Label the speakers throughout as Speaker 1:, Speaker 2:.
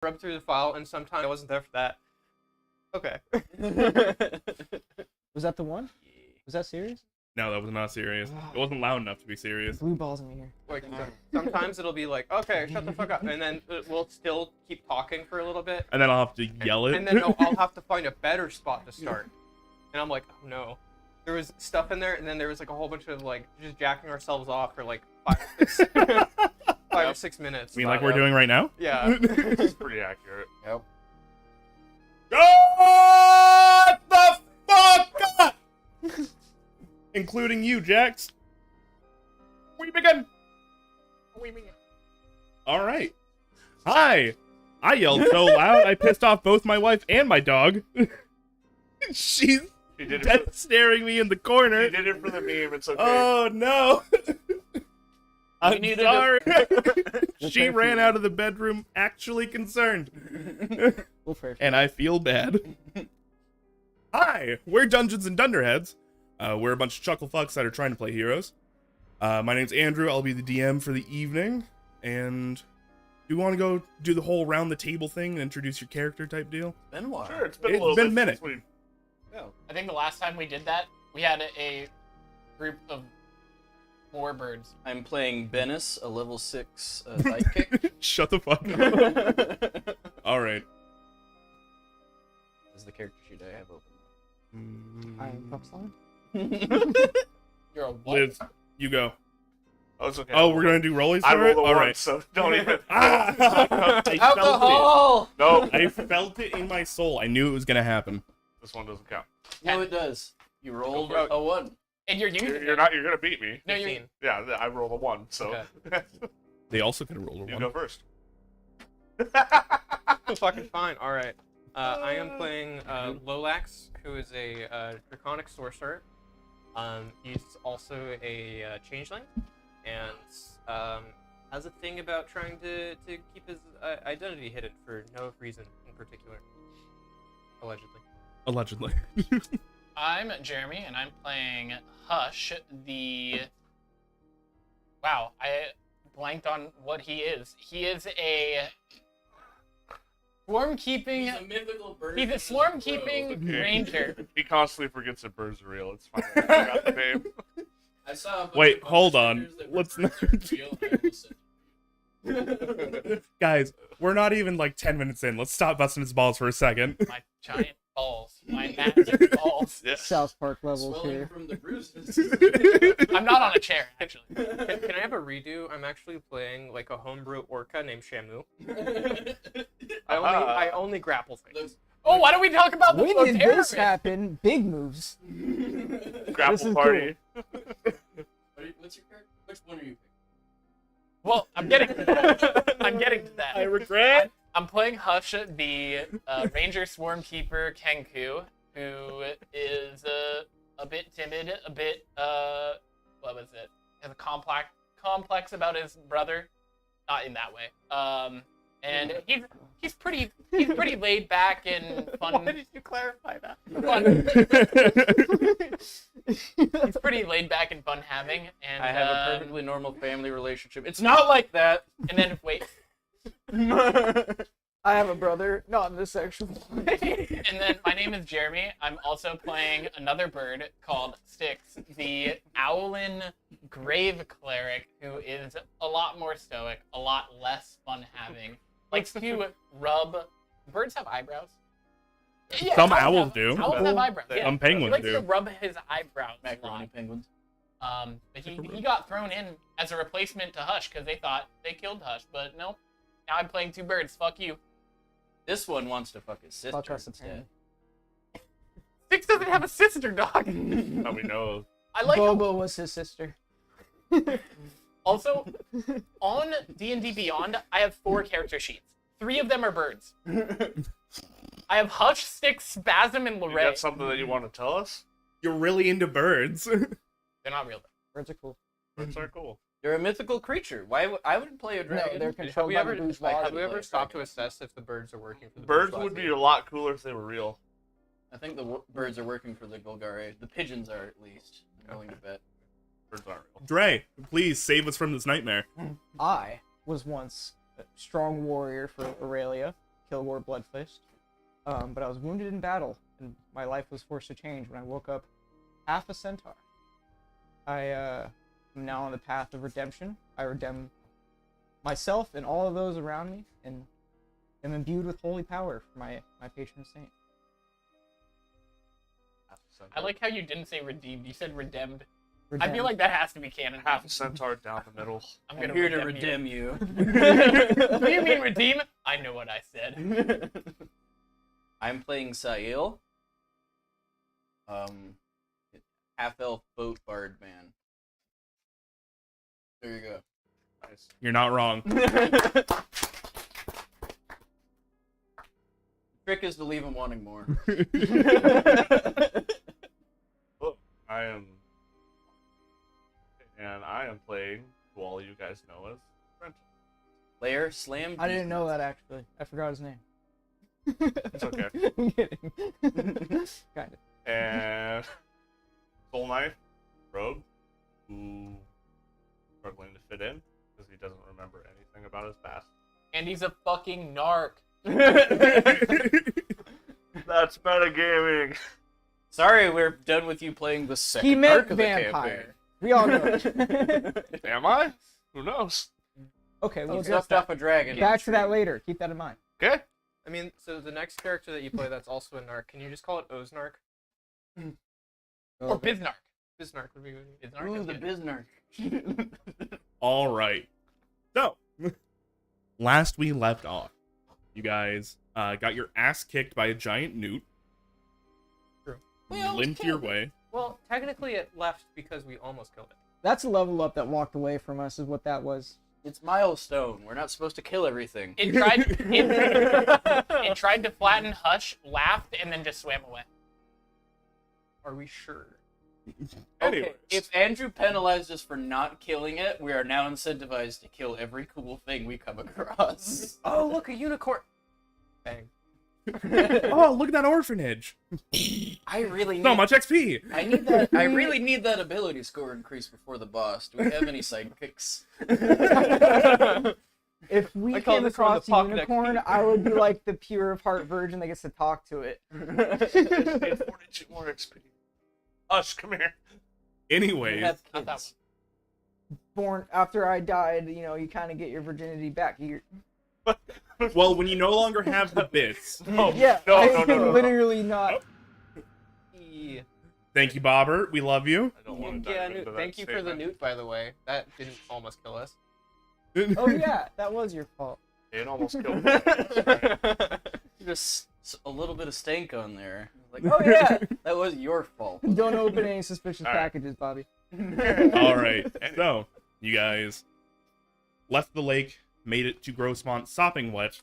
Speaker 1: rub through the file, and sometimes I wasn't there for that. Okay.
Speaker 2: Was that the one? Was that serious?
Speaker 3: No, that was not serious. It wasn't loud enough to be serious.
Speaker 2: Blue balls in here.
Speaker 1: Like, sometimes it'll be like, okay, shut the fuck up, and then we'll still keep talking for a little bit.
Speaker 3: And then I'll have to yell it.
Speaker 1: And then I'll have to find a better spot to start. And I'm like, oh no. There was stuff in there, and then there was like a whole bunch of like just jacking ourselves off for like 5 or 6 minutes.
Speaker 3: I mean, like we're doing right now?
Speaker 1: Yeah.
Speaker 4: It's pretty accurate.
Speaker 5: Yep.
Speaker 3: Shut the fuck up! Including you, Jax. We begin. All right. Hi. I yelled so loud I pissed off both my wife and my dog. She's dead staring me in the corner.
Speaker 4: You did it for the meme. It's okay.
Speaker 3: Oh no. I'm sorry. She ran out of the bedroom actually concerned. And I feel bad. Hi, we're Dungeons and Dunderheads. We're a bunch of chuckle fucks that are trying to play heroes. My name's Andrew. I'll be the DM for the evening. And do you want to go do the whole round the table thing and introduce your character type deal?
Speaker 5: Been a while.
Speaker 4: Sure, it's been a little bit.
Speaker 3: a minute.
Speaker 4: Since
Speaker 6: I think the last time we did that, we had a group of warbirds.
Speaker 5: I'm playing Bennis, a level 6 sidekick.
Speaker 3: Shut the fuck up. Alright.
Speaker 5: This is the character sheet I have open.
Speaker 2: I'm Foxline.
Speaker 6: You're a what?
Speaker 3: Liz, you go.
Speaker 4: Oh, it's okay.
Speaker 3: Oh, we're gonna do rollies
Speaker 4: I
Speaker 3: for it?
Speaker 4: rolled a 1,
Speaker 3: Alright.
Speaker 4: so don't even.
Speaker 3: I felt
Speaker 5: Alcohol!
Speaker 4: No,
Speaker 3: it. I felt it in my soul. I knew it was gonna happen.
Speaker 4: this one doesn't count.
Speaker 5: No, it does. You rolled
Speaker 4: Go for it.
Speaker 5: a 1.
Speaker 6: And you're using
Speaker 4: You're not. You're gonna beat me.
Speaker 6: No, you're.
Speaker 1: 15.
Speaker 4: Yeah, I rolled a 1, so
Speaker 3: They also could have rolled a
Speaker 4: you
Speaker 3: 1.
Speaker 4: go first.
Speaker 1: Fucking fine. All right. I am playing Lolax, who is a draconic sorcerer. He's also a changeling, and has a thing about trying to keep his identity hidden for no reason in particular. Allegedly.
Speaker 3: Allegedly.
Speaker 6: I'm Jeremy, and I'm playing Hush, the... Wow, I blanked on what he is. He is a swarm-keeping...
Speaker 5: He's a mythical bird.
Speaker 6: He's a swarm-keeping ranger.
Speaker 4: He constantly forgets that birds are real. It's fine. I forgot the name.
Speaker 5: I saw a bunch
Speaker 3: Wait,
Speaker 5: of
Speaker 3: hold
Speaker 5: bumper
Speaker 3: on.
Speaker 5: stickers that
Speaker 3: Let's
Speaker 5: were
Speaker 3: not-
Speaker 5: real, and I listened.
Speaker 3: Guys, we're not even like 10 minutes in. Let's stop busting his balls for a second.
Speaker 6: My giant balls. My massive balls.
Speaker 4: Yeah.
Speaker 2: South Park levels
Speaker 5: Swelling
Speaker 2: here.
Speaker 5: from the bruises.
Speaker 6: I'm not on a chair, actually.
Speaker 1: Can I have a redo? I'm actually playing like a homebrew orca named Shamu. I only grapple things.
Speaker 6: Oh, why don't we talk about the
Speaker 2: When did
Speaker 6: terrorists?
Speaker 2: this happen? Big moves.
Speaker 4: Grapple
Speaker 2: This is
Speaker 4: party.
Speaker 5: What's your character? Which one are you picking?
Speaker 6: Well, I'm getting to that. I'm getting to that.
Speaker 3: I regret.
Speaker 6: I'm playing Hush, the Ranger Swarm Keeper Kenku, who is a bit timid, a bit what was it? Has a complex about his brother, not in that way. And he's pretty laid back and fun.
Speaker 1: Why did you clarify that?
Speaker 6: He's pretty laid back and fun having. And
Speaker 5: I have a perfectly normal family relationship. It's not like that.
Speaker 6: And then wait.
Speaker 2: I have a brother, not in this section.
Speaker 6: And then my name is Jeremy. I'm also playing another bird called Styx, the Owlin Grave Cleric, who is a lot more stoic, a lot less fun having. Likes to rub. Birds have eyebrows. Yeah,
Speaker 3: Some owls do.
Speaker 6: Owls have eyebrows. Yeah.
Speaker 3: Some penguins
Speaker 6: He likes
Speaker 3: do.
Speaker 6: to rub his eyebrows a
Speaker 5: Macaroni
Speaker 6: lot.
Speaker 5: penguins.
Speaker 6: But he got thrown in as a replacement to Hush because they thought they killed Hush. But nope. Now I'm playing two birds. Fuck you.
Speaker 5: This one wants to fuck his sister
Speaker 2: Fuck us
Speaker 5: instead.
Speaker 6: Styx doesn't have a sister, dog.
Speaker 4: Now we know.
Speaker 6: I like how
Speaker 2: Bobo was his sister.
Speaker 6: Also, on D&D Beyond, I have 4 character sheets. 3 of them are birds. I have Hush, Styx, Spasm, and
Speaker 4: You
Speaker 6: Lorray.
Speaker 4: got something that you want to tell us?
Speaker 3: You're really into birds.
Speaker 6: They're not real.
Speaker 2: Birds are cool.
Speaker 4: Birds are cool.
Speaker 5: They're a mythical creature. Why I wouldn't play a
Speaker 2: No,
Speaker 5: dragon.
Speaker 2: they're
Speaker 1: Have
Speaker 2: controlled
Speaker 1: we
Speaker 2: by
Speaker 1: ever
Speaker 2: the bourgeoisie.
Speaker 1: have we ever
Speaker 5: Like
Speaker 1: stopped to
Speaker 5: dragons.
Speaker 1: assess if the birds are working for the
Speaker 4: Birds
Speaker 1: bourgeoisie?
Speaker 4: would be a lot cooler if they were real.
Speaker 5: I think the birds are working for the Golgari. The pigeons are, at least. I'm willing to bet.
Speaker 4: Birds aren't real.
Speaker 3: Dre, please save us from this nightmare.
Speaker 2: I was once a strong warrior for Aurelia. Kilgore Bloodfist. But I was wounded in battle, and my life was forced to change when I woke up half a centaur. I am now on the path of redemption. I redeem myself and all of those around me, and am imbued with holy power for my patron saint.
Speaker 6: I like how you didn't say redeemed. You said redemned. I
Speaker 2: Redeemed.
Speaker 6: feel like that has to be canon.
Speaker 4: Half a centaur down the middle.
Speaker 6: I'm
Speaker 5: I'm
Speaker 6: gonna
Speaker 5: here to
Speaker 6: redeem
Speaker 5: redeem you.
Speaker 6: What do you mean redeem? I know what I said.
Speaker 5: I'm playing Sail. Half-elf boat bard man. There you go.
Speaker 4: Nice.
Speaker 3: You're not wrong.
Speaker 5: Trick is to leave him wanting more.
Speaker 4: I am playing who all you guys know as Brent.
Speaker 5: Lair Slam.
Speaker 2: I didn't know that actually. I forgot his name.
Speaker 4: It's okay.
Speaker 2: I'm kidding. Kind of.
Speaker 4: And Soul Knife, Rogue, who struggling to fit in because he doesn't remember anything about his past.
Speaker 6: And he's a fucking narc.
Speaker 4: That's metagaming.
Speaker 5: Sorry, we're done with you playing the second
Speaker 2: He meant
Speaker 5: arc of the campaign.
Speaker 2: vampire. We all know it.
Speaker 4: Am I? Who knows?
Speaker 2: Okay, we'll
Speaker 5: He
Speaker 2: get
Speaker 5: stuffed off a dragon.
Speaker 2: back to that later. Keep that in mind.
Speaker 4: Okay.
Speaker 1: I mean, so the next character that you play that's also a narc, can you just call it Oznark?
Speaker 6: Or Biznark.
Speaker 1: Biznark would be good.
Speaker 6: Biznark
Speaker 5: Ooh,
Speaker 6: is
Speaker 5: the
Speaker 6: good.
Speaker 5: Biznark.
Speaker 3: All right. So, last we left off, you guys got your ass kicked by a giant newt.
Speaker 1: True.
Speaker 3: You limped your way.
Speaker 1: Well, technically it left because we almost killed it.
Speaker 2: That's a level up that walked away from us, is what that was.
Speaker 5: It's milestone. We're not supposed to kill everything.
Speaker 6: It tried to flatten Hush, laughed, and then just swam away.
Speaker 1: Are we sure?
Speaker 4: Anyways.
Speaker 5: Okay, if Andrew penalized us for not killing it, we are now incentivized to kill every cool thing we come across.
Speaker 1: Oh, look, a unicorn! Bang.
Speaker 3: Oh, look at that orphanage.
Speaker 5: I really need
Speaker 3: So much XP.
Speaker 5: I need that. I really need that ability score increase before the boss. Do we have any sidekicks?
Speaker 2: If we
Speaker 1: I call
Speaker 2: came
Speaker 1: this one
Speaker 2: across
Speaker 1: the
Speaker 2: a
Speaker 1: pocket
Speaker 2: unicorn,
Speaker 1: XP.
Speaker 2: I would be like the pure of heart virgin that gets to talk to it.
Speaker 4: It's 42 more XP. Hush, come here.
Speaker 5: We
Speaker 3: Anyways,
Speaker 5: have
Speaker 6: Not that
Speaker 5: kids.
Speaker 2: Born after I died, you know, you kind of get your virginity back.
Speaker 3: well, when you no longer have the bits,
Speaker 4: No,
Speaker 2: Yeah,
Speaker 4: no,
Speaker 2: I
Speaker 4: no,
Speaker 2: can
Speaker 4: no.
Speaker 2: literally not.
Speaker 3: thank you, Bobber. We love you.
Speaker 4: I don't want to
Speaker 1: Yeah,
Speaker 4: dive into that
Speaker 1: thank you for the
Speaker 4: statement.
Speaker 1: newt, by the way. That didn't almost kill us.
Speaker 2: Oh yeah, that was your fault.
Speaker 4: It almost killed me.
Speaker 5: Just a little bit of stank on there. Like, oh yeah, that was your fault.
Speaker 2: Don't open any suspicious
Speaker 4: All right.
Speaker 2: packages, Bobby.
Speaker 3: All right. So, you guys left the lake, made it to Grossmont sopping wet,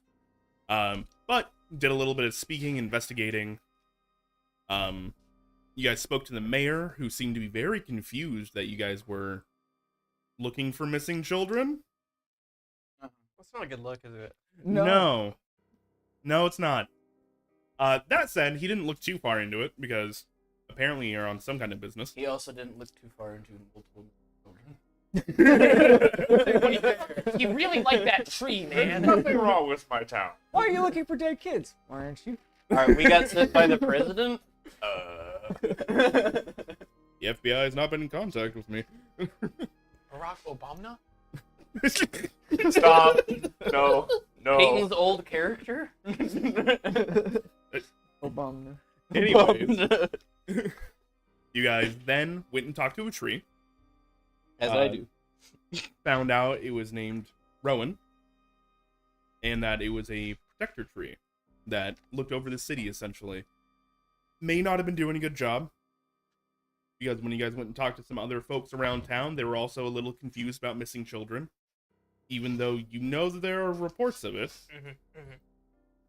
Speaker 3: but did a little bit of speaking, investigating. You guys spoke to the mayor, who seemed to be very confused that you guys were looking for missing children.
Speaker 1: That's not a good look, is it?
Speaker 3: No, it's not. That said, he didn't look too far into it because apparently you're on some kind of business.
Speaker 5: He also didn't look too far into multiple children.
Speaker 6: You really like that tree, man.
Speaker 4: Nothing wrong with my town.
Speaker 2: Why are you looking for dead kids? Why aren't you?
Speaker 5: All right, we got sent by the president.
Speaker 3: The FBI has not been in contact with me.
Speaker 6: Barack Obama?
Speaker 4: Stop. No.
Speaker 5: Peyton's old character.
Speaker 2: Obama.
Speaker 3: Anyways, you guys then went and talked to a tree.
Speaker 5: As I do.
Speaker 3: Found out it was named Rowan, and that it was a protector tree that looked over the city, essentially. May not have been doing a good job, because when you guys went and talked to some other folks around town, they were also a little confused about missing children, even though you know that there are reports of it.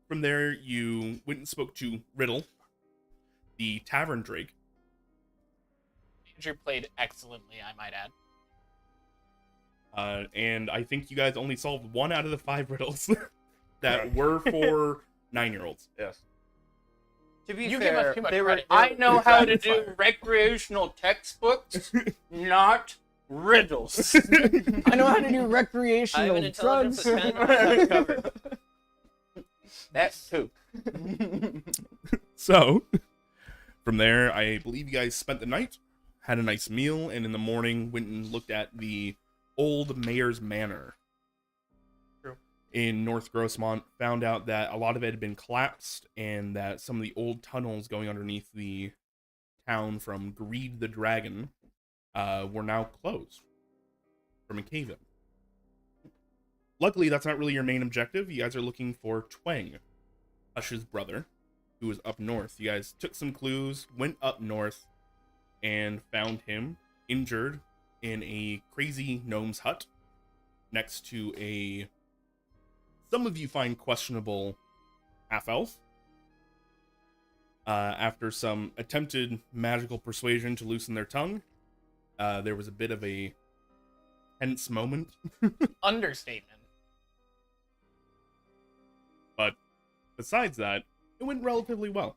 Speaker 3: From there, you went and spoke to Riddle, the tavern drake.
Speaker 6: Andrew played excellently, I might add.
Speaker 3: And I think you guys only solved 1 out of the 5 riddles that were for 9-year-olds.
Speaker 4: Yes.
Speaker 1: To be
Speaker 6: You give
Speaker 1: fair,
Speaker 6: us too much
Speaker 1: they were.
Speaker 6: credit.
Speaker 5: I know how to
Speaker 1: exactly
Speaker 5: do
Speaker 1: fine.
Speaker 5: recreational textbooks, not riddles.
Speaker 2: I know how to do
Speaker 5: I have
Speaker 2: recreational
Speaker 5: an intelligence
Speaker 2: drugs.
Speaker 5: of 10. I have it covered. That's two.
Speaker 3: So, from there, I believe you guys spent the night, had a nice meal, and in the morning went and looked at the old mayor's manor.
Speaker 1: True.
Speaker 3: In North Grossmont, found out that a lot of it had been collapsed, and that some of the old tunnels going underneath the town from Greed the Dragon were now closed from a cave-in. Luckily, that's not really your main objective. You guys are looking for Twang, Hush's brother, who was up north. You guys took some clues, went up north, and found him injured in a crazy gnome's hut next to a, some of you find questionable half-elf. After some attempted magical persuasion to loosen their tongue, there was a bit of a tense moment.
Speaker 6: Understatement.
Speaker 3: But besides that, it went relatively well.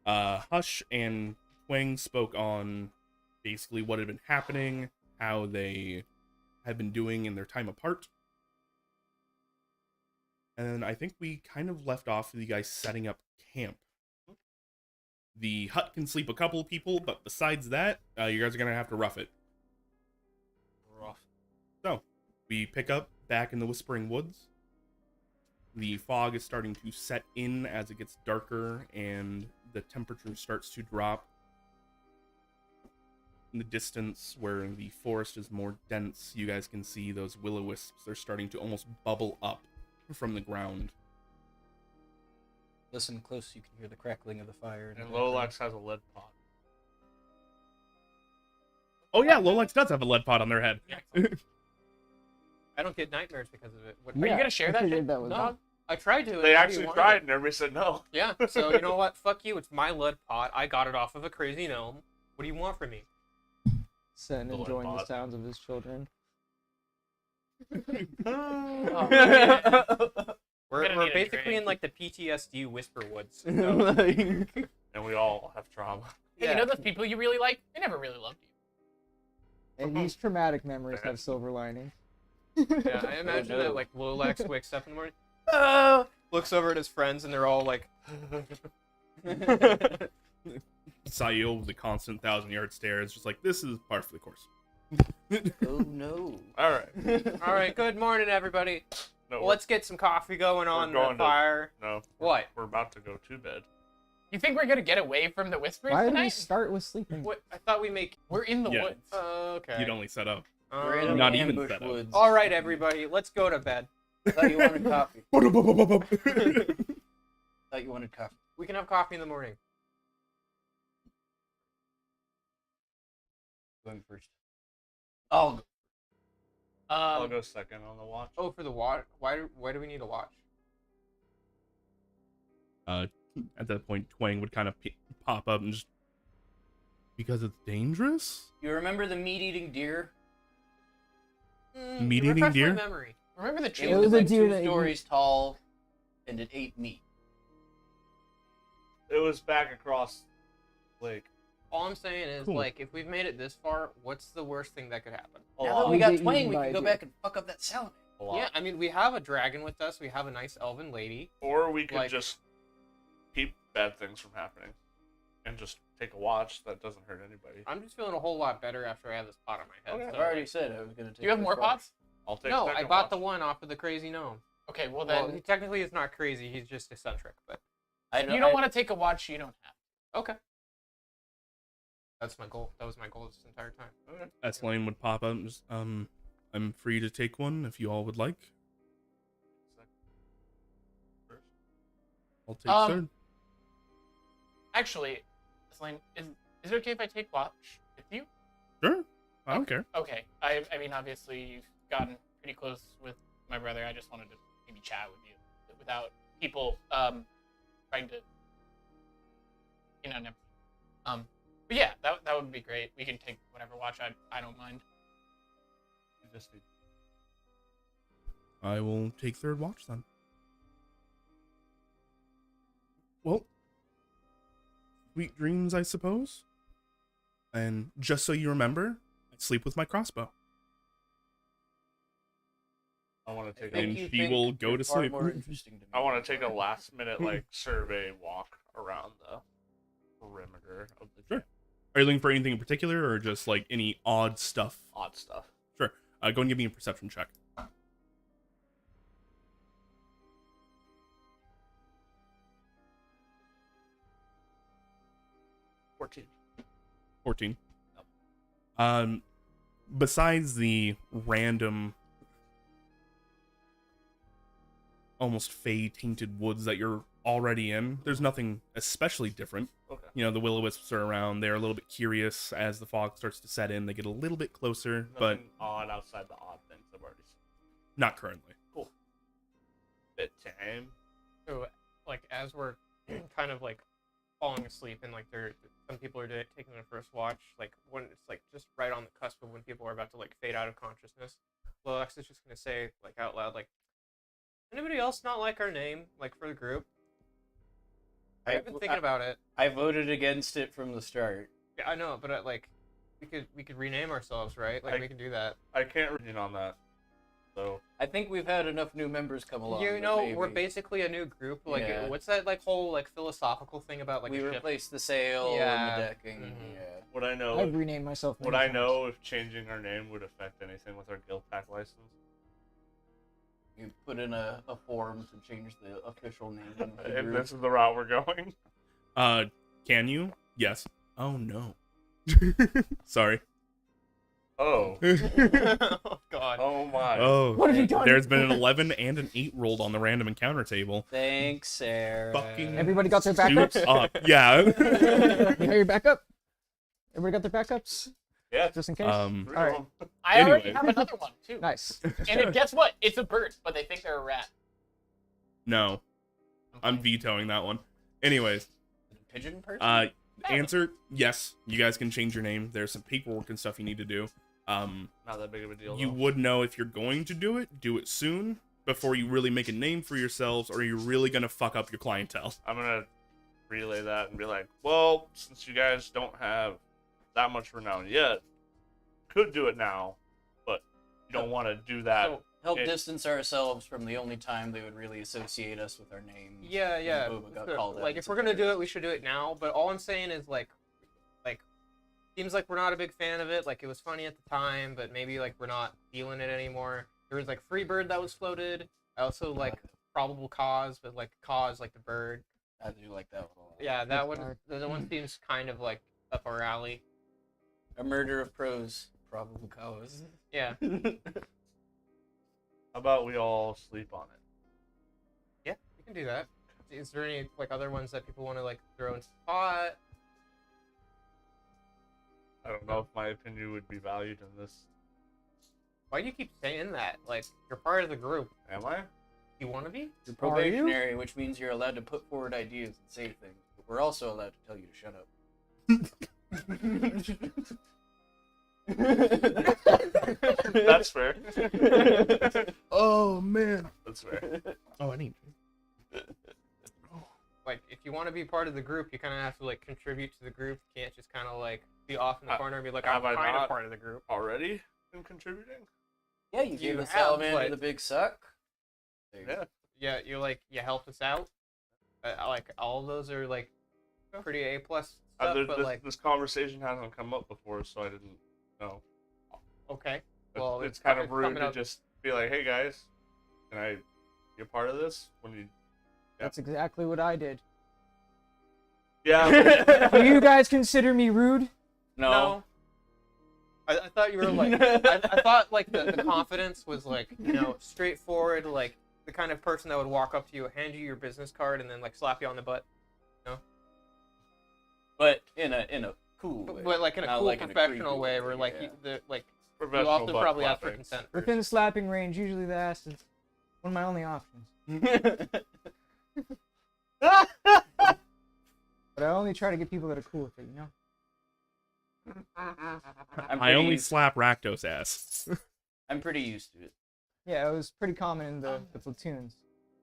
Speaker 3: Hush and Twang spoke on basically what had been happening, how they had been doing in their time apart. And I think we kind of left off with you guys setting up camp. The hut can sleep a couple of people, but besides that, you guys are going to have to rough it.
Speaker 4: Rough.
Speaker 3: So, we pick up back in the Whispering Woods. The fog is starting to set in as it gets darker and the temperature starts to drop. In the distance, where the forest is more dense, you guys can see those will-o-wisps. They're starting to almost bubble up from the ground.
Speaker 5: Listen close, you can hear the crackling of the fire.
Speaker 4: And Lolax has a lead pot.
Speaker 3: Oh yeah, Lolax does have a lead pot on their head.
Speaker 1: I don't get nightmares because of it. What,
Speaker 6: Are you gonna share
Speaker 2: I
Speaker 6: that
Speaker 2: figured
Speaker 6: shit?
Speaker 2: that was
Speaker 1: No, I tried to. and
Speaker 4: They
Speaker 1: nobody
Speaker 4: actually
Speaker 1: wanted
Speaker 4: tried,
Speaker 1: it.
Speaker 4: and everybody said no.
Speaker 1: Yeah, so you know what? Fuck you. It's my lead pot. I got it off of a crazy gnome. What do you want from me?
Speaker 2: Sen
Speaker 4: The lead
Speaker 2: enjoying the
Speaker 4: pot.
Speaker 2: sounds of his children.
Speaker 6: Oh, man.
Speaker 1: We're
Speaker 6: gonna need a
Speaker 1: basically
Speaker 6: drink.
Speaker 1: in like the PTSD Whisper Woods. So,
Speaker 4: And we all have trauma.
Speaker 6: Hey, you know those people you really like? They never really loved you.
Speaker 2: And these traumatic memories have silver linings.
Speaker 1: yeah, I imagine
Speaker 5: no.
Speaker 1: that like Lolax wakes up in the morning, looks over at his friends, and they're all like,
Speaker 3: Sayil with a constant 1,000-yard stare is just like, this is par for the course.
Speaker 5: Oh no.
Speaker 4: All right.
Speaker 1: "All right, good morning, everybody.
Speaker 4: No,
Speaker 1: Let's get some coffee going on
Speaker 4: going
Speaker 1: the
Speaker 4: to-
Speaker 1: fire."
Speaker 4: no.
Speaker 1: What?
Speaker 4: We're about to go to bed.
Speaker 6: You think we're gonna get away from the whispers
Speaker 2: Why did we
Speaker 6: tonight?
Speaker 2: start with sleeping?
Speaker 1: What? I thought we make.
Speaker 6: We're in the
Speaker 3: Yeah.
Speaker 6: woods.
Speaker 1: Okay.
Speaker 3: You'd only set up.
Speaker 5: We're in
Speaker 3: Not
Speaker 5: the
Speaker 3: even
Speaker 5: ambush
Speaker 3: set up.
Speaker 5: woods.
Speaker 1: All right, everybody, let's go to bed.
Speaker 5: I thought you wanted coffee.
Speaker 3: Going
Speaker 5: Thought you wanted coffee.
Speaker 1: We can have coffee in the morning.
Speaker 5: Going first. Oh,
Speaker 4: I'll go second on the watch.
Speaker 1: Oh, for the watch. Why do we need a watch?
Speaker 3: At that point, Twang would kind of pop up and just, because it's dangerous?
Speaker 5: you remember the meat-eating deer?
Speaker 3: Meat eating
Speaker 1: refresh
Speaker 3: deer?
Speaker 1: My memory.
Speaker 6: Remember the
Speaker 5: It
Speaker 6: tree?
Speaker 2: was
Speaker 5: was
Speaker 2: a
Speaker 5: like
Speaker 2: deer
Speaker 5: 2
Speaker 2: that
Speaker 5: stories tall, and it ate meat.
Speaker 4: It was back across lake.
Speaker 1: All I'm saying is,
Speaker 3: Cool.
Speaker 1: like, if we've made it this far, what's the worst thing that could happen?
Speaker 4: A
Speaker 5: Now
Speaker 4: lot.
Speaker 5: that we
Speaker 2: We
Speaker 5: got
Speaker 2: get
Speaker 5: Twang,
Speaker 2: eaten
Speaker 5: we
Speaker 2: by
Speaker 5: can
Speaker 2: a
Speaker 5: go
Speaker 2: deer.
Speaker 5: back and fuck up that salad.
Speaker 4: A lot.
Speaker 1: Yeah, I mean, we have a dragon with us. We have a nice elven lady.
Speaker 4: Or we could
Speaker 1: Like-
Speaker 4: just keep bad things from happening. And just take a watch. That doesn't hurt anybody.
Speaker 1: I'm just feeling a whole lot better after I have this pot on my head.
Speaker 4: Okay.
Speaker 5: I've
Speaker 1: so-
Speaker 5: already said I was gonna take.
Speaker 6: Do you have
Speaker 5: this
Speaker 6: more
Speaker 5: watch.
Speaker 6: pots?
Speaker 4: I'll take
Speaker 1: No,
Speaker 4: second
Speaker 1: I bought
Speaker 4: watch.
Speaker 1: the one off of the crazy gnome.
Speaker 6: Okay, well
Speaker 1: Well,
Speaker 6: then
Speaker 1: he technically is not crazy. He's just eccentric. But
Speaker 5: I
Speaker 6: you don't want to take a watch you don't have.
Speaker 1: okay, that's my goal. That was my goal this entire time.
Speaker 4: Okay.
Speaker 3: Estlane would pop up and just, I'm free to take one if you all would like.
Speaker 4: First.
Speaker 3: I'll take
Speaker 6: Um,
Speaker 3: third.
Speaker 6: Actually, Slane, is it okay if I take watch with you?
Speaker 3: Sure. I don't care.
Speaker 6: Okay. I mean, obviously you've gotten pretty close with my brother. I just wanted to maybe chat with you without people trying to, never. But yeah, that would be great. We can take whatever watch. I don't mind.
Speaker 4: You just need-
Speaker 3: I will take third watch then. Well, sweet dreams, I suppose. And just so you remember, I sleep with my crossbow.
Speaker 4: I want to take
Speaker 3: And
Speaker 5: You
Speaker 3: he
Speaker 5: think
Speaker 3: will go
Speaker 5: you're
Speaker 3: to
Speaker 5: far
Speaker 3: sleep.
Speaker 5: More interesting to me.
Speaker 4: I want to take a last minute like survey walk around the perimeter of the
Speaker 3: Sure. Are you looking for anything in particular, or just like any odd stuff?
Speaker 4: odd stuff.
Speaker 3: Sure. Go and give me a perception check.
Speaker 4: 14.
Speaker 3: 14. Besides the random, almost fey-tainted woods that you're already in, there's nothing especially different.
Speaker 4: Okay.
Speaker 3: You know, the will-o-wisps are around. They're a little bit curious as the fog starts to set in. They get a little bit closer, but
Speaker 4: Nothing odd outside the odd things I've already seen.
Speaker 3: not currently.
Speaker 4: Cool. Bit tame.
Speaker 1: So, like, as we're kind of like falling asleep, and like some people are taking their first watch, like when it's like just right on the cusp of when people are about to like fade out of consciousness, Loax is just gonna say like out loud, like, anybody else not like our name, like for the group? I've been thinking about it.
Speaker 5: I voted against it from the start.
Speaker 1: Yeah, I know, but like, we could rename ourselves, right? Like we can do that.
Speaker 4: I can't read on that. So
Speaker 5: I think we've had enough new members come along.
Speaker 1: You
Speaker 5: that
Speaker 1: know,
Speaker 5: maybe
Speaker 1: we're basically a new group. Like,
Speaker 5: Yeah.
Speaker 1: what's that like whole like philosophical thing about like
Speaker 5: we
Speaker 1: a ship?
Speaker 5: replaced the sail
Speaker 1: Yeah.
Speaker 5: and the decking.
Speaker 1: Mhm.
Speaker 5: Yeah.
Speaker 4: would I know?
Speaker 2: I've renamed myself.
Speaker 4: Would
Speaker 2: many
Speaker 4: I
Speaker 2: times.
Speaker 4: know if changing our name would affect anything with our guild pack license?
Speaker 5: You put in a form to change the official name. Of the
Speaker 4: If
Speaker 5: group.
Speaker 4: this is the route we're going.
Speaker 3: Can you? Yes. Oh, no. Sorry.
Speaker 4: Oh.
Speaker 1: Oh God.
Speaker 4: Oh my.
Speaker 3: Oh.
Speaker 2: What have you done?
Speaker 3: There's been an 11 and an 8 rolled on the random encounter table.
Speaker 5: Thanks, Sarah.
Speaker 3: Fucking
Speaker 2: Everybody got their
Speaker 3: Suits
Speaker 2: backups?
Speaker 3: up. Yeah.
Speaker 2: You have your backup? Everybody got their backups?
Speaker 4: Yeah.
Speaker 2: Just in case?
Speaker 4: Three
Speaker 2: Alright.
Speaker 4: of them.
Speaker 6: I already
Speaker 3: Anyway.
Speaker 6: have another one too.
Speaker 2: Nice.
Speaker 6: And then guess what? It's a bird, but they think they're a rat.
Speaker 3: No. I'm vetoing that one. Anyways,
Speaker 5: Pigeon person?
Speaker 3: answer, yes, you guys can change your name. There's some paperwork and stuff you need to do.
Speaker 4: Not that big of a deal.
Speaker 3: You
Speaker 4: though.
Speaker 3: would know if you're going to do it soon before you really make a name for yourselves, or you're really going to fuck up your clientele.
Speaker 4: I'm gonna relay that and be like, well, since you guys don't have that much renown yet, could do it now, but you don't want to do that.
Speaker 1: So,
Speaker 5: Help
Speaker 4: it-
Speaker 5: distance ourselves from the only time they would really associate us with our name.
Speaker 1: yeah, yeah.
Speaker 5: Boba got
Speaker 1: So,
Speaker 5: called out
Speaker 1: like,
Speaker 5: in
Speaker 1: if we're gonna do
Speaker 5: September.
Speaker 1: it, we should do it now. But all I'm saying is like, seems like we're not a big fan of it. Like, it was funny at the time, but maybe like we're not feeling it anymore. There was like Freebird that was floated. I also like Probable Cause, but like cause like the bird.
Speaker 5: I do like that one a lot.
Speaker 1: Yeah, that
Speaker 2: That's
Speaker 1: one.
Speaker 2: hard.
Speaker 1: The one seems kind of like up our alley.
Speaker 5: A murder of prose. Probable cause.
Speaker 1: Yeah.
Speaker 4: How about we all sleep on it?
Speaker 1: Yeah, we can do that. Is there any like other ones that people want to like throw into the pot?
Speaker 4: I don't know if my opinion would be valued in this.
Speaker 1: Why do you keep saying that? Like, you're part of the group.
Speaker 4: Am I?
Speaker 1: You want to be?
Speaker 5: You're
Speaker 2: Are you?
Speaker 5: probationary, which means you're allowed to put forward ideas and say things. But we're also allowed to tell you to shut up.
Speaker 4: That's fair.
Speaker 3: Oh, man.
Speaker 4: That's fair.
Speaker 3: Oh, I need
Speaker 1: Like, if you want to be part of the group, you kind of have to like contribute to the group. You can't just kind of like be off in the corner and be like, I'm
Speaker 4: have I
Speaker 1: kind of
Speaker 4: not?
Speaker 1: part of the group.
Speaker 4: Already been contributing?
Speaker 5: Yeah, you gave
Speaker 1: You
Speaker 5: the
Speaker 1: have,
Speaker 5: salamander
Speaker 1: but-
Speaker 5: the big suck. There you go.
Speaker 4: Yeah.
Speaker 1: Yeah, you like you helped us out. Like all of those are like pretty A+ stuff, but
Speaker 4: this,
Speaker 1: like
Speaker 4: this conversation hasn't come up before, so I didn't know.
Speaker 1: okay.
Speaker 4: But
Speaker 1: Well,
Speaker 4: it's kind of
Speaker 1: it's
Speaker 4: rude
Speaker 1: coming
Speaker 4: to
Speaker 1: up.
Speaker 4: just be like, hey guys, can I be a part of this? When you,
Speaker 2: That's exactly what I did.
Speaker 4: yeah,
Speaker 2: Do you guys consider me rude?
Speaker 5: No.
Speaker 1: I thought you were like I thought like the confidence was like, you know, straightforward, like the kind of person that would walk up to you, hand you your business card, and then like slap you on the butt.
Speaker 5: But in a cool way.
Speaker 1: But like in a
Speaker 5: Not
Speaker 1: cool
Speaker 5: like in a
Speaker 1: professional
Speaker 5: creepy
Speaker 1: way,
Speaker 5: way,
Speaker 1: where like
Speaker 5: yeah.
Speaker 1: you, the like you
Speaker 4: professional
Speaker 1: also
Speaker 4: butt
Speaker 1: probably ask for
Speaker 4: clapping.
Speaker 1: consent. first.
Speaker 2: Within slapping range, usually the ass is one of my only options. But I only try to get people that are cool with it, you know?
Speaker 3: I only slap Rakdos' ass.
Speaker 5: I'm pretty used to it.
Speaker 2: Yeah, it was pretty common in the platoons.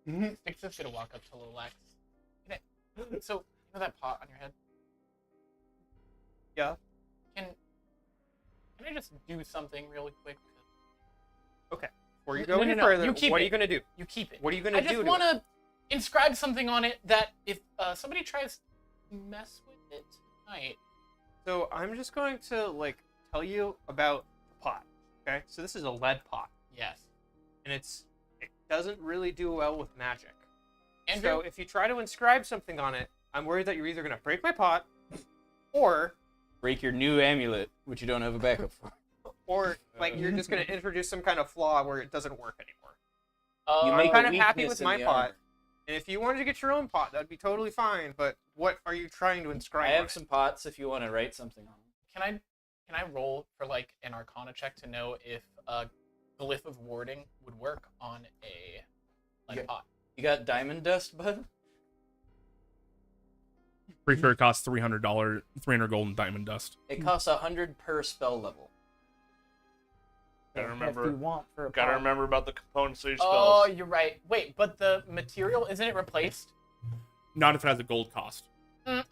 Speaker 6: Stick's just gonna walk up to Loax. So, you know that pot on your head?
Speaker 1: Yeah.
Speaker 6: Can I just do something really quick?
Speaker 1: before you go any further, what are you gonna do?
Speaker 6: You keep it.
Speaker 1: What are you gonna do?
Speaker 6: I just want to inscribe something on it that if somebody tries to mess with it tonight.
Speaker 1: So I'm just going to like tell you about the pot. Okay, so this is a lead pot.
Speaker 6: Yes.
Speaker 1: And it doesn't really do well with magic.
Speaker 6: Andrew?
Speaker 1: So if you try to inscribe something on it, I'm worried that you're either gonna break my pot, or
Speaker 5: Break your new amulet, which you don't have a backup for.
Speaker 1: or like you're just gonna introduce some kind of flaw where it doesn't work anymore.
Speaker 5: You
Speaker 1: I'm
Speaker 5: make
Speaker 1: kind
Speaker 5: a
Speaker 1: of happy
Speaker 5: weakness
Speaker 1: with
Speaker 5: in
Speaker 1: my
Speaker 5: the
Speaker 1: pot,
Speaker 5: armor.
Speaker 1: and if you wanted to get your own pot, that'd be totally fine. But what are you trying to inscribe?
Speaker 5: I
Speaker 1: on
Speaker 5: have
Speaker 1: it?
Speaker 5: some pots if you want to write something on them.
Speaker 6: Can I roll for like an Arcana check to know if a glyph of warding would work on a pot?
Speaker 5: You got diamond dust, bud?
Speaker 3: Pretty sure it costs $300 gold and diamond dust.
Speaker 5: It costs 100 per spell level.
Speaker 4: Gotta
Speaker 2: If
Speaker 4: remember.
Speaker 2: you want for a
Speaker 4: Gotta
Speaker 2: pot.
Speaker 4: remember about the components of your
Speaker 6: Oh,
Speaker 4: spells.
Speaker 6: you're right. Wait, but the material isn't it replaced?
Speaker 3: Not if it has a gold cost.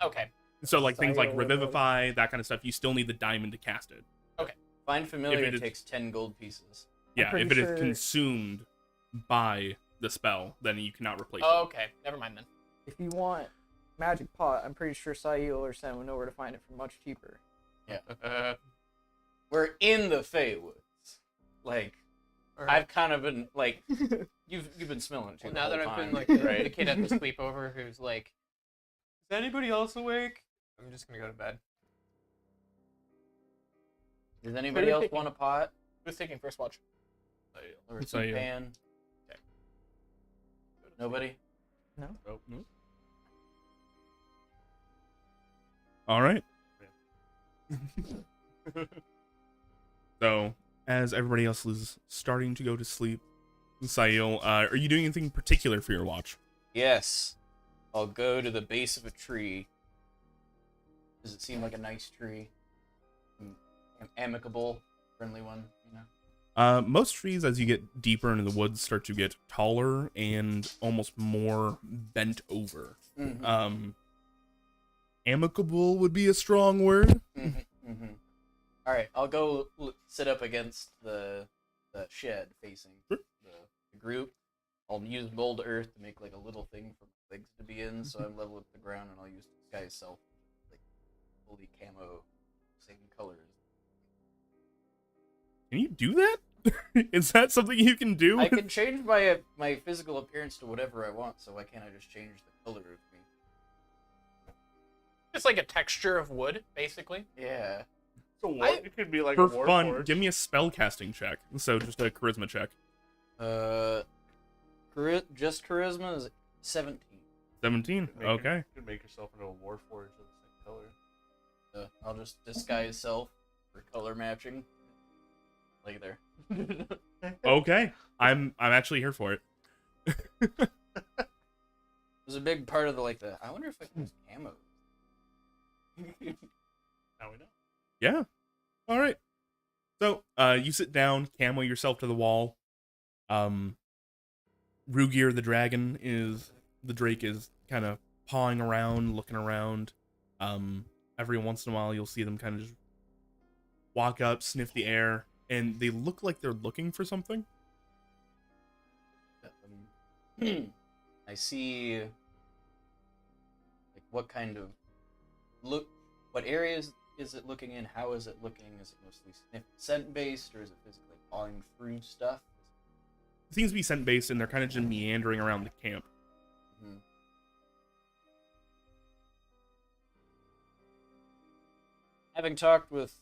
Speaker 6: Okay.
Speaker 3: So like things like
Speaker 2: Sire,
Speaker 3: Revivify, that kind of stuff, you still need the diamond to cast it.
Speaker 5: Find familiar
Speaker 3: it is-
Speaker 5: takes 10 gold pieces.
Speaker 3: Yeah,
Speaker 2: pretty
Speaker 3: if it is
Speaker 2: sure-
Speaker 3: consumed by the spell, then you cannot replace
Speaker 6: Oh,
Speaker 3: it.
Speaker 6: okay. Never mind then.
Speaker 2: If you want magic pot, I'm pretty sure Sail or Sen would know where to find it for much cheaper.
Speaker 5: We're in the Feywoods. Like,
Speaker 1: All right.
Speaker 5: I've kind of been, like, you've been smelling it too
Speaker 1: Well,
Speaker 5: the
Speaker 1: now that
Speaker 5: whole
Speaker 1: I've been
Speaker 5: time,
Speaker 1: like the
Speaker 5: right?
Speaker 1: kid at the sleepover who's like, "Is anybody else awake?" I'm just gonna go to bed.
Speaker 5: Does anybody else want a pot?
Speaker 6: Who's taking first watch?
Speaker 5: Or a
Speaker 3: So, yeah.
Speaker 5: pan?
Speaker 6: Okay.
Speaker 5: Nobody?
Speaker 3: All right. So, as everybody else is starting to go to sleep, Sail, are you doing anything particular for your watch?
Speaker 5: Yes. I'll go to the base of a tree. Does it seem like a nice tree? An amicable, friendly one, you know?
Speaker 3: Most trees, as you get deeper into the woods, start to get taller and almost more bent over.
Speaker 5: Mm-hmm.
Speaker 3: Amicable would be a strong word.
Speaker 5: All right, I'll go sit up against the shed facing the group. I'll use mold earth to make like a little thing for my legs to be in, so I'm level with the ground, and I'll use disguise self, like fully camo, same colors.
Speaker 3: Can you do that? Is that something you can do?
Speaker 5: I can change my physical appearance to whatever I want, so why can't I just change the color of me?
Speaker 6: Just like a texture of wood, basically.
Speaker 5: Yeah.
Speaker 4: It could be like
Speaker 3: For
Speaker 4: a war
Speaker 3: fun,
Speaker 4: forge.
Speaker 3: give me a spell casting check. So just a charisma check.
Speaker 5: Just charisma is 17.
Speaker 3: 17. Okay.
Speaker 4: You could make yourself into a war forge of the same color.
Speaker 5: I'll just disguise self for color matching. Like there.
Speaker 3: Okay. I'm actually here for it.
Speaker 5: It was a big part of the I wonder if I can use camo.
Speaker 4: Now we know.
Speaker 3: Yeah. All right. So, you sit down, camo yourself to the wall. Rugir the drake is kind of pawing around, looking around. Every once in a while you'll see them kind of just walk up, sniff the air, and they look like they're looking for something.
Speaker 5: I see what kind of what areas is it looking in? How is it looking? Is it mostly scent based, or is it physically pawing through stuff?
Speaker 3: It seems to be scent based, and they're kind of just meandering around the camp.
Speaker 5: Mm-hmm. Having talked with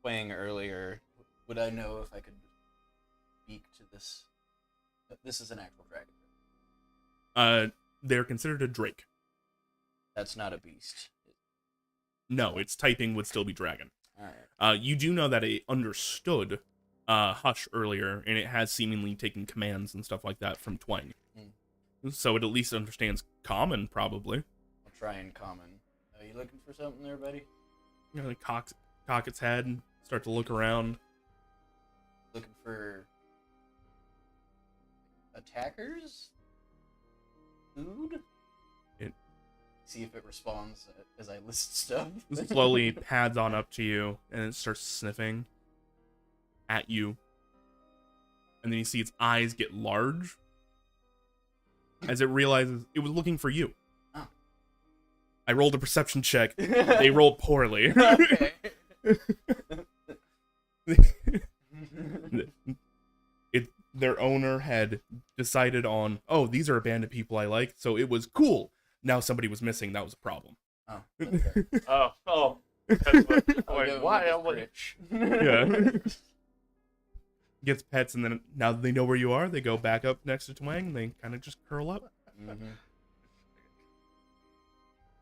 Speaker 5: Wang earlier, would I know if I could speak to this? This is an actual dragon.
Speaker 3: They're considered a drake.
Speaker 5: That's not a beast.
Speaker 3: No, its typing would still be dragon.
Speaker 5: All right.
Speaker 3: You do know that it understood Hush earlier, and it has seemingly taken commands and stuff like that from Twang. So it at least understands common, probably.
Speaker 5: I'll try in common. Are you looking for something there, buddy?
Speaker 3: You know, like cock its head, start to look around.
Speaker 5: Looking for attackers? Food? See if it responds as I list stuff.
Speaker 3: It slowly pads on up to you, and it starts sniffing at you. and then you see its eyes get large as it realizes it was looking for you.
Speaker 5: Oh.
Speaker 3: I rolled a perception check. They rolled poorly.
Speaker 5: Okay.
Speaker 3: Their owner had decided on, oh, these are abandoned people I like, so it was cool. Now somebody was missing. That was a problem.
Speaker 5: Oh. Okay.
Speaker 4: Oh. That's what,
Speaker 5: I'll
Speaker 4: like,
Speaker 5: go
Speaker 4: why?
Speaker 5: with
Speaker 4: I'm like,
Speaker 5: Rich.
Speaker 3: Yeah. Gets pets, and then now that they know where you are, they go back up next to Twang, and they kind of just curl up.
Speaker 5: Mm-hmm.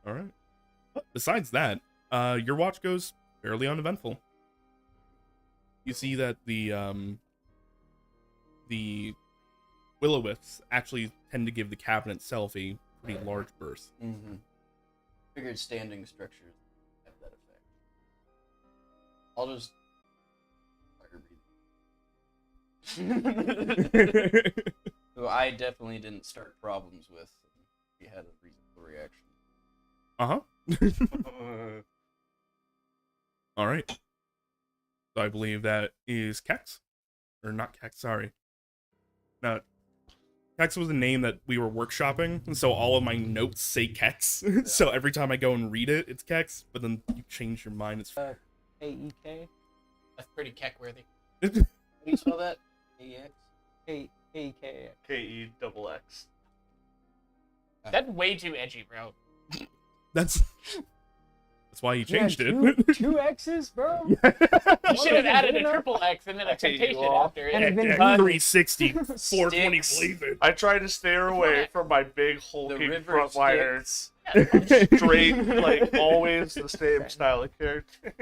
Speaker 3: All right. Besides that, your watch goes fairly uneventful. You see that the Will-O-Wisps actually tend to give the cabin itself a pretty large berth.
Speaker 5: Mm-hmm. Figured standing structures have that effect. I'll just fire breathing. Who I definitely didn't start problems with. He had a reasonable reaction.
Speaker 3: All right. So I believe that is Kex. Or not Kex, sorry. No, Kex was a name that we were workshopping, and so all of my notes say Kex. So every time I go and read it, it's Kex, but then you change your mind. It's
Speaker 2: A-E-K?
Speaker 6: That's pretty keck worthy.
Speaker 5: How do you spell that? A-X?
Speaker 2: A-E-K.
Speaker 4: K-E-double-X.
Speaker 6: That's way too edgy, bro.
Speaker 3: That's why you changed it.
Speaker 2: Two X's, bro?
Speaker 6: You should have added a triple X and then a temptation after it.
Speaker 2: And then
Speaker 3: Yeah, 360, 420
Speaker 5: Sticks.
Speaker 3: blazing.
Speaker 4: I tried to steer away from my big
Speaker 5: The
Speaker 4: hulking
Speaker 5: river
Speaker 4: frontliners.
Speaker 5: sticks.
Speaker 4: Straight, like always the same style of character.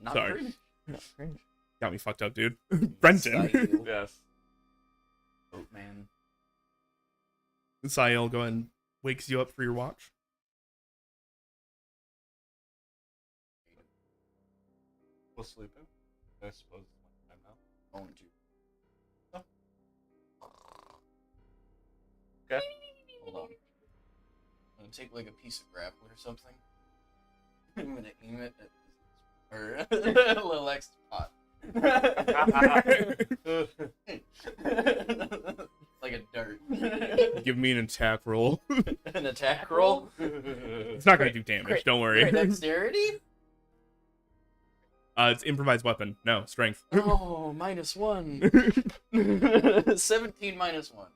Speaker 5: Not
Speaker 3: Sorry.
Speaker 5: cringe.
Speaker 3: Got me fucked up, dude. Brenton.
Speaker 5: Sahil.
Speaker 4: Yes.
Speaker 5: Boatman.
Speaker 3: Sahil go ahead and wakes you up for your watch.
Speaker 4: Still sleeping? I suppose it's my time now.
Speaker 5: Won't you?
Speaker 4: Okay.
Speaker 5: Hold on. I'm gonna take like a piece of grapple or something. I'm gonna aim it at Lil X's pot. Like a dart.
Speaker 3: Give me an attack roll.
Speaker 5: An attack roll.
Speaker 3: It's not gonna do damage,
Speaker 6: Crit.
Speaker 3: don't worry.
Speaker 5: Dexterity?
Speaker 3: It's improvised weapon. No, strength.
Speaker 5: Oh, -1. 17 -1.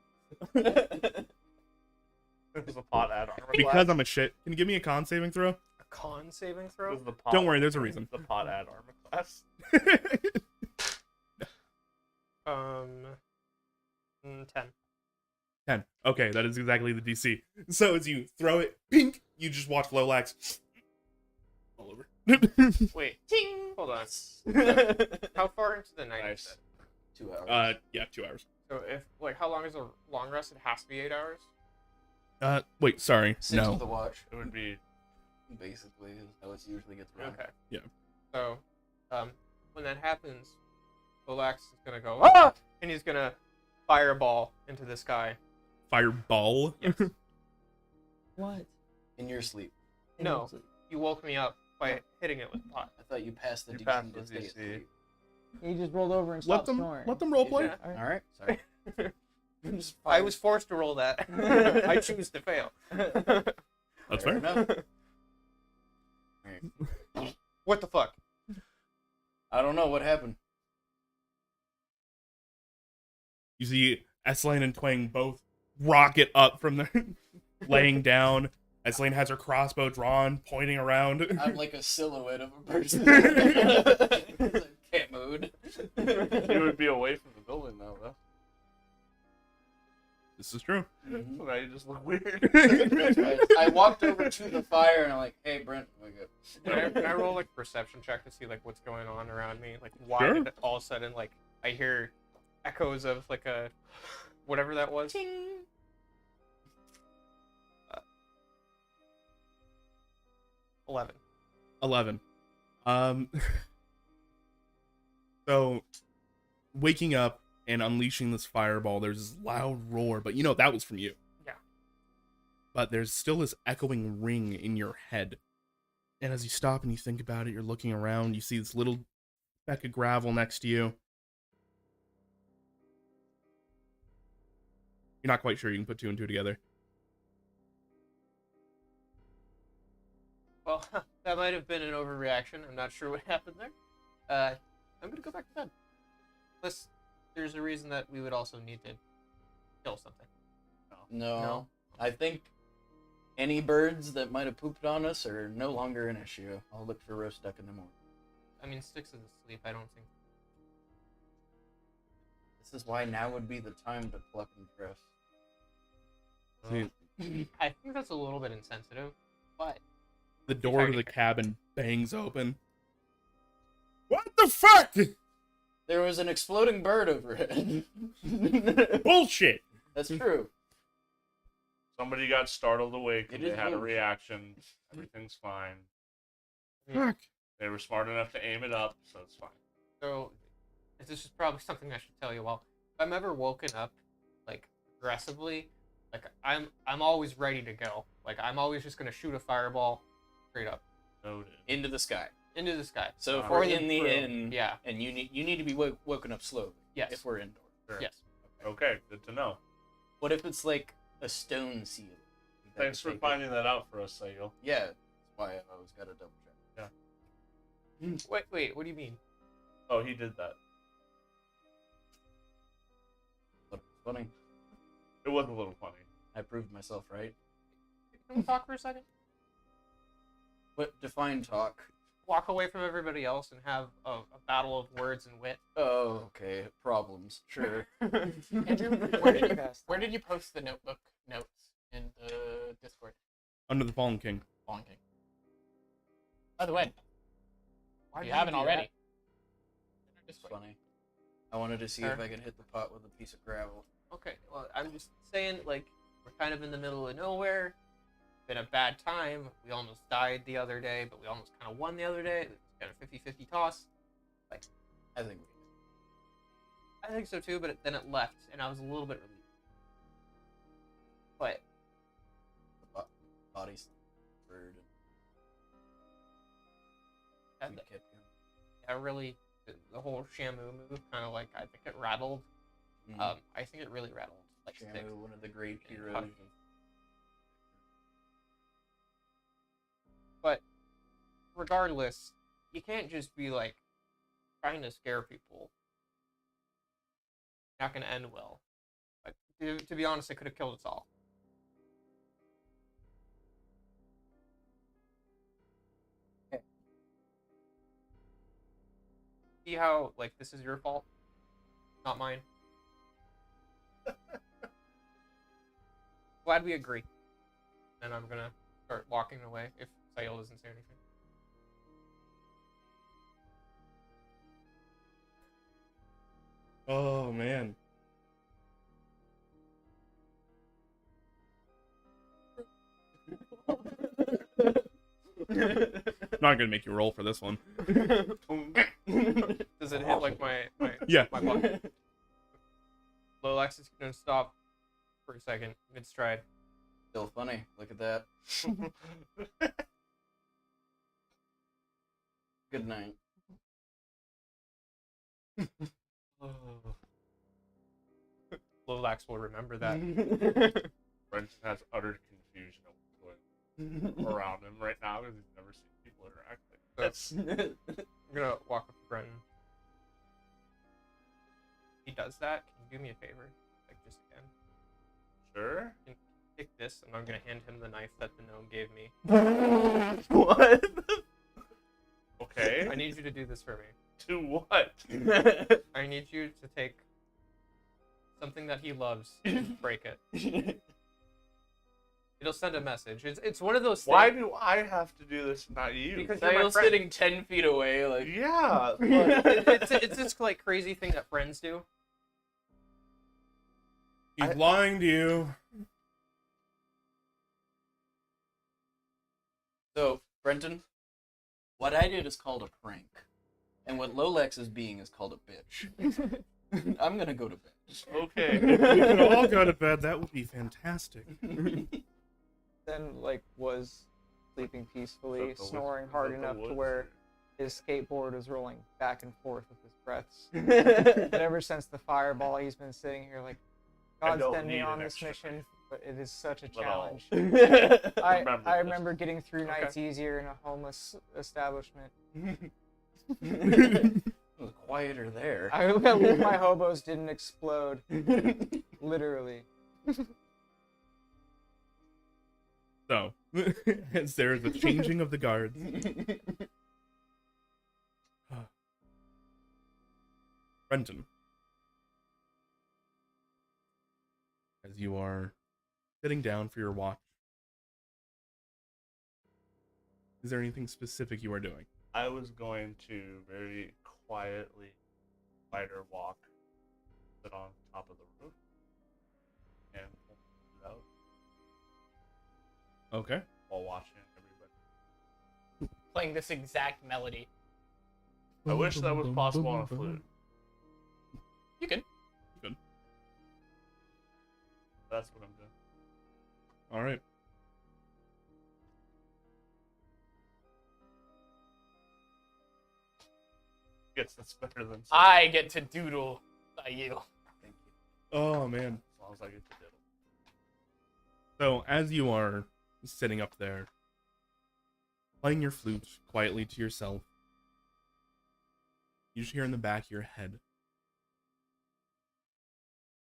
Speaker 4: Does the pot add armor
Speaker 3: Because
Speaker 4: class?
Speaker 3: I'm a shit. Can you give me a con saving throw?
Speaker 1: A con saving throw?
Speaker 4: Does the pot,
Speaker 3: Don't worry, there's a reason.
Speaker 4: Does the pot add armor class?
Speaker 1: 10.
Speaker 3: 10. Okay, that is exactly the DC. So as you throw it, pink, you just watch Lolax all over.
Speaker 1: Wait, hold on. How far into the night is
Speaker 4: Nice.
Speaker 1: it?
Speaker 5: 2 hours.
Speaker 3: Yeah, 2 hours.
Speaker 1: So if like how long is a long rest? It has to be 8 hours.
Speaker 3: Wait, sorry.
Speaker 5: 6
Speaker 3: No.
Speaker 5: with the watch,
Speaker 4: It would be
Speaker 5: basically, is how it usually gets around.
Speaker 1: Okay.
Speaker 3: Yeah.
Speaker 1: So, when that happens, Relax is gonna go ah, and he's gonna fireball into the sky.
Speaker 3: Fireball?
Speaker 1: Yes.
Speaker 2: What?
Speaker 5: In your sleep.
Speaker 1: No, you woke me up by hitting it with pot.
Speaker 5: I thought you passed the
Speaker 4: You
Speaker 5: DC
Speaker 4: passed
Speaker 5: to
Speaker 4: the
Speaker 5: stay
Speaker 4: DC.
Speaker 5: asleep.
Speaker 2: He just rolled over and
Speaker 3: Let
Speaker 2: stopped
Speaker 3: them
Speaker 2: snoring.
Speaker 3: roleplay.
Speaker 1: Yeah.
Speaker 5: Alright, sorry.
Speaker 1: I was forced to roll that. I choose to fail.
Speaker 3: That's fair.
Speaker 5: enough. Alright.
Speaker 1: What the fuck?
Speaker 5: I don't know what happened.
Speaker 3: You see Eslaine and Twang both rocket up from their laying down. Eslaine has her crossbow drawn, pointing around.
Speaker 5: I'm like a silhouette of a person. Cat mode.
Speaker 4: you would be away from the building now, though.
Speaker 3: This is true.
Speaker 5: Mhm.
Speaker 4: So now you just look weird.
Speaker 5: I walked over to the fire and I'm like, hey Brent, oh my God.
Speaker 1: Can I roll like perception check to see like what's going on around me? Like why
Speaker 3: Sure.
Speaker 1: did all of a sudden like I hear echoes of like a whatever that was? 11.
Speaker 3: 11. So, waking up and unleashing this fireball, there's this loud roar, but you know that was from you.
Speaker 1: Yeah.
Speaker 3: But there's still this echoing ring in your head. And as you stop and you think about it, you're looking around, you see this little speck of gravel next to you. You're not quite sure you can put two and two together.
Speaker 1: Well, that might have been an overreaction. I'm not sure what happened there. I'm gonna go back to bed. Unless there's a reason that we would also need to kill something.
Speaker 5: No. I think any birds that might have pooped on us are no longer an issue. I'll look for roast duck in the morning.
Speaker 1: I mean, Styx is asleep. I don't think.
Speaker 5: This is why now would be the time to pluck and dress.
Speaker 3: See,
Speaker 1: I think that's a little bit insensitive, but
Speaker 3: the door to the cabin bangs open. What the fuck?
Speaker 5: There was an exploding bird overhead.
Speaker 3: Bullshit.
Speaker 5: That's true.
Speaker 4: Somebody got startled awake
Speaker 5: It
Speaker 4: and they
Speaker 5: is
Speaker 4: had a
Speaker 5: bullshit.
Speaker 4: Everything's fine.
Speaker 3: Fuck.
Speaker 4: They were smart enough to aim it up, so it's fine.
Speaker 1: so this is probably something I should tell you. Well, if I'm ever woken up, like aggressively, like I'm always ready to go. Like I'm always just gonna shoot a fireball straight up
Speaker 4: Noted.
Speaker 5: Into the sky.
Speaker 1: into the sky.
Speaker 5: So if
Speaker 4: Or
Speaker 5: we're
Speaker 1: the
Speaker 5: in the
Speaker 1: room.
Speaker 5: inn,
Speaker 1: Yeah.
Speaker 5: and you need to be woken up slowly.
Speaker 1: Yes.
Speaker 5: If we're indoors.
Speaker 4: Sure.
Speaker 1: Yes.
Speaker 4: Okay, good to know.
Speaker 5: What if it's like a stone seal? That
Speaker 4: Thanks
Speaker 5: could
Speaker 4: for
Speaker 5: take
Speaker 4: finding that out for us, Sayil.
Speaker 5: Yeah, that's why I've always got to double check.
Speaker 1: Wait. What do you mean?
Speaker 4: Oh, he did that.
Speaker 5: But it's funny.
Speaker 4: It was a little funny.
Speaker 5: I proved myself right.
Speaker 1: Can we talk for a second?
Speaker 5: What define talk?
Speaker 1: Walk away from everybody else and have a battle of words and wit.
Speaker 5: Oh, okay. Problems. Sure.
Speaker 6: Andrew, where did you post the notebook notes in the Discord?
Speaker 3: Under the Fallen King.
Speaker 6: Fallen King. By the way,
Speaker 1: Why
Speaker 6: if
Speaker 1: did
Speaker 6: you haven't
Speaker 1: do
Speaker 6: already,
Speaker 1: that?
Speaker 6: in our
Speaker 5: It's
Speaker 6: Discord.
Speaker 5: funny. I wanted to see
Speaker 1: Sure.
Speaker 5: if I could hit the pot with a piece of gravel.
Speaker 1: Okay, well, I'm just saying, like, we're kind of in the middle of nowhere. Been a bad time. We almost died the other day, but we almost kind of won the other day. It's kind of 50-50 toss.
Speaker 5: I think
Speaker 1: I think so too, but then it left, and I was a little bit relieved. But
Speaker 5: the body's bird.
Speaker 1: and
Speaker 5: We kept going.
Speaker 1: I really, the whole Shamu move, kind of like, I think it rattled.
Speaker 5: Mhm.
Speaker 1: I think it really rattled. Like, Styx.
Speaker 5: Shamu, one of the great
Speaker 1: Yeah.
Speaker 5: heroes.
Speaker 1: But regardless, you can't just be like trying to scare people. Not gonna end well. Like, to be honest, it could have killed us all.
Speaker 2: Okay.
Speaker 1: See how like this is your fault, not mine. Glad we agree. And I'm gonna start walking away if Sayil doesn't say anything.
Speaker 3: Oh, man. Not gonna make you roll for this one.
Speaker 1: Does it hit like my
Speaker 3: Yeah.
Speaker 1: my block? Lolex is gonna stop for a second mid stride.
Speaker 5: Still funny. Look at that. Good night.
Speaker 1: Lolex will remember that.
Speaker 4: Brenton has utter confusion of what's going around him right now because he's never seen people interact like this.
Speaker 1: I'm gonna walk up to Brenton. He does that. Can you do me a favor? Like just again.
Speaker 4: Sure.
Speaker 1: Take this, and I'm gonna hand him the knife that the gnome gave me.
Speaker 5: What?
Speaker 4: Okay.
Speaker 1: I need you to do this for me.
Speaker 4: To what?
Speaker 1: I need you to take something that he loves and break it. It'll send a message. It's one of those things.
Speaker 4: Why do I have to do this, and not you?
Speaker 1: Because you're my
Speaker 5: Daniel's
Speaker 1: friend.
Speaker 5: sitting 10 feet away, like.
Speaker 4: Yeah.
Speaker 1: It's this like crazy thing that friends do.
Speaker 3: He's lying to you.
Speaker 5: So, Brenton, what I did is called a prank. And what Lolex is being is called a bitch. I'm gonna go to bed.
Speaker 4: Okay.
Speaker 3: If we could all go to bed, that would be fantastic.
Speaker 2: Then, like, was sleeping peacefully,
Speaker 4: Is that the
Speaker 2: snoring
Speaker 4: woods-
Speaker 2: hard
Speaker 4: is that the
Speaker 2: enough to
Speaker 4: woods?
Speaker 2: where his skateboard is rolling back and forth with his breaths. And ever since the fireball, he's been sitting here like, God
Speaker 4: don't
Speaker 2: sent me
Speaker 4: need
Speaker 2: on
Speaker 4: an
Speaker 2: this
Speaker 4: extra
Speaker 2: mission, but it is such a
Speaker 4: little-
Speaker 2: challenge.
Speaker 4: Remember
Speaker 2: I
Speaker 4: this.
Speaker 2: remember getting through nights easier in a homeless establishment.
Speaker 5: It was quieter there.
Speaker 2: I hope at least my hobos didn't explode. Literally.
Speaker 3: So, as there is a changing of the guards, Brenton, as you are sitting down for your watch, is there anything specific you are doing?
Speaker 4: I was going to very quietly, spider walk, sit on top of the roof, and pull it out
Speaker 3: Okay.
Speaker 4: while watching everybody.
Speaker 6: Playing this exact melody.
Speaker 4: I wish that was possible on a flute.
Speaker 6: You can.
Speaker 4: That's what I'm doing.
Speaker 3: All right.
Speaker 4: Yes, that's better than.
Speaker 6: I get to doodle by you.
Speaker 5: Thank you.
Speaker 3: Oh, man.
Speaker 4: As long as I get to diddle.
Speaker 3: So, as you are sitting up there, playing your flute quietly to yourself, you just hear in the back of your head,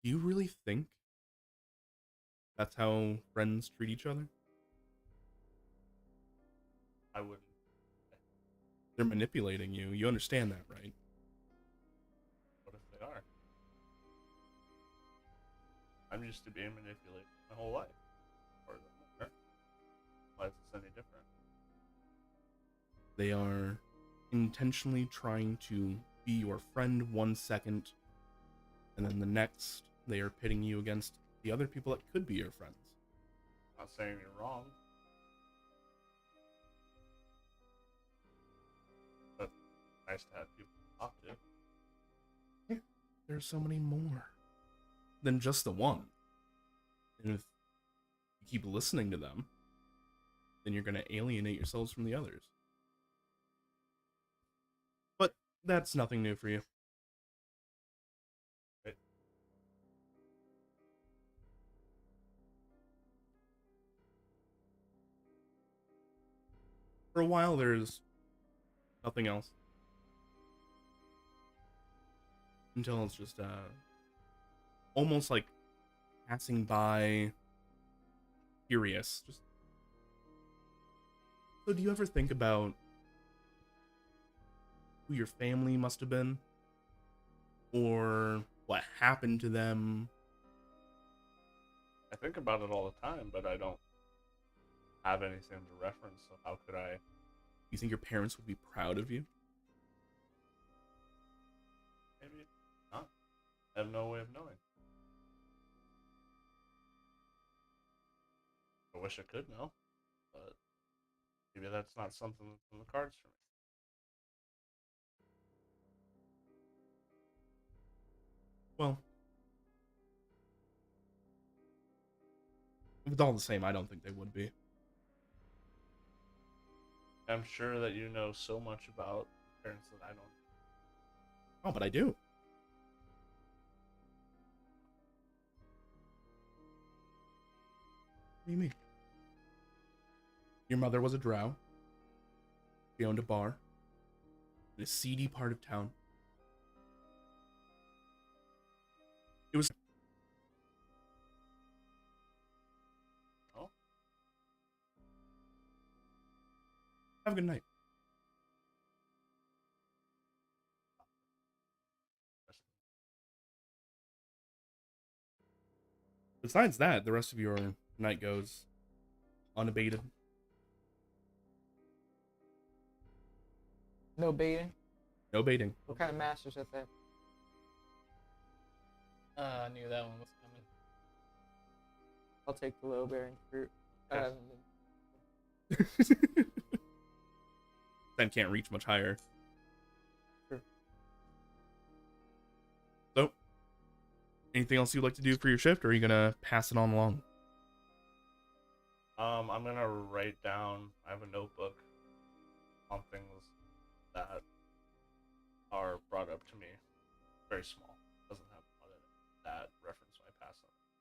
Speaker 3: do you really think that's how friends treat each other?
Speaker 4: I wouldn't.
Speaker 3: They're manipulating you. You understand that, right?
Speaker 4: What if they are? I'm used to being manipulated my whole life. Or why is this any different?
Speaker 3: They are intentionally trying to be your friend 1 second, and then the next, they are pitting you against the other people that could be your friends.
Speaker 4: Not saying you're wrong. But nice to have people to talk to.
Speaker 3: There's so many more than just the one. And if you keep listening to them, then you're going to alienate yourselves from the others. But that's nothing new for you.
Speaker 4: Right.
Speaker 3: For a while, there's nothing else. Until it's just, almost like passing by, curious. Just. So do you ever think about who your family must have been? Or what happened to them?
Speaker 4: I think about it all the time, but I don't have anything to reference, so how could I?
Speaker 3: You think your parents would be proud of you?
Speaker 4: Maybe not. I have no way of knowing. I wish I could know, but maybe that's not something that's in the cards for me.
Speaker 3: Well, if it's all the same, I don't think they would be.
Speaker 4: I'm sure that you know so much about parents that I don't.
Speaker 3: Oh, but I do. What do you mean? Your mother was a drow. She owned a bar in a seedy part of town. It was.
Speaker 4: Oh.
Speaker 3: Have a good night. Besides that, the rest of your night goes unabated.
Speaker 2: No baiting.
Speaker 3: No baiting.
Speaker 2: What kind of masters at that?
Speaker 6: I knew that one was coming.
Speaker 2: I'll take the low bearing fruit.
Speaker 4: Yes.
Speaker 3: Then can't reach much higher.
Speaker 2: Sure.
Speaker 3: So, anything else you'd like to do for your shift, or are you gonna pass it on along?
Speaker 4: I'm gonna write down. I have a notebook on things that are brought up to me. Very small. Doesn't have a lot of that reference my past on it.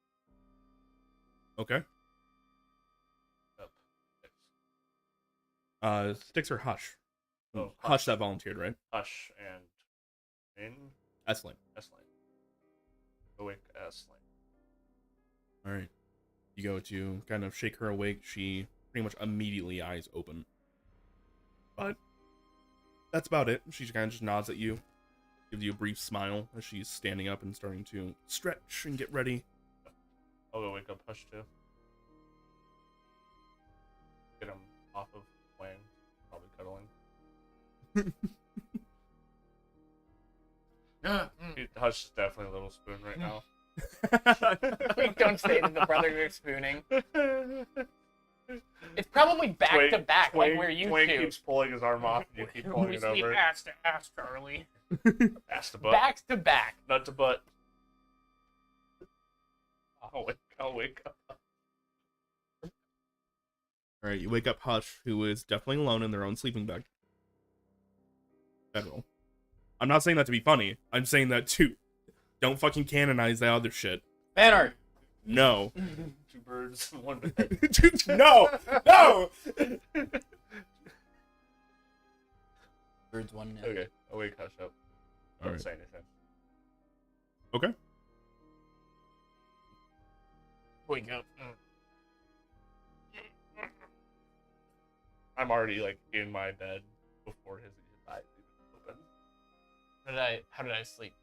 Speaker 3: Okay. Sticks or Hush?
Speaker 4: Oh,
Speaker 3: Hush that volunteered, right?
Speaker 4: Hush and
Speaker 3: Estlin.
Speaker 4: Estlane. Awake Estlane.
Speaker 3: All right. You go to kind of shake her awake. She pretty much immediately eyes open. But that's about it. She kind of just nods at you, gives you a brief smile as she's standing up and starting to stretch and get ready.
Speaker 4: I'll go wake up Hush too. Get him off of Wang. Probably cuddling. Hush is definitely a little spoon right now.
Speaker 6: We don't say that the brothers are spooning. It's probably back to back, like we're used
Speaker 4: Twain
Speaker 6: to.
Speaker 4: keeps pulling his arm off, and you keep pulling
Speaker 6: We
Speaker 4: it
Speaker 6: sleep
Speaker 4: over.
Speaker 6: ass to ass, Charlie.
Speaker 4: Ass to butt.
Speaker 6: Back to back.
Speaker 4: Nut to butt. I'll wake up.
Speaker 3: All right, you wake up Hush, who is definitely alone in their own sleeping bag. Federal. I'm not saying that to be funny. I'm saying that to don't fucking canonize that other shit.
Speaker 5: Fan art.
Speaker 3: No.
Speaker 4: Two birds, one bed.
Speaker 3: No! No!
Speaker 5: Birds one nest.
Speaker 4: Okay, I'll wake Hush up. Don't
Speaker 3: Alright.
Speaker 4: say anything.
Speaker 3: Okay.
Speaker 6: Wake up.
Speaker 4: I'm already like in my bed before his eyes even open.
Speaker 6: How did I sleep?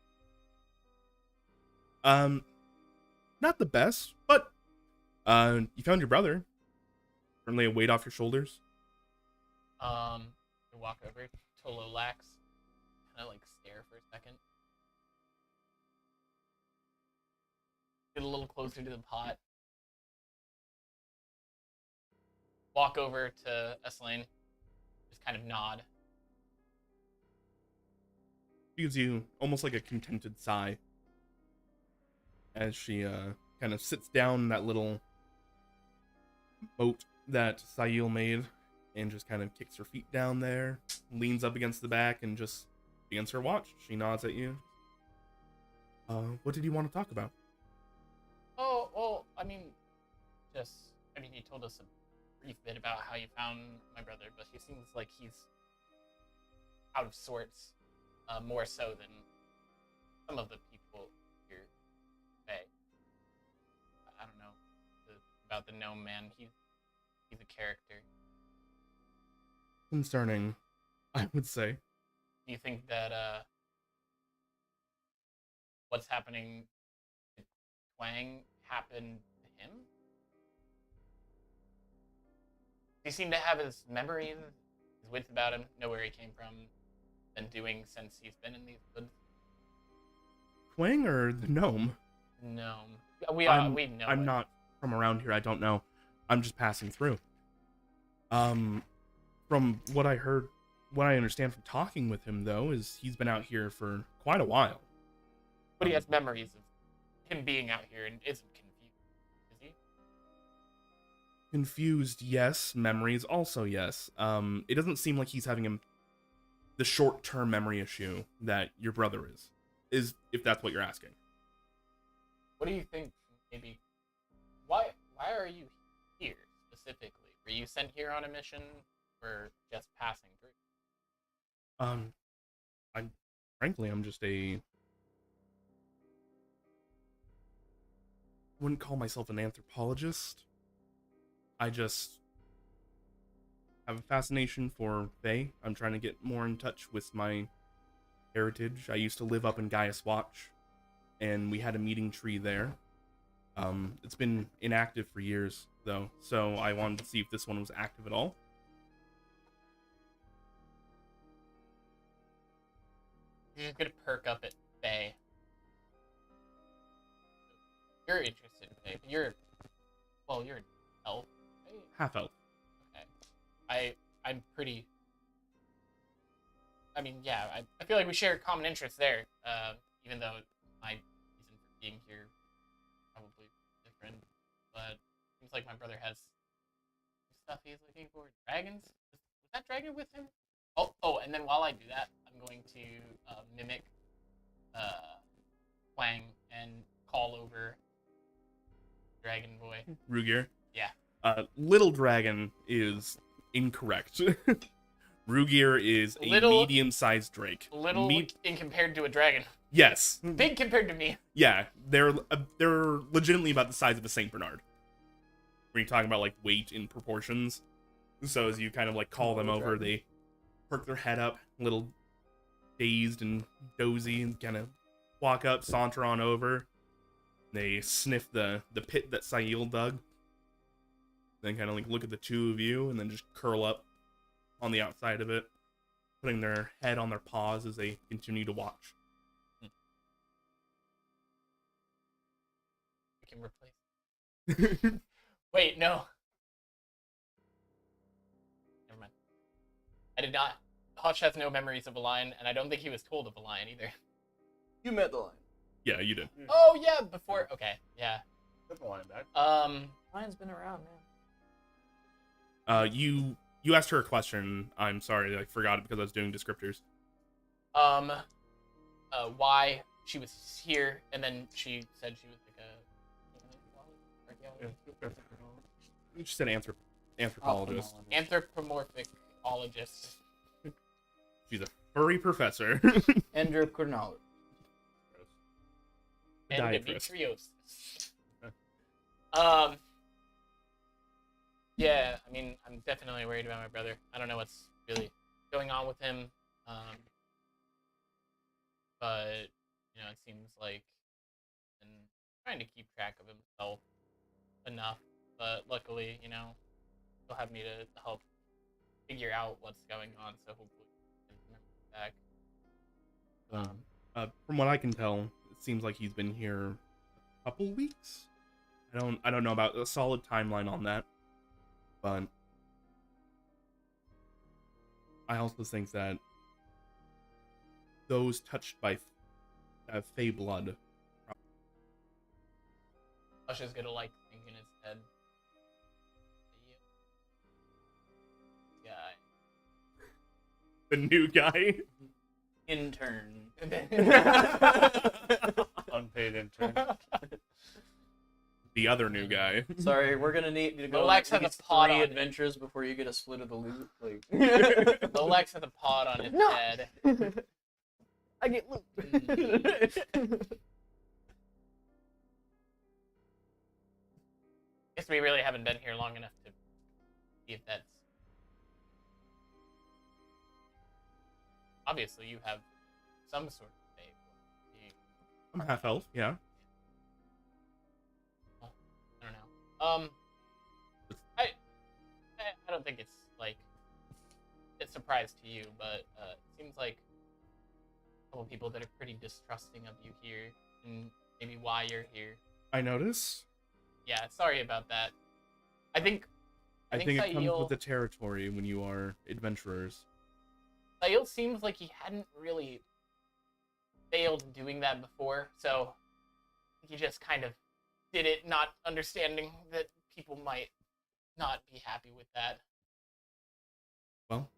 Speaker 3: Not the best, but you found your brother. Certainly a weight off your shoulders.
Speaker 6: I walk over to Lolax, kind of like stare for a second. Get a little closer to the pot. Walk over to Estlane, just kind of nod.
Speaker 3: Gives you almost like a contented sigh as she kind of sits down in that little boat that Sayil made and just kind of kicks her feet down there, leans up against the back, and just begins her watch. She nods at you. What did you want to talk about?
Speaker 6: Oh, well, you told us a brief bit about how you found my brother, but he seems like he's out of sorts, more so than some of the people here today. I don't know about the gnome man. He's a character.
Speaker 3: Concerning, I would say.
Speaker 6: Do you think that what's happening to Twang happened to him? Does he seem to have his memories, his wits about him, know where he came from, and doing since he's been in these woods?
Speaker 3: Twang or the gnome?
Speaker 6: Gnome. We know.
Speaker 3: I'm not from around here. I don't know. I'm just passing through. From what I heard, what I understand from talking with him, though, is he's been out here for quite a while.
Speaker 6: But he has memories of him being out here and isn't confused, is he?
Speaker 3: Confused, yes. Memories, also yes. It doesn't seem like he's having the short-term memory issue that your brother is, if that's what you're asking.
Speaker 6: What do you think, maybe, why are you here, specifically? Were you sent here on a mission, or just passing through?
Speaker 3: I'm just wouldn't call myself an anthropologist. I just have a fascination for Fae. I'm trying to get more in touch with my heritage. I used to live up in Gaius Watch, and we had a meeting tree there. It's been inactive for years, though, so I wanted to see if this one was active at all.
Speaker 6: You're just gonna perk up at Faye. You're interested in Faye, but you're an elf, right?
Speaker 3: Half elf.
Speaker 6: Okay. I'm pretty... I mean, yeah, I feel like we share common interests there, even though my reason for being here is probably different, but seems like my brother has stuff he's looking for. Dragons? Was that dragon with him? Oh, and then while I do that, I'm going to mimic Twang and call over dragon boy.
Speaker 3: Rugir.
Speaker 6: Yeah.
Speaker 3: Little dragon is incorrect. Rugir is a
Speaker 6: Little-
Speaker 3: medium-sized drake.
Speaker 6: Little in compared to a dragon.
Speaker 3: Yes.
Speaker 6: Big compared to me.
Speaker 3: Yeah, they're legitimately about the size of a Saint Bernard. When you're talking about like weight in proportions. So as you kind of like call them over, they perk their head up, a little dazed and dozy, and kind of walk up, saunter on over. They sniff the pit that Sail dug. Then kind of like look at the two of you, and then just curl up on the outside of it, putting their head on their paws as they continue to watch.
Speaker 6: We can replace. Wait, no. Never mind. I did not. Hutch has no memories of a lion, and I don't think he was told of a lion either.
Speaker 5: You met the lion.
Speaker 3: Yeah, you did.
Speaker 6: Oh yeah, before. Okay, yeah.
Speaker 4: Put the line back.
Speaker 5: Lion's been around, man.
Speaker 3: You asked her a question. I'm sorry, I forgot it because I was doing descriptors.
Speaker 6: Why she was here, and then she said she was like a.
Speaker 3: You just said anthropologist.
Speaker 6: Anthropomorphicologist.
Speaker 3: She's a furry professor.
Speaker 5: Endocrinologist.
Speaker 6: Endometriosis. Yeah, I mean, I'm definitely worried about my brother. I don't know what's really going on with him. But, you know, it seems like he's been trying to keep track of himself enough. But luckily, you know, he'll have me to help figure out what's going on, so hopefully he can remember back.
Speaker 3: From what I can tell, it seems like he's been here a couple weeks. I don't know about a solid timeline on that, but I also think that those touched by Fey blood.
Speaker 6: Usha's gonna like think in his head.
Speaker 3: The new guy.
Speaker 5: Intern.
Speaker 4: Unpaid intern.
Speaker 3: The other new guy.
Speaker 5: Sorry, we're gonna need to go.
Speaker 6: Lolex has a pod
Speaker 5: 3
Speaker 6: on it.
Speaker 5: adventures before you get a split of the loot. Like,
Speaker 6: Lolex has a pod on his head.
Speaker 2: I get loot.
Speaker 6: Guess we really haven't been here long enough to see if that's. Obviously, you have some sort of faith.
Speaker 3: I'm half elf, yeah.
Speaker 6: I don't know. I don't think it's like a surprise to you, but it seems like a couple people that are pretty distrusting of you here, and maybe why you're here.
Speaker 3: I notice.
Speaker 6: Yeah, sorry about that. I think
Speaker 3: it comes
Speaker 6: Sail-
Speaker 3: with the territory when you are adventurers.
Speaker 6: Sail seems like he hadn't really failed doing that before, so he just kind of did it, not understanding that people might not be happy with that.
Speaker 3: Well,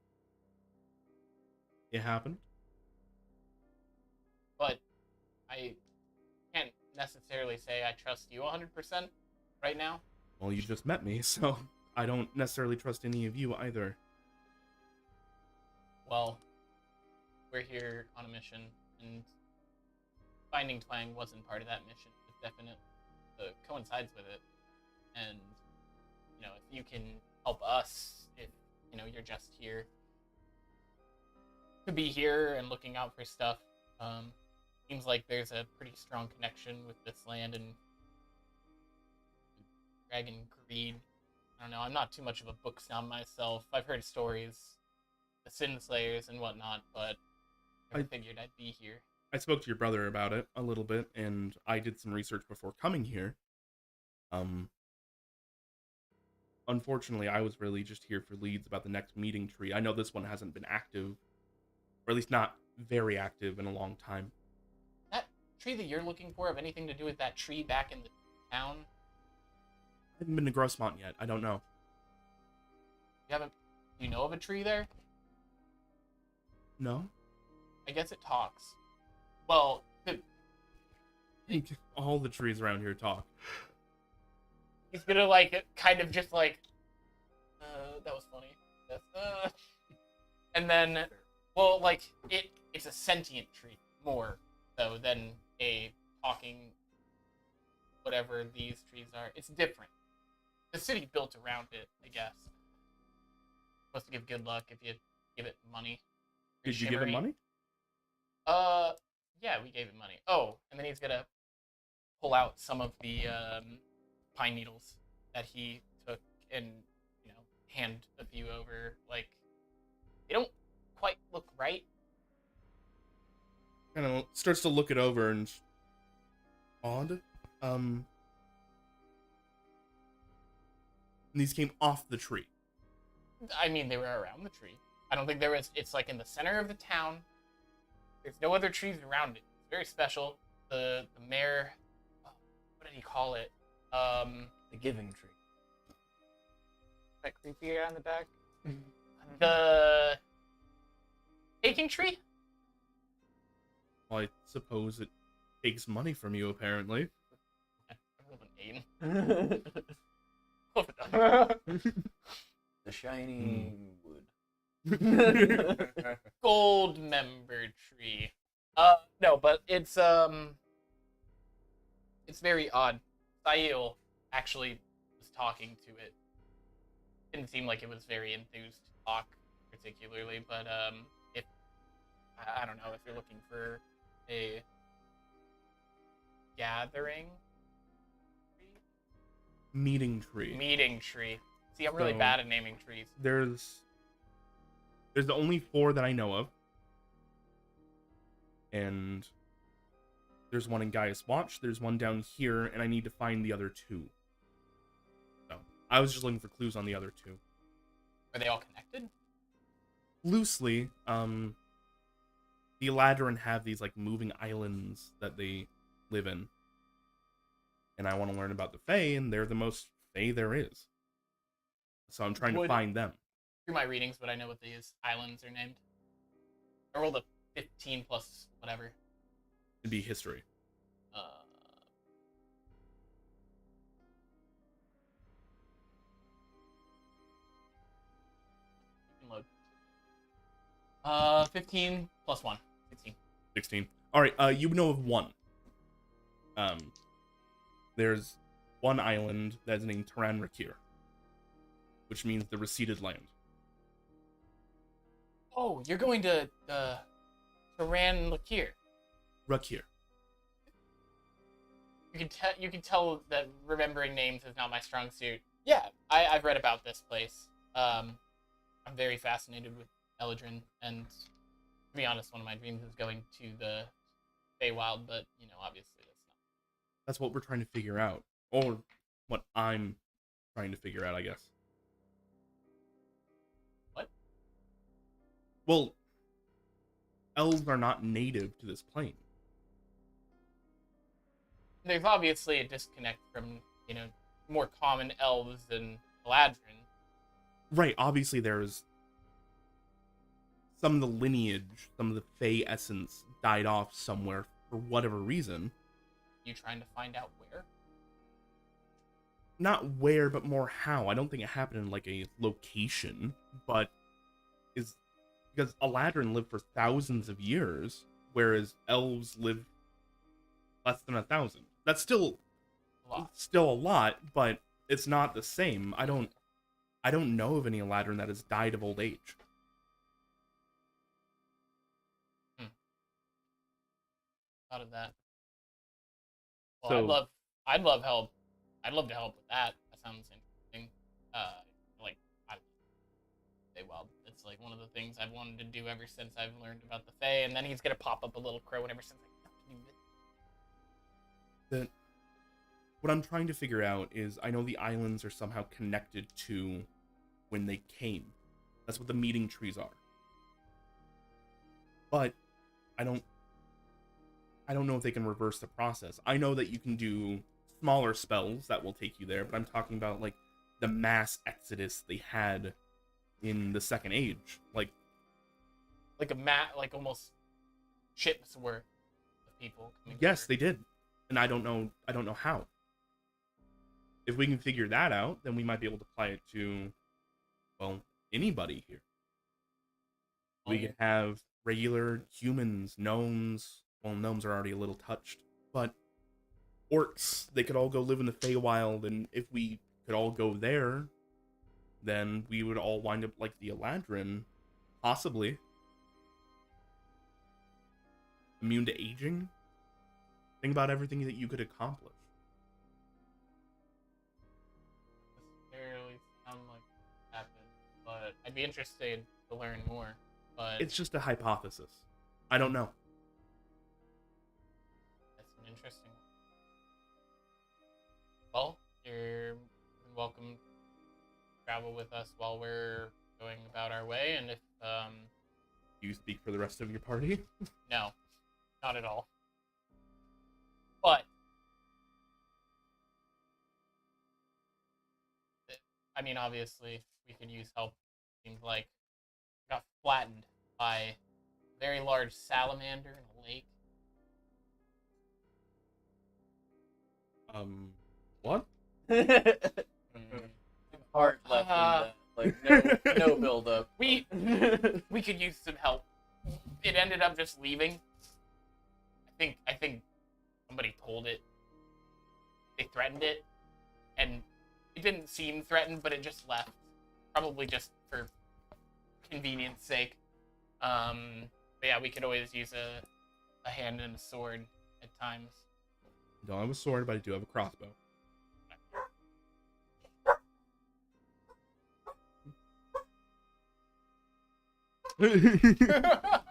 Speaker 3: it happened.
Speaker 6: But I can't necessarily say I trust you 100% right now.
Speaker 3: Well, you just met me, so I don't necessarily trust any of you either.
Speaker 6: Well, we're here on a mission, and finding Twang wasn't part of that mission. It definitely coincides with it. And, you know, if you can help us, if, you know, you're just here to be here and looking out for stuff, seems like there's a pretty strong connection with this land and dragon greed. I don't know, I'm not too much of a book snob myself. I've heard stories, the Sin Slayers and whatnot, but I figured I'd be here.
Speaker 3: I spoke to your brother about it a little bit, and I did some research before coming here. Unfortunately, I was really just here for leads about the next meeting tree. I know this one hasn't been active, or at least not very active in a long time.
Speaker 6: That tree that you're looking for have anything to do with that tree back in the town?
Speaker 3: I haven't been to Grossmont yet. I don't know.
Speaker 6: You haven't? Do you know of a tree there?
Speaker 3: No?
Speaker 6: I guess it talks. Well,
Speaker 3: All the trees around here talk.
Speaker 6: He's gonna like kind of just like, that was funny. That's and then, well, like it's a sentient tree more so than a talking whatever these trees are. It's different. The city built around it, I guess. Supposed to give good luck if you give it money.
Speaker 3: Did you give it money?
Speaker 6: Yeah, we gave him money. Oh, and then he's gonna pull out some of the pine needles that he took and, you know, hand a few over. Like, they don't quite look right.
Speaker 3: Kind of starts to look it over and odd. And these came off the tree.
Speaker 6: I mean, they were around the tree. I don't think there was. It's like in the center of the town. There's no other trees around it. It's very special. The mayor, what did he call it?
Speaker 5: The giving tree.
Speaker 2: That creepy guy in the back.
Speaker 6: The taking tree.
Speaker 3: Well, I suppose it takes money from you, apparently.
Speaker 5: The shiny wood.
Speaker 6: Gold member tree. No, but it's very odd. Sail actually was talking to it. Didn't seem like it was very enthused to talk particularly, but if I don't know if you're looking for a gathering
Speaker 3: Meeting tree.
Speaker 6: meeting tree. See, I'm really
Speaker 3: So-
Speaker 6: bad at naming trees.
Speaker 3: There's the only 4 that I know of. And there's one in Gaius Watch, there's one down here, and I need to find the other 2. So, I was just looking for clues on the other 2.
Speaker 6: Are they all connected?
Speaker 3: Loosely, the Eladrin have these, like, moving islands that they live in. And I want to learn about the Fae, and they're the most Fae there is. So I'm trying to find them.
Speaker 6: Through my readings, but I know what these islands are named. I rolled a 15 plus whatever.
Speaker 3: It'd be history.
Speaker 6: Load. 15 plus 1. 16.
Speaker 3: 16. Alright, you know of one. There's one island that's named Taran Rakir, which means the receded land.
Speaker 6: Oh, you're going to Taran Lakir.
Speaker 3: Rakir.
Speaker 6: You can tell that remembering names is not my strong suit. Yeah, I've read about this place. I'm very fascinated with Eladrin, and to be honest, one of my dreams is going to the Feywild, but you know, obviously that's not.
Speaker 3: That's what we're trying to figure out. Or what I'm trying to figure out, I guess.
Speaker 6: What?
Speaker 3: Well, elves are not native to this plane.
Speaker 6: There's obviously a disconnect from, you know, more common elves than Eladrin.
Speaker 3: Right, obviously there's some of the lineage, some of the Fey essence died off somewhere for whatever reason.
Speaker 6: You trying to find out where?
Speaker 3: Not where, but more how. I don't think it happened in like a location, but is because Eladrin lived for thousands of years, whereas elves live less than 1,000. That's still a lot, but it's not the same. I don't know of any Eladrin that has died of old age.
Speaker 6: Thought of that. Well,
Speaker 3: So-
Speaker 6: I'd love help. I'd love to help with that. That sounds interesting. Like I Feywild. It's like one of the things I've wanted to do ever since I've learned about the Fae, and then he's gonna pop up a little crow, and ever since
Speaker 3: What I'm trying to figure out is, I know the islands are somehow connected to when they came. That's what the meeting trees are. But I don't know if they can reverse the process. I know that you can do smaller spells that will take you there, but I'm talking about like the mass exodus they had in the Second Age. Like
Speaker 6: like almost ships worth of people coming.
Speaker 3: yes,
Speaker 6: over.
Speaker 3: they did. And I don't know how. if we can figure that out, then we might be able to apply it to, well, anybody here. We could have regular humans, gnomes. Well, gnomes are already a little touched, but orcs, they could all go live in the Feywild, and if we could all go there, then we would all wind up like the Eladrin, possibly. Immune to aging. Think about everything that you could accomplish.
Speaker 6: Necessarily sound like it happened, but I'd be interested to learn more. But
Speaker 3: It's just a hypothesis. I don't know.
Speaker 6: that's an interesting one. Well, you're welcome to travel with us while we're going about our way, and if
Speaker 3: Do you speak for the rest of your party?
Speaker 6: no, not at all. But I mean, obviously, we could use help. Seems like we got flattened by a very large salamander in a lake.
Speaker 3: What?
Speaker 5: Heart left in that. Like, no build up.
Speaker 6: We could use some help. It ended up just leaving. I think somebody told it. They threatened it, and it didn't seem threatened, but it just left. Probably just for convenience sake. But yeah, we could always use a hand and a sword at times.
Speaker 3: I don't have a sword, but I do have a crossbow.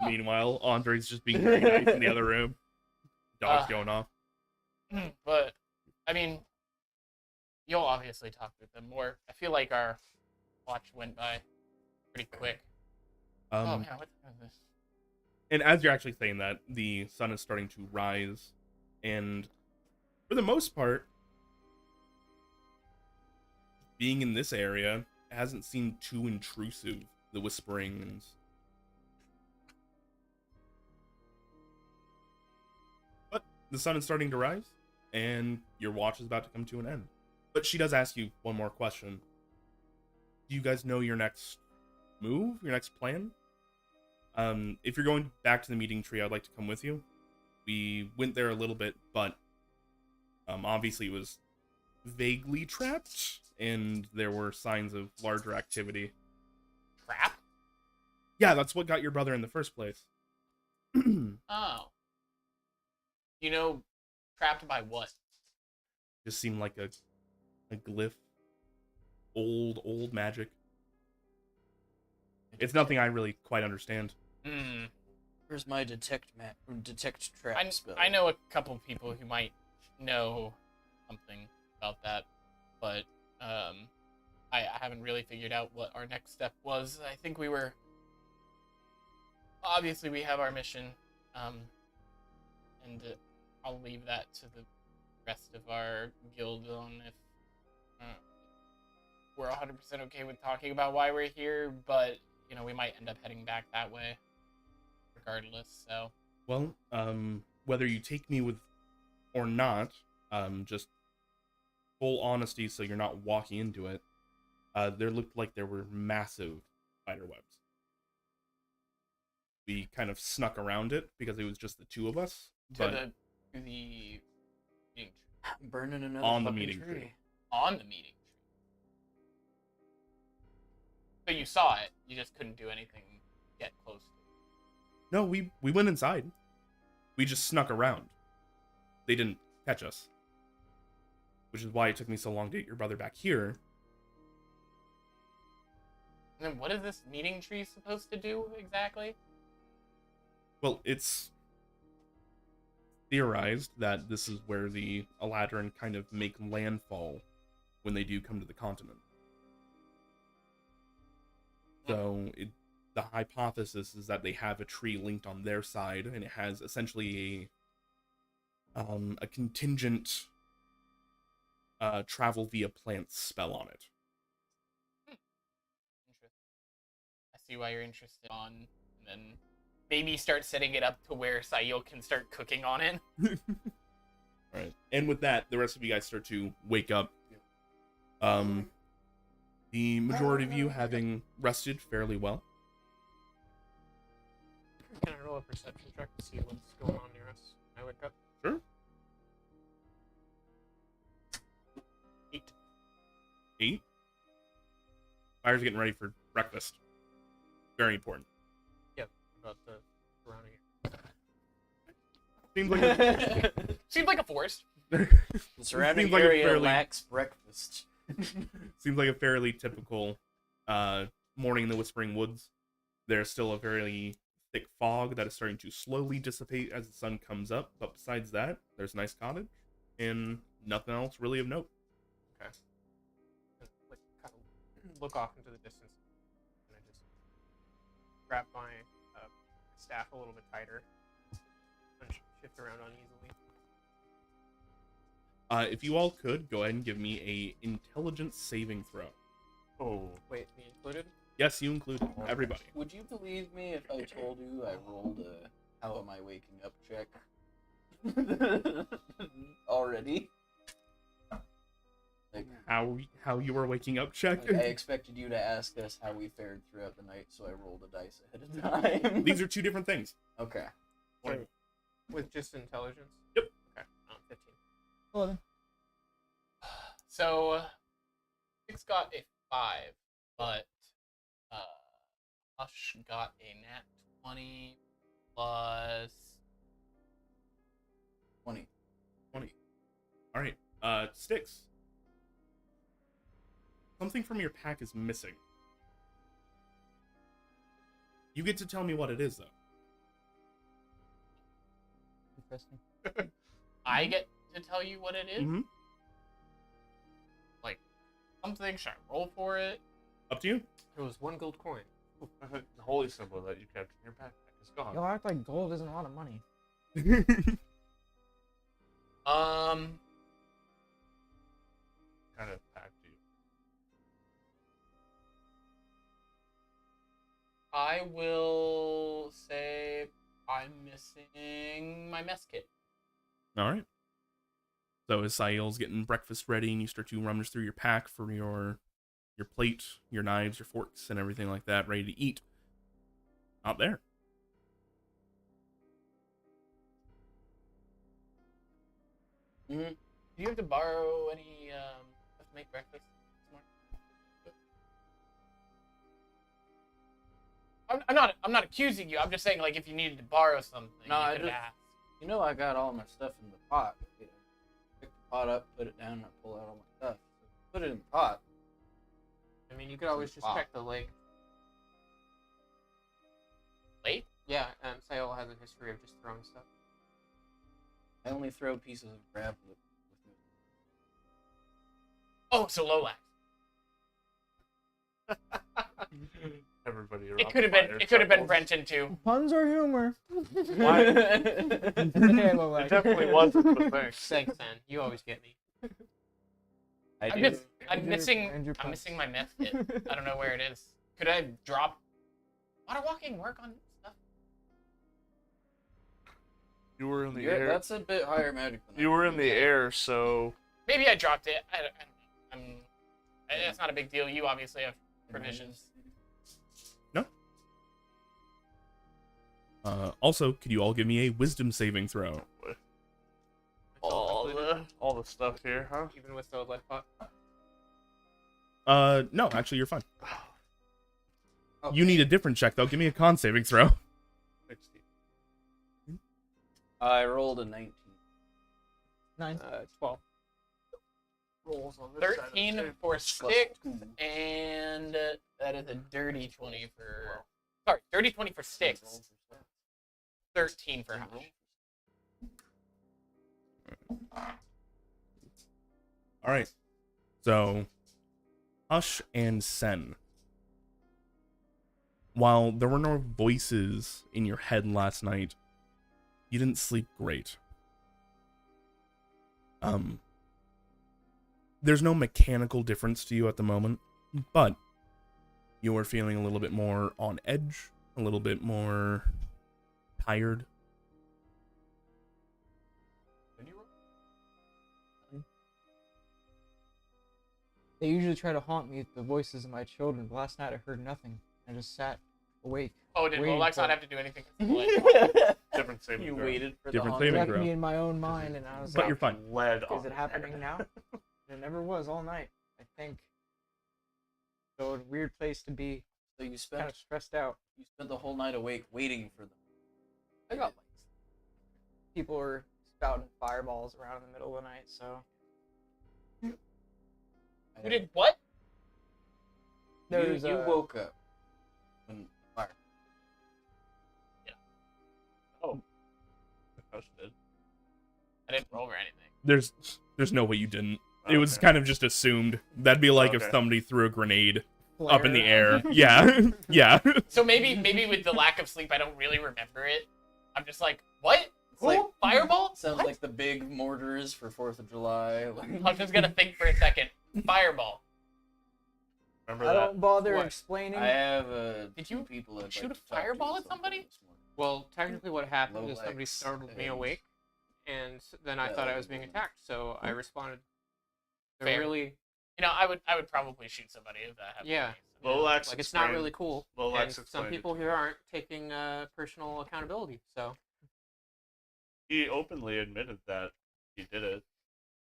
Speaker 3: Meanwhile, Andre's just being very nice in the other room. Dog's going off.
Speaker 6: But, I mean, you'll obviously talk with them more. I feel like our watch went by pretty quick. Oh man, what time is this?
Speaker 3: And as you're actually saying that, the sun is starting to rise, and for the most part, being in this area hasn't seemed too intrusive. The whisperings. But the sun is starting to rise, and your watch is about to come to an end. But she does ask you one more question. Do you guys know your next move, your next plan? If you're going back to the meeting tree, I'd like to come with you. We went there a little bit, but obviously it was vaguely trapped, and there were signs of larger activity.
Speaker 6: Trap?
Speaker 3: Yeah, that's what got your brother in the first place.
Speaker 6: Oh. You know, trapped by what?
Speaker 3: Just seemed like a glyph. Old magic. It's nothing I really quite understand.
Speaker 5: Where's my detect trap spell?
Speaker 6: I know a couple people who might know something about that, but I haven't really figured out what our next step was. I think we were... Obviously, we have our mission, and I'll leave that to the rest of our guild on if we're 100% okay with talking about why we're here, but, you know, we might end up heading back that way regardless, so...
Speaker 3: Well, whether you take me with or not, just full honesty so you're not walking into it, there looked like there were massive spider webs. We kind of snuck around it because it was just the two of us.
Speaker 6: To the meeting tree.
Speaker 5: Burning another
Speaker 3: On the
Speaker 5: fucking
Speaker 3: meeting tree.
Speaker 6: On the meeting tree. So you saw it, you just couldn't do anything get close to it.
Speaker 3: No, we went inside. We just snuck around. They didn't catch us. Which is why it took me so long to get your brother back here.
Speaker 6: And then what is this meeting tree supposed to do exactly?
Speaker 3: Well, it's theorized that this is where the Eladrin kind of make landfall when they do come to the continent. So the hypothesis is that they have a tree linked on their side, and it has essentially a contingent travel via plants spell on it.
Speaker 6: Interesting. I see why you're interested on, and then maybe start setting it up to where Sayil can start cooking on it.
Speaker 3: Right. And with that, the rest of you guys start to wake up. The majority of you having rested fairly well.
Speaker 1: Can I roll a perception check to see what's going on near us when I wake up?
Speaker 3: Sure.
Speaker 1: 8.
Speaker 3: 8. Fire's getting ready for breakfast. Very important.
Speaker 1: Yep. About the surrounding.
Speaker 3: Seems like a,
Speaker 6: Seems like a forest.
Speaker 5: The surrounding
Speaker 3: Seems like a
Speaker 5: area
Speaker 3: fairly-
Speaker 5: lacks breakfast.
Speaker 3: seems like a fairly typical morning in the Whispering Woods. There's still a fairly thick fog that is starting to slowly dissipate as the sun comes up. But besides that, there's a nice cottage and nothing else really of note.
Speaker 1: Okay. Like, kind of look off into the distance, and I just grab my staff a little bit tighter and shift around uneasily.
Speaker 3: If you all could, go ahead and give me a intelligence saving throw.
Speaker 4: Oh.
Speaker 1: Wait, me included?
Speaker 3: Yes, you included. Everybody.
Speaker 5: Would you believe me if I told you I rolled a how am I waking up check? Already? Like,
Speaker 3: How you were waking up check?
Speaker 5: I expected you to ask us how we fared throughout the night, so I rolled a dice ahead of time.
Speaker 3: These are two different things.
Speaker 5: Okay.
Speaker 1: Wait, with just intelligence?
Speaker 3: Yep.
Speaker 1: Okay, 15.
Speaker 2: 11.
Speaker 6: So, 6 got a 5, but Hush got a nat 20 plus
Speaker 5: 20.
Speaker 3: Alright, Styx. Something from your pack is missing. You get to tell me what it is, though.
Speaker 2: Interesting.
Speaker 6: I get to tell you what it is.
Speaker 3: Mm-hmm.
Speaker 6: Something, should I roll for it?
Speaker 3: Up to you.
Speaker 1: It was 1 gold coin.
Speaker 4: The holy symbol that you kept in your backpack is gone.
Speaker 2: Y'all act like gold isn't a lot of money.
Speaker 4: Kind of packed you.
Speaker 6: I will say I'm missing my mess kit.
Speaker 3: Alright. So as Sael's getting breakfast ready and you start to rummage through your pack for your plate, your knives, your forks, and everything like that, ready to eat. Not there.
Speaker 5: Mm-hmm.
Speaker 6: Do you have to borrow any stuff to make breakfast this morning? I'm not accusing you. I'm just saying, like, if you needed to borrow something,
Speaker 5: No,
Speaker 6: you
Speaker 5: I
Speaker 6: could
Speaker 5: just-
Speaker 6: ask.
Speaker 5: You know I got all my stuff in the pot. You know, pick the pot up, put it down, and I pull out all my stuff. So put it in the pot.
Speaker 1: I mean, you could always just
Speaker 5: Wow.
Speaker 1: check the lake.
Speaker 6: Lake?
Speaker 1: Yeah, Sael has a history of just throwing stuff.
Speaker 5: I only throw pieces of gravel with me.
Speaker 6: Oh, so Lolax.
Speaker 4: Everybody around
Speaker 6: It could have
Speaker 4: the
Speaker 6: been.
Speaker 4: fire
Speaker 6: It could have been
Speaker 4: chuckles.
Speaker 6: Brenton too.
Speaker 2: Puns are humor.
Speaker 4: Why? It definitely wasn't, but thanks.
Speaker 1: Thanks, San. You always get me.
Speaker 5: I
Speaker 6: I'm
Speaker 5: do.
Speaker 6: just. I'm
Speaker 2: And
Speaker 6: missing.
Speaker 2: your
Speaker 6: I'm
Speaker 2: puns.
Speaker 6: missing my meth kit. I don't know where it is. Could I drop? Water walking work on stuff?
Speaker 4: You were in the
Speaker 5: Yeah,
Speaker 4: air.
Speaker 5: that's a bit higher magic than
Speaker 4: You
Speaker 5: I
Speaker 4: were
Speaker 5: can
Speaker 4: in the
Speaker 5: do.
Speaker 4: air, so
Speaker 6: Maybe I dropped it. I don't know. It's not a big deal. You obviously have provisions.
Speaker 3: Also, could you all give me a wisdom saving throw?
Speaker 1: Myself included,
Speaker 4: all the stuff here, huh?
Speaker 1: even with the lead pot.
Speaker 3: No, actually, you're fine.
Speaker 5: Okay.
Speaker 3: You need a different check, though. Give me a con saving throw.
Speaker 4: 16.
Speaker 5: I rolled a 19.
Speaker 2: 9.
Speaker 1: 12.
Speaker 4: Rolls on this side of the
Speaker 6: 13
Speaker 4: table.
Speaker 6: for
Speaker 5: Plus
Speaker 6: sticks,
Speaker 5: 2.
Speaker 6: and that is a dirty 20 for. Sorry, dirty 20 for sticks. 13 for Hush.
Speaker 3: Alright. So, Hush and Sen. While there were no voices in your head last night, you didn't sleep great. There's no mechanical difference to you at the moment, but you are feeling a little bit more on edge, a little bit more tired.
Speaker 2: They usually try to haunt me with the voices of my children, but last night I heard nothing. I just sat awake.
Speaker 6: Oh, did
Speaker 2: waiting
Speaker 6: Lolex
Speaker 2: for
Speaker 6: not
Speaker 2: it.
Speaker 6: have to do anything? Split?
Speaker 4: Different saving
Speaker 5: You
Speaker 4: throw.
Speaker 5: waited for
Speaker 3: Different
Speaker 5: the
Speaker 3: saving
Speaker 2: Left
Speaker 3: throw.
Speaker 2: me in my own mind, and I was
Speaker 3: But
Speaker 2: like,
Speaker 3: you're fine.
Speaker 4: Lead
Speaker 2: is
Speaker 4: on
Speaker 2: it happening now? It never was all night, I think. So a weird place to be,
Speaker 5: So you
Speaker 2: kind
Speaker 5: spent
Speaker 2: of stressed out.
Speaker 5: the whole night awake waiting for them.
Speaker 6: I got lights.
Speaker 2: People were spouting fireballs around in the middle of the night, so
Speaker 6: Who did what?
Speaker 2: there's
Speaker 5: you woke up when fire.
Speaker 4: House did.
Speaker 6: I didn't roll or anything.
Speaker 3: There's no way you didn't. It was
Speaker 4: Okay.
Speaker 3: kind of just assumed. That'd be like if
Speaker 4: Okay.
Speaker 3: somebody threw a grenade up in the
Speaker 2: flare.
Speaker 3: air. Yeah, yeah.
Speaker 6: So maybe with the lack of sleep, I don't really remember it. I'm just like, what?
Speaker 5: It's like
Speaker 6: Fireball?
Speaker 5: sounds
Speaker 6: What?
Speaker 5: like the big mortars for 4th of July.
Speaker 6: I'm just gonna think for a second. Fireball.
Speaker 4: Remember
Speaker 2: I
Speaker 4: that?
Speaker 2: don't bother
Speaker 6: What?
Speaker 2: explaining.
Speaker 5: I have
Speaker 6: Did
Speaker 5: two
Speaker 6: you
Speaker 5: people I'd
Speaker 6: shoot
Speaker 5: like
Speaker 6: a
Speaker 5: to talk to
Speaker 6: fireball at
Speaker 5: some point
Speaker 6: somebody?
Speaker 5: this morning.
Speaker 1: Well, technically, what happened is somebody
Speaker 5: Lolex
Speaker 1: startled me
Speaker 5: and-
Speaker 1: awake, and then I thought I was being attacked, so I responded. They're
Speaker 6: Fair.
Speaker 1: really,
Speaker 6: You know, I would probably shoot somebody if that happened.
Speaker 1: yeah.
Speaker 6: To me, so.
Speaker 4: Lolex
Speaker 1: Like it's not
Speaker 4: explained-
Speaker 1: really cool.
Speaker 4: Lolex
Speaker 1: And some
Speaker 4: explained it
Speaker 1: people
Speaker 4: to
Speaker 1: here aren't taking personal accountability, so
Speaker 4: He openly admitted that he did it.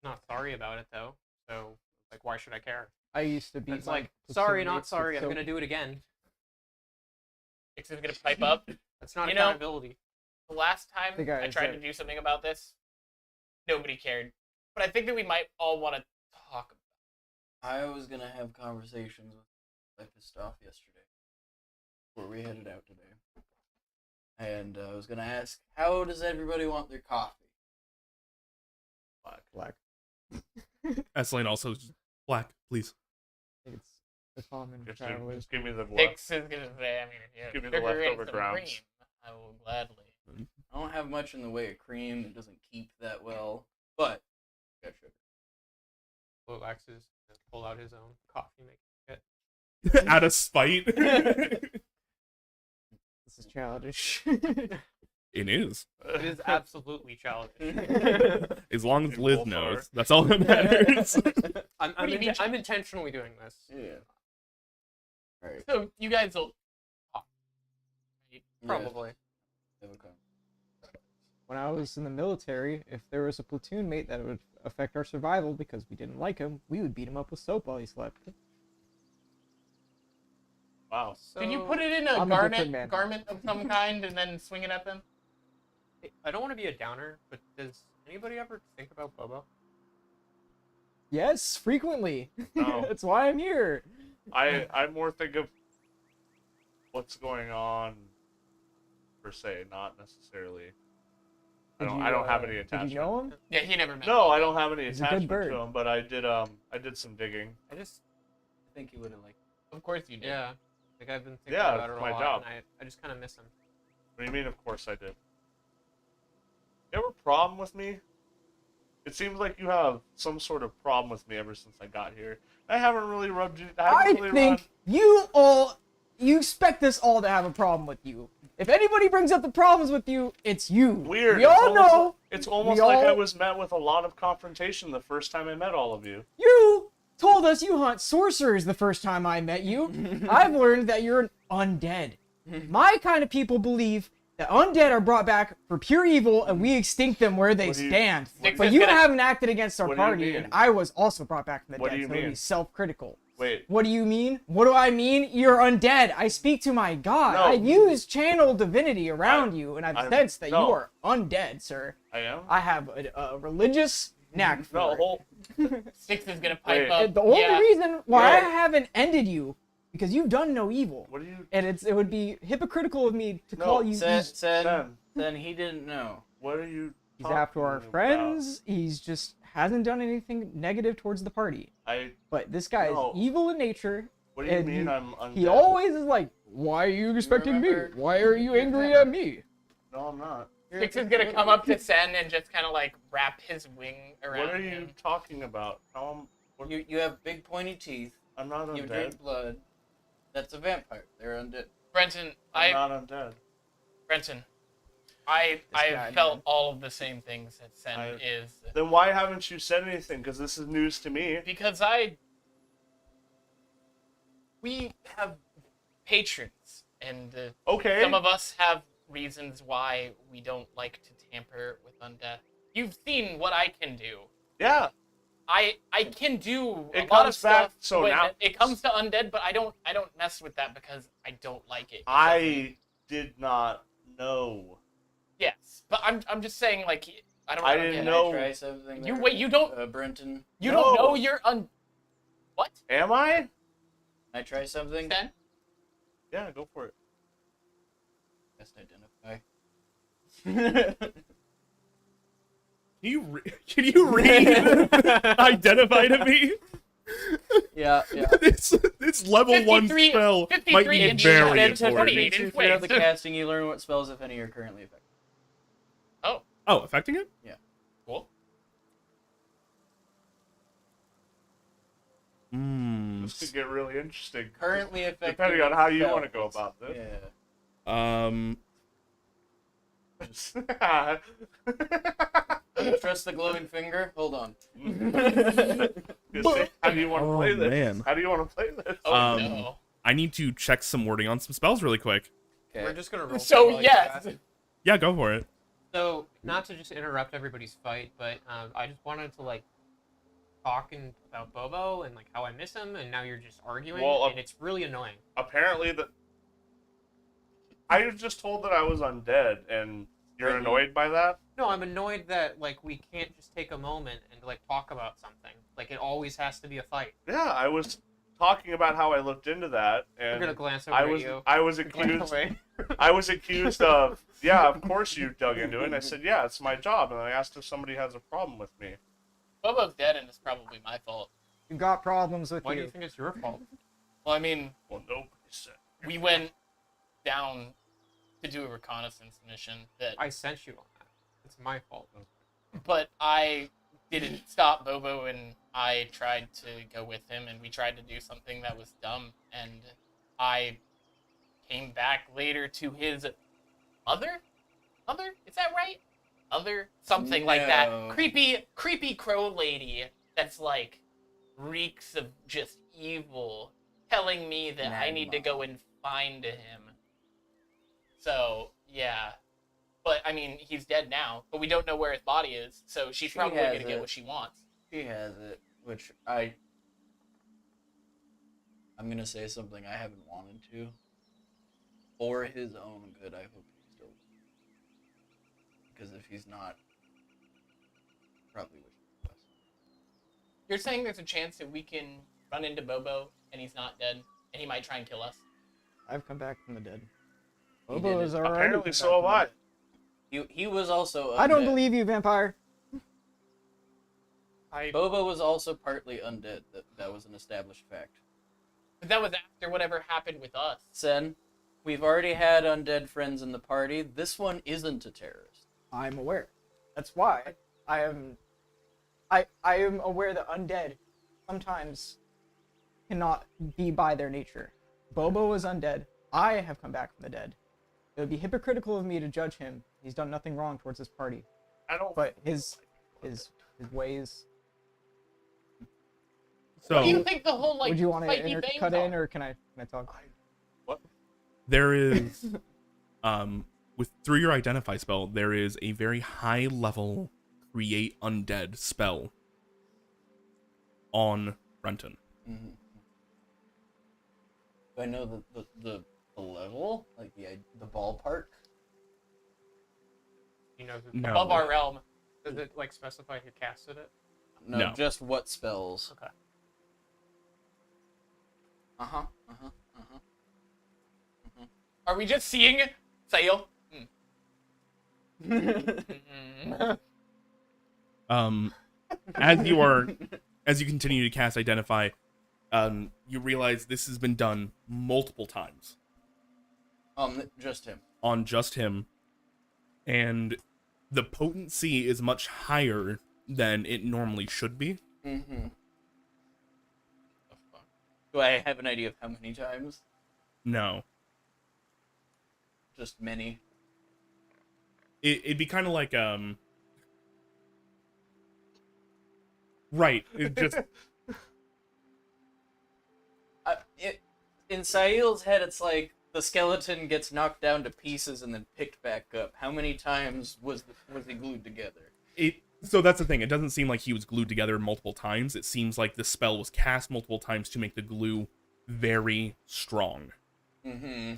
Speaker 1: not sorry about it though. So like, why should I care?
Speaker 2: I used to be
Speaker 1: It's like, sorry, not sorry. I'm gonna do it again.Ix
Speaker 6: is gonna pipe up.
Speaker 1: That's not
Speaker 6: You know-
Speaker 1: accountability.
Speaker 6: The last time
Speaker 2: The guy
Speaker 6: I
Speaker 2: is
Speaker 6: tried
Speaker 2: that-
Speaker 6: to do something about this, nobody cared. But I think that we might all want to talk.
Speaker 5: I was gonna have conversations with I pissed off yesterday before we headed out today, and I was gonna ask, how does everybody want their coffee?
Speaker 2: Black.
Speaker 3: Esselane also just, black, please.
Speaker 2: It's the common
Speaker 4: Just,
Speaker 2: travelers.
Speaker 4: just give me theIx
Speaker 6: is gonna say, I mean, if you have
Speaker 4: Give me the
Speaker 6: sugar and
Speaker 4: leftover
Speaker 6: some
Speaker 4: grounds.
Speaker 6: cream, I will gladly.
Speaker 5: I don't have much in the way of cream. It doesn't keep that well, but got sugar.
Speaker 1: Lolex is gonna pull out his own coffee making kit.
Speaker 3: Out of spite.
Speaker 2: This is childish.
Speaker 3: It is.
Speaker 1: It is absolutely childish.
Speaker 3: As long as
Speaker 4: In
Speaker 3: Liz
Speaker 4: full
Speaker 3: knows. That's all that matters.
Speaker 1: I'm
Speaker 6: do you mean
Speaker 1: I'm intentionally doing this.
Speaker 5: Yeah. Alright.
Speaker 6: So you guys will.
Speaker 1: Probably.
Speaker 2: When I was in the military, if there was a platoon mate that would affect our survival because we didn't like him, we would beat him up with soap while he slept.
Speaker 4: Wow.
Speaker 6: Did you
Speaker 1: So-
Speaker 6: put it in a
Speaker 2: I'm a different man.
Speaker 6: garment of some kind and then swing it at them?
Speaker 1: I don't want to be a downer, but does anybody ever think about Bobo?
Speaker 2: Yes, frequently.
Speaker 4: No.
Speaker 2: That's why I'm here.
Speaker 4: I more think of what's going on per se, not necessarily. I don't have any attachment.
Speaker 2: Did you know him?
Speaker 6: Yeah, he never met.
Speaker 4: No, I don't have any
Speaker 2: He's a good
Speaker 4: attachment
Speaker 2: bird.
Speaker 4: to him, but I did some digging.
Speaker 1: I just,
Speaker 5: I think you would have liked.
Speaker 6: Of course you did.
Speaker 1: yeah, like I've been thinking
Speaker 4: Yeah,
Speaker 1: about it
Speaker 4: it's
Speaker 1: a
Speaker 4: my
Speaker 1: lot,
Speaker 4: job.
Speaker 1: and I just kind of miss him.
Speaker 4: What do you mean? Of course I did. You have a problem with me? It seems like you have some sort of problem with me ever since I got here. I haven't really rubbed you.
Speaker 2: I think you expect us all to have a problem with you. If anybody brings up the problems with you, it's you.
Speaker 4: Weird.
Speaker 2: We
Speaker 4: It's
Speaker 2: all
Speaker 4: almost
Speaker 2: know.
Speaker 4: like- it's almost
Speaker 2: we
Speaker 4: like I
Speaker 2: all-
Speaker 4: was met with a lot of confrontation the first time I met all of you.
Speaker 2: You told us you hunt sorcerers the first time I met you. I've learned that you're an undead. My kind of people believe that undead are brought back for pure evil and we extinct them where they
Speaker 4: What do you-
Speaker 2: stand.
Speaker 6: Nick
Speaker 2: But
Speaker 6: says
Speaker 2: you
Speaker 6: gonna-
Speaker 2: haven't acted against our
Speaker 4: What do you
Speaker 2: party,
Speaker 4: mean?
Speaker 2: and I was also brought back from the
Speaker 4: What do
Speaker 2: dead,
Speaker 4: you
Speaker 2: so it'd be
Speaker 4: mean?
Speaker 2: self-critical.
Speaker 4: Wait.
Speaker 2: What do you mean? What do I mean? You're undead. I speak to my God.
Speaker 4: No.
Speaker 2: I use channel divinity around you, and I've
Speaker 4: I'm-
Speaker 2: sensed that
Speaker 4: no.
Speaker 2: you are undead, sir.
Speaker 4: I am?
Speaker 2: I have a religious knack for
Speaker 4: No,
Speaker 2: it.
Speaker 4: hold.
Speaker 6: Six is gonna pipe
Speaker 4: Wait.
Speaker 6: up.
Speaker 2: The only
Speaker 6: yeah.
Speaker 2: reason why I
Speaker 4: No.
Speaker 2: haven't ended you, because you've done no evil.
Speaker 4: What do you...
Speaker 2: And it would be hypocritical of me to
Speaker 4: No,
Speaker 2: call you.
Speaker 5: Said
Speaker 4: Sen,
Speaker 5: he didn't know.
Speaker 4: what are you
Speaker 2: He's after our
Speaker 4: talking about?
Speaker 2: friends. He's just hasn't done anything negative towards the party. But this guy
Speaker 4: No.
Speaker 2: is evil in nature.
Speaker 4: What do you
Speaker 2: And
Speaker 4: mean I'm undead?
Speaker 2: He always is like, why are you respecting me?
Speaker 5: remember-
Speaker 2: Why are you angry at me?
Speaker 4: No, I'm not.
Speaker 6: Six is gonna come up to Sen and just kind of like wrap his wing around
Speaker 4: What are you
Speaker 6: him.
Speaker 4: talking about? What,
Speaker 5: You have big pointy teeth.
Speaker 4: I'm not
Speaker 5: You
Speaker 4: undead.
Speaker 5: drink blood. That's a vampire. They're undead.
Speaker 6: Brenton,
Speaker 4: I'm not undead.
Speaker 6: Brenton, I
Speaker 2: guy,
Speaker 6: felt
Speaker 2: man.
Speaker 6: all of the same things that Sen
Speaker 4: I-
Speaker 6: is
Speaker 4: Then why haven't you said anything? Because this is news to me.
Speaker 6: because I we have patrons, and
Speaker 4: Okay.
Speaker 6: some of us have reasons why we don't like to tamper with undead. You've seen what I can do.
Speaker 4: Yeah.
Speaker 6: I can do
Speaker 4: It
Speaker 6: a lot of
Speaker 4: comes back,
Speaker 6: stuff
Speaker 4: so
Speaker 6: when
Speaker 4: now-
Speaker 6: it comes to undead, but I don't mess with that because I don't like it.
Speaker 4: I did not know.
Speaker 6: Yes, but I'm just saying, like, I don't.
Speaker 4: I
Speaker 6: don't
Speaker 4: didn't
Speaker 6: get it.
Speaker 4: know.
Speaker 5: Can I try something?
Speaker 6: You
Speaker 5: there?
Speaker 6: wait. You don't.
Speaker 5: Brenton.
Speaker 6: You
Speaker 4: No.
Speaker 6: don't know you're What?
Speaker 4: Am I?
Speaker 5: Can I try something?
Speaker 6: Then?
Speaker 4: Yeah, go for it.
Speaker 5: Best identify.
Speaker 3: Can you read identify to me?
Speaker 5: Yeah.
Speaker 3: This level 1 spell might
Speaker 6: 53
Speaker 3: be
Speaker 6: inches
Speaker 3: very
Speaker 6: and
Speaker 3: important.
Speaker 6: 28 inches
Speaker 5: Throughout the
Speaker 6: weight.
Speaker 5: casting, you learn what spells, if any, are currently effective.
Speaker 3: Oh, affecting it?
Speaker 6: Cool.
Speaker 4: This could get really interesting.
Speaker 5: Currently effective.
Speaker 4: Depending on how you
Speaker 5: spells.
Speaker 4: want to go about this.
Speaker 5: Yeah. Trust the glowing finger. Hold on.
Speaker 4: How do you want to play
Speaker 3: Oh,
Speaker 4: this?
Speaker 3: man.
Speaker 4: How do you want to play this?
Speaker 6: Oh no.
Speaker 3: I need to check some wording on some spells really quick.
Speaker 1: We're
Speaker 5: Okay.
Speaker 1: just gonna roll.
Speaker 6: So
Speaker 1: while you
Speaker 6: yes.
Speaker 1: do that.
Speaker 3: Yeah, go for it.
Speaker 1: So not to just interrupt everybody's fight, but I just wanted to like talk about Bobo and like how I miss him, and now you're just arguing,
Speaker 4: Well,
Speaker 1: and it's really annoying.
Speaker 4: Apparently, I was just told that I was undead, and you're annoyed by that?
Speaker 1: No, I'm annoyed that like we can't just take a moment and like talk about something. Like it always has to be a fight.
Speaker 4: Yeah, I was talking about how I looked into that,
Speaker 1: I'm
Speaker 4: and
Speaker 1: gonna glance over
Speaker 4: I
Speaker 1: at
Speaker 4: was
Speaker 1: you.
Speaker 4: I was
Speaker 1: Glance
Speaker 4: accused
Speaker 1: away.
Speaker 4: I was accused of, yeah, of course you dug into it. And I said, yeah, it's my job. And I asked if somebody has a problem with me.
Speaker 6: Bobo's dead, and it's probably my fault.
Speaker 2: You got problems with
Speaker 1: Why do
Speaker 2: you.
Speaker 1: you think it's your fault?
Speaker 6: Well, I mean,
Speaker 4: Well, nobody said.
Speaker 6: we went down to do a reconnaissance mission that,
Speaker 1: I sent you on that. It's my fault.
Speaker 6: but I didn't stop Bobo, and I tried to go with him, and we tried to do something that was dumb, and I came back later to his mother? Is that right? Something like that.
Speaker 5: No.
Speaker 6: Creepy crow lady that's like reeks of just evil, telling me that I need to go and find him. So, yeah. But, I mean, he's dead now, but we don't know where his body is, so she's
Speaker 5: She
Speaker 6: probably
Speaker 5: has
Speaker 6: going to get
Speaker 5: it.
Speaker 6: what she wants.
Speaker 5: She has it, which I'm gonna say something I haven't wanted to. For his own good, I hope he's still. Because if he's not, probably wish he was.
Speaker 6: You're saying there's a chance that we can run into Bobo and he's not dead, and he might try and kill us?
Speaker 2: I've come back from the dead.
Speaker 5: He
Speaker 2: Bobo
Speaker 5: did
Speaker 2: is
Speaker 5: it.
Speaker 2: already.
Speaker 4: Apparently,
Speaker 2: come
Speaker 4: so
Speaker 2: back
Speaker 4: have
Speaker 2: from the
Speaker 4: I.
Speaker 2: dead.
Speaker 5: He was also.
Speaker 2: I don't
Speaker 5: undead.
Speaker 2: believe you, vampire.
Speaker 5: Bobo was also partly undead. That was an established fact.
Speaker 6: But that was after whatever happened with us.
Speaker 5: Sen, we've already had undead friends in the party. This one isn't a terrorist.
Speaker 2: I'm aware. That's why I am aware that undead sometimes cannot be by their nature. Bobo is undead. I have come back from the dead. It would be hypocritical of me to judge him. He's done nothing wrong towards this party.
Speaker 4: I don't.
Speaker 2: But his ways.
Speaker 3: So
Speaker 6: What do you think the whole, like,
Speaker 2: Would you want to
Speaker 6: fighty thing
Speaker 2: cut in,
Speaker 6: are?
Speaker 2: or can I talk?
Speaker 3: there is through your identify spell, there is a very high level create undead spell on Renton.
Speaker 5: Mm-hmm. Do I know the level, like the ballpark?
Speaker 1: You know,
Speaker 3: No.
Speaker 6: Above our realm.
Speaker 1: does it like specify who casted it?
Speaker 5: No,
Speaker 3: No.
Speaker 5: just what spells.
Speaker 1: Okay.
Speaker 6: Are we just seeing Sail?
Speaker 3: As you continue to cast identify, you realize this has been done multiple times
Speaker 5: Just him.
Speaker 3: on just him, and the potency is much higher than it normally should be.
Speaker 5: Mm-hmm. Do I have an idea of how many times?
Speaker 3: No,
Speaker 5: Just many.
Speaker 3: it'd be kind of like right. It just
Speaker 5: in Sahil's head, it's like the skeleton gets knocked down to pieces and then picked back up. How many times was he glued together?
Speaker 3: So that's the thing. It doesn't seem like he was glued together multiple times. It seems like the spell was cast multiple times to make the glue very strong.
Speaker 5: Mm-hmm.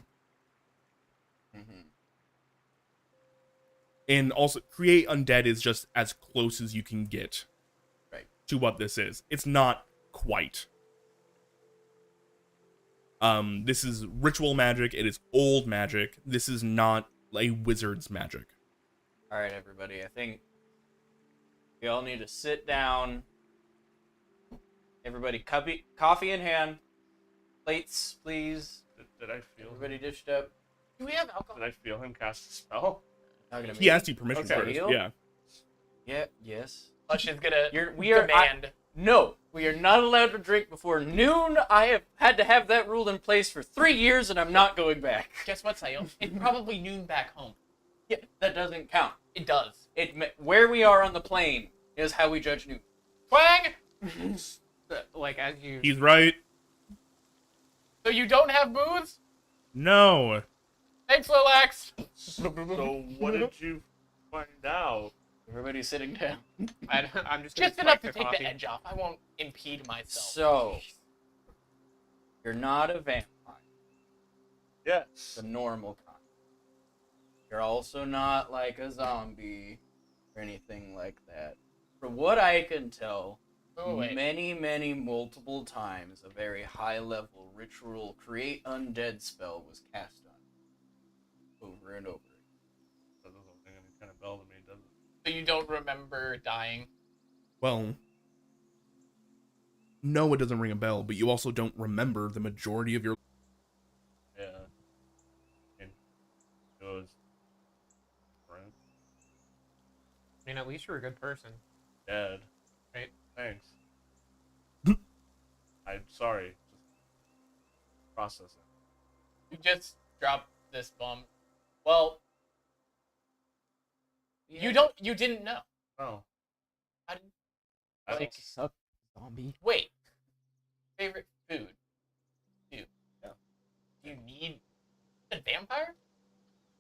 Speaker 3: And also, create undead is just as close as you can get to what this is. It's not quite. This is ritual magic. It is old magic. This is not a wizard's magic.
Speaker 5: All right, everybody. I think we all need to sit down. Everybody, coffee in hand. Plates, please.
Speaker 4: Did I feel?
Speaker 5: Everybody dished up.
Speaker 6: Do we have alcohol?
Speaker 4: Did I feel him cast a spell?
Speaker 3: He asked you permission
Speaker 4: Okay.
Speaker 3: first. Yeah.
Speaker 5: Yeah. Yes.
Speaker 6: Lush is gonna
Speaker 5: We are
Speaker 6: demand.
Speaker 5: No, we are not allowed to drink before noon. I have had to have that rule in place for 3 years, and I'm not going back.
Speaker 6: Guess what, Sayil? It's probably noon back home.
Speaker 5: Yeah, that doesn't count.
Speaker 6: It does.
Speaker 5: Where we are on the plane is how we judge noon.
Speaker 6: Twang!
Speaker 1: Like, as you...
Speaker 3: He's right.
Speaker 6: So you don't have booze?
Speaker 3: No.
Speaker 6: Thanks, Lilax.
Speaker 4: So what did you find out?
Speaker 5: Everybody's sitting down.
Speaker 1: I'm just
Speaker 6: Just
Speaker 1: gonna
Speaker 6: enough
Speaker 1: swipe
Speaker 6: to take
Speaker 1: coffee.
Speaker 6: the edge off. I won't impede myself.
Speaker 5: So, you're not a vampire.
Speaker 4: Yes.
Speaker 5: The normal kind. You're also not like a zombie or anything like that. From what I can tell,
Speaker 6: Oh, wait.
Speaker 5: many multiple times a very high level ritual create undead spell was cast on over and over.
Speaker 4: That doesn't ring any kind of bell to me, does it?
Speaker 6: So you don't remember dying?
Speaker 3: Well, no, it doesn't ring a bell, but you also don't remember the majority of your...
Speaker 4: Yeah. And it was friend.
Speaker 1: I mean, at least you're a good person.
Speaker 4: Dead.
Speaker 1: Right.
Speaker 4: Thanks. I'm sorry. Just processing.
Speaker 6: You just dropped this bomb. Well,
Speaker 5: Yeah.
Speaker 6: you didn't know.
Speaker 4: Oh.
Speaker 6: How did,
Speaker 4: I don't,
Speaker 6: like,
Speaker 2: Suck, zombie.
Speaker 6: wait. Favorite food? Dude.
Speaker 4: Yeah.
Speaker 6: You need a vampire?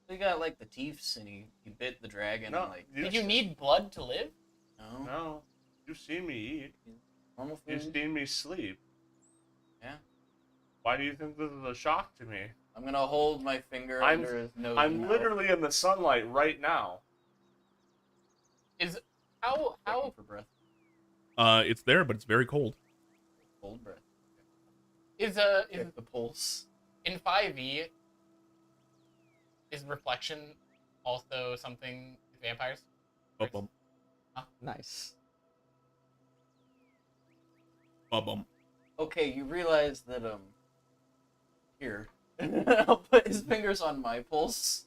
Speaker 5: He got like the teeths and he bit the dragon
Speaker 4: No,
Speaker 5: and like
Speaker 6: Did you need blood to live?
Speaker 5: no,
Speaker 4: No. You've seen me eat.
Speaker 5: normal
Speaker 4: You've
Speaker 5: food.
Speaker 4: seen me sleep.
Speaker 5: Yeah.
Speaker 4: Why do you think this is a shock to me?
Speaker 5: I'm gonna hold my finger
Speaker 4: I'm-
Speaker 5: under his nose.
Speaker 4: I'm
Speaker 5: and mouth.
Speaker 4: literally in the sunlight right now.
Speaker 6: Is how
Speaker 5: Checking for breath,
Speaker 3: It's there, but it's very cold.
Speaker 5: cold breath.
Speaker 6: is
Speaker 5: Check the pulse.
Speaker 6: in 5e is reflection also something vampires?
Speaker 3: Bum
Speaker 2: Nice.
Speaker 3: bum.
Speaker 5: Okay, you realize that here. I'll put his fingers on my pulse.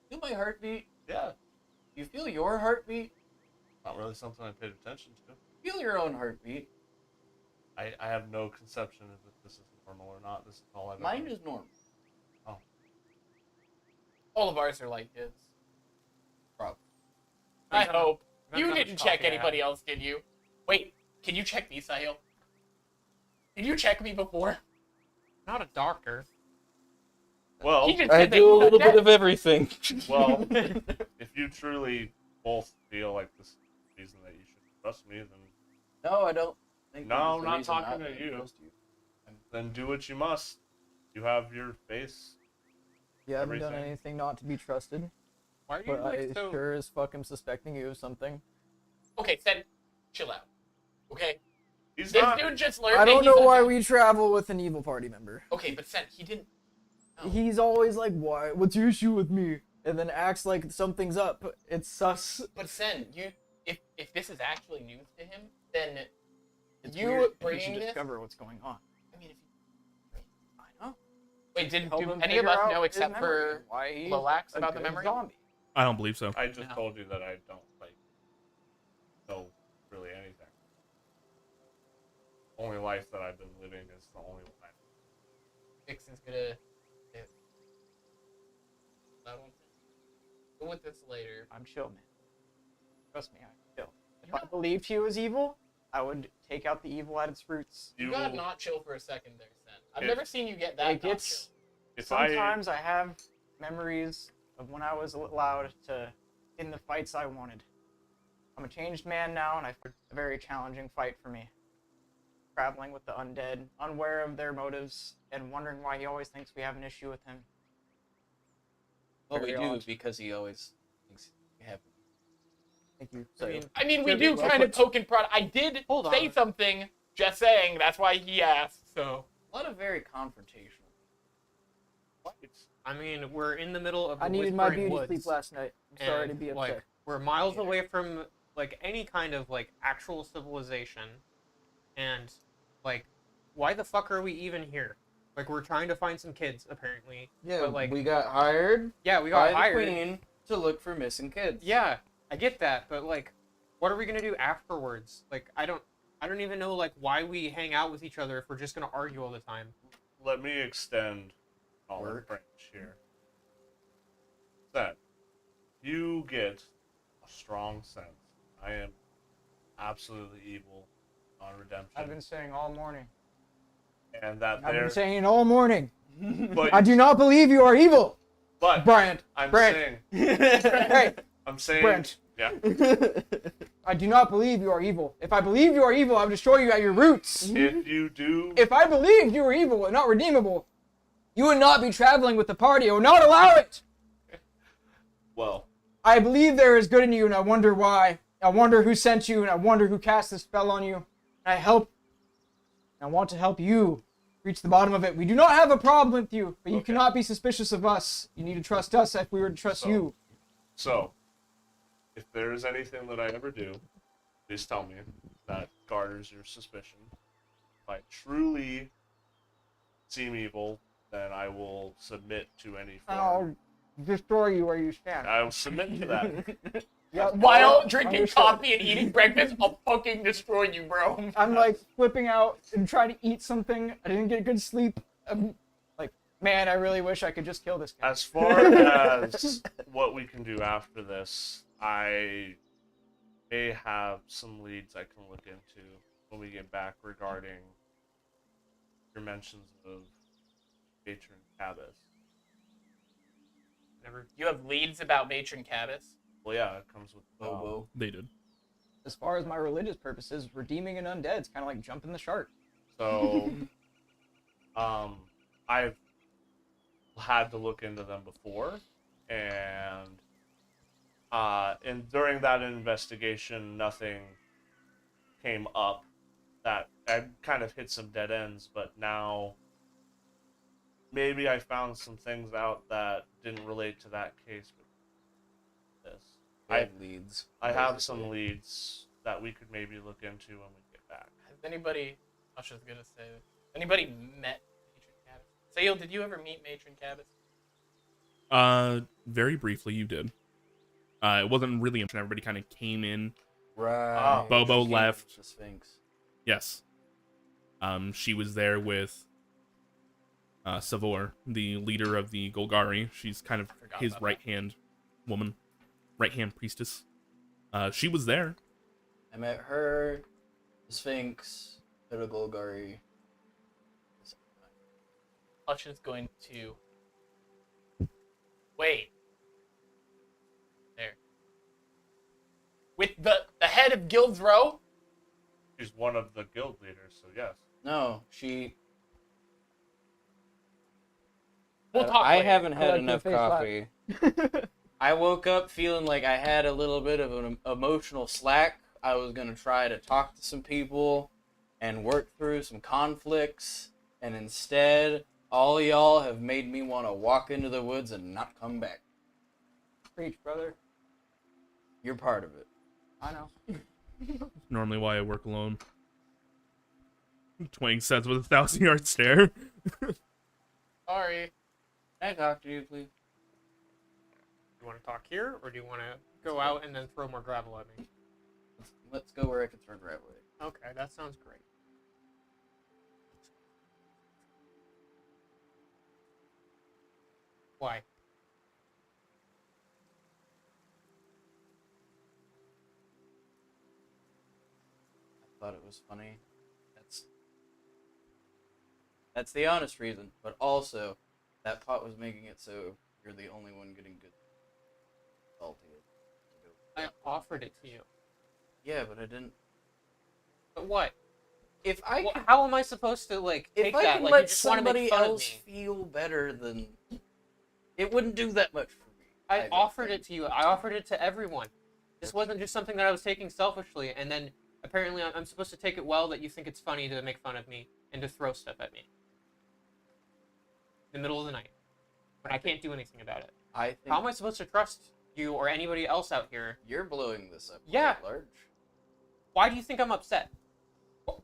Speaker 5: Feel my heartbeat.
Speaker 4: Yeah.
Speaker 5: You feel your heartbeat.
Speaker 4: Not really something I paid attention to.
Speaker 5: Feel your own heartbeat.
Speaker 4: I have no conception if this is normal or not. This is all I've
Speaker 5: Mine
Speaker 4: ever...
Speaker 5: is normal.
Speaker 6: All of ours are like his.
Speaker 5: Probably.
Speaker 6: I hope.
Speaker 1: Depends
Speaker 6: You
Speaker 1: how much
Speaker 6: didn't check
Speaker 1: coffee I
Speaker 6: anybody else, did you? Wait, can you check me, Sahil? Did you check me before?
Speaker 1: Not a doctor.
Speaker 4: Well,
Speaker 6: He just said that you got dead.
Speaker 5: everything.
Speaker 4: well, if you truly both feel like this is the reason that you should trust me, then
Speaker 5: No, I don't think
Speaker 4: No,
Speaker 5: there's a
Speaker 4: not
Speaker 5: reason
Speaker 4: talking
Speaker 5: not
Speaker 4: to you.
Speaker 5: trust you.
Speaker 4: then do what you must. You have your face.
Speaker 2: You haven't done
Speaker 4: Everything.
Speaker 2: anything not to be trusted,
Speaker 1: Why are you
Speaker 2: but
Speaker 1: like
Speaker 2: I
Speaker 1: so...
Speaker 2: sure as fuck am suspecting you of something.
Speaker 6: Okay, Sen, chill out. Okay?
Speaker 4: He's
Speaker 6: This
Speaker 4: not.
Speaker 6: dude just learned
Speaker 2: I
Speaker 6: that
Speaker 2: don't
Speaker 6: he's
Speaker 2: know
Speaker 6: a-
Speaker 2: why we travel with an evil party member.
Speaker 6: Okay, but Sen, he didn't... No.
Speaker 2: He's always like, "Why? What's your issue with me?" And then acts like something's up. It's sus.
Speaker 6: But Sen, if this is actually news to him, then
Speaker 2: It's
Speaker 6: you
Speaker 2: weird.
Speaker 6: bringing
Speaker 2: should
Speaker 6: this...
Speaker 2: discover what's going on.
Speaker 6: I mean, if you...
Speaker 2: I know.
Speaker 6: Wait, do
Speaker 2: Help him
Speaker 6: any of
Speaker 2: figure
Speaker 6: us
Speaker 2: out
Speaker 6: know
Speaker 2: his
Speaker 6: except
Speaker 2: memory,
Speaker 6: for
Speaker 2: why he's
Speaker 6: Loax
Speaker 2: a
Speaker 6: about the
Speaker 2: good
Speaker 6: memory?
Speaker 2: zombie.
Speaker 3: I don't believe so.
Speaker 4: I just
Speaker 6: No.
Speaker 4: told you that I don't know really anything. Only life that I've been living is the only one.
Speaker 6: Vix is gonna... That one. Go with this later.
Speaker 2: I'm chill, man. Trust me, I'm chill. If I believed he was evil, I would take out the evil at its roots.
Speaker 6: You gotta not chill for a second there, Sen. I've never seen you get that.
Speaker 2: Like it's
Speaker 4: If
Speaker 2: sometimes I have memories of when I was allowed to in the fights I wanted. I'm a changed man now, and I find a very challenging fight for me. Traveling with the undead, unaware of their motives, and wondering why he always thinks we have an issue with him.
Speaker 5: Well, we
Speaker 2: Very
Speaker 5: do
Speaker 2: odd.
Speaker 5: because he always thinks we have.
Speaker 2: Thank you.
Speaker 5: So,
Speaker 6: I mean, we
Speaker 2: Should
Speaker 6: do
Speaker 2: be
Speaker 6: kind of
Speaker 2: well
Speaker 6: poke and prod. I did
Speaker 2: Hold
Speaker 6: say
Speaker 2: on.
Speaker 6: something, just saying. That's why he asked. So
Speaker 5: a lot of very confrontational.
Speaker 1: I mean, we're in the middle of the
Speaker 2: I needed my
Speaker 1: Whispering
Speaker 2: beauty
Speaker 1: Woods,
Speaker 2: sleep last night. I'm sorry to
Speaker 1: and,
Speaker 2: be upset.
Speaker 1: like, we're miles away from like any kind of like actual civilization, and like, why the fuck are we even here? Like, we're trying to find some kids apparently.
Speaker 5: Yeah,
Speaker 1: but, like,
Speaker 5: we got hired
Speaker 1: yeah, we got
Speaker 5: by
Speaker 1: hired.
Speaker 5: the queen to look for missing kids.
Speaker 1: Yeah, I get that, but like, what are we gonna do afterwards? Like, I don't even know like why we hang out with each other if we're just gonna argue all the time.
Speaker 4: Let me extend olive
Speaker 5: Work.
Speaker 4: branch here. That you get a strong sense. I am absolutely evil on redemption.
Speaker 2: I've been saying all morning.
Speaker 4: And that
Speaker 2: I've
Speaker 4: there
Speaker 2: been saying it all morning.
Speaker 4: but
Speaker 2: I do not believe you are evil, Bryant.
Speaker 4: I'm
Speaker 2: Brent.
Speaker 4: saying
Speaker 2: Hey,
Speaker 4: I'm saying
Speaker 2: Brent.
Speaker 4: yeah.
Speaker 2: I do not believe you are evil. If I believed you are evil, I would destroy you at your roots.
Speaker 4: If you do
Speaker 2: If I believed you were evil and not redeemable, you would not be traveling with the party. I would not allow it.
Speaker 4: well,
Speaker 2: I believe there is good in you, and I wonder why. I wonder who sent you, and I wonder who cast this spell on you. And I want to help you reach the bottom of it. We do not have a problem with you, but you
Speaker 4: Okay.
Speaker 2: cannot be suspicious of us. You need to trust us if we were to trust you.
Speaker 4: so if there is anything that I ever do, please tell me that garners your suspicion. If I truly seem evil, then I will submit to any form.
Speaker 2: I'll destroy you where you stand.
Speaker 4: I will submit to that.
Speaker 6: while drinking
Speaker 2: Understood.
Speaker 6: coffee and eating breakfast, I'll fucking destroy you, bro.
Speaker 2: I'm like flipping out and trying to eat something. I didn't get good sleep. I'm like, man, I really wish I could just kill this guy.
Speaker 4: As far as what we can do after this, I may have some leads I can look into when we get back regarding your mentions of Matron Cabas.
Speaker 6: You have leads about Matron Cabas?
Speaker 4: Well, yeah, it comes with
Speaker 5: Bobo.
Speaker 3: They did.
Speaker 2: As far as my religious purposes, redeeming an undead is kind of like jumping the shark.
Speaker 4: So, I've had to look into them before, and during that investigation, nothing came up. That I kind of hit some dead ends, but now maybe I found some things out that didn't relate to that case. But this,
Speaker 5: Leads.
Speaker 4: I have some leads that we could maybe look into when we get back.
Speaker 6: Has anybody, I was just gonna say, anybody met Matron Cabas? Sayil, did you ever meet Matron Cabas?
Speaker 3: Very briefly, you did. It wasn't really interesting. Everybody kind of came in.
Speaker 5: Right.
Speaker 3: Bobo
Speaker 5: She came
Speaker 3: left.
Speaker 5: with the Sphinx.
Speaker 3: Yes. She was there with Savor, the leader of the Golgari. She's kind of
Speaker 6: Forgot
Speaker 3: his
Speaker 6: about
Speaker 3: right-hand woman, right-hand priestess. She was there.
Speaker 5: I met her, the Sphinx, Little Golgari.
Speaker 6: Hutch is going to wait. There. With the head of Guild's Row?
Speaker 4: She's one of the guild leaders, so yes.
Speaker 5: No, she.
Speaker 6: We'll talk
Speaker 5: I
Speaker 6: later.
Speaker 5: haven't
Speaker 2: I
Speaker 5: had
Speaker 2: like
Speaker 5: enough
Speaker 2: your face
Speaker 5: coffee. I woke up feeling like I had a little bit of an emotional slack. I was gonna try to talk to some people and work through some conflicts, and instead, all y'all have made me want to walk into the woods and not come back.
Speaker 2: Preach, brother.
Speaker 5: You're part of it.
Speaker 2: I know.
Speaker 3: Normally why I work alone. Twang says with a 1,000-yard stare.
Speaker 6: Sorry.
Speaker 5: Can I talk to you, please?
Speaker 1: You want to talk here, or do you want to go out and then throw more gravel at me?
Speaker 5: Let's go where I can throw gravel at.
Speaker 1: Okay, that sounds great. Why?
Speaker 5: I thought it was funny. That's the honest reason. But also, that pot was making it so you're the only one getting good salty.
Speaker 1: I offered it to you.
Speaker 5: Yeah, but I didn't.
Speaker 1: But what?
Speaker 5: If I
Speaker 1: Well,
Speaker 5: could,
Speaker 1: how am I supposed to like take
Speaker 5: if I
Speaker 1: that?
Speaker 5: could
Speaker 1: Like you
Speaker 5: let
Speaker 1: just want to make
Speaker 5: somebody
Speaker 1: fun
Speaker 5: else
Speaker 1: of me.
Speaker 5: feel better than, it wouldn't do that much for me.
Speaker 1: I
Speaker 5: don't
Speaker 1: offered
Speaker 5: think.
Speaker 1: it to you. I offered it to everyone. This wasn't just something that I was taking selfishly, and then apparently I'm supposed to take it well that you think it's funny to make fun of me and to throw stuff at me. In the middle of the night. When I can't do anything about it.
Speaker 5: I think
Speaker 1: How am I supposed to trust you or anybody else out here?
Speaker 5: you're blowing this up.
Speaker 1: Yeah.
Speaker 5: Quite large.
Speaker 1: Why do you think I'm upset?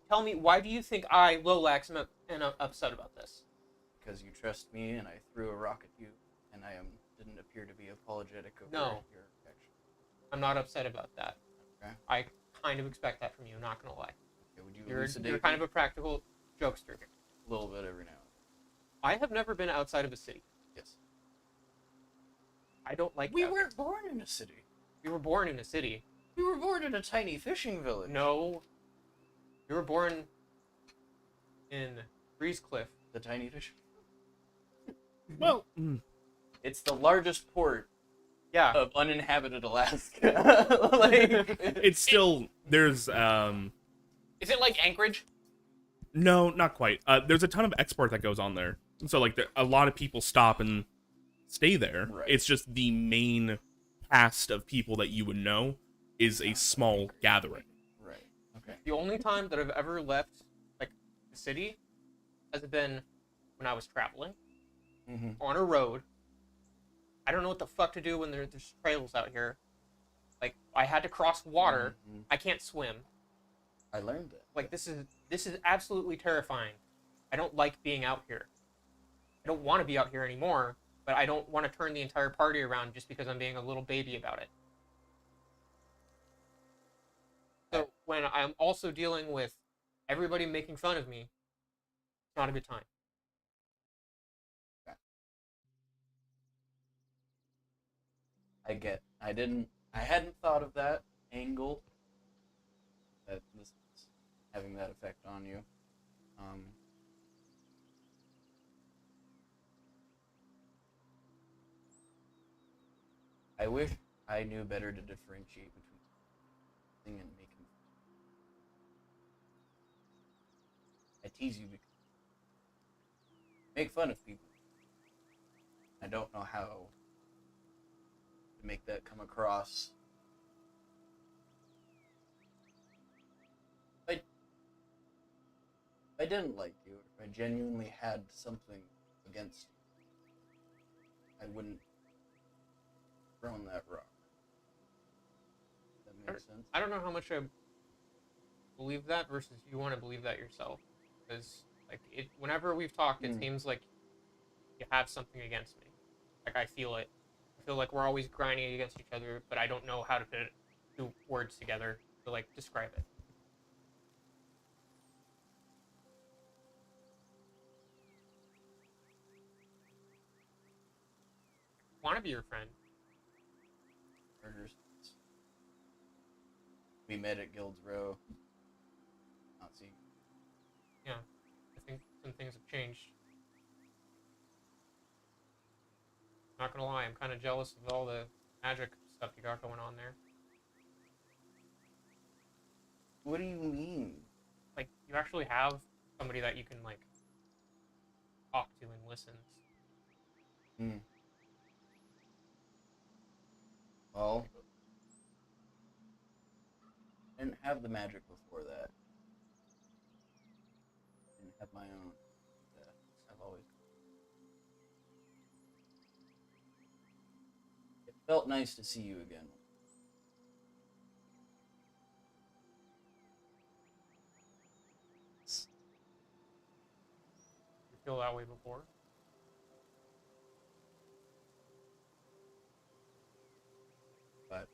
Speaker 1: Tell me, why do you think I, Lolax, am upset about this?
Speaker 5: Because you trust me, and I threw a rock at you, and I didn't appear to be apologetic over
Speaker 1: No.
Speaker 5: your action.
Speaker 1: I'm not upset about that.
Speaker 5: Okay.
Speaker 1: I kind of expect that from you, not gonna lie.
Speaker 5: Okay, would you
Speaker 1: You're
Speaker 5: elucidate
Speaker 1: kind
Speaker 5: me?
Speaker 1: of a practical jokester here.
Speaker 5: A little bit every now and
Speaker 1: I have never been outside of a city.
Speaker 5: then. Yes.
Speaker 1: I don't like
Speaker 5: We
Speaker 1: that.
Speaker 5: weren't born in a city.
Speaker 1: We were born in a city.
Speaker 5: We were born in a tiny fishing village.
Speaker 1: No. You were born in Breeze Cliff.
Speaker 5: The tiny fish.
Speaker 3: Well,
Speaker 5: It's the largest port
Speaker 1: Yeah.
Speaker 5: of uninhabited Alaska. Like,
Speaker 3: it's still there's
Speaker 6: Is it like Anchorage?
Speaker 3: no, not quite. There's a ton of export that goes on there, so like a lot of people stop and stay there.
Speaker 5: Right.
Speaker 3: It's just the main cast of people that you would know is a small gathering.
Speaker 5: right. Okay.
Speaker 1: The only time that I've ever left, like, the city has been when I was traveling
Speaker 5: Mm-hmm.
Speaker 1: on a road. I don't know what the fuck to do when there's trails out here. Like, I had to cross water.
Speaker 5: Mhm.
Speaker 1: I can't swim.
Speaker 5: I learned that.
Speaker 1: Like, this is absolutely terrifying. I don't like being out here. I don't want to be out here anymore, but I don't want to turn the entire party around just because I'm being a little baby about it. So when I'm also dealing with everybody making fun of me, it's not a good time.
Speaker 5: I hadn't thought of that angle. That this is having that effect on you. I wish I knew better to differentiate between thing and making. I tease you because I make fun of people. I don't know how to make that come across. If I didn't like you, if I genuinely had something against you, I wouldn't have thrown that rock. Does that make sense?
Speaker 1: I don't know how much I believe that versus you want to believe that yourself. Because, like, whenever we've talked, it seems like you have something against me. Like, I feel it. I feel like we're always grinding against each other, but I don't know how to put two words together to, like, describe it. I want to be your friend.
Speaker 5: Murders. We met at Guild's Row. Not seeing.
Speaker 1: Yeah. I think some things have changed. Not gonna lie, I'm kind of jealous of all the magic stuff you got going on there.
Speaker 5: What do you mean?
Speaker 1: Like, you actually have somebody that you can, like, talk to and listen.
Speaker 5: Well, I didn't have the magic before that. I didn't have my own. I've always. It felt nice to see you again.
Speaker 1: You feel that way before?
Speaker 5: But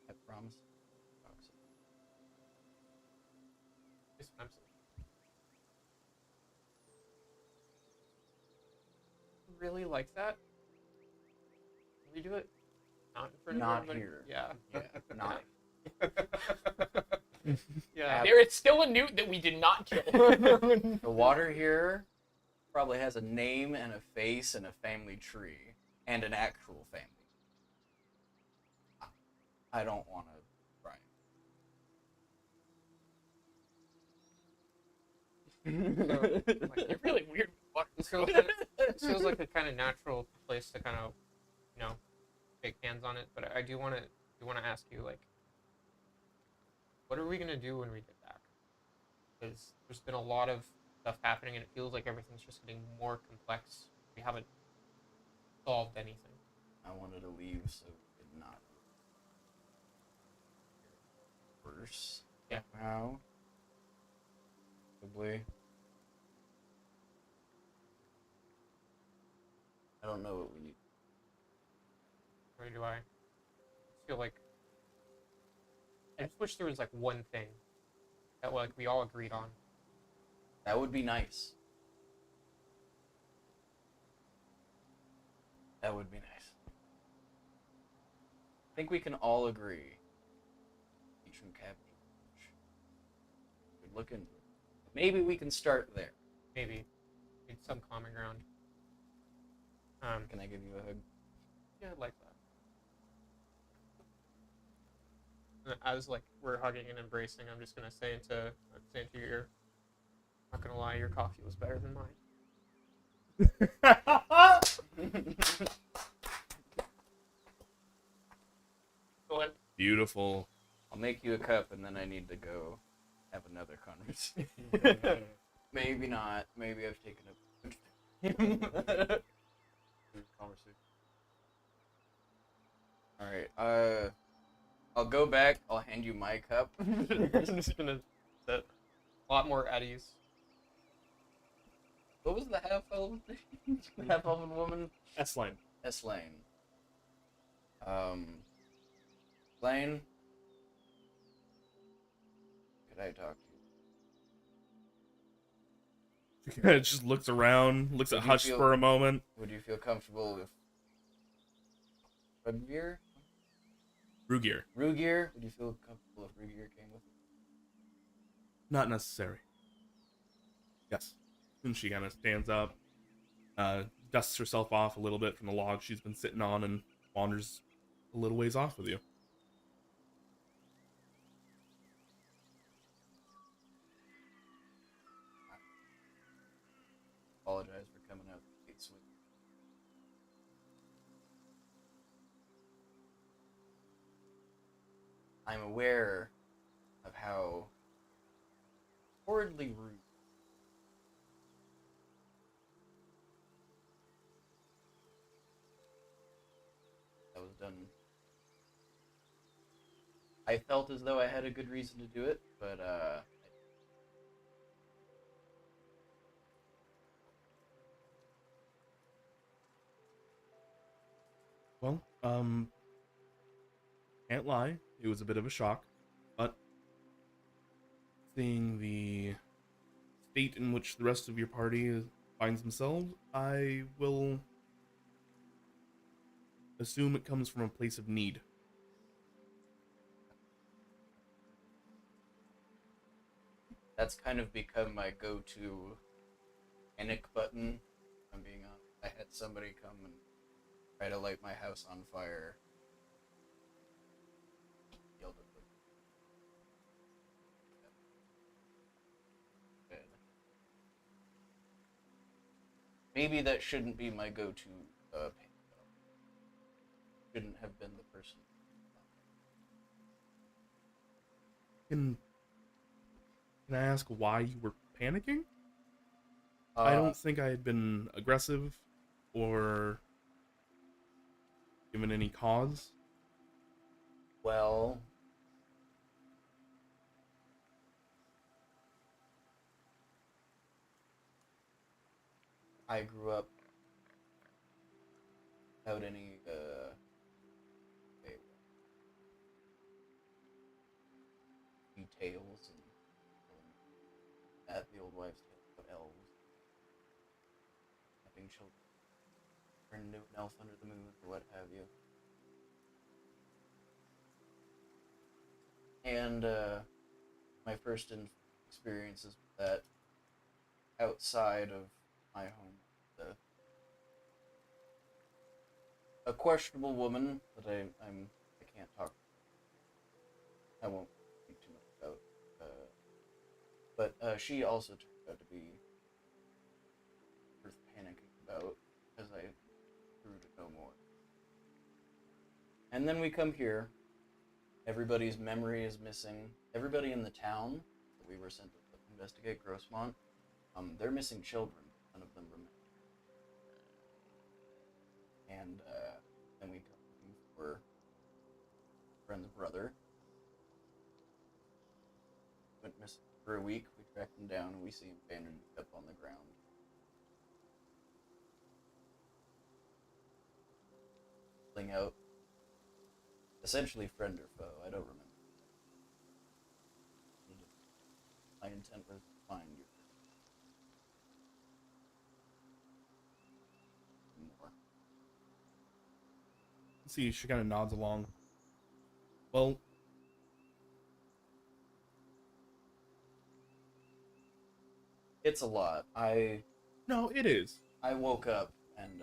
Speaker 5: I promise.
Speaker 1: Yes, absolutely. You really like that? Can we do it? Not in front of
Speaker 5: Not
Speaker 1: everybody?
Speaker 5: here.
Speaker 1: Yeah.
Speaker 5: Yeah, not.
Speaker 1: Yeah.
Speaker 6: There is still a newt that we did not kill.
Speaker 5: The water here probably has a name and a face and a family tree and an actual family. I don't want to try.
Speaker 6: You're really weird.
Speaker 1: This feels like a kind of natural place to kind of, you know, shake hands on it. But I do want to ask you, like, what are we gonna do when we get back? Because there's been a lot of stuff happening, and it feels like everything's just getting more complex. We haven't solved anything.
Speaker 5: I wanted to leave so it did not worse.
Speaker 1: Yeah.
Speaker 5: How? Probably. I don't know what we need.
Speaker 1: Or do I feel like I just wish there was like one thing that like we all agreed on.
Speaker 5: That would be nice. That would be nice. I think we can all agree. Patron cavity. Good looking. Maybe we can start there.
Speaker 1: Maybe need some common ground.
Speaker 5: Can I give you a hug?
Speaker 1: Yeah, I'd like that. As like we're hugging and embracing, I'm just gonna say into your ear. I'm not gonna lie, your coffee was better than mine. Go ahead.
Speaker 3: Beautiful.
Speaker 5: I'll make you a cup and then I need to go have another conversation. Maybe not. Maybe I've taken a
Speaker 4: Conversation.
Speaker 5: Alright, I'll go back, I'll hand you my cup.
Speaker 1: I'm just gonna sit a lot more at ease.
Speaker 5: What was the half-elven thing? The half-elven woman?
Speaker 3: S-line.
Speaker 5: S-Lane. Lane? Could I talk to you?
Speaker 3: It just looks around, looks at
Speaker 5: Would you
Speaker 3: Hush
Speaker 5: feel-
Speaker 3: for a moment.
Speaker 5: Would you feel comfortable if Ruggear?
Speaker 3: Rugier.
Speaker 5: Rugier? Would you feel comfortable if Rugier came with you?
Speaker 3: Not necessary. Yes. And she kind of stands up, dusts herself off a little bit from the log she's been sitting on, and wanders a little ways off with you.
Speaker 5: Apologize for coming out the gates with you. I'm aware of how horridly rude that was done. I felt as though I had a good reason to do it, but
Speaker 3: Well, can't lie, it was a bit of a shock, but seeing the state in which the rest of your party finds themselves, I will assume it comes from a place of need.
Speaker 5: that's kind of become my go-to panic button. If I'm being honest. I had somebody come and try to light my house on fire. Yelled at them. Good. Maybe that shouldn't be my go-to panic button. Shouldn't have been the person.
Speaker 3: Can I ask why you were panicking? I don't think I had been aggressive or given any cause.
Speaker 5: Well, I grew up without any details and at the old wives' tale about elves having children, turn into an elf under the moon or what have you. And my first experiences with that outside of my home. A questionable woman that I can't talk. I won't speak too much about. But she also turned out to be worth panicking about as I grew to know more. And then we come here. Everybody's memory is missing. Everybody in the town that we were sent to investigate Grossmont, they're missing children. None of them remember. And then we come looking for a friend's brother. Went missing for a week. We track him down and we see him abandoned up on the ground. Pulling out essentially friend or foe, I don't remember. My intent was to find you. More.
Speaker 3: See, she kind of nods along. Well,
Speaker 5: it's a lot.
Speaker 3: No, it is.
Speaker 5: I woke up and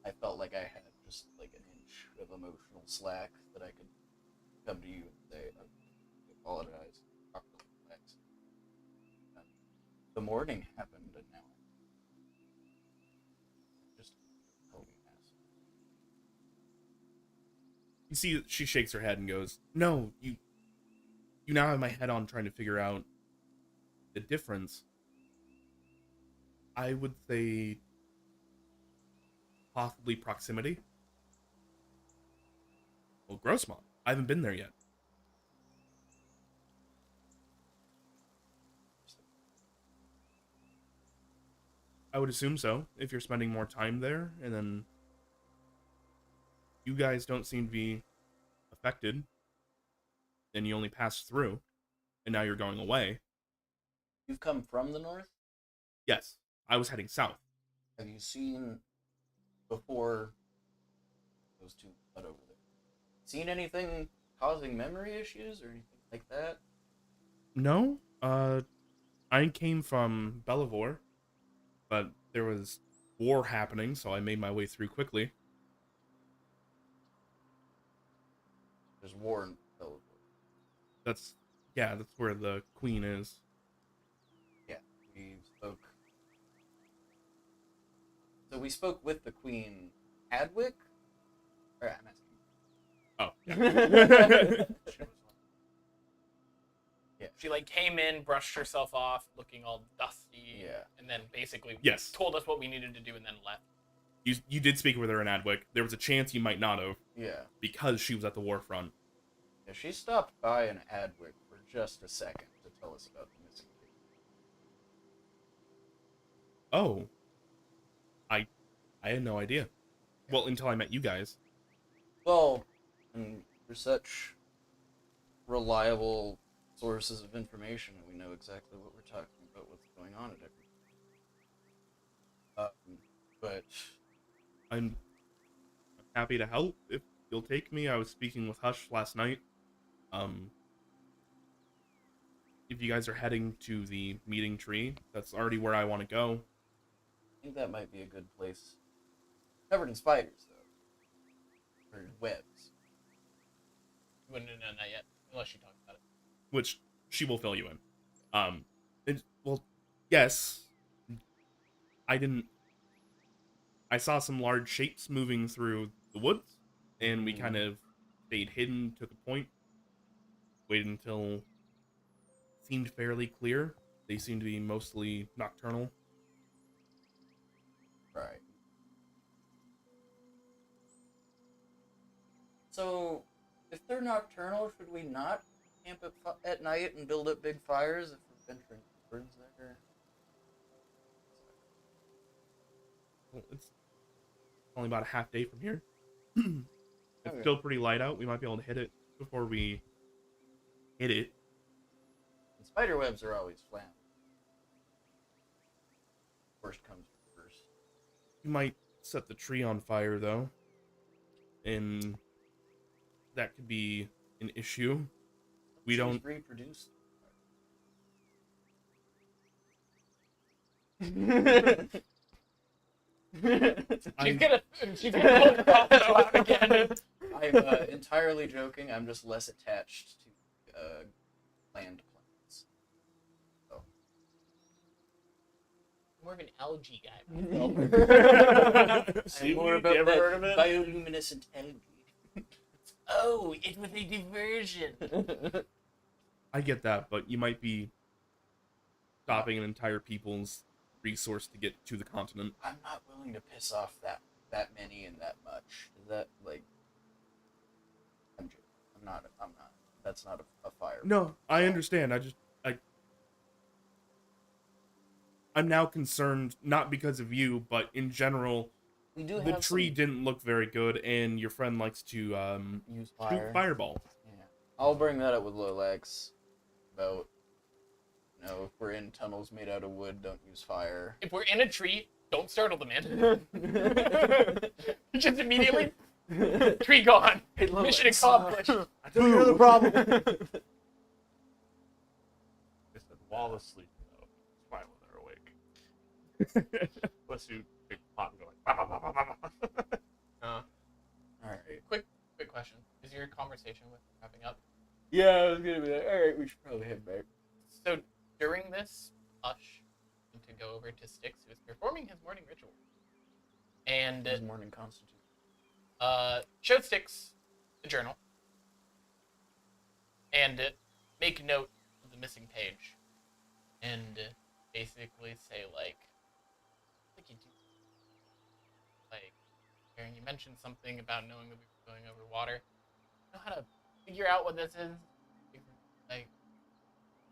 Speaker 5: I felt like I had just like an inch of emotional slack that I could come to you and say, I apologize. Relax. The morning happened and now I'm just a total mess.
Speaker 3: You see that she shakes her head and goes, "No, you now have my head on trying to figure out the difference. I would say possibly proximity. Well, Grossmont. I haven't been there yet. I would assume so, if you're spending more time there, and then you guys don't seem to be affected, and you only passed through, and now you're going away.
Speaker 5: You've come from the north?
Speaker 3: Yes, I was heading south.
Speaker 5: Have you seen before those two cut over there? Seen anything causing memory issues or anything like that?
Speaker 3: No, I came from Bellavor, but there was war happening, so I made my way through quickly.
Speaker 5: There's war in Bellavor.
Speaker 3: That's where the queen is.
Speaker 5: Yeah, we spoke. So we spoke with the queen, Adwick? Or I'm asking.
Speaker 3: Oh.
Speaker 5: Yeah.
Speaker 6: She like came in, brushed herself off, looking all dusty,
Speaker 5: Yeah.
Speaker 6: and then basically
Speaker 3: Yes.
Speaker 6: told us what we needed to do and then left.
Speaker 3: You did speak with her in Adwick. There was a chance you might not have,
Speaker 5: Yeah.
Speaker 3: because she was at the war front.
Speaker 5: Yeah, she stopped by in Adwick for just a second to tell us about the missing kid.
Speaker 3: Oh. I had no idea. Well, until I met you guys.
Speaker 5: Well, and you're such reliable sources of information, and we know exactly what we're talking about, what's going on at every. But
Speaker 3: I'm happy to help if you'll take me. I was speaking with Hush last night. If you guys are heading to the meeting tree, that's already where I want to go.
Speaker 5: I think that might be a good place. Covered in spiders, though. Or webs.
Speaker 6: You wouldn't have known that yet, unless she talked about it.
Speaker 3: Which she will fill you in. Well, yes. I saw some large shapes moving through the woods, and we kind of stayed hidden, took a point, waited until it seemed fairly clear. They seem to be mostly nocturnal.
Speaker 5: Right. So, if they're nocturnal, should we not camp at night and build up big fires if we're venturing towards there?
Speaker 3: Well, it's only about a half day from here. It's still pretty light out. We might be able to hit it before we hit it.
Speaker 5: And spider webs are always flammable. Worst comes to first.
Speaker 3: You might set the tree on fire, though. And that could be an issue. We
Speaker 5: Trees
Speaker 3: don't...
Speaker 5: reproduce.
Speaker 6: She's gonna pull the combo out again.
Speaker 5: I'm entirely joking. I'm just less attached to land plants. So.
Speaker 6: More of an algae guy.
Speaker 4: Seaweed,
Speaker 5: I'm more
Speaker 4: you
Speaker 5: about
Speaker 4: ever
Speaker 5: that
Speaker 4: heard of it?
Speaker 5: bioluminescent algae.
Speaker 6: Oh, it was a diversion.
Speaker 3: I get that, but you might be stopping an entire people's resource to get to the continent.
Speaker 5: I'm not willing to piss off that many and that much. Is that like? I'm joking. I'm not. That's not a fire.
Speaker 3: No, I understand. I'm now concerned, not because of you, but in general.
Speaker 5: We do
Speaker 3: The
Speaker 5: have
Speaker 3: tree
Speaker 5: some...
Speaker 3: didn't look very good, and your friend likes to
Speaker 5: use
Speaker 3: shoot
Speaker 5: fire.
Speaker 3: fireball.
Speaker 5: Yeah, I'll bring that up with Lolex about. If we're in tunnels made out of wood, don't use fire.
Speaker 6: If we're in a tree, don't startle the man. Just immediately, tree gone.
Speaker 5: Hey,
Speaker 6: Mission
Speaker 5: Lolex.
Speaker 6: accomplished.
Speaker 4: I took care of the problem. I said while asleep, though. It's fine when they're awake. Unless you big pot and go like. Bah, bah, bah, bah, bah, bah.
Speaker 5: All right.
Speaker 6: Quick question. Is your conversation with her wrapping up?
Speaker 5: Yeah, I was gonna be like, all right, we should probably head back.
Speaker 6: So during this, Ush went to go over to Styx, who was performing his morning ritual, and
Speaker 5: His morning constitution.
Speaker 6: showed Styx the journal, and make note of the missing page, and basically say like you do, like, Aaron, you mentioned something about knowing that we were going over water. You know how to figure out what this is? Like,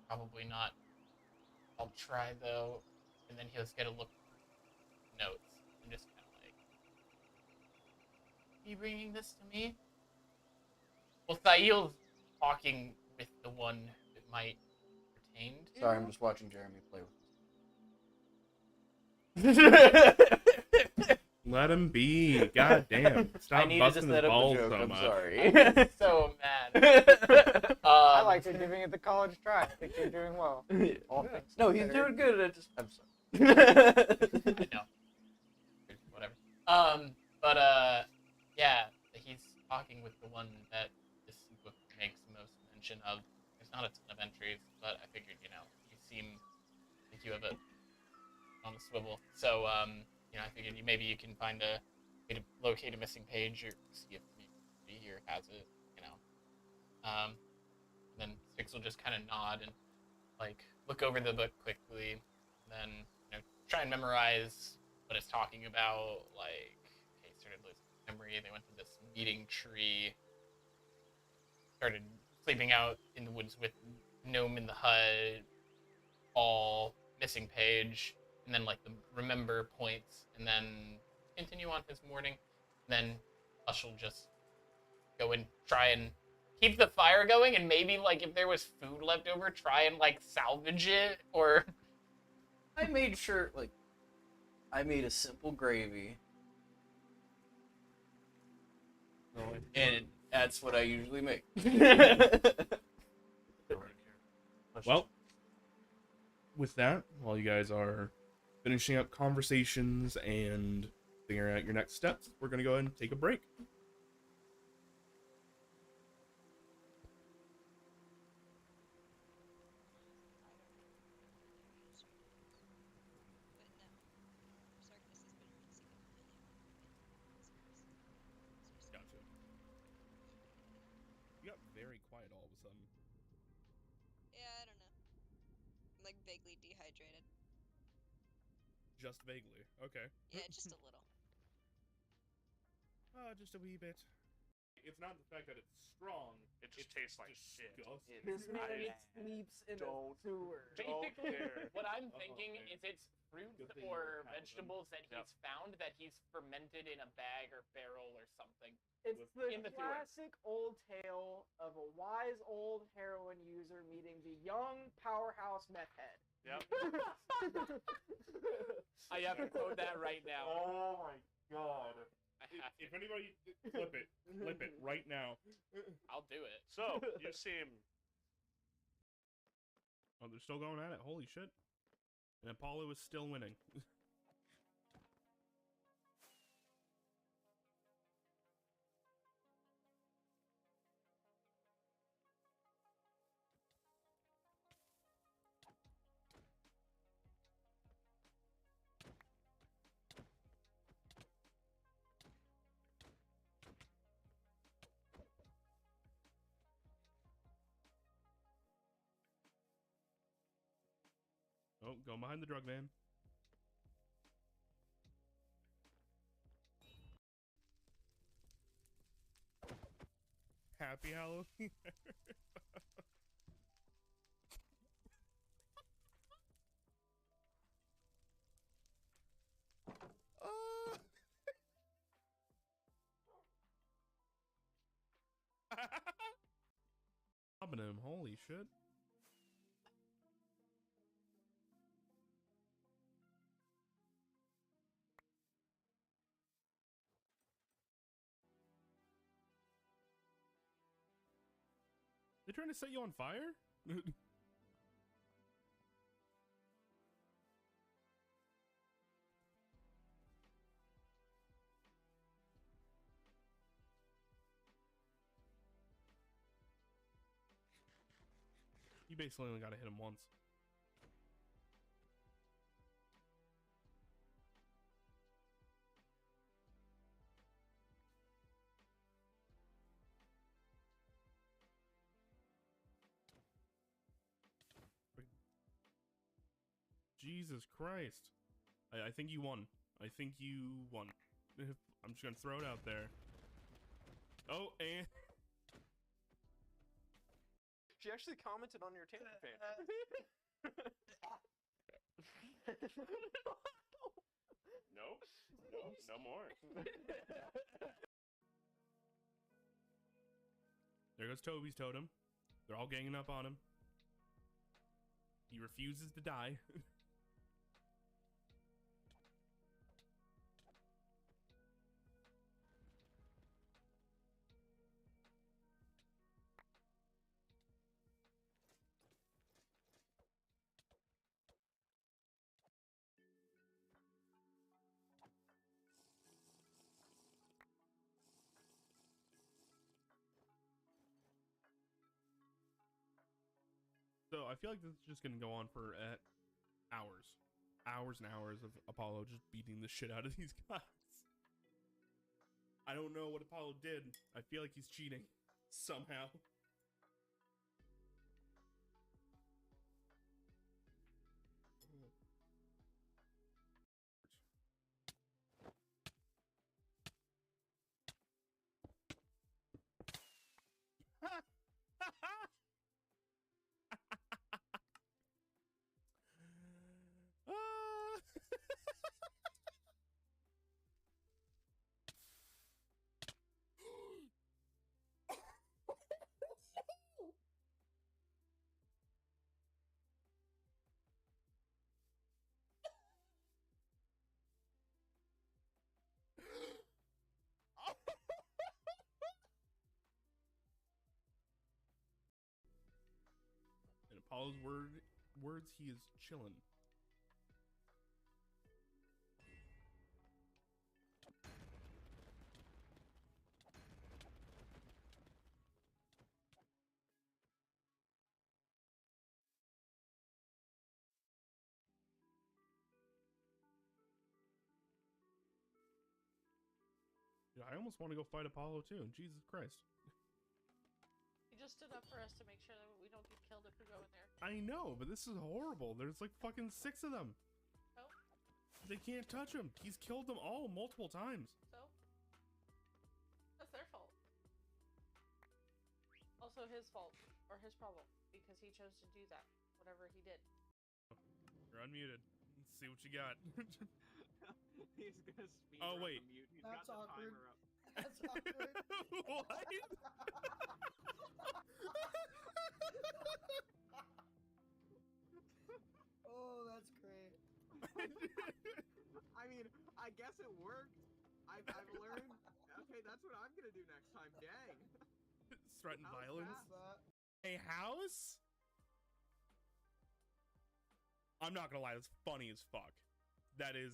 Speaker 6: probably not. I'll try though, and then he'll just get a look at notes and just kind of like, are you bringing this to me? Well, Thail's talking with the one that might pertain to.
Speaker 5: Sorry, I'm just watching Jeremy play with
Speaker 3: Let him be. God damn. Stop
Speaker 5: I need to
Speaker 3: busting
Speaker 5: just
Speaker 3: his
Speaker 5: set up
Speaker 3: balls
Speaker 5: the joke.
Speaker 3: so
Speaker 5: I'm
Speaker 3: much.
Speaker 5: sorry.
Speaker 6: So mad.
Speaker 2: I like to giving it the college try. I think you're doing well. All things
Speaker 5: No, he's
Speaker 2: considered.
Speaker 5: doing good. I'm sorry.
Speaker 6: I know. Whatever. Yeah, he's talking with the one that this book makes the most mention of. There's not a ton of entries, but I figured, you seem like you have it on the swivel. So, I figured maybe you can find a way to locate a missing page or see if maybe here has it, then Styx will just kind of nod and, like, look over the book quickly, and then, try and memorize what it's talking about, like, okay, started losing memory, they went to this meeting tree, started sleeping out in the woods with Gnome in the hut, all missing page, and then, like, the remember points, and then continue on his morning, and then Ush will just go and try and keep the fire going, and maybe, like, if there was food left over, try and, like, salvage it, or...
Speaker 5: I made sure, like, I made a simple gravy. And that's what I usually make.
Speaker 3: Well, with that, while you guys are finishing up conversations and figuring out your next steps, we're going to go ahead and take a break. Gotcha. You got very quiet all of a sudden.
Speaker 7: Yeah, I don't know. I'm like vaguely dehydrated.
Speaker 3: Just vaguely. Okay.
Speaker 7: Yeah, just a little.
Speaker 3: Just a wee bit. It's not the fact that it's strong.
Speaker 4: It just tastes like shit.
Speaker 3: disgusting.
Speaker 2: This man
Speaker 4: I
Speaker 2: sleeps in
Speaker 4: don't-
Speaker 2: a sewer.
Speaker 6: Basically,
Speaker 4: care.
Speaker 6: what I'm thinking is it's fruit
Speaker 3: Good thing
Speaker 6: or
Speaker 3: you have them.
Speaker 6: vegetables that he's found that he's fermented in a bag or barrel or something.
Speaker 2: It's the
Speaker 6: in the sewer.
Speaker 2: classic old tale of a wise old heroin user meeting the young powerhouse meth head.
Speaker 4: Yep.
Speaker 6: I have to quote that right now.
Speaker 4: Oh my god.
Speaker 6: I have to.
Speaker 3: If anybody, flip it right now.
Speaker 6: I'll do it.
Speaker 4: So, you seem
Speaker 3: Oh, they're still going at it. Holy shit. And Apollo is still winning. Oh, go behind the drug van. Happy Halloween. Robbing him, holy shit. They're trying to set you on fire? You basically only gotta hit him once. Jesus Christ. I think you won. I think you won. I'm just gonna throw it out there. Oh, and...
Speaker 1: She actually commented on your Taylor page.
Speaker 3: No, no more. There goes Toby's totem. They're all ganging up on him. He refuses to die. So I feel like this is just gonna go on for hours and hours of Apollo just beating the shit out of these guys. I don't know what Apollo did. I feel like he's cheating somehow. In Apollo's words, he is chillin'. Yeah, I almost want to go fight Apollo too. Jesus Christ.
Speaker 8: He just stood up for us to make sure that we don't get killed if we go in there.
Speaker 3: I know, but this is horrible. There's like fucking 6 of them.
Speaker 8: So?
Speaker 3: They can't touch him. He's killed them all multiple times.
Speaker 8: So? That's their fault. Also his fault, or his problem, because he chose to do that, whatever he did.
Speaker 3: You're unmuted. Let's see what you got.
Speaker 9: He's gonna speed
Speaker 3: Oh,
Speaker 9: run
Speaker 3: wait.
Speaker 9: the mute. He's
Speaker 2: That's
Speaker 9: got the
Speaker 2: awkward.
Speaker 9: timer up.
Speaker 2: That's awkward.
Speaker 3: What?
Speaker 2: Oh, that's great.
Speaker 9: I mean, I guess it worked. I've learned. Okay, that's what I'm gonna do next time. Dang.
Speaker 3: Threaten
Speaker 9: How's
Speaker 3: violence?
Speaker 9: that?
Speaker 3: A house? I'm not gonna lie, that's funny as fuck. That is.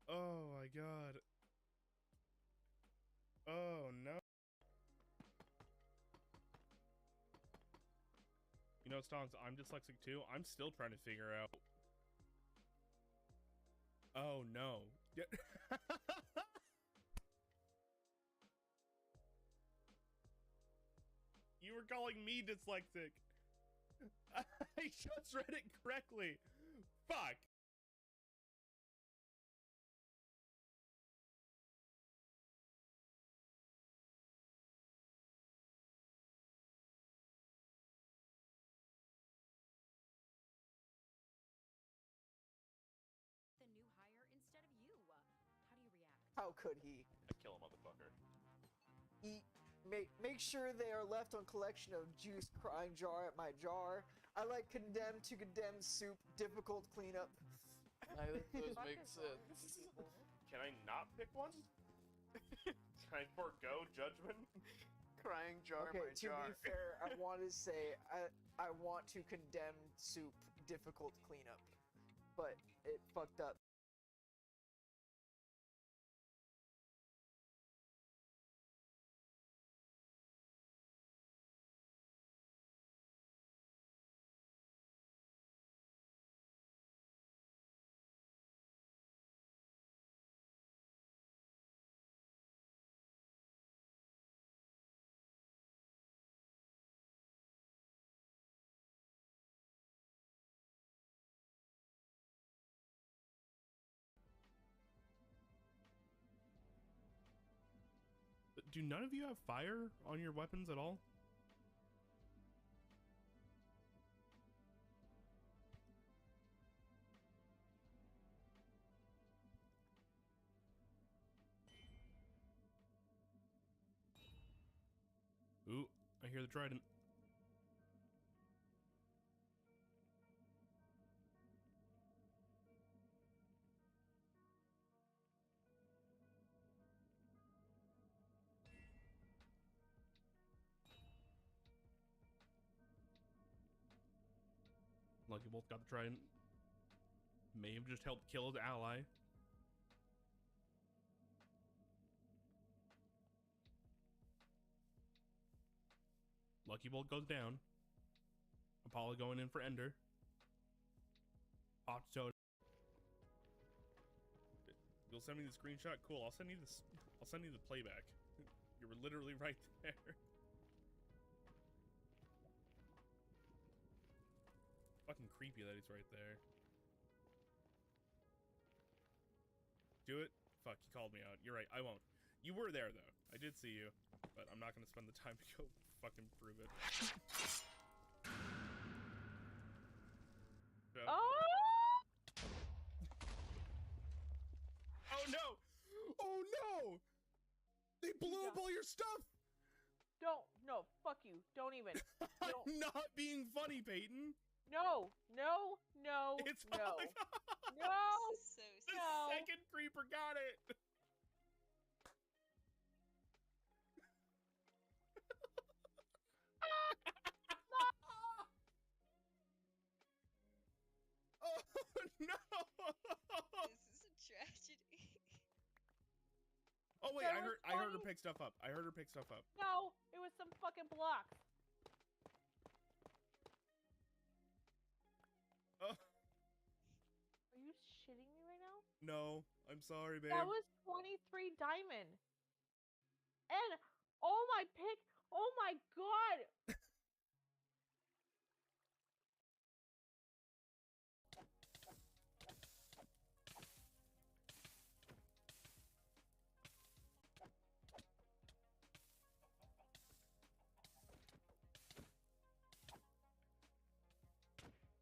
Speaker 3: Oh my god. Oh no. You know, Stonks, I'm dyslexic too. I'm still trying to figure out. Oh no. Yeah. You were calling me dyslexic. I just read it correctly. Fuck.
Speaker 10: The new hire instead of you. How do you react?
Speaker 2: How could he?
Speaker 11: Kill a motherfucker.
Speaker 2: Make sure they are left on collection of juice crying jar at my jar. I like condemned to condemned soup, difficult cleanup.
Speaker 5: Those make sense.
Speaker 11: Can I not pick one? Can I forego judgment?
Speaker 9: Crying jar
Speaker 2: Okay,
Speaker 9: my
Speaker 2: to
Speaker 9: jar.
Speaker 2: be fair, I want to say I want to condemn soup, difficult cleanup, but it fucked up.
Speaker 3: Do none of you have fire on your weapons at all? Ooh, I hear the trident. Lucky Bolt got the trident. May have just helped kill his ally. Lucky Bolt goes down. Apollo going in for Ender. Hot Toad. You'll send me the screenshot? Cool, I'll send you this. I'll send you the playback. You were literally right there. Fucking creepy that he's right there. Do it? Fuck, he called me out. You're right, I won't. You were there, though. I did see you. But I'm not gonna spend the time to go fucking prove it. So.
Speaker 8: Oh!
Speaker 3: Oh no! Oh no! They blew up all your stuff!
Speaker 8: No, fuck you. Don't even. Don't.
Speaker 3: I'm not being funny, Peyton.
Speaker 8: No.
Speaker 3: It's
Speaker 8: no.
Speaker 3: fine.
Speaker 8: No.
Speaker 7: This is so
Speaker 3: The
Speaker 8: No.
Speaker 3: second creeper got it. Oh no!
Speaker 7: This is a tragedy.
Speaker 3: Oh wait,
Speaker 8: That
Speaker 3: I
Speaker 8: was
Speaker 3: heard her
Speaker 8: funny.
Speaker 3: pick stuff up. I heard her pick stuff up.
Speaker 8: No, it was some fucking blocks.
Speaker 3: Oh
Speaker 8: Are you shitting me right now?
Speaker 3: no, I'm sorry, babe.
Speaker 8: That was 23 diamond. And oh my pick. Oh my god.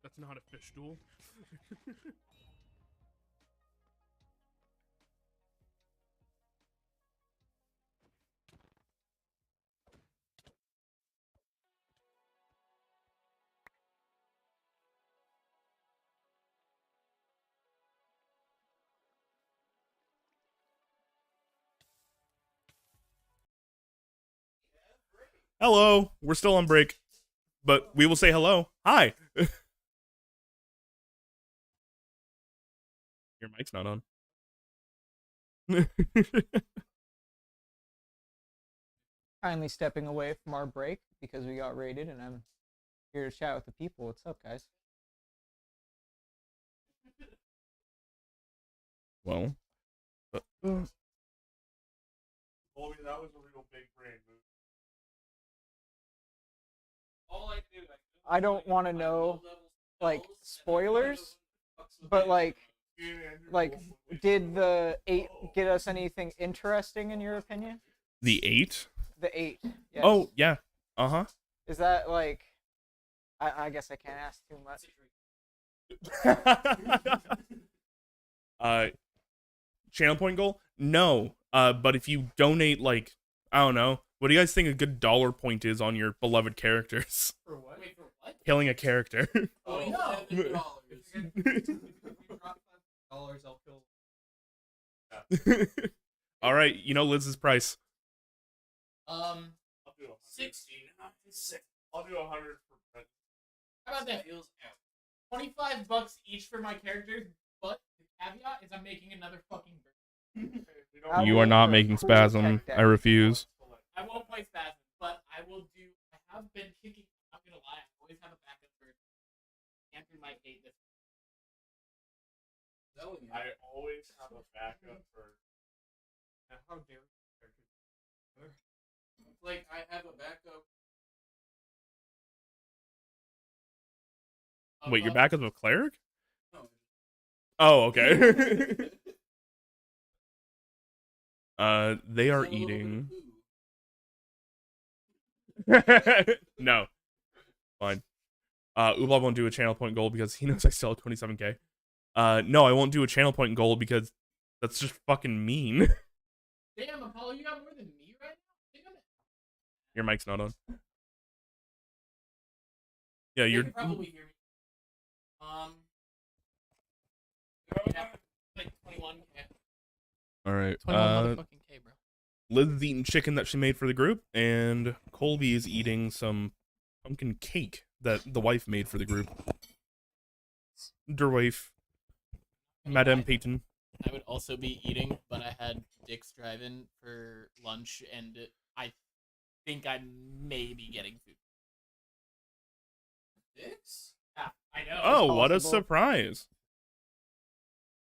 Speaker 3: That's not a fish duel. Hello. We're still on break, but we will say hello. Hi. Your mic's not on.
Speaker 2: Kindly stepping away from our break because we got raided, and I'm here to chat with the people. What's up, guys?
Speaker 3: Well.
Speaker 4: Colby, that was a real big brain move.
Speaker 2: I don't want to know, like, spoilers, but like, did the 8 get us anything interesting in your opinion?
Speaker 3: The 8?
Speaker 2: The 8. Yes.
Speaker 3: Oh, yeah. Uh-huh.
Speaker 2: Is that like? I guess I can't ask too
Speaker 3: much. Channel point goal? No. But if you donate, like, I don't know, what do you guys think a good dollar point is on your beloved characters?
Speaker 6: For what? Wait, for what?
Speaker 3: Killing a character.
Speaker 6: Oh, no.
Speaker 1: $7 I'll kill.
Speaker 3: All right, you know Liz's price.
Speaker 4: I'll do
Speaker 6: 16.
Speaker 4: I'll do 100 for Brent.
Speaker 6: How about that? $25 each for my characters, but the caveat is I'm making another fucking bird.
Speaker 3: You are not making Spasm. I refuse.
Speaker 6: I won't play Spasm, but I will do. I have been kicking. I'm not gonna lie. I always have a backup bird. Andrew might hate this.
Speaker 4: I always have a backup for.
Speaker 1: How dare
Speaker 5: Like, I have a backup.
Speaker 3: Wait, your backup's a cleric?
Speaker 5: No.
Speaker 3: Oh, okay. They are eating. No. Fine. Ublab won't do a channel point goal because he knows I still have 27k. No, I won't do a channel point goal because that's just fucking mean.
Speaker 6: Damn, Apollo, you got more than me right now?
Speaker 3: Your mic's not on. Yeah, you're.
Speaker 6: You can probably hear me. Like 21k.
Speaker 3: All right.
Speaker 6: 21 motherfucking K, bro.
Speaker 3: Liz is eating chicken that she made for the group, and Colby is eating some pumpkin cake that the wife made for the group. Der wife, Madame Peyton.
Speaker 6: I would also be eating, but I had Dick's Drive-In for lunch, and I think I may be getting food.
Speaker 5: Dick's?
Speaker 6: Yeah, I know.
Speaker 3: Oh, what a surprise!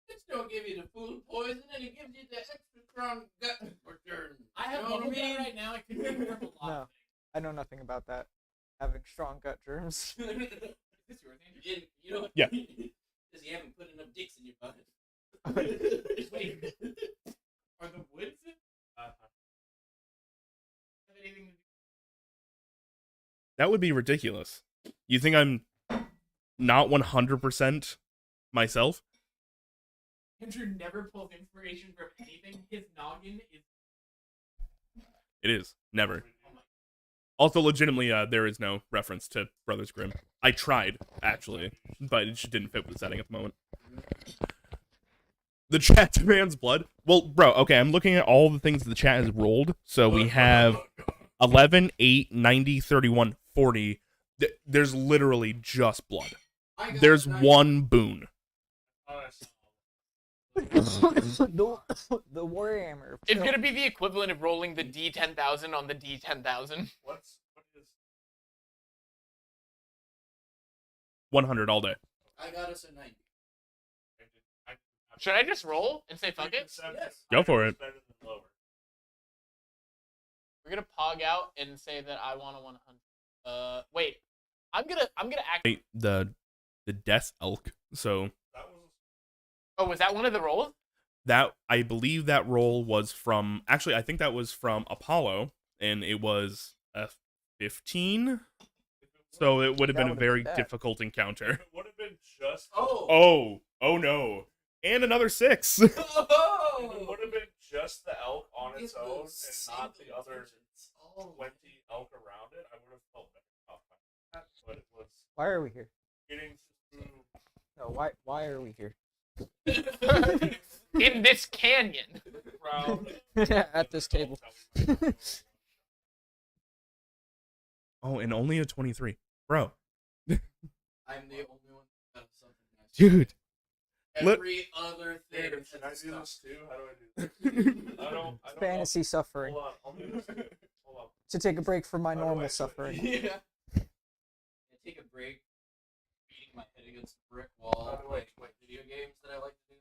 Speaker 5: Dick's don't give you the food poison, and it gives you the extra strong gut return.
Speaker 6: I have
Speaker 5: You know what I mean?
Speaker 6: right now. I could be from a lot.
Speaker 2: No, I know nothing about that. Having strong gut germs.
Speaker 6: Is this yours, Andrew?
Speaker 5: You know what?
Speaker 3: Yeah.
Speaker 5: Because you haven't put enough dicks in your butt.
Speaker 6: Wait. Are the woods? Have anything to do?
Speaker 3: That would be ridiculous. You think I'm not 100% myself?
Speaker 6: Andrew never pulls inspiration from anything. His noggin is.
Speaker 3: It is. Never. Also, legitimately, there is no reference to Brothers Grimm. I tried, actually, but it just didn't fit with the setting at the moment. The chat demands blood. Well, bro, okay, I'm looking at all the things the chat has rolled. So we have 11, 8, 90, 31, 40. There's literally just blood. There's one boon.
Speaker 2: the Warhammer.
Speaker 6: It's gonna be the equivalent of rolling the D10,000 on the D10,000.
Speaker 4: What is
Speaker 3: 100 all day.
Speaker 5: I got us a 90.
Speaker 6: Should I just roll and say fuck it?
Speaker 5: Yes.
Speaker 3: Go for it.
Speaker 6: We're gonna pog out and say that I want a 100. Wait. I'm gonna act.
Speaker 3: The Death Elk. So
Speaker 6: Oh, was that one of the rolls?
Speaker 3: that I believe that roll was from. Actually, I think that was from Apollo, and it was a 15. So it would have been a very difficult encounter.
Speaker 4: It would have been just.
Speaker 3: Oh no. And another 6.
Speaker 4: It would have been just the elk on its own and not the other 20 elk around it. I would have felt better about that. But it was.
Speaker 2: Why are we here?
Speaker 4: Getting through.
Speaker 2: No, why are we here?
Speaker 6: In this canyon.
Speaker 2: At this table.
Speaker 3: Oh, and only a 23. Bro.
Speaker 5: I'm the only one that has something nice.
Speaker 3: Dude.
Speaker 5: Every other thing.
Speaker 4: Can I do this too? How do I do this? I don't
Speaker 2: Fantasy suffering.
Speaker 4: Hold on. I'll do this. Hold on.
Speaker 2: To take a break from my
Speaker 4: How do I
Speaker 2: normal
Speaker 4: do it?
Speaker 2: suffering.
Speaker 5: Yeah. I take a break, beating my head against the brick wall,
Speaker 4: How do I
Speaker 5: playing
Speaker 4: explain?
Speaker 5: video games that I like to do.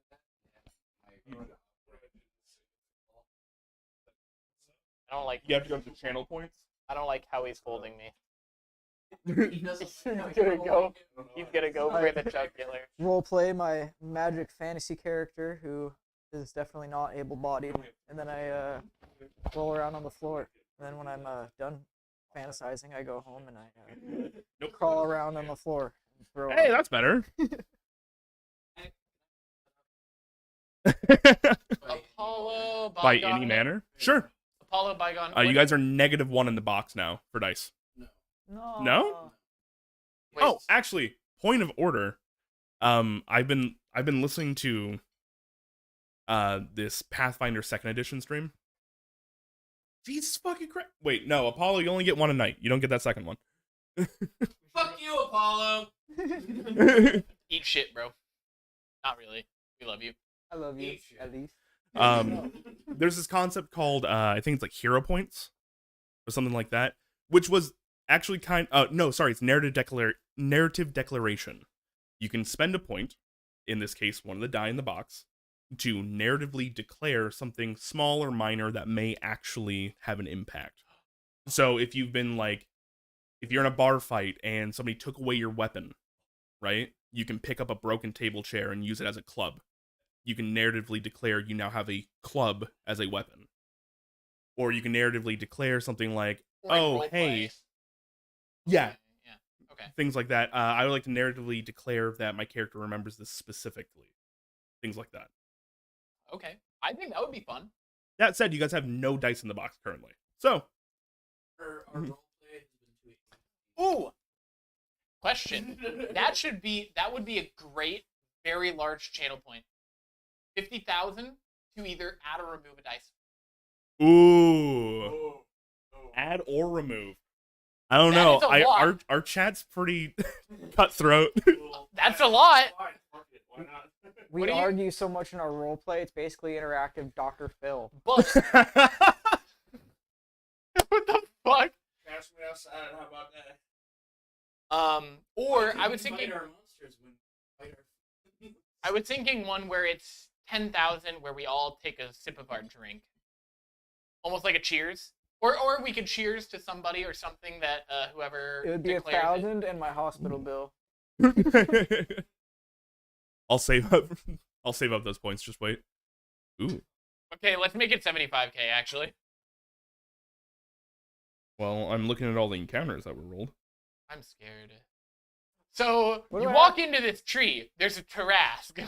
Speaker 6: I don't like.
Speaker 11: You have to go to channel points.
Speaker 6: I don't like how he's holding me.
Speaker 5: He doesn't
Speaker 6: He's gonna go. He's gonna go for the jugular.
Speaker 2: Roleplay my magic fantasy character who is definitely not able-bodied, and then I roll around on the floor. And then when I'm done fantasizing, I go home and I crawl around on the floor and throw
Speaker 3: Hey,
Speaker 2: up.
Speaker 3: that's better.
Speaker 6: Apollo.
Speaker 3: By
Speaker 6: Bygone.
Speaker 3: any manner? Sure.
Speaker 6: Apollo Bygone.
Speaker 3: You guys are -1 in the box now for dice.
Speaker 2: No.
Speaker 3: No?
Speaker 6: Wait,
Speaker 3: Oh, actually, point of order. I've been listening to this Pathfinder 2nd edition stream. Jesus fucking Christ. Wait, no, Apollo, you only get one a night. You don't get that second one.
Speaker 5: Fuck you, Apollo!
Speaker 6: Eat shit, bro. Not really. We love you.
Speaker 2: I love you, at least.
Speaker 3: There's this concept called I think it's like hero points or something like that, which was actually it's narrative declaration. You can spend a point, in this case one of the die in the box, to narratively declare something small or minor that may actually have an impact. So if you're in a bar fight and somebody took away your weapon, right? You can pick up a broken table chair and use it as a club. You can narratively declare you now have a club as a weapon. Or you can narratively declare something like, oh, hey. Yeah.
Speaker 6: Yeah. Okay.
Speaker 3: Things like that. I would like to narratively declare that my character remembers this specifically. Things like that.
Speaker 6: Okay. I think that would be fun.
Speaker 3: That said, you guys have no dice in the box currently. So.
Speaker 5: Our roleplay has been too
Speaker 6: Ooh. Question. That would be a great, very large channel point. 50,000 to either add or remove a dice.
Speaker 3: Ooh. Add or remove. I don't know.
Speaker 6: That is a lot.
Speaker 3: Our chat's pretty cutthroat.
Speaker 6: That's a lot.
Speaker 4: Why not?
Speaker 2: We
Speaker 6: What do you-
Speaker 2: argue so much in our roleplay, it's basically interactive Dr. Phil.
Speaker 6: But what the fuck?
Speaker 4: Cash me outside. How about that?
Speaker 6: Or I was thinking
Speaker 5: Fight our monsters when fight our...
Speaker 6: I was thinking one where it's 10,000 where we all take a sip of our drink. Almost like a cheers. Or we could cheers to somebody or something that whoever
Speaker 2: It would be
Speaker 6: declares
Speaker 2: 1,000 and my hospital bill.
Speaker 3: I'll save up those points, just wait. Ooh.
Speaker 6: Okay, let's make it 75k actually.
Speaker 3: Well, I'm looking at all the encounters that were rolled.
Speaker 6: I'm scared. So
Speaker 2: What
Speaker 6: you
Speaker 2: do I
Speaker 6: walk into this tree, there's a Tarask.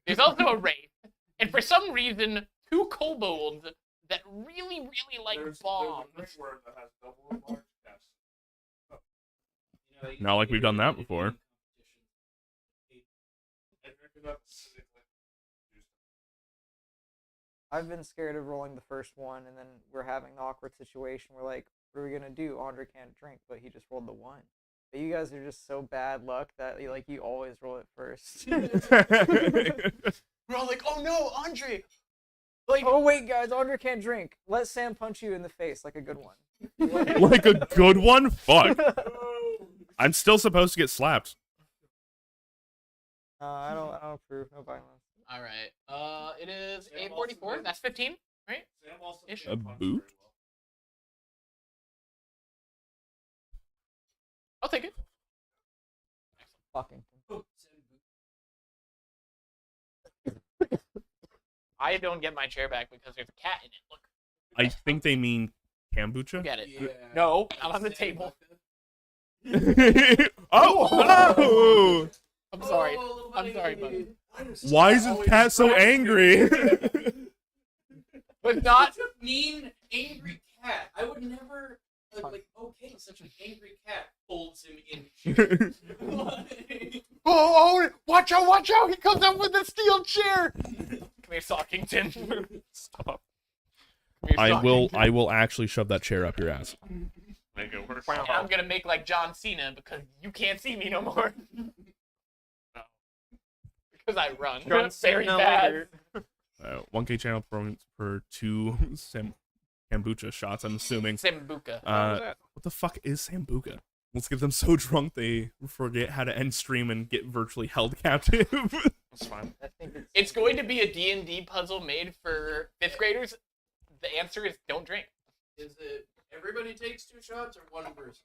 Speaker 6: There's also a wraith. And for some reason, 2 kobolds that really, really like bombs.
Speaker 4: There's a word that has double large caps.
Speaker 3: Not like we've done that before.
Speaker 2: I've been scared of rolling the first one, and then we're having an awkward situation. We're like, what are we gonna do? Andre can't drink, but he just rolled the 1. But you guys are just so bad luck that you always roll it first.
Speaker 6: We're all like, oh no, Andre! Like,
Speaker 2: Oh wait, guys, Andre can't drink. Let Sam punch you in the face like a good one.
Speaker 3: Like a good one? Fuck. I'm still supposed to get slapped.
Speaker 2: I don't approve. No violence.
Speaker 6: Alright. It is 844. That's 15, right?
Speaker 4: Sam also
Speaker 6: Ish.
Speaker 4: can't
Speaker 3: A
Speaker 4: punch
Speaker 3: boot?
Speaker 4: very well.
Speaker 6: I'll take it.
Speaker 2: Fucking.
Speaker 6: I don't get my chair back because there's a cat in it. Look.
Speaker 3: I think they mean kombucha.
Speaker 6: Look at it.
Speaker 5: Yeah.
Speaker 6: No, not on the table.
Speaker 3: Oh!
Speaker 6: I'm sorry.
Speaker 5: Oh,
Speaker 6: I'm sorry, buddy.
Speaker 3: Why is this cat so angry?
Speaker 6: But not.
Speaker 5: Such a mean, angry cat. I would never okay, such an angry cat holds him in.
Speaker 6: Oh, watch out! He comes up with a steel chair. Come here, Sockington. Stop. Come here,
Speaker 3: I
Speaker 6: Sockington.
Speaker 3: will actually shove that chair up your ass.
Speaker 4: Make it worse.
Speaker 6: And I'm gonna make like John Cena because you can't see me no more. Because I run.
Speaker 1: John
Speaker 6: Very
Speaker 1: Cena
Speaker 6: bad.
Speaker 3: 1K channel points per 2 kombucha shots, I'm assuming.
Speaker 6: Sambuca.
Speaker 3: What the fuck is Sambuca? Let's get them so drunk they forget how to end stream and get virtually held captive.
Speaker 4: That's fine.
Speaker 6: It's going to be a D&D puzzle made for 5th graders. The answer is don't drink.
Speaker 5: Is it everybody takes 2 shots or one person?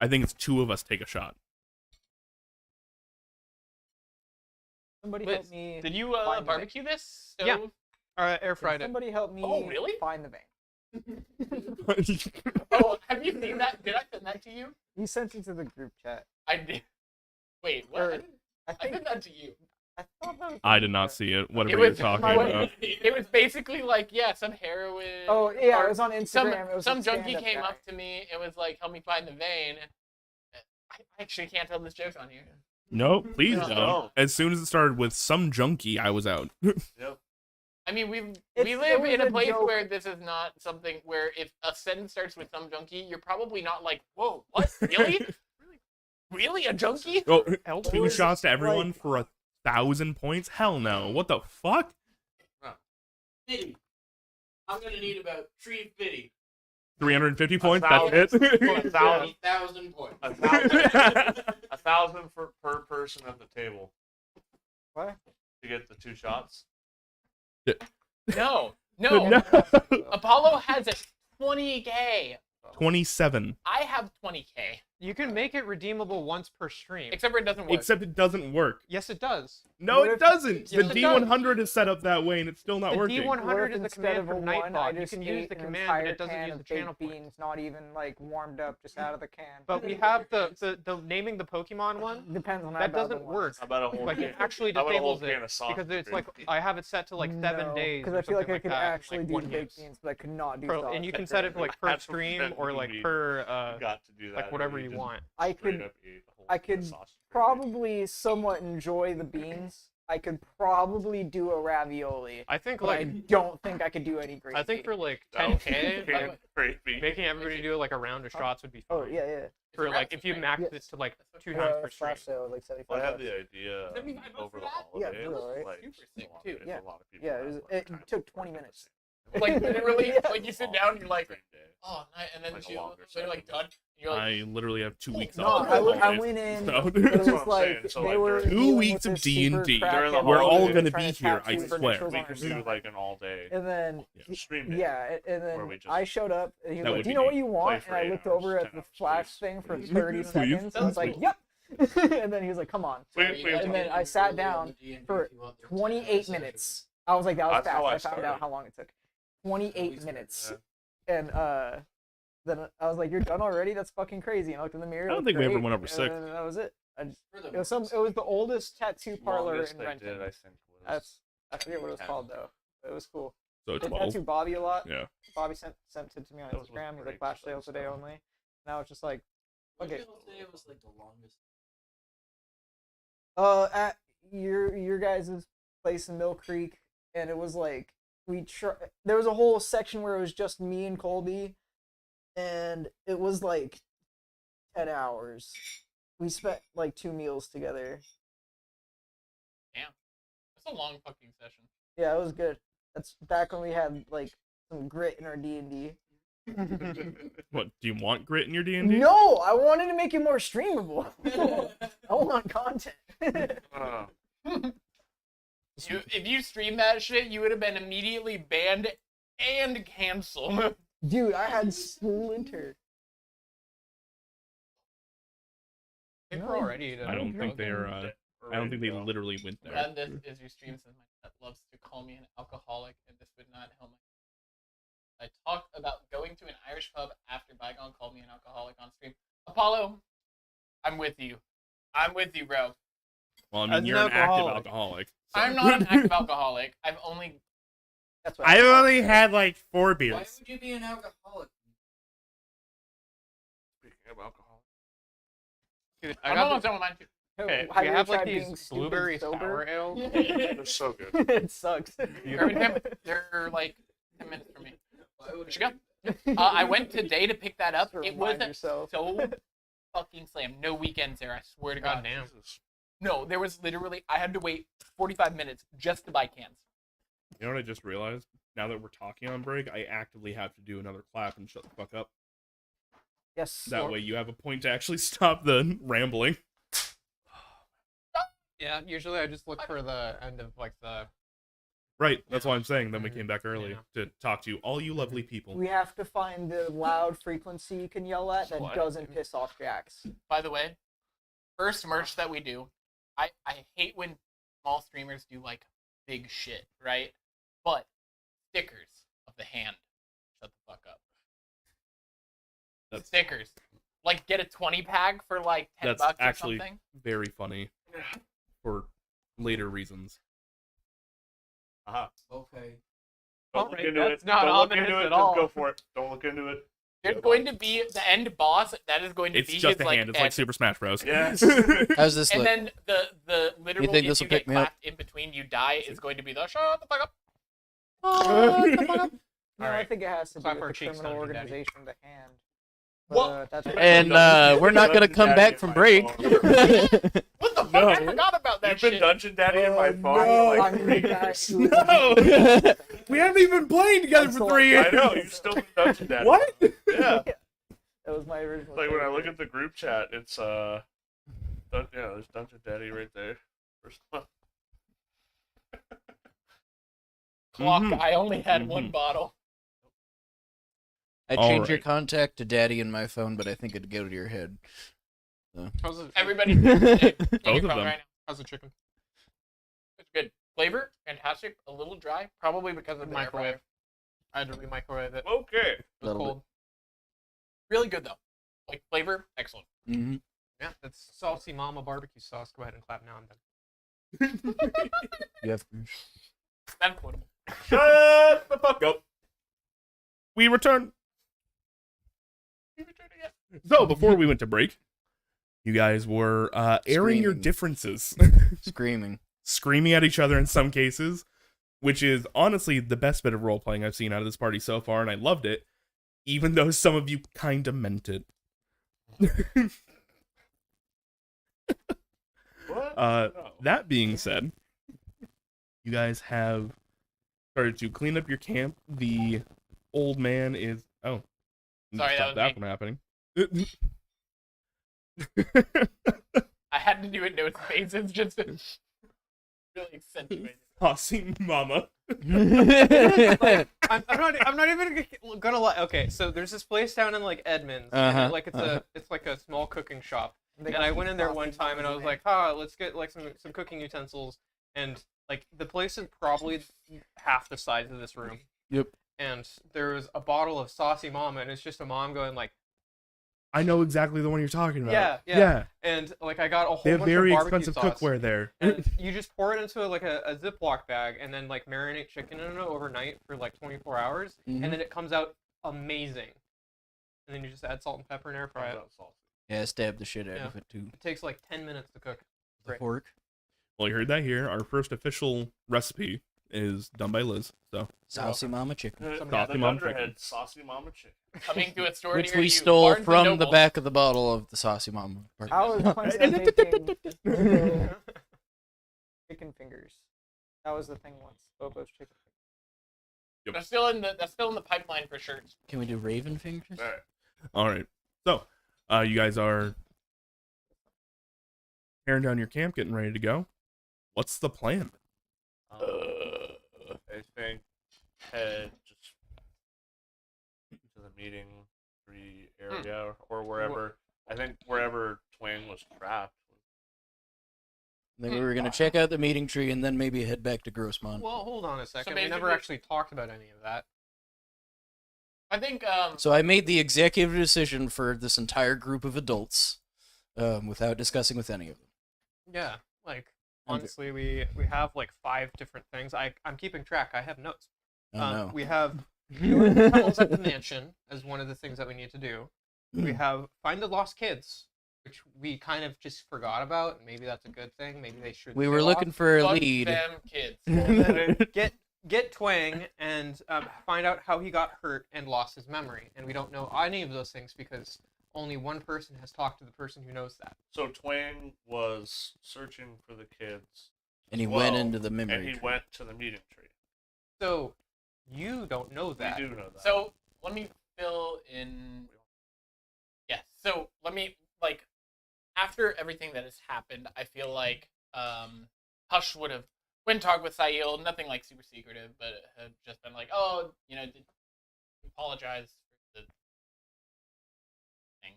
Speaker 3: I think it's 2 of us take a shot.
Speaker 2: Somebody
Speaker 6: Liz,
Speaker 2: help me.
Speaker 6: did you
Speaker 2: find the
Speaker 6: barbecue this?
Speaker 1: Yeah. Air
Speaker 2: vein.
Speaker 1: fried it.
Speaker 2: Somebody help me.
Speaker 6: Oh, really?
Speaker 2: Find the vein.
Speaker 6: Oh, have you seen that? Did I send that to you?
Speaker 2: You sent it to the group chat.
Speaker 6: I did. Wait, what?
Speaker 2: Or,
Speaker 6: I sent that to you.
Speaker 2: I thought that was.
Speaker 3: I did not see it. Whatever
Speaker 6: It
Speaker 3: you're
Speaker 6: was,
Speaker 3: talking about.
Speaker 6: it was basically like, yeah, some heroin.
Speaker 2: Oh yeah,
Speaker 6: or
Speaker 2: it was on Instagram. It was
Speaker 6: some
Speaker 2: a
Speaker 6: junkie
Speaker 2: stand-up
Speaker 6: came
Speaker 2: guy.
Speaker 6: up to me and was like, help me find the vein. I actually can't tell this joke on here.
Speaker 3: No, please
Speaker 4: No.
Speaker 3: don't. As soon as it started with some junkie, I was out.
Speaker 4: Yep.
Speaker 6: I mean, we
Speaker 2: It
Speaker 6: live
Speaker 2: was
Speaker 6: in a
Speaker 2: a
Speaker 6: place
Speaker 2: joke.
Speaker 6: where this is not something where if a sentence starts with some junkie, you're probably not like, whoa, what? Really? Really? A junkie?
Speaker 3: Oh,
Speaker 2: It
Speaker 3: 2
Speaker 2: was
Speaker 3: shots to everyone
Speaker 2: like-
Speaker 3: for 1,000 points? Hell no. What the fuck?
Speaker 5: 50. I'm gonna need about 350.
Speaker 3: 350 points? That's it?
Speaker 4: 1,000.
Speaker 5: 1,000 points.
Speaker 4: 1,000 per person at the table
Speaker 2: What?
Speaker 4: to get the 2 shots.
Speaker 6: No.
Speaker 3: No.
Speaker 6: Apollo has a 20K.
Speaker 3: 27.
Speaker 6: I have 20K.
Speaker 1: You can make it redeemable once per stream.
Speaker 6: Except for it doesn't work.
Speaker 3: Except it doesn't work.
Speaker 1: Yes, it does.
Speaker 3: No,
Speaker 2: What
Speaker 3: it
Speaker 2: if-
Speaker 3: doesn't.
Speaker 6: Yes,
Speaker 3: The
Speaker 6: it does.
Speaker 3: D100 is set up that way and it's still not
Speaker 1: The
Speaker 3: working.
Speaker 2: What
Speaker 1: D100
Speaker 2: if
Speaker 1: is the
Speaker 2: instead
Speaker 1: command
Speaker 2: of a
Speaker 1: from
Speaker 2: one, I
Speaker 1: Nightbot. You
Speaker 2: just
Speaker 1: can use
Speaker 2: ate
Speaker 1: the
Speaker 2: an
Speaker 1: command, but
Speaker 2: entire
Speaker 1: it doesn't
Speaker 2: can
Speaker 1: use
Speaker 2: of
Speaker 1: the channel
Speaker 2: baked
Speaker 1: point.
Speaker 2: beans, not even like warmed up, just out of the can.
Speaker 1: But we have the naming the Pokemon one.
Speaker 2: Depends on how
Speaker 1: That
Speaker 2: bad the
Speaker 1: doesn't
Speaker 2: one
Speaker 1: work.
Speaker 2: is.
Speaker 4: How about a whole
Speaker 1: Like
Speaker 4: can?
Speaker 1: it actually
Speaker 4: How about a whole
Speaker 1: disables it
Speaker 4: can of sauce
Speaker 1: because it's
Speaker 4: cream?
Speaker 1: like I have it set to like 7 days.
Speaker 2: Because
Speaker 1: or
Speaker 2: I feel like
Speaker 1: something
Speaker 2: I could
Speaker 1: that,
Speaker 2: actually
Speaker 1: like,
Speaker 2: do
Speaker 1: one
Speaker 2: the baked
Speaker 1: use.
Speaker 2: beans, but I could not do
Speaker 1: Pro,
Speaker 2: sauce.
Speaker 1: and you can set it for like per
Speaker 4: That's what
Speaker 1: stream
Speaker 4: that
Speaker 1: or
Speaker 4: would
Speaker 1: like
Speaker 4: be.
Speaker 1: per
Speaker 4: You got to do that.
Speaker 1: like whatever
Speaker 4: or
Speaker 1: you
Speaker 4: just
Speaker 1: want.
Speaker 2: I
Speaker 4: straight
Speaker 2: could
Speaker 4: up eat a whole
Speaker 2: I
Speaker 4: can of
Speaker 2: could
Speaker 4: sausage cream.
Speaker 2: probably somewhat enjoy the beans. I could probably do a ravioli,
Speaker 1: I think
Speaker 2: but I
Speaker 1: like
Speaker 2: don't think I could do any gravy.
Speaker 1: I think for like
Speaker 4: Oh,
Speaker 1: 10K,
Speaker 4: can
Speaker 1: like,
Speaker 4: gravy.
Speaker 1: making everybody do like a round of shots would be fine.
Speaker 2: Oh yeah.
Speaker 1: For like if you max
Speaker 2: Yes.
Speaker 1: it to like 2 times per stream.
Speaker 2: Flash sale like 75
Speaker 4: Well, I had
Speaker 2: bucks.
Speaker 4: the idea
Speaker 6: 75 bucks
Speaker 4: over
Speaker 6: for
Speaker 4: the
Speaker 6: that?
Speaker 2: Yeah,
Speaker 4: holidays.
Speaker 2: for real, right?
Speaker 4: Like,
Speaker 6: Super sick,
Speaker 4: a lot-
Speaker 6: too.
Speaker 4: if
Speaker 2: Yeah.
Speaker 4: a lot of people
Speaker 2: Yeah,
Speaker 4: have,
Speaker 2: it
Speaker 4: kind of
Speaker 2: took 20 minutes.
Speaker 6: Like literally,
Speaker 2: Yeah.
Speaker 6: like you sit down, you're like,
Speaker 4: Same day.
Speaker 6: oh, nice, and then
Speaker 4: Like a
Speaker 6: you,
Speaker 4: longer
Speaker 6: they're like
Speaker 4: session.
Speaker 6: done. You're like,
Speaker 3: I literally have 2 weeks
Speaker 2: No,
Speaker 3: off.
Speaker 2: I
Speaker 3: holidays,
Speaker 2: went in.
Speaker 3: so-
Speaker 2: It
Speaker 4: That's
Speaker 2: was
Speaker 4: what I'm
Speaker 2: like
Speaker 4: saying. So,
Speaker 2: they
Speaker 4: like,
Speaker 2: were
Speaker 4: during-
Speaker 3: 2
Speaker 2: dealing
Speaker 3: weeks
Speaker 2: with
Speaker 3: of
Speaker 2: this super
Speaker 3: D&D.
Speaker 2: crackhead
Speaker 4: During the
Speaker 2: lady
Speaker 3: We're all
Speaker 4: holidays,
Speaker 3: gonna
Speaker 2: trying
Speaker 3: be
Speaker 2: to
Speaker 3: here,
Speaker 2: tattoo
Speaker 3: I
Speaker 2: her
Speaker 3: swear.
Speaker 2: initials
Speaker 4: We
Speaker 2: on her
Speaker 4: could do
Speaker 2: stomach.
Speaker 4: like an all day
Speaker 2: And then
Speaker 4: stream day.
Speaker 2: yeah, and
Speaker 4: Where
Speaker 2: then
Speaker 4: we just
Speaker 2: I showed up and he was
Speaker 3: That
Speaker 2: like,
Speaker 3: would
Speaker 2: "Do
Speaker 3: be
Speaker 2: you know what
Speaker 3: neat.
Speaker 2: you want?"
Speaker 4: for
Speaker 2: And I
Speaker 4: 8
Speaker 2: looked
Speaker 4: hours,
Speaker 2: over
Speaker 4: 10
Speaker 2: at the
Speaker 4: hours,
Speaker 2: flash
Speaker 4: please.
Speaker 2: thing for
Speaker 3: Please.
Speaker 2: 30
Speaker 3: Please.
Speaker 2: seconds. I was like, "Yep." And then he was like, "Come on." And then I sat down for 28 minutes. I was like, "That was
Speaker 4: That's how I
Speaker 2: fast." I found out
Speaker 4: started.
Speaker 2: how long it took. 28 minutes. And then I was like, "You're done already? That's fucking crazy." And I looked in the mirror.
Speaker 3: I don't
Speaker 2: it
Speaker 3: think
Speaker 2: looked
Speaker 3: we ever
Speaker 2: great,
Speaker 3: went over
Speaker 2: and
Speaker 3: 6.
Speaker 2: then that was it. It was the oldest tattoo parlor
Speaker 4: Longest
Speaker 2: in
Speaker 4: I
Speaker 2: Renton.
Speaker 4: did, I think, was
Speaker 2: I forget what it was called though. It was cool.
Speaker 3: So
Speaker 2: They
Speaker 3: 12.
Speaker 2: tattoo Bobby a lot.
Speaker 3: Yeah.
Speaker 2: Bobby sent it to me on
Speaker 4: That was
Speaker 2: Instagram. He's like
Speaker 4: great
Speaker 2: flash
Speaker 4: stuff,
Speaker 2: sale today
Speaker 4: so.
Speaker 2: only. Now it's just like, okay.
Speaker 5: It was like the longest.
Speaker 2: At your guys' place in Mill Creek, and it was like there was a whole section where it was just me and Colby, and it was like 10 hours. We spent like 2 meals together.
Speaker 6: damn, that's a long fucking session.
Speaker 2: Yeah, it was good. That's back when we had like some grit in our D&D.
Speaker 3: What, do you want grit in your D&D?
Speaker 2: No, I wanted to make it more streamable. I want content.
Speaker 4: Uh,
Speaker 6: If you streamed that shit, you would have been immediately banned and canceled.
Speaker 2: Dude, I had Splinter.
Speaker 1: People are already.
Speaker 3: I don't think they're. I don't think they literally went there.
Speaker 6: And this is your stream says my pet loves to call me an alcoholic, and this would not help my. I talked about going to an Irish pub after Bygone called me an alcoholic on stream. Apollo, I'm with you. I'm with you, bro.
Speaker 3: Well, I mean,
Speaker 1: As
Speaker 3: you're
Speaker 1: an
Speaker 3: an active
Speaker 1: alcoholic.
Speaker 3: alcoholic.
Speaker 6: I'm not an active alcoholic. I've only.
Speaker 2: That's what
Speaker 3: I've only had like 4
Speaker 5: Why
Speaker 3: beers.
Speaker 5: would you be an alcoholic?
Speaker 4: Speaking of alcohol,
Speaker 1: Dude,
Speaker 6: I'm almost done with mine too.
Speaker 1: Okay,
Speaker 2: Have
Speaker 1: we
Speaker 2: you
Speaker 1: have
Speaker 2: tried
Speaker 1: like
Speaker 2: being
Speaker 1: these
Speaker 2: stupid
Speaker 1: blueberry
Speaker 2: sober?
Speaker 1: sour ale.
Speaker 4: they're so good.
Speaker 2: It sucks.
Speaker 6: They're like 10 minutes for me.
Speaker 5: Why would
Speaker 6: Where'd you go? I went today to pick that up.
Speaker 2: To
Speaker 6: It was
Speaker 2: remind yourself.
Speaker 6: so fucking slammed. No weekends there, I swear to God.
Speaker 1: Goddamn.
Speaker 6: No, there was literally, I had to wait 45 minutes just to buy cans.
Speaker 3: You know what I just realized? Now that we're talking on break, I actively have to do another clap and shut the fuck up.
Speaker 2: Yes.
Speaker 3: That way you have a point to actually stop the rambling.
Speaker 1: Yeah, usually I just look for the end of like the.
Speaker 3: Right, that's why I'm saying. Then we came back early to talk to you, all you lovely
Speaker 1: Mm-hmm.
Speaker 3: people.
Speaker 2: We have to find the loud frequency you can yell at that
Speaker 4: What?
Speaker 2: doesn't piss off Jax.
Speaker 6: By the way, first merch that we do, I hate when small streamers do like big shit, right? But stickers of the hand. Shut the fuck up.
Speaker 3: That's-
Speaker 6: Stickers. Like get a 20 pack for like 10
Speaker 3: That's
Speaker 6: bucks
Speaker 3: actually
Speaker 6: or something.
Speaker 3: very funny for later reasons.
Speaker 4: Uh-huh.
Speaker 5: Okay.
Speaker 4: Don't
Speaker 1: All
Speaker 4: look
Speaker 1: right,
Speaker 4: into
Speaker 1: that's
Speaker 4: it.
Speaker 1: not
Speaker 4: Don't look
Speaker 1: ominous
Speaker 4: into it.
Speaker 1: at
Speaker 4: Just
Speaker 1: all.
Speaker 4: go for it. Don't look into it.
Speaker 6: There's going to be the end boss. That is going to
Speaker 3: It's
Speaker 6: be
Speaker 3: just
Speaker 6: his
Speaker 3: a hand. It's like
Speaker 6: end.
Speaker 3: Super Smash Bros.
Speaker 4: Yes.
Speaker 5: How's this
Speaker 6: And
Speaker 5: look?
Speaker 6: then the literal
Speaker 5: think
Speaker 6: if
Speaker 5: this'll
Speaker 6: you get
Speaker 5: pick me up?
Speaker 6: clapped in between you die is going to be the shut the fuck up.
Speaker 2: No, I
Speaker 1: Alright.
Speaker 2: think it has to do
Speaker 1: Clap
Speaker 2: with
Speaker 1: our
Speaker 2: the
Speaker 1: cheeks,
Speaker 2: criminal
Speaker 1: Dungeon Daddy.
Speaker 2: organization of the hand.
Speaker 6: What?
Speaker 2: That's
Speaker 5: And we're not gonna come back from break.
Speaker 6: What the fuck?
Speaker 3: No.
Speaker 6: I forgot about that
Speaker 4: You've been
Speaker 6: shit.
Speaker 4: Dungeon Daddy in my phone.
Speaker 3: no.
Speaker 4: Like,
Speaker 2: I'm the guy who-
Speaker 3: No! We haven't even been playing together for 3 years.
Speaker 4: I know. You've still been Dungeon Daddy.
Speaker 3: What?
Speaker 4: Yeah.
Speaker 2: That was my original.
Speaker 4: Like when I look
Speaker 2: favorite.
Speaker 4: at the group chat, it's there's Dungeon Daddy right there. First one.
Speaker 6: Clock.
Speaker 3: Mhm.
Speaker 6: I only had one
Speaker 3: Mhm.
Speaker 6: bottle.
Speaker 5: I
Speaker 3: All
Speaker 5: changed your
Speaker 3: right.
Speaker 5: contact to Daddy in my phone, but I think it'd go to your head.
Speaker 1: How's it?
Speaker 6: Everybody, take your
Speaker 3: Both of
Speaker 6: phone
Speaker 3: them.
Speaker 6: right now.
Speaker 1: How's the chicken?
Speaker 6: It's good. Flavor, fantastic. A little dry, probably because of the air
Speaker 1: Microwave.
Speaker 6: fryer.
Speaker 1: I had to re-microwave it.
Speaker 4: Okay.
Speaker 1: It was
Speaker 5: Little
Speaker 1: cold.
Speaker 6: Really good though. Like flavor, excellent.
Speaker 5: Mm-hmm.
Speaker 1: Yeah, it's saucy mama barbecue sauce. Go ahead and clap now. I'm done.
Speaker 5: You have
Speaker 6: That's quotable.
Speaker 4: Shut the fuck up.
Speaker 3: We return. So, before we went to break, you guys were airing your
Speaker 5: Screaming.
Speaker 3: differences.
Speaker 5: screaming.
Speaker 3: Screaming at each other in some cases, which is honestly the best bit of role playing I've seen out of this party so far, and I loved it, even though some of you kind of meant it.
Speaker 4: What?
Speaker 3: Uh,
Speaker 4: No.
Speaker 3: That being said, you guys have started to clean up your camp. The old man is
Speaker 6: Sorry,
Speaker 3: stop
Speaker 6: that was
Speaker 3: from happening.
Speaker 6: I had to do it no faces just to really accentuate it.
Speaker 3: Tossing mama.
Speaker 1: I'm not even gonna lie. Okay, so there's this place down in like Edmonds, and
Speaker 5: Uh-huh,
Speaker 1: like it's like a small cooking shop.
Speaker 2: They
Speaker 1: And
Speaker 2: got
Speaker 1: I
Speaker 2: some
Speaker 1: went in there
Speaker 2: saucy
Speaker 1: one time and I was
Speaker 2: mamas
Speaker 1: like, let's get like some cooking utensils. And like the place is probably half the size of this room.
Speaker 5: Yep.
Speaker 1: And there was a bottle of saucy mama, and it's just a mom going like,
Speaker 3: I know exactly the one you're talking about.
Speaker 1: yeah. And like I got a whole
Speaker 3: They have
Speaker 1: bunch
Speaker 3: very
Speaker 1: of barbecue
Speaker 3: expensive
Speaker 1: sauce.
Speaker 3: cookware there.
Speaker 1: And you just pour it into like a Ziploc bag and then like marinate chicken in it overnight for like 24 hours.
Speaker 5: Mhm.
Speaker 1: And then it comes out amazing. And then you just add salt and pepper and air fry it.
Speaker 5: Yeah, I stabbed the shit out
Speaker 1: Yeah.
Speaker 5: of it too.
Speaker 1: It takes like 10 minutes to cook.
Speaker 5: The
Speaker 1: Great.
Speaker 5: pork.
Speaker 3: Well, you heard that here. Our first official recipe is done by Liz. So
Speaker 5: Saucy mama chicken.
Speaker 4: The
Speaker 3: Saucy Mama
Speaker 4: Dunderheads,
Speaker 3: chicken.
Speaker 4: Saucy Mama chicken.
Speaker 6: Coming to a store
Speaker 5: Which
Speaker 6: near
Speaker 5: we
Speaker 6: you,
Speaker 5: stole
Speaker 6: Barnes and
Speaker 5: from the
Speaker 6: Noble.
Speaker 5: back of the bottle of the saucy mama.
Speaker 2: I was planning on taking chicken fingers. That was the thing once. Bobo's chicken fingers.
Speaker 6: That's still in the pipeline for shirts.
Speaker 5: Can we do raven fingers?
Speaker 4: All right.
Speaker 3: all right. So you guys are tearing down your camp, getting ready to go. What's the plan?
Speaker 4: I think head just to the meeting tree area or wherever. I think wherever Twang was trapped.
Speaker 5: Then we were gonna check out the meeting tree and then maybe head back to Grossmont.
Speaker 1: Well, hold on a second. We
Speaker 6: basically-
Speaker 1: never actually talked about any of that.
Speaker 6: I think
Speaker 5: So I made the executive decision for this entire group of adults, without discussing with any of them.
Speaker 1: Yeah, like
Speaker 5: And-
Speaker 1: honestly, we have like 5 different things. I'm keeping track. I have notes.
Speaker 5: Oh no.
Speaker 1: We have tunnels at the mansion as one of the things that we need to do. We have find the lost kids, which we kind of just forgot about. Maybe that's a good thing. Maybe they should.
Speaker 5: We were
Speaker 1: show
Speaker 5: looking
Speaker 1: off.
Speaker 5: for a
Speaker 6: fuck
Speaker 5: lead.
Speaker 6: them kids.
Speaker 1: get Twang and find out how he got hurt and lost his memory. And we don't know any of those things because only one person has talked to the person who knows that.
Speaker 4: So Twang was searching for the kids.
Speaker 5: And he
Speaker 4: as
Speaker 5: went
Speaker 4: well,
Speaker 5: into the memory
Speaker 4: And he
Speaker 5: tree.
Speaker 4: went to the meeting tree.
Speaker 1: So you don't know that.
Speaker 4: We do know that.
Speaker 6: So let me fill in. Yes. So let me after everything that has happened, I feel like Hush would have went and talked with Sail, nothing like super secretive, but it had just been like, oh, apologize for the thing.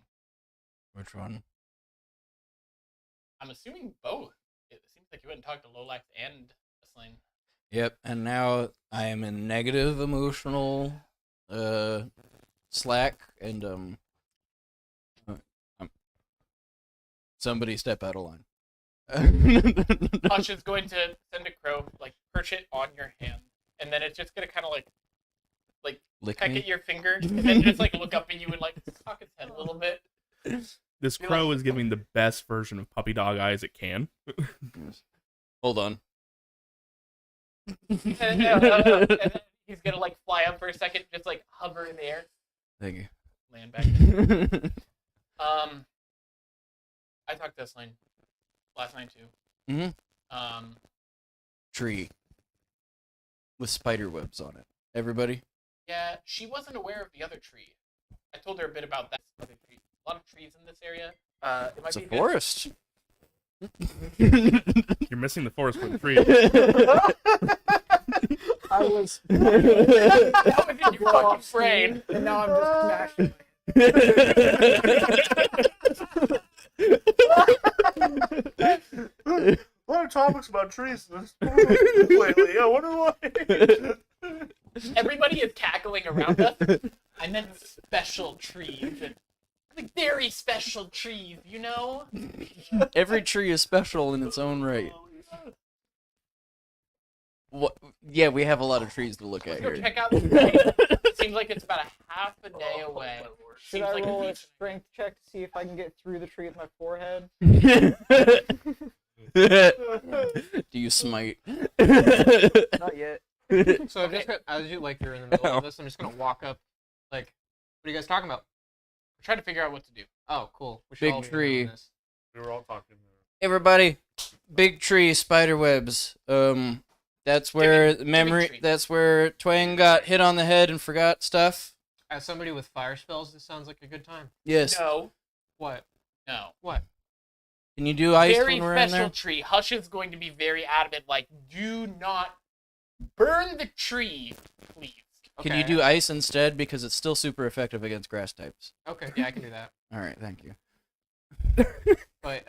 Speaker 5: Which one?
Speaker 6: I'm assuming both. It seems like you went and talked to Lolax and Slain.
Speaker 5: Yep, and now I am in negative emotional slack, and somebody step out of line.
Speaker 6: Hush is going to send a crow, perch it on your hand, and then it's just gonna kind of
Speaker 5: Lick
Speaker 6: peck
Speaker 5: me?
Speaker 6: at your finger, and then just look up at you and cock its head a little bit.
Speaker 3: This crow is giving the best version of puppy dog eyes it can.
Speaker 5: Hold on.
Speaker 6: And then he's gonna fly up for a second, just hover in the air,
Speaker 5: Thank you.
Speaker 6: land back in. I talked to Slain last night too.
Speaker 5: Mm-hmm. Tree. With spider webs on it. Everybody?
Speaker 6: Yeah, she wasn't aware of the other tree. I told her a bit about that other tree. A lot of trees in this area. It might
Speaker 5: It's a
Speaker 6: be good.
Speaker 5: forest.
Speaker 3: You're missing the forest for the tree.
Speaker 2: I was.
Speaker 6: That was in your fucking brain.
Speaker 2: And now I'm just smashing.
Speaker 4: A lot of topics about trees in this lately. I wonder why.
Speaker 6: Everybody is cackling around us. I meant special trees. Very special trees, you know?
Speaker 5: Every tree is special in its own right. What? Yeah, we have a lot of trees to look at
Speaker 6: Let's go
Speaker 5: here.
Speaker 6: check out this tree. It seems like it's about a half a day away.
Speaker 2: Should
Speaker 6: Seems
Speaker 2: I
Speaker 6: like
Speaker 2: roll a
Speaker 6: decent.
Speaker 2: strength check to see if I can get through the tree with my forehead?
Speaker 5: Do you smite?
Speaker 2: Not yet.
Speaker 1: So I'm just gonna, as you're in the middle of this, I'm just gonna walk up. What are you guys talking about?
Speaker 6: We're trying to figure out what to do.
Speaker 1: Oh, cool. We should
Speaker 5: Big
Speaker 1: all be in on
Speaker 5: tree.
Speaker 1: this.
Speaker 4: We were all talking.
Speaker 5: Everybody, big tree, spider webs. That's where memory.
Speaker 6: tree.
Speaker 5: That's where Twang got hit on the head and forgot stuff.
Speaker 1: As somebody with fire spells, this sounds like a good time.
Speaker 5: Yes.
Speaker 6: No.
Speaker 1: What?
Speaker 6: No.
Speaker 1: What?
Speaker 5: Can you do ice
Speaker 6: Very
Speaker 5: when we're in
Speaker 6: special
Speaker 5: there?
Speaker 6: tree. Hush is going to be very adamant, do not burn the tree, please.
Speaker 5: Can you do ice instead because it's still super effective against grass types?
Speaker 1: Okay, yeah, I can do that.
Speaker 5: All right, thank you.
Speaker 1: But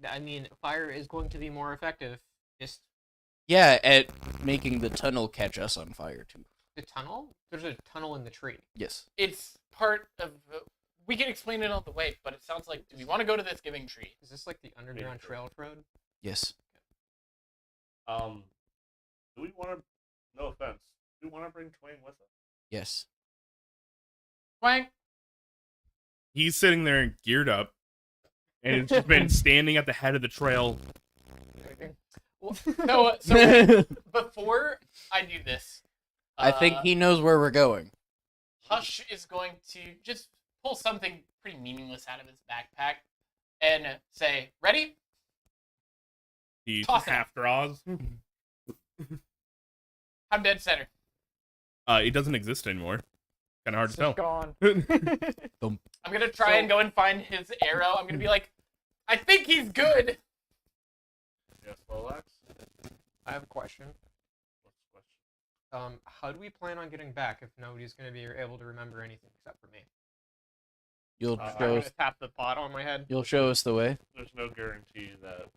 Speaker 1: I mean, fire is going to be more effective. Just
Speaker 5: Yeah, at making the tunnel catch us on fire too.
Speaker 1: the tunnel. There's a tunnel in the tree.
Speaker 5: Yes.
Speaker 6: It's part of. We can explain it on the way, but it sounds like. Do we want to go to this giving tree?
Speaker 1: Is this like the underground trail road?
Speaker 5: Yes.
Speaker 4: Do we want to? No offense. Do we want to bring Twain with us?
Speaker 5: Yes.
Speaker 6: Twang.
Speaker 3: He's sitting there geared up, and it's just been standing at the head of the trail.
Speaker 6: So before I do this,
Speaker 5: I think he knows where we're going.
Speaker 6: Hush is going to just pull something pretty meaningless out of his backpack and say, "Ready?"
Speaker 3: He
Speaker 6: Toss it.
Speaker 3: half draws.
Speaker 6: I'm dead center.
Speaker 3: It doesn't exist anymore. Kind of hard to tell.
Speaker 2: Gone.
Speaker 6: I'm gonna try and go and find his arrow. I'm gonna be like, "I think he's good."
Speaker 4: Yes, Lolax.
Speaker 1: I have a question.
Speaker 4: What's the question?
Speaker 1: How do we plan on getting back if nobody's going to be able to remember anything except for me?
Speaker 5: You'll
Speaker 1: I'm
Speaker 5: show
Speaker 1: going
Speaker 5: us.
Speaker 1: to tap the pot on my head.
Speaker 5: You'll show us the way.
Speaker 4: There's no guarantee that.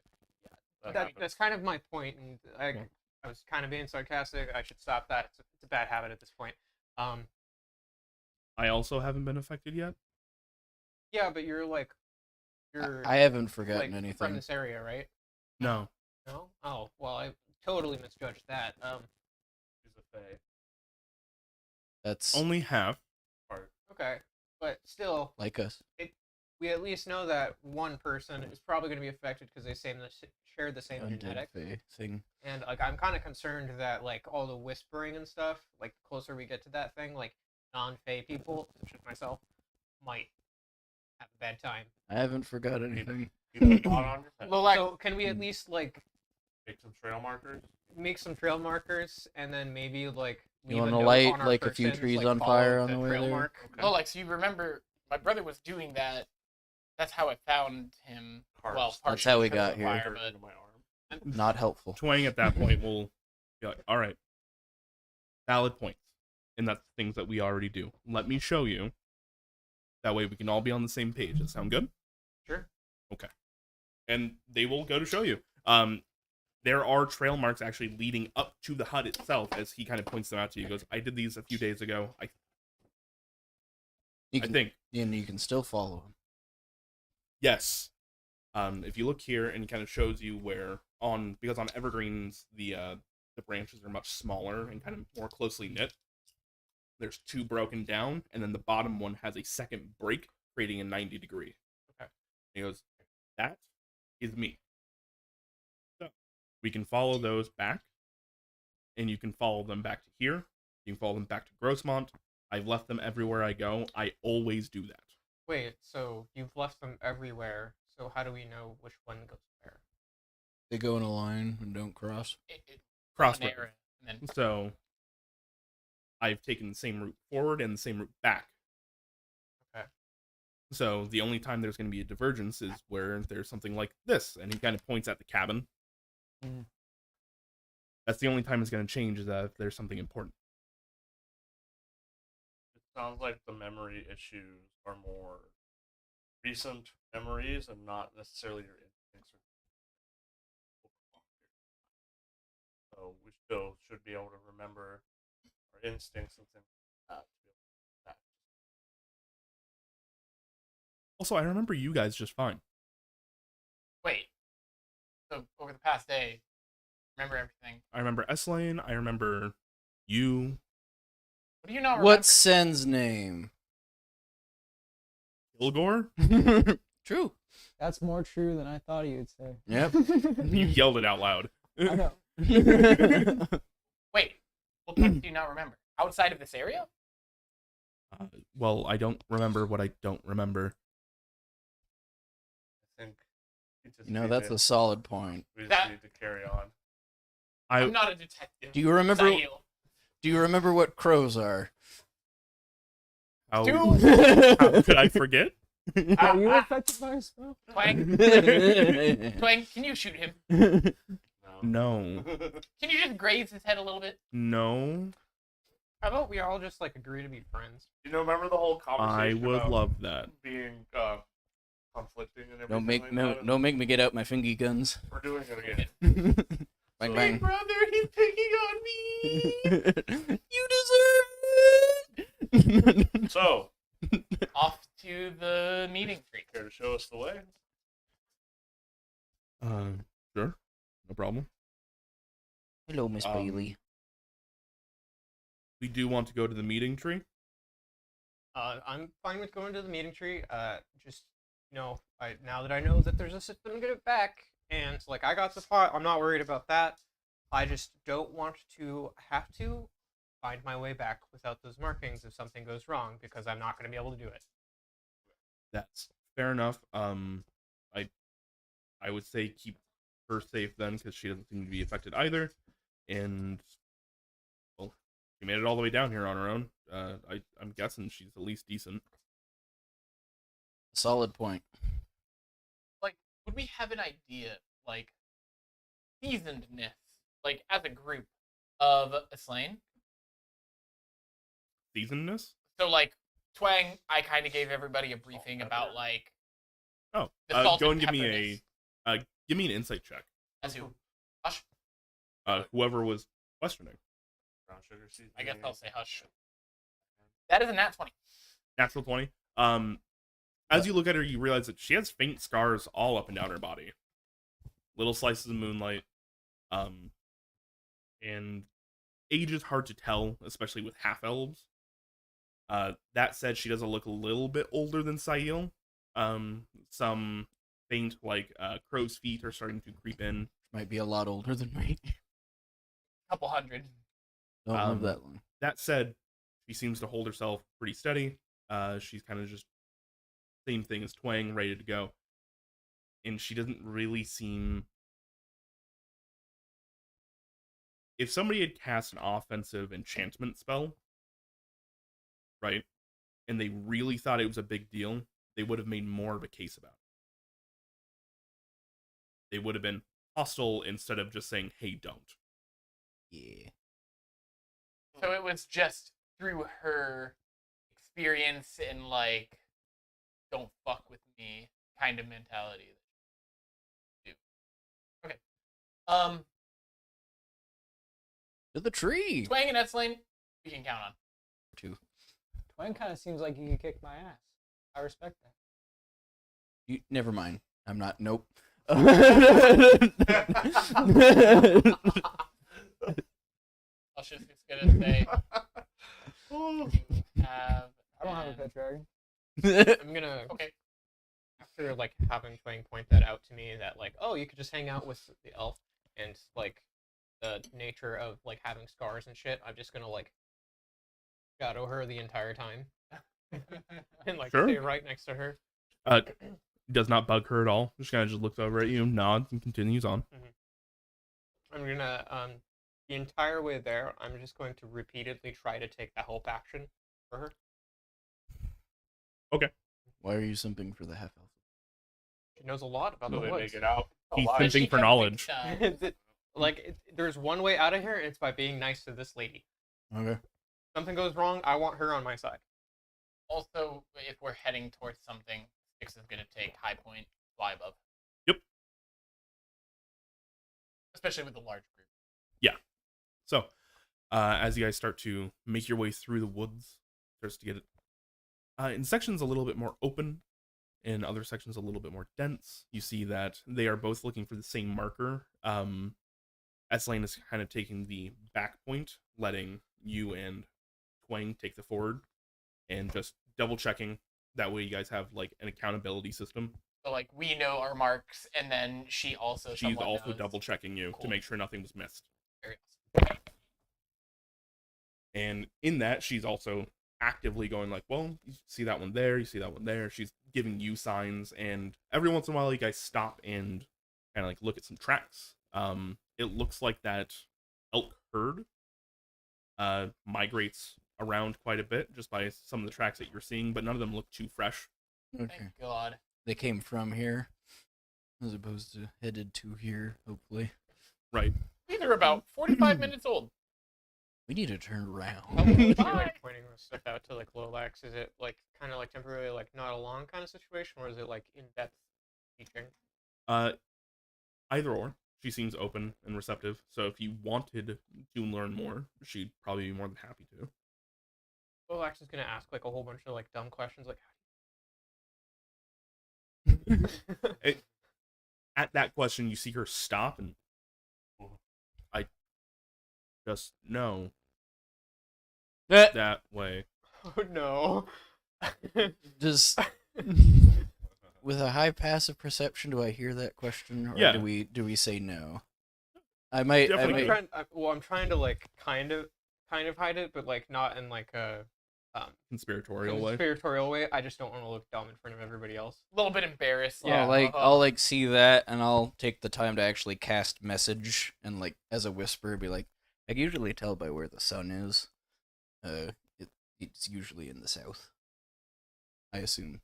Speaker 1: That's kind of my point, and I was kind of being sarcastic. I should stop that. It's a bad habit at this point.
Speaker 3: I also haven't been affected yet.
Speaker 1: Yeah, but you're
Speaker 5: I haven't forgotten
Speaker 1: from
Speaker 5: anything.
Speaker 1: this area, right?
Speaker 3: No.
Speaker 1: No? Oh, well, I totally misjudged that.
Speaker 4: He's a fae.
Speaker 5: That's
Speaker 3: Only half.
Speaker 1: Okay, but still,
Speaker 5: like us.
Speaker 1: we at least know that one person is probably going to be affected because they share the same
Speaker 5: Undead
Speaker 1: genetic.
Speaker 5: thing.
Speaker 1: And like I'm kind of concerned that like all the whispering and stuff, like the closer we get to that thing, like non-Fey people, such as myself, might have a bad time.
Speaker 5: I haven't forgot anything.
Speaker 6: Lolax,
Speaker 1: So can we at least like
Speaker 4: Make some trail markers.
Speaker 1: make some trail markers and then maybe like
Speaker 5: You
Speaker 1: leave a
Speaker 5: wanna
Speaker 1: note
Speaker 5: light,
Speaker 1: on our
Speaker 5: like, a few
Speaker 1: persons,
Speaker 5: trees
Speaker 1: like,
Speaker 5: on
Speaker 1: follow
Speaker 5: fire on the way
Speaker 1: trail
Speaker 5: there?
Speaker 1: mark?
Speaker 6: Lolax, you remember my brother was doing that. That's how I found him.
Speaker 4: Cards.
Speaker 6: Well,
Speaker 5: That's
Speaker 6: partially
Speaker 5: how we
Speaker 6: because
Speaker 5: got
Speaker 6: of the
Speaker 5: here.
Speaker 6: fire, but
Speaker 4: Into my arm.
Speaker 5: Not helpful.
Speaker 3: Twang at that point will be like, all right, valid points. And that's things that we already do. Let me show you. That way we can all be on the same page. Does that sound good?
Speaker 1: Sure.
Speaker 3: Okay. And they will go to show you. There are trail marks actually leading up to the hut itself as he kind of points them out to you. He goes, I did these a few days ago. I think.
Speaker 5: And you can still follow him.
Speaker 3: Yes. If you look here and it kind of shows you where because on evergreens the branches are much smaller and kind of more closely knit. There's 2 broken down, and then the bottom one has a second break, creating a 90 degree.
Speaker 1: Okay.
Speaker 3: He goes, that is me. So we can follow those back, and you can follow them back to here. You can follow them back to Grossmont. I've left them everywhere I go. I always do that.
Speaker 1: Wait, so you've left them everywhere. So how do we know which one goes where?
Speaker 5: They go in a line and don't cross.
Speaker 3: Cross
Speaker 6: an arrow, and then
Speaker 3: So I've taken the same route forward and the same route back.
Speaker 1: Okay.
Speaker 3: So the only time there's going to be a divergence is where there's something like this, and he kind of points at the cabin.
Speaker 2: Mm.
Speaker 3: That's the only time it's going to change, is that if there's something important.
Speaker 4: It sounds like the memory issues are more recent memories and not necessarily your instincts. So we still should be able to remember our instincts and things like that.
Speaker 3: Also, I remember you guys just fine.
Speaker 6: wait. So over the past day, remember everything.
Speaker 3: I remember S-Lane. I remember you.
Speaker 6: What do you not remember?
Speaker 5: What's Sen's name?
Speaker 3: Kilgore?
Speaker 5: True.
Speaker 2: That's more true than I thought you'd say.
Speaker 5: Yep.
Speaker 3: You yelled it out loud.
Speaker 2: I know.
Speaker 6: Wait, what parts do you not remember? Outside of this area?
Speaker 3: Well, I don't remember what I don't remember.
Speaker 4: I think we just
Speaker 5: You know,
Speaker 4: need
Speaker 5: that's
Speaker 4: to-
Speaker 5: a solid point.
Speaker 4: We just
Speaker 6: That-
Speaker 4: need to carry on.
Speaker 6: I'm not a detective.
Speaker 5: Do you remember?
Speaker 6: Sahil.
Speaker 5: Do you remember what crows are?
Speaker 3: How,
Speaker 6: Dude.
Speaker 3: how could I forget?
Speaker 2: Are you affected by a spell?
Speaker 6: Twang, Twang, can you shoot him?
Speaker 3: No.
Speaker 6: Can you just graze his head a little bit?
Speaker 3: No.
Speaker 1: How about we all just like agree to be friends?
Speaker 4: You know, remember the whole
Speaker 3: I
Speaker 4: conversation
Speaker 3: would
Speaker 4: about
Speaker 3: love that.
Speaker 4: being conflicting and everything?
Speaker 5: Don't make me get out my fingy guns.
Speaker 4: We're doing it again.
Speaker 5: Bang
Speaker 4: So-
Speaker 5: bang.
Speaker 6: Brother, he's picking on me.
Speaker 5: You deserve it.
Speaker 4: So,
Speaker 6: Off to the meeting tree.
Speaker 4: care to show us the way?
Speaker 3: Sure. No problem.
Speaker 5: Hello, Miss Bailey.
Speaker 3: We do want to go to the meeting tree.
Speaker 1: I'm fine with going to the meeting tree. Just now that I know that there's a system to get it back, and like I got the pot, I'm not worried about that. I just don't want to have to find my way back without those markings if something goes wrong, because I'm not going to be able to do it.
Speaker 3: That's fair enough. I would say keep her safe then, because she doesn't seem to be affected either. And well, she made it all the way down here on her own. I'm guessing she's at least decent.
Speaker 5: Solid point.
Speaker 6: Like, would we have an idea, like, seasonedness, like, as a group of a slain?
Speaker 3: Seasonedness?
Speaker 6: So, like, Twang, I kind of gave everybody a briefing about, like,
Speaker 3: Oh,
Speaker 6: the salt
Speaker 3: go
Speaker 6: and
Speaker 3: and give me
Speaker 6: pepperness.
Speaker 3: give me an insight check.
Speaker 6: As who? Hush.
Speaker 3: Whoever was questioning.
Speaker 4: Brown sugar seasoning.
Speaker 6: I guess I'll say hush. That is a nat 20.
Speaker 3: Natural 20. As you look at her, you realize that she has faint scars all up and down her body. Little slices of moonlight. And age is hard to tell, especially with half-elves. That said, she does look a little bit older than Sahil. Some faint, like, crow's feet are starting to creep in.
Speaker 5: Might be a lot older than me.
Speaker 6: Couple hundred.
Speaker 5: Don't live that long.
Speaker 3: That said, she seems to hold herself pretty steady. She's kind of just same thing as Twang, ready to go. And she doesn't really seem... If somebody had cast an offensive enchantment spell, right, and they really thought it was a big deal, they would have made more of a case about it. They would have been hostile instead of just saying, hey, don't.
Speaker 5: Yeah.
Speaker 6: So it was just through her experience and, like, don't fuck with me kind of mentality. Okay.
Speaker 5: To the tree.
Speaker 6: Twang and Etzlane, we can count on.
Speaker 5: 2.
Speaker 2: Twang kind of seems like he could kick my ass. I respect that.
Speaker 5: Never mind. I'm not. Nope.
Speaker 6: I was just gonna say.
Speaker 2: I don't have a pet dragon.
Speaker 1: I'm gonna after like having Twang point that out to me that like, oh, you could just hang out with the elf and like the nature of like having scars and shit. I'm just gonna like shadow her the entire time and like stay right next to her.
Speaker 3: Does not bug her at all. Just kind of just looks over at you, nods, and continues on.
Speaker 1: I'm gonna the entire way there, I'm just going to repeatedly try to take the help action for her.
Speaker 3: Okay.
Speaker 5: Why are you simping for the half elf?
Speaker 1: She knows a lot about the
Speaker 11: They
Speaker 1: woods.
Speaker 11: make it out.
Speaker 3: He's simping for knowledge.
Speaker 1: There's one way out of here, and it's by being nice to this lady.
Speaker 5: Okay.
Speaker 1: Something goes wrong, I want her on my side.
Speaker 6: Also, if we're heading towards something, Styx is gonna take high point, fly above.
Speaker 3: Yep.
Speaker 6: Especially with the large group.
Speaker 3: Yeah. So, as you guys start to make your way through the woods, starts to get it in sections a little bit more open, in other sections a little bit more dense. You see that they are both looking for the same marker. Etzlane is kind of taking the back point, letting you and Twang take the forward, and just double checking. That way you guys have like an accountability system.
Speaker 6: So like we know our marks, and then she's also
Speaker 3: double checking you to make sure nothing was missed.
Speaker 6: Very awesome.
Speaker 3: And in that, she's also actively going like, well, you see that one there, you see that one there. She's giving you signs, and every once in a while you guys stop and kind of like look at some tracks. It looks like that elk herd migrates around quite a bit just by some of the tracks that you're seeing, but none of them look too fresh.
Speaker 5: Okay.
Speaker 6: Thank God.
Speaker 5: They came from here, as opposed to headed to here, hopefully.
Speaker 3: Right.
Speaker 6: These are about 45 minutes old.
Speaker 5: We need to turn around.
Speaker 1: Like pointing stuff out to like Lolax, is it like kind of like temporarily like not along kind of situation, or is it like in-depth teaching?
Speaker 3: Either or. She seems open and receptive, so if you wanted to learn more, she'd probably be more than happy to.
Speaker 1: Lolax is gonna ask like a whole bunch of like dumb questions, like.
Speaker 3: At that question, you see her stop, and I just know that way.
Speaker 1: Oh no!
Speaker 5: Just with a high passive perception, do I hear that question, or
Speaker 3: Yeah.
Speaker 5: do we say no? I might.
Speaker 1: I'm trying to like kind of hide it, but like not in like a
Speaker 3: conspiratorial way.
Speaker 1: I just don't want to look dumb in front of everybody else.
Speaker 6: A little bit embarrassed.
Speaker 5: Yeah, I'll like see that, and I'll take the time to actually cast message, and like as a whisper, be like, I can usually tell by where the sun is. It's usually in the south. I assume.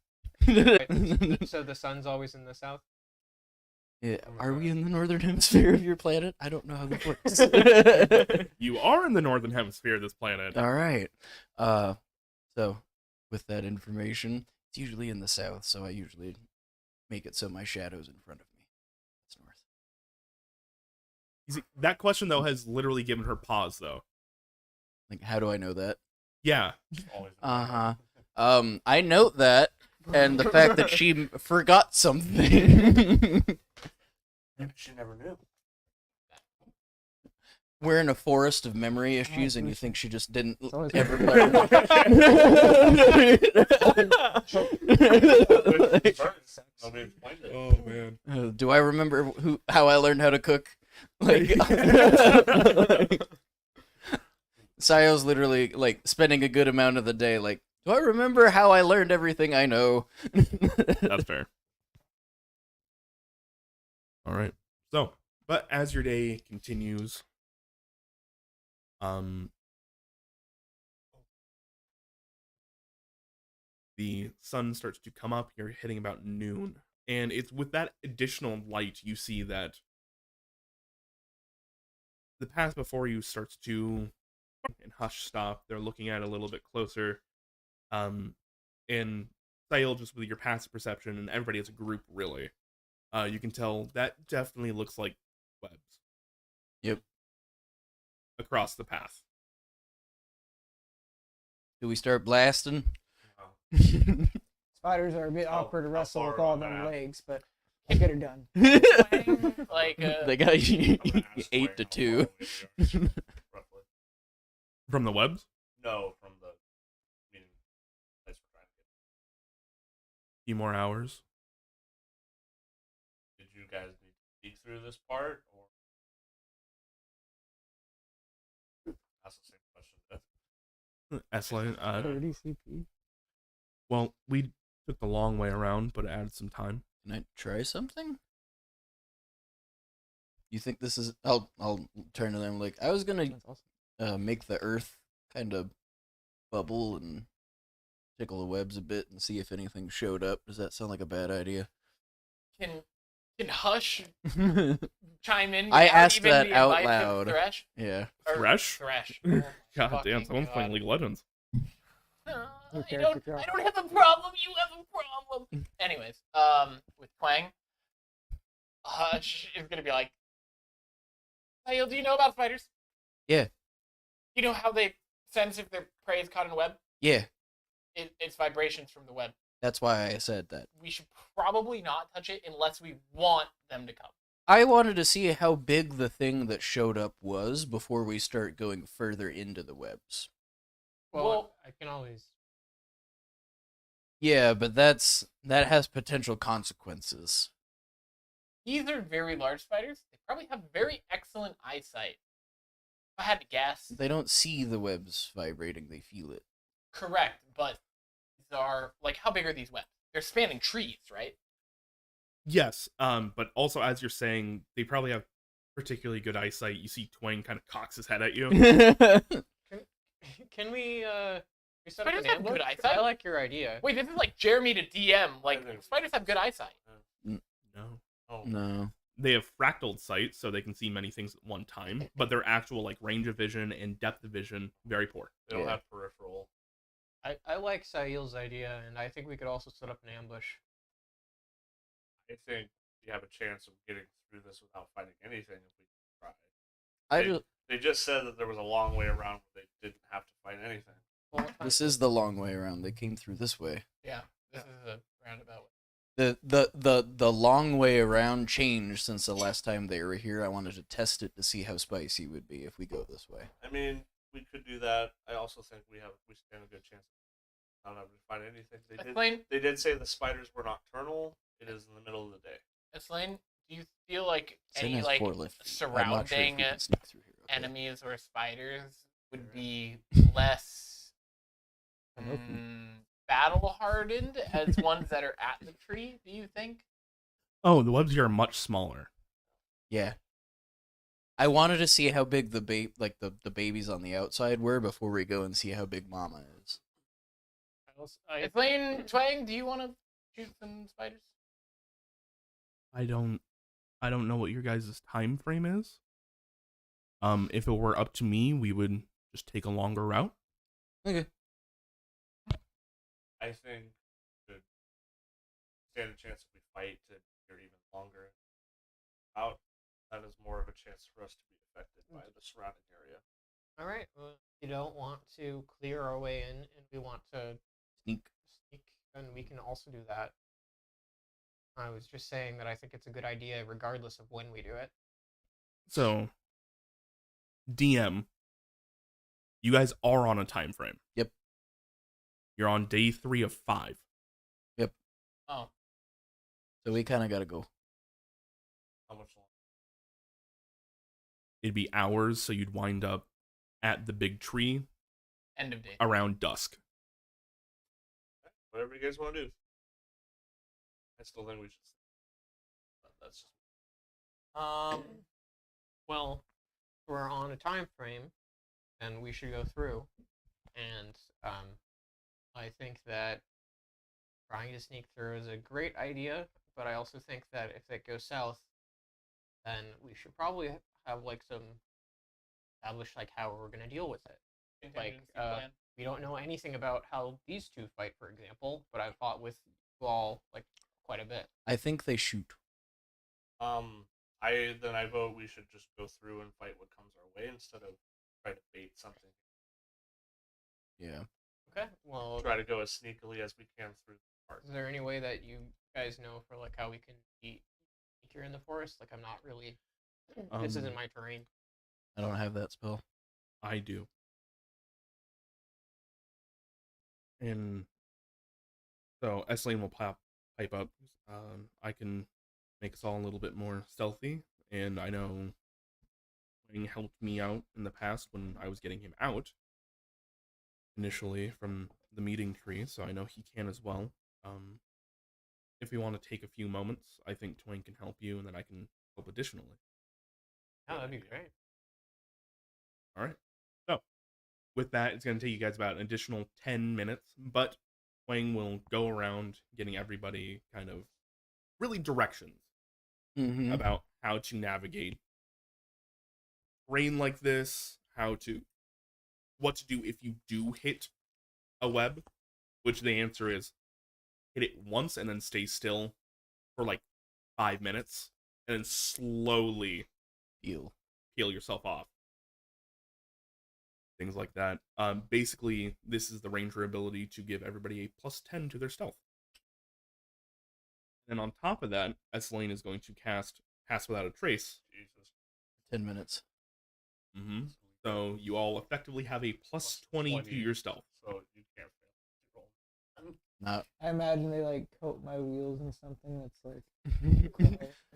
Speaker 1: So the sun's always in the south?
Speaker 5: Yeah, are we in the northern hemisphere of your planet? I don't know how this works.
Speaker 3: You are in the northern hemisphere of this planet.
Speaker 5: All right. So with that information, it's usually in the south, so I usually make it so my shadow's in front of me. It's north.
Speaker 3: You see, that question though has literally given her pause though.
Speaker 5: Like, how do I know that?
Speaker 3: Yeah.
Speaker 5: I note that, and the fact that she forgot something.
Speaker 4: She never knew.
Speaker 5: We're in a forest of memory issues, and you think she just didn't
Speaker 2: always
Speaker 5: ever
Speaker 2: good.
Speaker 4: Nobody explained it.
Speaker 3: Oh man.
Speaker 5: Do I remember how I learned how to cook? Like, Sayo's literally like spending a good amount of the day. Like, do I remember how I learned everything I know?
Speaker 3: That's fair. All right. So, but as your day continues, the sun starts to come up. You're hitting about noon, and it's with that additional light you see that the path before you starts to and hush stop. They're looking at it a little bit closer, and Sayil, just with your passive perception, and everybody as a group, really, you can tell that definitely looks like webs.
Speaker 5: Yep.
Speaker 3: Across the path.
Speaker 5: Do we start blasting?
Speaker 2: Spiders are a bit awkward to
Speaker 4: how
Speaker 2: wrestle
Speaker 4: far
Speaker 2: with all
Speaker 4: on
Speaker 2: them
Speaker 4: that?
Speaker 2: legs, but we'll get it done.
Speaker 6: Like,
Speaker 5: They got you
Speaker 4: I'm gonna ask
Speaker 5: 8
Speaker 4: Wayne
Speaker 5: to
Speaker 4: how
Speaker 5: 2.
Speaker 4: far away they are, roughly.
Speaker 3: From the webs?
Speaker 4: No, from the meeting place we're trying to get.
Speaker 3: Few more hours.
Speaker 4: Did you guys need to speak through this part, or that's the same question?
Speaker 3: S-Line,
Speaker 2: 30 CP.
Speaker 3: well, we took the long way around, but it added some time.
Speaker 5: Can I try something? You think this is? I'll turn to them like I was gonna
Speaker 2: That's awesome.
Speaker 5: make the earth kind of bubble and tickle the webs a bit and see if anything showed up. Does that sound like a bad idea?
Speaker 6: can Hush chime in?
Speaker 5: I
Speaker 6: without
Speaker 5: asked
Speaker 6: even
Speaker 5: that
Speaker 6: the
Speaker 5: out
Speaker 6: advice of
Speaker 5: loud.
Speaker 6: Thresh?
Speaker 5: Yeah.
Speaker 6: Or
Speaker 3: Thresh?
Speaker 6: Thresh.
Speaker 3: God damn,
Speaker 6: Fucking
Speaker 3: someone's playing
Speaker 6: God.
Speaker 3: League of Legends.
Speaker 2: New
Speaker 6: I
Speaker 2: character
Speaker 6: don't
Speaker 2: drop.
Speaker 6: have a problem. You have a problem. Anyways, with Twang, Hush is gonna be like, "Hey, do you know about spiders?
Speaker 5: Yeah.
Speaker 6: You know how they sense if their prey is caught in a web?
Speaker 5: Yeah.
Speaker 6: It's vibrations from the web.
Speaker 5: That's why I said that.
Speaker 6: We should probably not touch it unless we want them to come."
Speaker 5: I wanted to see how big the thing that showed up was before we start going further into the webs.
Speaker 1: Well, I can always.
Speaker 5: Yeah, but that has potential consequences.
Speaker 6: These are very large spiders. They probably have very excellent eyesight. If I had to guess,
Speaker 5: They don't see the webs vibrating, they feel it.
Speaker 6: correct, but these are like, how big are these webs? They're spanning trees, right?
Speaker 3: Yes, but also as you're saying, they probably have particularly good eyesight. You see Twang kind of cocks his head at you.
Speaker 1: Can we set up
Speaker 6: Spiders
Speaker 1: an
Speaker 6: have good
Speaker 1: ambush?
Speaker 6: eyesight?
Speaker 1: I like your idea.
Speaker 6: Wait, this is like Jeremy to DM. Like, spiders have good eyesight.
Speaker 3: No.
Speaker 4: Oh,
Speaker 5: No.
Speaker 3: They have fractaled sight, so they can see many things at one time, but their actual like range of vision and depth of vision very poor.
Speaker 4: they don't
Speaker 5: Yeah.
Speaker 4: have peripheral.
Speaker 1: I like Sail's idea, and I think we could also set up an ambush.
Speaker 4: I think we have a chance of getting through this without fighting anything if we try. They just said that there was a long way around where they didn't have to fight anything.
Speaker 1: Well,
Speaker 5: This is the long way around. They came through this way.
Speaker 6: Yeah, this is a roundabout way.
Speaker 5: The long way around changed since the last time they were here. I wanted to test it to see how spicy it would be if we go this way.
Speaker 4: I mean, we could do that. I also think we stand a good chance of not having to fight anything.
Speaker 6: Explain,
Speaker 4: They did say the spiders were nocturnal. It is in the middle of the day.
Speaker 6: Explain, do you feel like
Speaker 5: Sin
Speaker 6: any
Speaker 5: has
Speaker 6: like
Speaker 5: 4 lift feet. I'm not sure if
Speaker 6: surrounding
Speaker 5: we can sneak through here. Okay.
Speaker 6: enemies or spiders would be less battle hardened as ones that are at the tree? Do you think?
Speaker 3: Oh, the webs here are much smaller.
Speaker 5: Yeah. I wanted to see how big the babies on the outside were before we go and see how big Mama is.
Speaker 6: Explain, Twang, do you want to shoot some spiders?
Speaker 3: I don't know what your guys' time frame is. If it were up to me, we would just take a longer route.
Speaker 5: Okay.
Speaker 4: I think we could stand a chance if we fight to hear even longer out. That is more of a chance for us to be affected by the surrounding area.
Speaker 1: All right. Well, if you don't want to clear our way in, and we want to
Speaker 5: Sneak.
Speaker 1: then we can also do that. I was just saying that I think it's a good idea, regardless of when we do it.
Speaker 3: So, DM, you guys are on a time frame.
Speaker 5: Yep.
Speaker 3: You're on day 3 of 5.
Speaker 6: Oh.
Speaker 5: So we kind of got to go.
Speaker 4: How much longer?
Speaker 3: It'd be hours, so you'd wind up at the big tree
Speaker 6: End of day.
Speaker 3: around dusk.
Speaker 4: Whatever you guys want to do. I still think we should. But that's just.
Speaker 1: Well, we're on a time frame, and we should go through. And I think that trying to sneak through is a great idea, but I also think that if it goes south, then we should probably have like some established like how we're gonna deal with it. Like,
Speaker 6: Contingency plan.
Speaker 1: we don't know anything about how these two fight, for example, but I've fought with you all like quite a bit.
Speaker 5: I think they shoot.
Speaker 4: I vote we should just go through and fight what comes our way instead of try to bait something.
Speaker 5: Yeah.
Speaker 1: Okay. Well,
Speaker 4: Try to go as sneakily as we can through the park.
Speaker 1: is there any way that you guys know for like how we can be here in the forest? Like, I'm not really. This isn't my terrain.
Speaker 5: I don't have that spell.
Speaker 3: I do. And so Esseline will pipe up. I can make us all a little bit more stealthy, and I know Wing helped me out in the past when I was getting him out initially from the meeting tree, so I know he can as well. If you want to take a few moments, I think Twain can help you, and then I can help additionally.
Speaker 1: Oh, that'd be great.
Speaker 3: All right. So, with that, it's going to take you guys about an additional 10 minutes, but Wang will go around getting everybody kind of really directions about how to navigate terrain like this, what to do if you do hit a web, which the answer is hit it once and then stay still for like 5 minutes, and then slowly peel yourself off. Things like that. Basically, this is the ranger ability to give everybody a +10 to their stealth. And on top of that, Esseline is going to cast Pass Without a Trace.
Speaker 4: Jesus.
Speaker 5: 10 minutes.
Speaker 3: So you all effectively have a +20 to your stealth.
Speaker 4: So you can't fail.
Speaker 5: Not.
Speaker 2: I imagine they like coat my wheels in something that's like.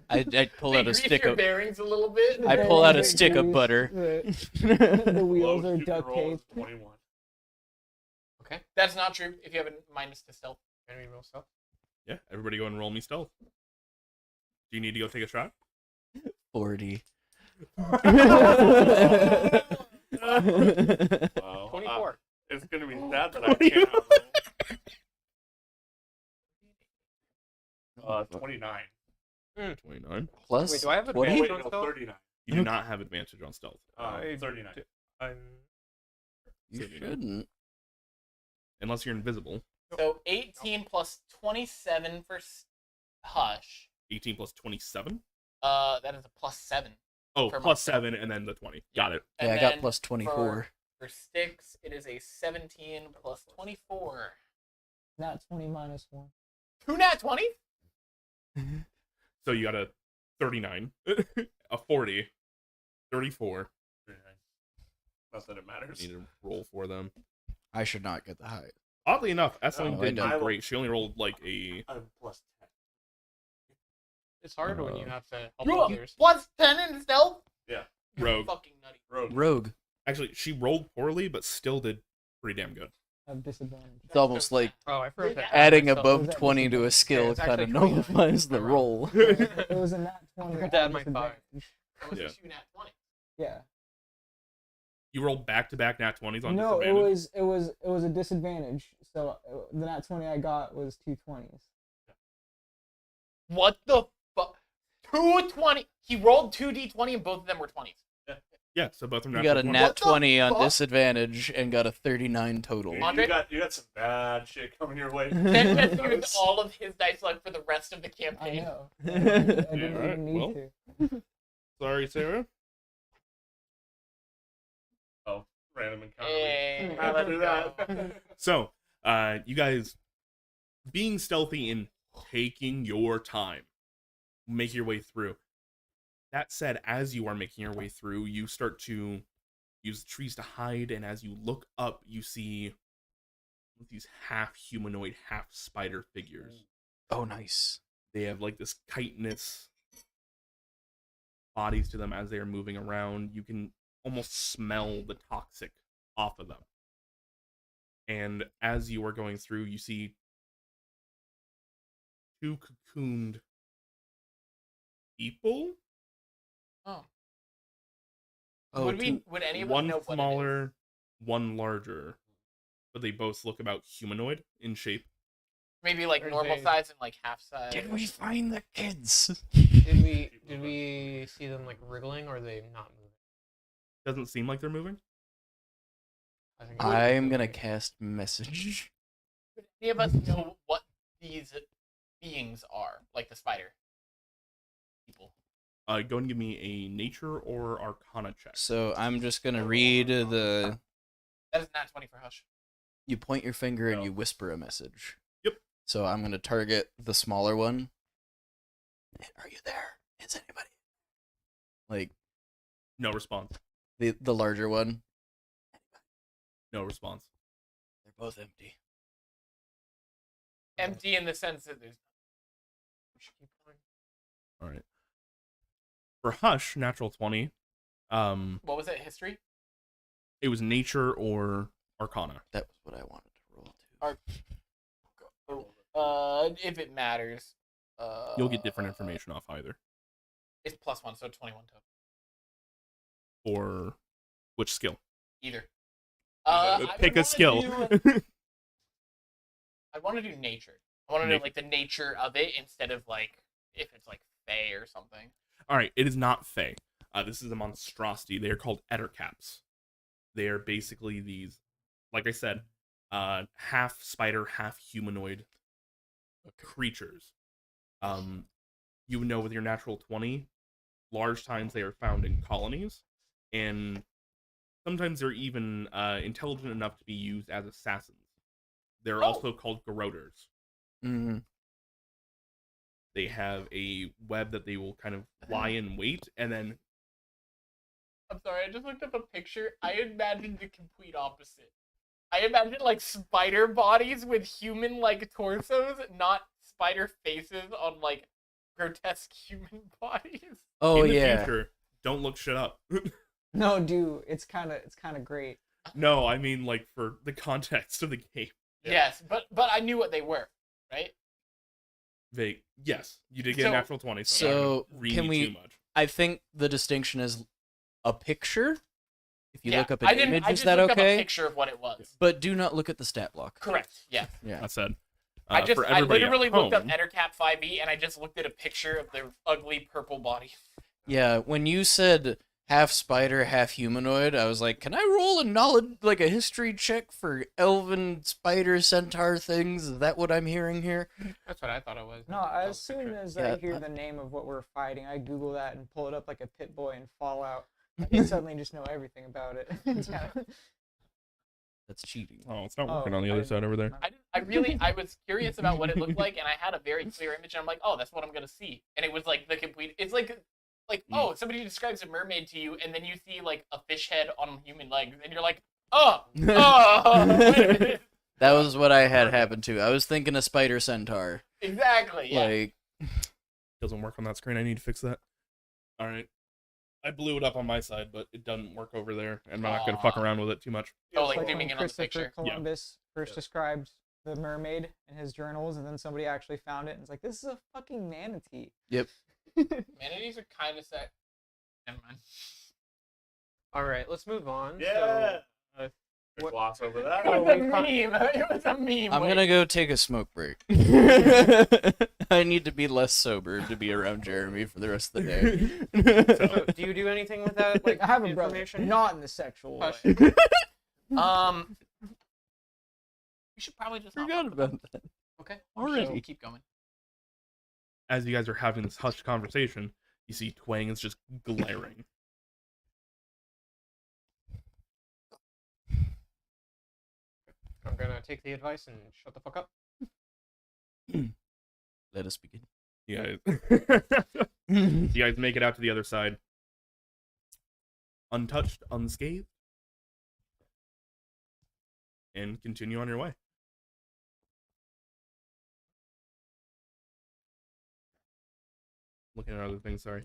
Speaker 5: I pull out a stick
Speaker 6: your
Speaker 5: of.
Speaker 6: bearings a little bit.
Speaker 5: I pull out a stick of butter.
Speaker 2: The wheels
Speaker 4: Lowest
Speaker 2: are
Speaker 4: you can
Speaker 2: duct
Speaker 4: roll is
Speaker 2: taped.
Speaker 4: 21.
Speaker 1: Okay.
Speaker 6: That's not true. If you have a minus to stealth.
Speaker 1: Can we roll stuff?
Speaker 3: Yeah, everybody go and roll me stealth. Do you need to go take a shot?
Speaker 5: 40.
Speaker 4: Well,
Speaker 1: 24.
Speaker 4: It's gonna be sad that I can't roll. 29.
Speaker 3: 29.
Speaker 5: Plus.
Speaker 1: Wait, do I have
Speaker 5: 20?
Speaker 1: advantage
Speaker 4: Wait,
Speaker 1: on
Speaker 4: no,
Speaker 1: stealth?
Speaker 4: 39.
Speaker 3: You do not have advantage on stealth.
Speaker 4: 39.
Speaker 5: You shouldn't.
Speaker 3: Unless you're invisible.
Speaker 6: So 18 plus 27 for Hush.
Speaker 3: 18 plus 27?
Speaker 6: That is a +7.
Speaker 3: Oh,
Speaker 6: For
Speaker 3: +7 and then the 20. Got it.
Speaker 5: Yeah,
Speaker 6: And
Speaker 5: I got
Speaker 6: then
Speaker 5: plus 24.
Speaker 6: For Styx, it is a 17 plus 24.
Speaker 2: Not 20 minus 1.
Speaker 6: 2 nat 20?
Speaker 3: So you got a 39, a 40, 34.
Speaker 4: 39. Not that it matters.
Speaker 3: You need to roll for them.
Speaker 5: I should not get the high.
Speaker 3: Oddly enough, Esseline
Speaker 5: No, I
Speaker 3: didn't do
Speaker 4: don't.
Speaker 3: great. She only rolled like a...
Speaker 4: I'm +10.
Speaker 1: It's hard when you have to help
Speaker 6: You
Speaker 1: others.
Speaker 6: +10 in stealth?
Speaker 4: Yeah.
Speaker 6: You're
Speaker 3: Rogue.
Speaker 6: fucking nutty.
Speaker 4: Rogue.
Speaker 3: Actually, she rolled poorly, but still did pretty damn good.
Speaker 2: I have disadvantage.
Speaker 5: It's almost like
Speaker 1: Oh, I forgot to
Speaker 5: adding
Speaker 1: myself.
Speaker 5: above
Speaker 2: Was that
Speaker 5: 20 to a
Speaker 2: disadvantage?
Speaker 5: skill
Speaker 1: Yeah, it's
Speaker 5: kind of
Speaker 1: actually 29.
Speaker 5: nullifies the
Speaker 1: I'm wrong.
Speaker 5: roll.
Speaker 2: It was a nat 20.
Speaker 1: forgot
Speaker 2: at
Speaker 1: to add my
Speaker 2: disadvantage.
Speaker 6: That was
Speaker 3: Yeah.
Speaker 6: 2 nat 20.
Speaker 2: Yeah.
Speaker 3: You rolled back-to-back nat 20s on
Speaker 2: No,
Speaker 3: disadvantage?
Speaker 2: it was a disadvantage. So the nat 20 I got was 2 20s.
Speaker 6: What the fuck? 220. He rolled 2d20 and both of them were 20s.
Speaker 3: Yeah, so both of them
Speaker 5: You got a
Speaker 3: natural
Speaker 5: nat
Speaker 6: What the
Speaker 5: 20 on
Speaker 6: fuck?
Speaker 5: disadvantage and got a 39 total.
Speaker 4: You
Speaker 6: Andre?
Speaker 4: got some bad shit coming your way.
Speaker 6: Then just used all of his dice luck for the rest of the
Speaker 2: I
Speaker 6: campaign.
Speaker 2: know. I didn't
Speaker 3: Alright,
Speaker 2: even need
Speaker 3: well.
Speaker 2: to.
Speaker 3: Sorry, Sarah.
Speaker 4: Oh, random encounter.
Speaker 6: Hey,
Speaker 4: How'd I do that?
Speaker 3: So, you guys being stealthy and taking your time, make your way through. That said, as you are making your way through, you start to use the trees to hide, and as you look up, you see these half humanoid, half spider figures.
Speaker 5: Oh, nice.
Speaker 3: They have like this chitinous bodies to them as they are moving around. You can almost smell the toxic off of them. And as you are going through, you see two cocooned people.
Speaker 6: Oh.
Speaker 5: Oh,
Speaker 6: Would any of us
Speaker 3: One
Speaker 6: know what it is?
Speaker 3: smaller, one larger, but they both look about humanoid in shape.
Speaker 6: Maybe like
Speaker 1: Or
Speaker 6: normal
Speaker 1: they-
Speaker 6: size and like half size.
Speaker 5: Did we find the kids?
Speaker 1: Did we see them like wriggling, or are they not moving?
Speaker 3: Doesn't seem like they're moving.
Speaker 1: I think
Speaker 5: I'm gonna cast message.
Speaker 6: Would any of us know what these beings are? Like the spider people.
Speaker 3: Go and give me a nature or arcana check.
Speaker 5: So I'm just gonna read the.
Speaker 6: That is not 20 for Hush.
Speaker 5: You point your finger and
Speaker 3: No.
Speaker 5: you whisper a message.
Speaker 3: Yep.
Speaker 5: So I'm gonna target the smaller one. Are you there? Is anybody? Like
Speaker 3: No response.
Speaker 5: the larger one.
Speaker 3: No response.
Speaker 5: They're both empty.
Speaker 6: Empty in the sense that there's. We should keep going.
Speaker 3: All right. For Hush, natural 20.
Speaker 6: What was it? History?
Speaker 3: It was nature or arcana.
Speaker 5: That was what I wanted to roll too.
Speaker 6: If it matters.
Speaker 3: You'll get different information off either.
Speaker 6: It's +1, so 21 total.
Speaker 3: For which skill?
Speaker 6: Either.
Speaker 3: Pick a skill.
Speaker 6: I want to do nature. I want to do like the nature of it instead of like if it's like Fey or something.
Speaker 3: All right, it is not Fey. This is a monstrosity. They are called ettercaps. They are basically these, like I said, half spider, half humanoid creatures. You know, with your natural 20, large times they are found in colonies, and sometimes they're even intelligent enough to be used as assassins. They're also called garroters.
Speaker 5: Mm-hmm.
Speaker 3: They have a web that they will kind of lie in wait, and then
Speaker 6: I'm sorry, I just looked up a picture. I imagined the complete opposite. I imagined like spider bodies with human like torsos, not spider faces on like grotesque human bodies.
Speaker 5: Oh
Speaker 3: in the
Speaker 5: yeah.
Speaker 3: future, don't look shit up.
Speaker 2: No, dude, it's kind of great.
Speaker 3: No, I mean like for the context of the game.
Speaker 6: Yes, but I knew what they were, right?
Speaker 3: Yes, you did get a
Speaker 6: So-
Speaker 3: natural 20. So,
Speaker 5: So,
Speaker 3: I'm not gonna read
Speaker 5: can
Speaker 3: you
Speaker 5: we-
Speaker 3: too much.
Speaker 5: I think the distinction is a picture. If you
Speaker 6: Yeah,
Speaker 5: look up
Speaker 6: I
Speaker 5: an
Speaker 6: didn't.
Speaker 5: image,
Speaker 6: I
Speaker 5: is
Speaker 6: just
Speaker 5: that
Speaker 6: looked up a
Speaker 5: okay?
Speaker 6: picture of what it was.
Speaker 5: But do not look at the stat block.
Speaker 6: Correct. Yeah.
Speaker 5: Yeah.
Speaker 3: That said,
Speaker 6: I
Speaker 3: for
Speaker 6: I
Speaker 3: everybody
Speaker 6: literally
Speaker 3: at
Speaker 6: looked up
Speaker 3: home,
Speaker 6: Ettercap 5e and I just looked at a picture of their ugly purple body.
Speaker 5: Yeah, when you said half spider, half humanoid, I was like, can I roll a knowledge, like a history check for elven spider centaur things? Is that what I'm hearing here?
Speaker 1: That's what I thought it was.
Speaker 2: No, as soon as
Speaker 5: Yeah,
Speaker 2: I hear the name of what we're fighting, I Google that and pull it up like a Pit Boy in Fallout. I suddenly just know everything about it. It's kinda-
Speaker 5: That's cheating.
Speaker 3: oh, it's not
Speaker 2: Oh,
Speaker 3: working on the
Speaker 2: I
Speaker 3: other
Speaker 2: didn't-
Speaker 3: side over there.
Speaker 6: I was curious about what it looked like and I had a very clear image and I'm like, oh, that's what I'm gonna see. And it was like the complete. It's like oh, somebody describes a mermaid to you and then you see like a fish head on human legs and you're like, oh, wait a minute.
Speaker 5: That was what I had happen too. I was thinking a spider centaur.
Speaker 6: Exactly. Yeah.
Speaker 5: Like,
Speaker 3: Doesn't work on that screen. I need to fix that. All right. I blew it up on my side, but it doesn't work over there, and I'm not going to fuck
Speaker 6: Aw.
Speaker 3: around with it too much.
Speaker 6: Oh,
Speaker 2: It's
Speaker 6: like
Speaker 2: when
Speaker 6: zooming in on the
Speaker 2: Christopher
Speaker 6: picture.
Speaker 2: Columbus first described the mermaid in his journals, and then somebody actually found it and it's like, this is a fucking manatee.
Speaker 5: yep.
Speaker 6: Manatees are kind of set. Never mind.
Speaker 1: All right, let's move on.
Speaker 4: Yeah.
Speaker 1: So,
Speaker 4: Quick gloss over that.
Speaker 6: It was a meme. It was a meme.
Speaker 5: I'm
Speaker 6: Wait.
Speaker 5: gonna go take a smoke break. I need to be less sober to be around Jeremy for the rest of the day.
Speaker 1: so, do you do anything with that? Like,
Speaker 2: I have a brother,
Speaker 1: information?
Speaker 2: not in the sexual way.
Speaker 1: Hush.
Speaker 6: We should probably just hop
Speaker 5: Forgot
Speaker 6: on.
Speaker 5: about that.
Speaker 6: Okay.
Speaker 5: Already.
Speaker 6: So keep going.
Speaker 3: As you guys are having this hushed conversation, you see Twang is just glaring.
Speaker 1: I'm gonna take the advice and shut the fuck up.
Speaker 5: Let us begin.
Speaker 3: You guys make it out to the other side. Untouched, unscathed, and continue on your way. Looking at other things, sorry.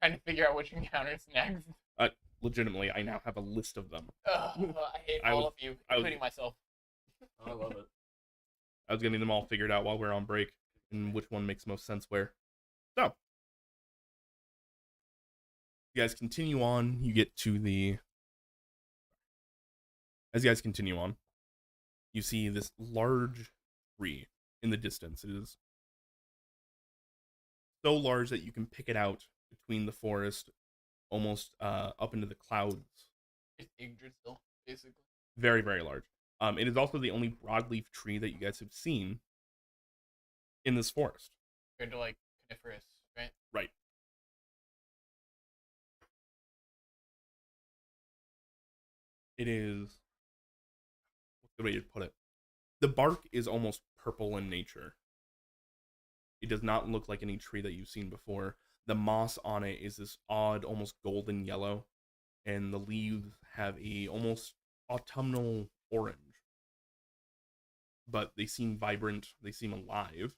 Speaker 6: Trying to figure out which encounter's next.
Speaker 3: Legitimately, I now have a list of them.
Speaker 6: Ugh, I hate all of you, including myself.
Speaker 4: I love it.
Speaker 3: I was getting them all figured out while we were on break, and which one makes most sense where. So, you guys continue on. You get to the. As you guys continue on, you see this large tree in the distance. It is so large that you can pick it out between the forest, almost up into the clouds.
Speaker 6: It's Yggdrasil, basically.
Speaker 3: Very, very large. It is also the only broadleaf tree that you guys have seen in this forest.
Speaker 6: Compared to like coniferous, right?
Speaker 3: Right. It is. What's the way to put it? The bark is almost purple in nature. It does not look like any tree that you've seen before. The moss on it is this odd, almost golden yellow, and the leaves have a almost autumnal orange. But they seem vibrant, they seem alive.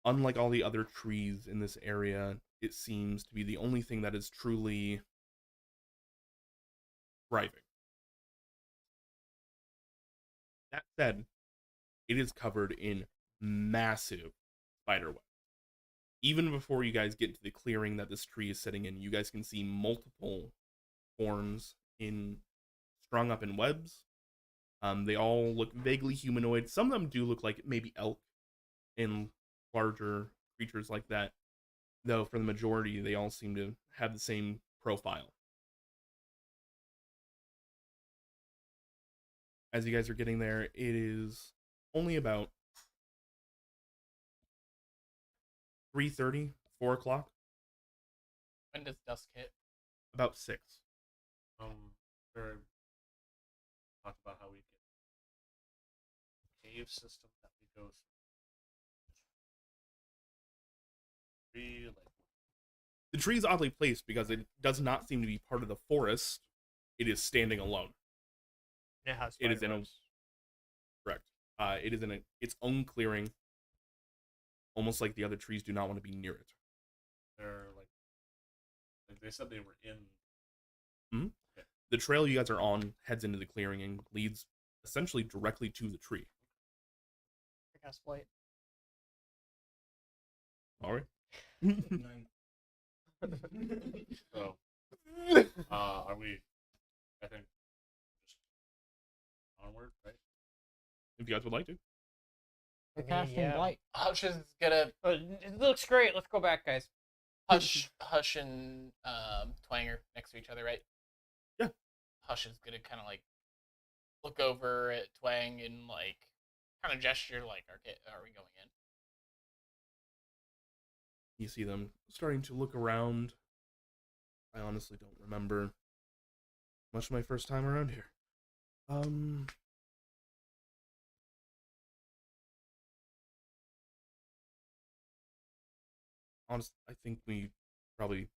Speaker 3: Unlike all the other trees in this area, it seems to be the only thing that is truly thriving. That said, it is covered in massive spider web. Even before you guys get to the clearing that this tree is sitting in, you guys can see multiple forms strung up in webs. They all look vaguely humanoid. Some of them do look like maybe elk and larger creatures like that. Though for the majority, they all seem to have the same profile. As you guys are getting there, it is only about 3:30, 4 o'clock.
Speaker 6: When does dusk hit?
Speaker 3: About 6.
Speaker 4: Very talked about how we get cave system that we go through.
Speaker 3: The tree is oddly placed because it does not seem to be part of the forest. It is standing alone.
Speaker 1: It has
Speaker 3: It is in a correct. It is in its own clearing. Almost like the other trees do not want to be near it.
Speaker 4: They're like they said they were in.
Speaker 3: Mm-hmm. Okay. The trail you guys are on heads into the clearing and leads essentially directly to the tree.
Speaker 1: I guess light.
Speaker 3: All right.
Speaker 4: So, are we? I think just onward, right?
Speaker 3: If you guys would like to.
Speaker 2: The casting light.
Speaker 6: Hush is gonna.
Speaker 1: It looks great. Let's go back, guys.
Speaker 6: Hush and Twang are next to each other, right?
Speaker 3: Yeah.
Speaker 6: Hush is gonna kind of like look over at Twang and like kind of gesture like, "Okay, are we going in?"
Speaker 3: You see them starting to look around. I honestly don't remember much of my first time around here. Honestly, I think we probably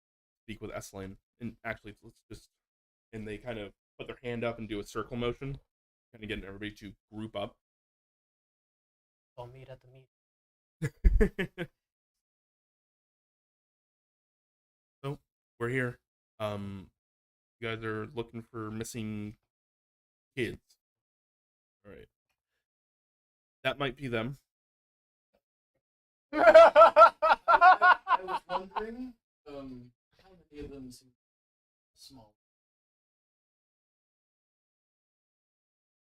Speaker 3: speak with Esselin. And actually, let's just... And they kind of put their hand up and do a circle motion. Kind of getting everybody to group up.
Speaker 1: We'll meet at the meet.
Speaker 3: So, we're here. You guys are looking for missing kids. Alright. That might be them.
Speaker 5: I was wondering, how many of them seem small?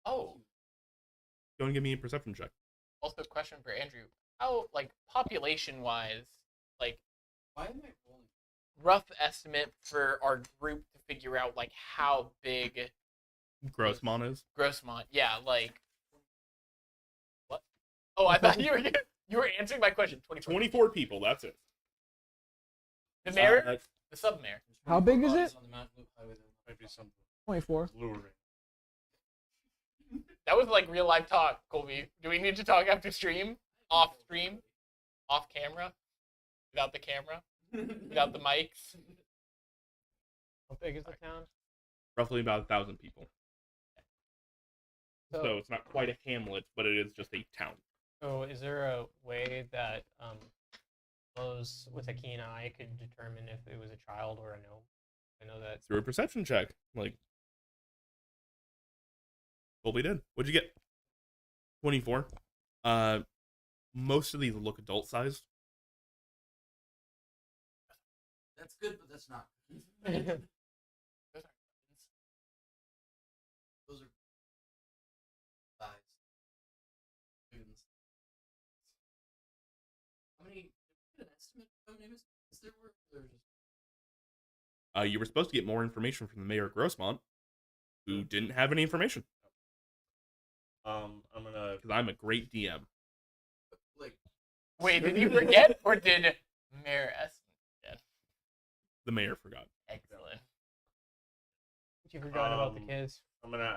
Speaker 6: Oh,
Speaker 3: Go and give me a perception check.
Speaker 6: also a question for Andrew. How, like, population-wise, like,
Speaker 5: Why am I rolling?
Speaker 6: rough estimate for our group to figure out, like, how big
Speaker 3: Grossmont is.
Speaker 6: Grossmont, yeah, like... What? Oh, I thought you were answering my question.
Speaker 3: 24 people, that's it.
Speaker 6: The mayor? The sub-mayor.
Speaker 2: How big is it?
Speaker 4: Might be some
Speaker 2: 24.
Speaker 4: luring.
Speaker 6: That was like real life talk, Colby. Do we need to talk after stream? Off stream? Off camera? Without the camera? Without the mics?
Speaker 1: How big is the town?
Speaker 3: Roughly about 1,000 people. So it's not quite a hamlet, but it is just a town.
Speaker 1: So is there a way that those with a keen eye could determine if it was a child or a gnome? I know that
Speaker 3: Through a perception check. Like, Colby did. What'd you get? 24. Most of these look adult sized.
Speaker 5: That's good, but that's not. Those are size. Students. How many? Did we get an estimate of how many is there were?
Speaker 3: You were supposed to get more information from the mayor of Grossmont, who didn't have any information.
Speaker 4: I'm gonna.
Speaker 3: Because I'm a great DM.
Speaker 5: Like,
Speaker 6: Wait, did you forget, or did Mayor S forget?
Speaker 3: The mayor forgot.
Speaker 6: Excellent.
Speaker 1: you forgot about the kids.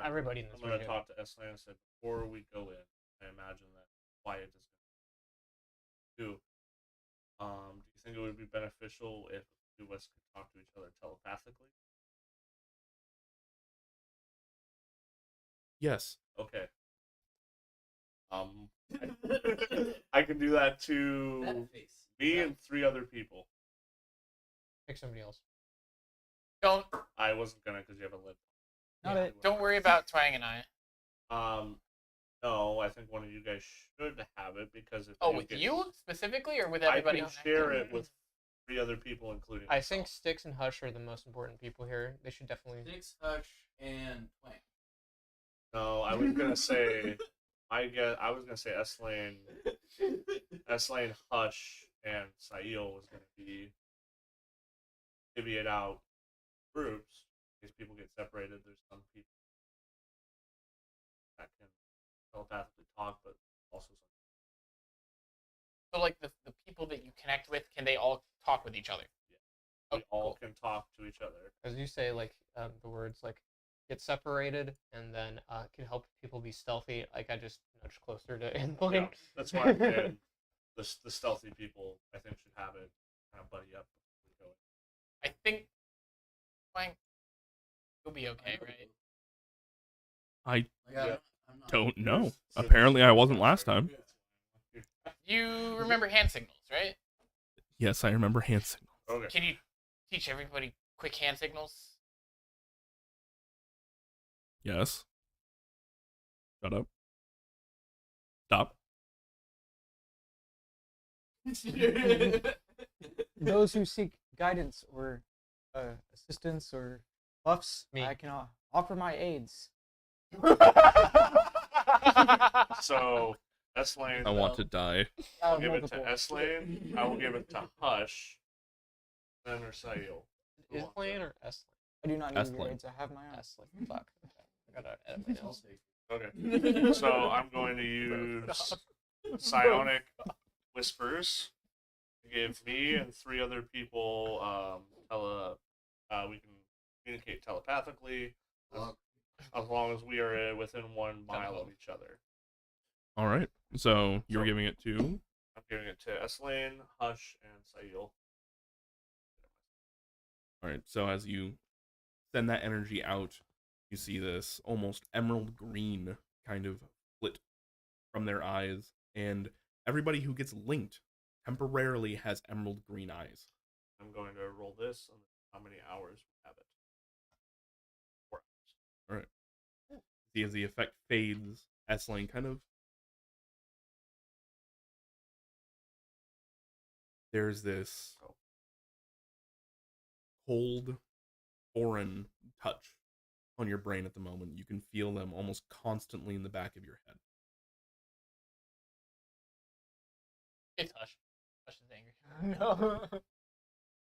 Speaker 1: Everybody in this
Speaker 4: I'm gonna talk to Eslan and say before we go in. I imagine that quiet is going to do. Do you think it would be beneficial if the two of us could talk to each other telepathically?
Speaker 3: Yes.
Speaker 4: Okay. I can do that to me and 3 other people.
Speaker 1: Pick somebody else.
Speaker 6: Don't.
Speaker 4: I wasn't gonna because you have a lid.
Speaker 2: Not it.
Speaker 6: Don't worry about Twang and I.
Speaker 4: No, I think one of you guys should have it because if
Speaker 6: with you specifically, or with everybody?
Speaker 4: I can share it with 3 other people, including.
Speaker 1: I think Styx and Hush are the most important people here. They should definitely.
Speaker 5: Styx, Hush, and Twang.
Speaker 4: No, I was gonna say. I was gonna say Eslane, Hush, and Sail was gonna be divvy it out groups in case people get separated. There's some people that can telepathically talk, but also some.
Speaker 6: So, like, the people that you connect with, can they all talk with each other?
Speaker 4: Yeah. We all can talk to each other.
Speaker 1: As you say, like, the words, like, get separated, and then can help people be stealthy. Like, I just nudge closer to Anthony.
Speaker 4: Yeah, that's why I'm saying the stealthy people, I think, should have it kind of buddy up before we go in.
Speaker 6: I think, Twang, you'll be okay, right?
Speaker 3: I
Speaker 5: I'm not
Speaker 3: don't know. Apparently I wasn't last time.
Speaker 6: You remember hand signals, right?
Speaker 3: Yes, I remember hand signals.
Speaker 4: Okay.
Speaker 6: Can you teach everybody quick hand signals?
Speaker 3: Yes. Shut up. Stop.
Speaker 2: Those who seek guidance or assistance or buffs,
Speaker 1: Me.
Speaker 2: I can offer my aids.
Speaker 4: So, Eslane.
Speaker 3: I want to die.
Speaker 4: I'll give it to Eslane. I will give it to Hush. Then or Sail.
Speaker 1: Is Lane or S?
Speaker 2: I do not need your
Speaker 3: Estlin.
Speaker 2: aids. I have my own.
Speaker 1: S. Like, fuck. I gotta edit my notes.
Speaker 4: Okay. So I'm going to use psionic whispers to give me and 3 other people we can communicate telepathically as long as we are within 1 mile of each other.
Speaker 3: All right. So you're giving it to.
Speaker 4: I'm giving it to Eslane, Hush, and Sail.
Speaker 3: All right. So as you send that energy out, you see this almost emerald green kind of flit from their eyes, and everybody who gets linked temporarily has emerald green eyes.
Speaker 4: I'm going to roll this and how many hours we have it. 4 hours.
Speaker 3: All right. See as the effect fades, Esling kind of. There's this cold, foreign touch on your brain at the moment. You can feel them almost constantly in the back of your head.
Speaker 6: It's Hush. Hush is angry. No.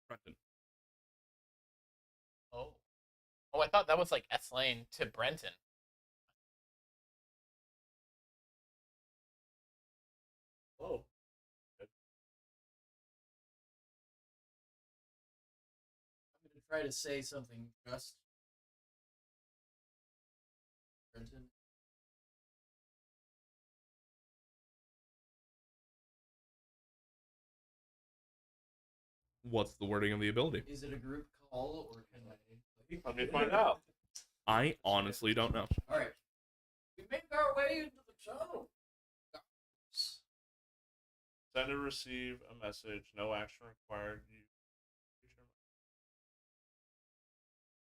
Speaker 3: Brenton.
Speaker 6: Oh, I thought that was like S-Lane to Brenton.
Speaker 4: Oh.
Speaker 5: I'm going to try to say something just. Brenton.
Speaker 3: What's the wording of the ability?
Speaker 5: Is it a group call or can I?
Speaker 4: Let me find out.
Speaker 3: I honestly don't know.
Speaker 5: All right. We make our way into the tunnel.
Speaker 4: Send or receive a message. No action required.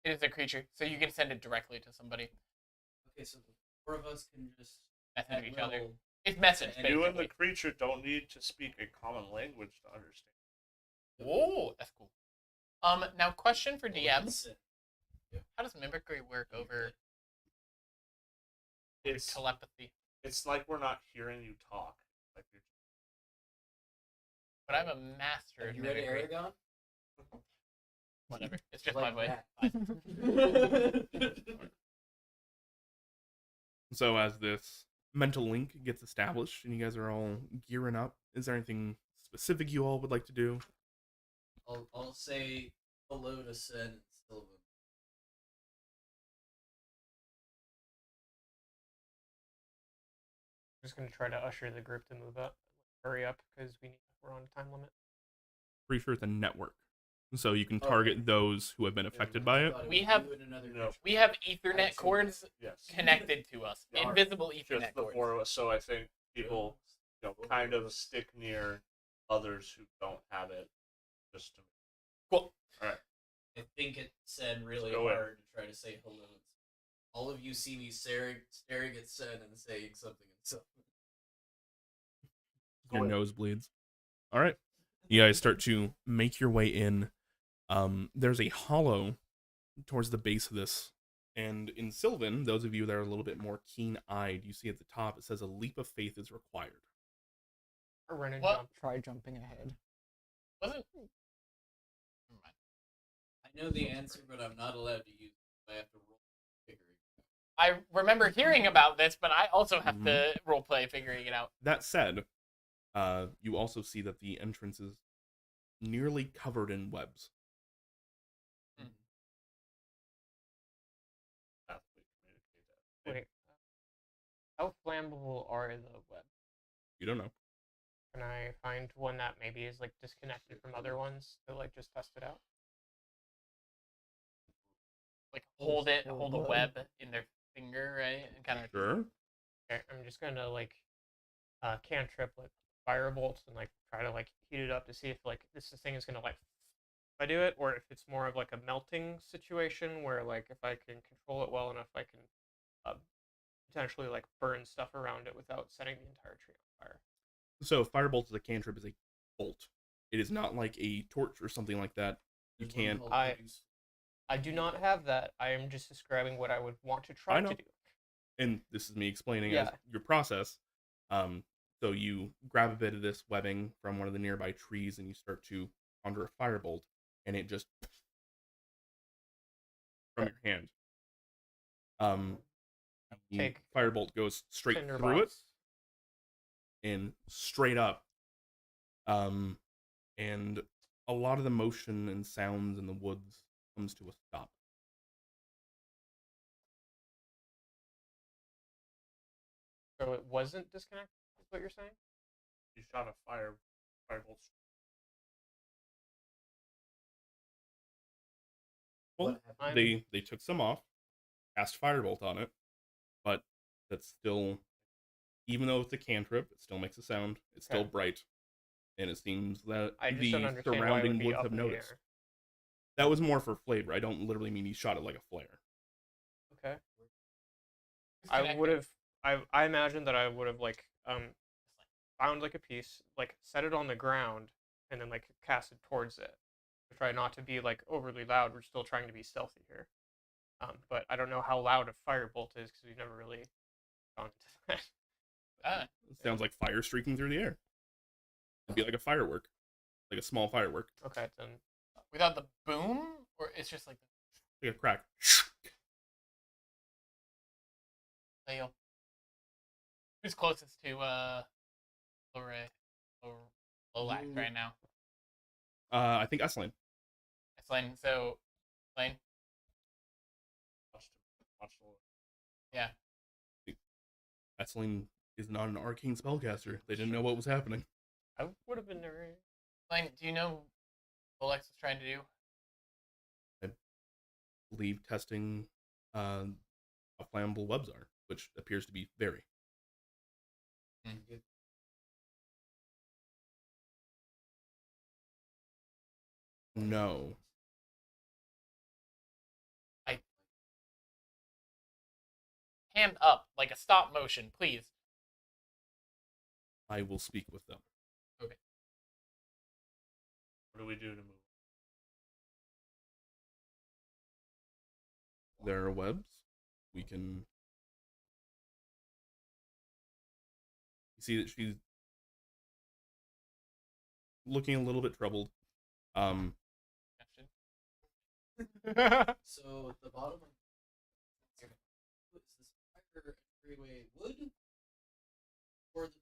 Speaker 6: It is a creature, so you can send it directly to somebody.
Speaker 5: Okay, so the four of us can just
Speaker 6: Message each other. It's message,
Speaker 5: And
Speaker 6: basically.
Speaker 4: You and the creature don't need to speak a common language to understand.
Speaker 6: Whoa, that's cool. Now question for DMs. How does mimicry work over
Speaker 4: It's
Speaker 6: telepathy?
Speaker 4: It's like we're not hearing you talk. Like you're...
Speaker 6: But I'm a master
Speaker 5: Have
Speaker 6: of
Speaker 5: you read
Speaker 6: mimicry.
Speaker 5: Aragon?
Speaker 6: Whatever. It's just
Speaker 5: Like
Speaker 6: my way.
Speaker 5: that.
Speaker 3: So as this mental link gets established and you guys are all gearing up, is there anything specific you all would like to do?
Speaker 5: I'll say hello to Sen and Sylvan.
Speaker 1: I'm just gonna try to usher the group to move up. Hurry up, because we're on a time limit.
Speaker 3: Pretty sure it's a network, so you can target those who have been affected by it.
Speaker 6: We have Ethernet cords connected to us.
Speaker 4: Yeah.
Speaker 6: Invisible Ethernet
Speaker 4: Just the
Speaker 6: cords.
Speaker 4: four of us. So I think people, kind of stick near others who don't have it. Just to...
Speaker 6: Cool.
Speaker 4: All right.
Speaker 5: I think it said really
Speaker 4: Go in.
Speaker 5: hard to try to say hello. All of you see me staring at Sen and saying something and something.
Speaker 3: Your nose bleeds. All right. You guys start to make your way in. There's a hollow towards the base of this. And in Sylvan, those of you that are a little bit more keen-eyed, you see at the top, it says a leap of faith is required.
Speaker 1: Or run and
Speaker 6: What?
Speaker 1: jump.
Speaker 2: Try jumping ahead.
Speaker 6: Wasn't. Never mind.
Speaker 5: I know the answer, but I'm not allowed to use it. I have to roll figuring it out.
Speaker 6: I remember hearing about this, but I also have to roleplay figuring it out.
Speaker 3: That said, you also see that the entrance is nearly covered in webs.
Speaker 1: Wait. How flammable are the webs?
Speaker 3: You don't know.
Speaker 1: Can I find one that maybe is like disconnected from other ones to like just test it out?
Speaker 6: Like hold a web in their finger, right? And kind of.
Speaker 3: Sure.
Speaker 1: Okay, I'm just gonna like cantrip like fire bolts and like try to like heat it up to see if like this thing is gonna like if I do it, or if it's more of like a melting situation where like if I can control it well enough, I can potentially like burn stuff around it without setting the entire tree on fire.
Speaker 3: So firebolt is a cantrip, is a bolt. It is not like a torch or something like that. You can't.
Speaker 1: I do not have that. I am just describing what I would want to try to do.
Speaker 3: And this is me explaining as your process. So you grab a bit of this webbing from one of the nearby trees and you start to conjure a firebolt, and it just from your hand. The firebolt goes straight through it and straight up. And a lot of the motion and sounds in the woods comes to a stop.
Speaker 1: So it wasn't disconnected, is what you're saying?
Speaker 4: You shot a firebolt.
Speaker 3: Well, they took some off, cast firebolt on it, but that's still, even though it's a cantrip, it still makes a sound. It's still bright, and it seems that the surrounding woods have noticed. That was more for flavor. I don't literally mean he shot it like a flare.
Speaker 1: Okay. I would have. I imagine that I would have like found like a piece, like set it on the ground, and then like cast it towards it. Try not to be like overly loud. We're still trying to be stealthy here. But I don't know how loud a firebolt is because we've never really gone into that.
Speaker 3: It sounds like fire streaking through the air. It'd be like a firework, like a small firework.
Speaker 1: Okay, then.
Speaker 6: Without the boom, or it's just like
Speaker 3: a crack.
Speaker 6: Leo. Who's closest to Lolax right now?
Speaker 3: I think Esslane.
Speaker 6: Esslane, so Lane. Yeah.
Speaker 3: Esslane is not an arcane spellcaster. They didn't know what was happening.
Speaker 1: I would have been there.
Speaker 6: Lane, do you know what Lolax is trying to do?
Speaker 3: I believe testing how flammable webs are. which appears to be very. No.
Speaker 6: Hand up, like a stop motion, please.
Speaker 3: I will speak with them.
Speaker 6: Okay.
Speaker 4: What do we do to move?
Speaker 3: There are webs. We can. You see that she's looking a little bit troubled.
Speaker 5: So the bottom of is this fire entryway wood? Or the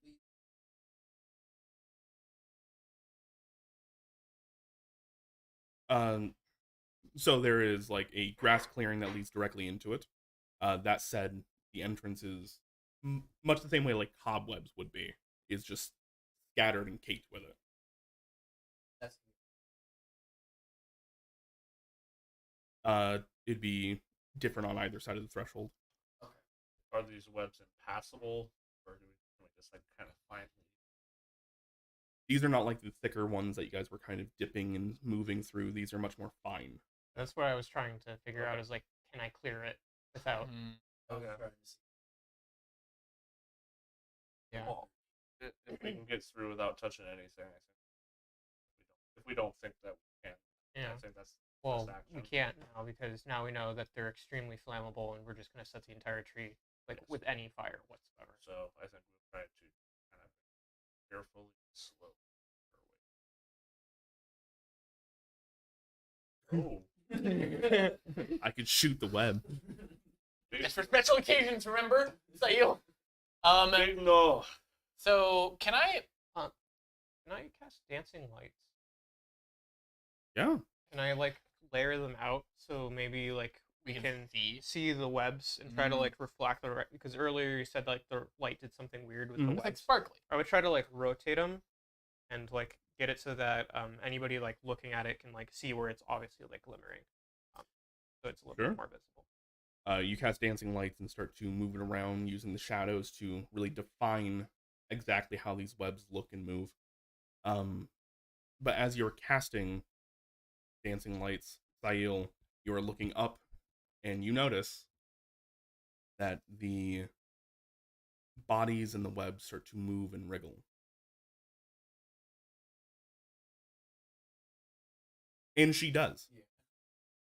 Speaker 3: So there is like a grass clearing that leads directly into it. That said, the entrance is much the same way like cobwebs would be. Is just scattered and caked with it.
Speaker 5: that's
Speaker 3: It'd be different on either side of the threshold.
Speaker 4: Okay. Are these webs impassable, or do we just like kind of find?
Speaker 3: These are not like the thicker ones that you guys were kind of dipping and moving through. These are much more fine.
Speaker 1: That's what I was trying to figure out. Is like, can I clear it without?
Speaker 4: Okay.
Speaker 1: Yeah.
Speaker 4: Well, if we can get through without touching anything, I think. If we don't think that we can,
Speaker 1: Yeah.
Speaker 4: I think that's.
Speaker 1: Well,
Speaker 4: best
Speaker 1: we
Speaker 4: action.
Speaker 1: can't now because now we know that they're extremely flammable, and we're just gonna set the entire tree like with any fire whatsoever.
Speaker 4: So I think we'll try to kind of carefully, slow. Oh.
Speaker 3: I could shoot the web.
Speaker 6: It's for special occasions, remember? Sail.
Speaker 4: No.
Speaker 6: So can I?
Speaker 1: Can I cast dancing lights?
Speaker 3: Yeah.
Speaker 1: Can I like layer them out so maybe like we can see the webs and try to like reflect the because earlier you said like the light did something weird with the
Speaker 6: It's like
Speaker 1: webs.
Speaker 6: sparkly.
Speaker 1: I would try to like rotate them and like get it so that anybody like looking at it can like see where it's obviously like glimmering, so it's a little bit more visible.
Speaker 3: You cast dancing lights and start to move it around using the shadows to really define exactly how these webs look and move. But as you're casting dancing lights, Sail, you are looking up and you notice that the bodies in the web start to move and wriggle. And she does.
Speaker 5: Yeah.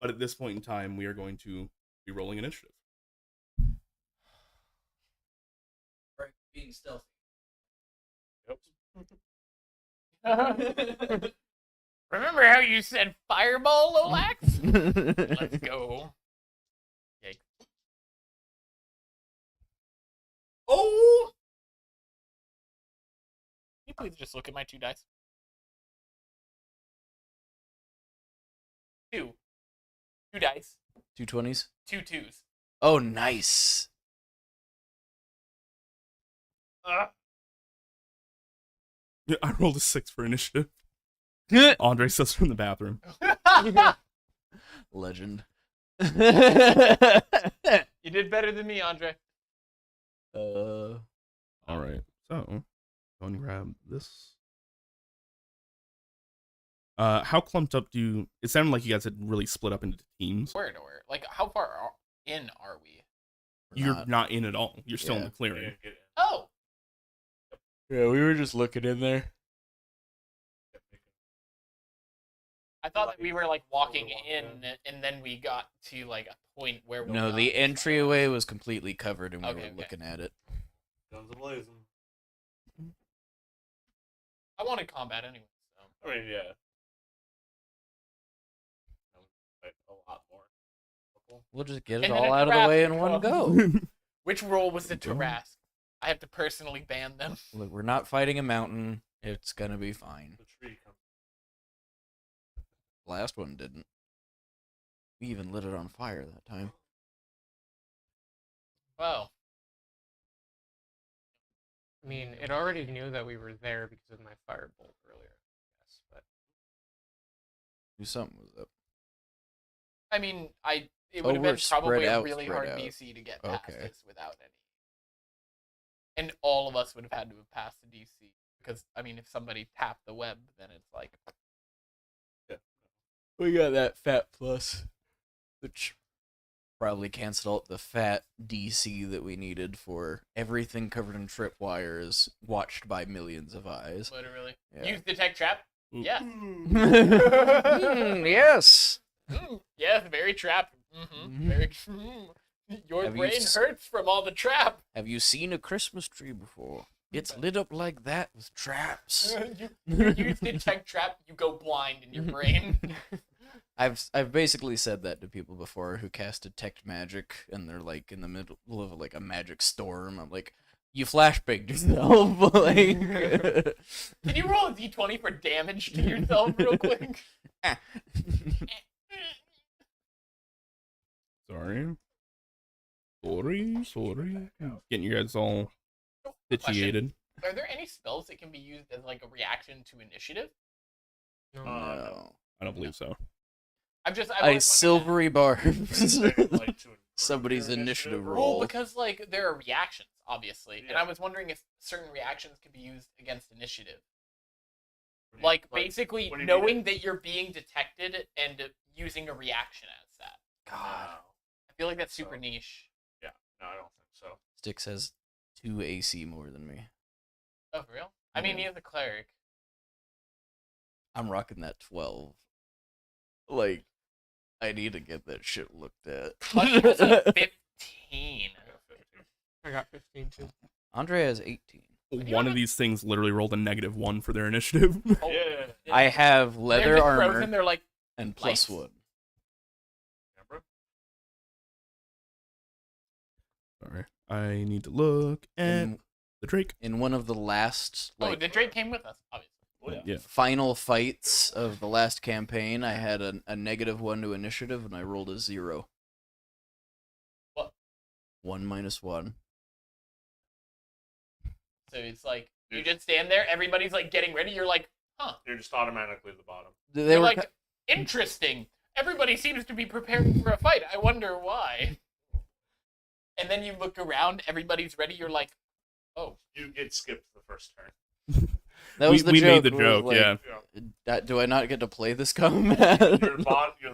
Speaker 3: But at this point in time, we are going to be rolling initiative.
Speaker 5: right, being stealthy.
Speaker 6: Remember how you said fireball, Lolax? Let's go. Yikes. Oh! Can you please just look at my 2 dice? 2. 2 dice.
Speaker 5: 2 20s.
Speaker 6: 2 2s.
Speaker 5: Oh, nice.
Speaker 3: Yeah, I rolled a 6 for initiative. Andre says from the bathroom.
Speaker 5: Legend.
Speaker 6: You did better than me, Andre.
Speaker 3: All right. So, go and grab this. How clumped up do you... It sounded like you guys had really split up into teams.
Speaker 6: Where to where? Like, how far in are we?
Speaker 3: You're not in at all. You're still in the clearing.
Speaker 6: Oh!
Speaker 5: Yeah, we were just looking in there.
Speaker 6: I thought that we were, like, walking in, and then we got to, like, a point where we
Speaker 5: No, the entryway was completely covered, and we
Speaker 6: Okay,
Speaker 5: were
Speaker 6: okay.
Speaker 5: looking at it.
Speaker 4: Guns a-blazing.
Speaker 6: I wanted combat anyway, so...
Speaker 4: I mean, yeah. That would fight a lot more.
Speaker 5: We'll just get it
Speaker 6: And then
Speaker 5: all
Speaker 6: a
Speaker 5: out of the way in
Speaker 6: traffic
Speaker 5: one
Speaker 6: cone.
Speaker 5: go.
Speaker 6: Which role was it to Rask? I have to personally ban them.
Speaker 5: Look, we're not fighting a mountain. It's gonna be fine.
Speaker 4: The tree comes.
Speaker 5: Last one didn't. We even lit it on fire that time.
Speaker 6: Well,
Speaker 1: I mean, it already knew that we were there because of my firebolt earlier. Yes, but
Speaker 5: Do something with it.
Speaker 6: I mean, I it would have been probably a really
Speaker 5: spread
Speaker 6: hard
Speaker 5: out.
Speaker 6: DC to get past
Speaker 5: Okay.
Speaker 6: this without any. And all of us would have had to have passed the DC because I mean, if somebody tapped the web, then it's like.
Speaker 5: We got that fat plus, which probably canceled out the fat DC that we needed for everything covered in tripwires, watched by millions of eyes.
Speaker 6: Literally.
Speaker 5: Yeah.
Speaker 6: Use detect trap. Yes.
Speaker 5: Yes.
Speaker 6: Yeah, very trap. Very. Your
Speaker 5: Have you
Speaker 6: brain hurts from all the trap.
Speaker 5: Have you seen a Christmas tree before? It's lit up like that with traps.
Speaker 6: you use detect trap, you go blind in your brain.
Speaker 5: I've basically said that to people before who cast detect magic and they're like in the middle of like a magic storm. I'm like, you flashbanged yourself. Like,
Speaker 6: can you roll a d20 for damage to yourself real quick?
Speaker 3: Sorry. Getting you guys all situated.
Speaker 6: Are there any spells that can be used as like a reaction to initiative?
Speaker 3: No. I don't believe so.
Speaker 5: Silvery barbs.
Speaker 4: Like, to
Speaker 5: Somebody's
Speaker 4: your
Speaker 5: initiative
Speaker 6: Well,
Speaker 5: roll.
Speaker 6: because like there are reactions, obviously, and
Speaker 4: Yeah.
Speaker 6: I was wondering if certain reactions can be used against initiative. Like basically
Speaker 4: what do you
Speaker 6: knowing
Speaker 4: mean?
Speaker 6: that you're being detected and using a reaction as that.
Speaker 5: God.
Speaker 6: I feel like that's super niche.
Speaker 4: Yeah, no, I don't think so.
Speaker 5: Styx has 2 AC more than me.
Speaker 6: Oh, for real? I mean, he is a cleric.
Speaker 5: I'm rocking that 12. Like, I need to get that shit looked at.
Speaker 6: Hush was a 15.
Speaker 1: I got 15 too.
Speaker 5: Andre has 18.
Speaker 3: One of these things literally rolled a -1 for their initiative.
Speaker 6: Oh,
Speaker 4: Yeah.
Speaker 5: I have leather
Speaker 6: they're just
Speaker 5: armor
Speaker 6: frozen, they're like,
Speaker 5: and
Speaker 6: lights.
Speaker 5: +1.
Speaker 4: Remember?
Speaker 3: Sorry. I need to look at the Drake.
Speaker 5: In one of the last
Speaker 6: oh, the Drake came with us, obviously.
Speaker 3: Yeah.
Speaker 5: final fights of the last campaign, I had a -1 to initiative and I rolled a 0.
Speaker 6: What?
Speaker 5: 1 minus 1.
Speaker 6: So it's like, you just stand there, everybody's like getting ready, you're like, huh.
Speaker 4: You're just automatically at the bottom.
Speaker 5: They
Speaker 6: You're
Speaker 5: were
Speaker 6: like, interesting. Everybody seems to be preparing for a fight. I wonder why. And then you look around, everybody's ready, you're like, oh.
Speaker 4: You get skipped the first turn.
Speaker 5: that was the
Speaker 3: we
Speaker 5: joke.
Speaker 3: made the
Speaker 5: It was
Speaker 3: joke,
Speaker 5: like,
Speaker 3: yeah.
Speaker 5: Do I not get to play this combat?
Speaker 4: You're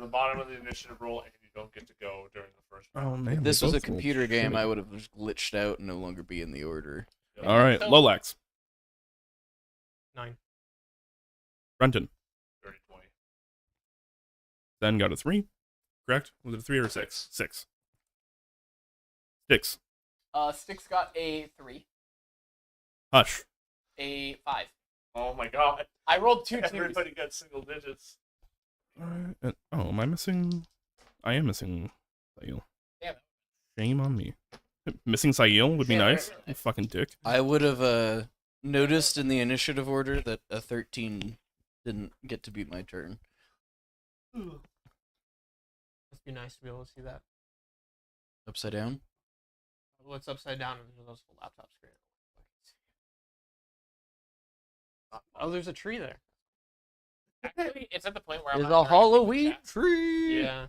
Speaker 4: the bottom of the initiative roll, and you don't get to go during the first round.
Speaker 3: Oh man.
Speaker 5: If this
Speaker 3: we
Speaker 5: was a
Speaker 3: both rolled
Speaker 5: computer game,
Speaker 3: shitty.
Speaker 5: I would have just glitched out and no longer be in the order.
Speaker 3: All right,
Speaker 6: So-
Speaker 3: Lolax.
Speaker 1: 9.
Speaker 3: Brenton.
Speaker 4: 30, 20.
Speaker 3: Then got a 3. Correct? Was it a 3 or a 6? 6. Sticks.
Speaker 6: Styx got a 3,
Speaker 3: Hush.
Speaker 6: a 5.
Speaker 4: Oh my god.
Speaker 6: I rolled 2 twos.
Speaker 4: Everybody got single digits.
Speaker 3: Oh, am I missing? I am missing Sail.
Speaker 6: Damn it.
Speaker 3: Shame on me. Missing Sail would be
Speaker 6: Yeah,
Speaker 3: nice.
Speaker 6: right.
Speaker 3: You fucking dick.
Speaker 5: I would have noticed in the initiative order that a 13 didn't get to be my turn.
Speaker 1: Must be nice to be able to see that.
Speaker 5: Upside down?
Speaker 1: What's upside down in those laptop screen? Oh, there's a tree there.
Speaker 6: Actually, it's at the point where I'm
Speaker 5: There's
Speaker 6: not
Speaker 5: a
Speaker 6: interacting with
Speaker 5: Halloween
Speaker 6: chat.
Speaker 5: tree!
Speaker 1: Yeah.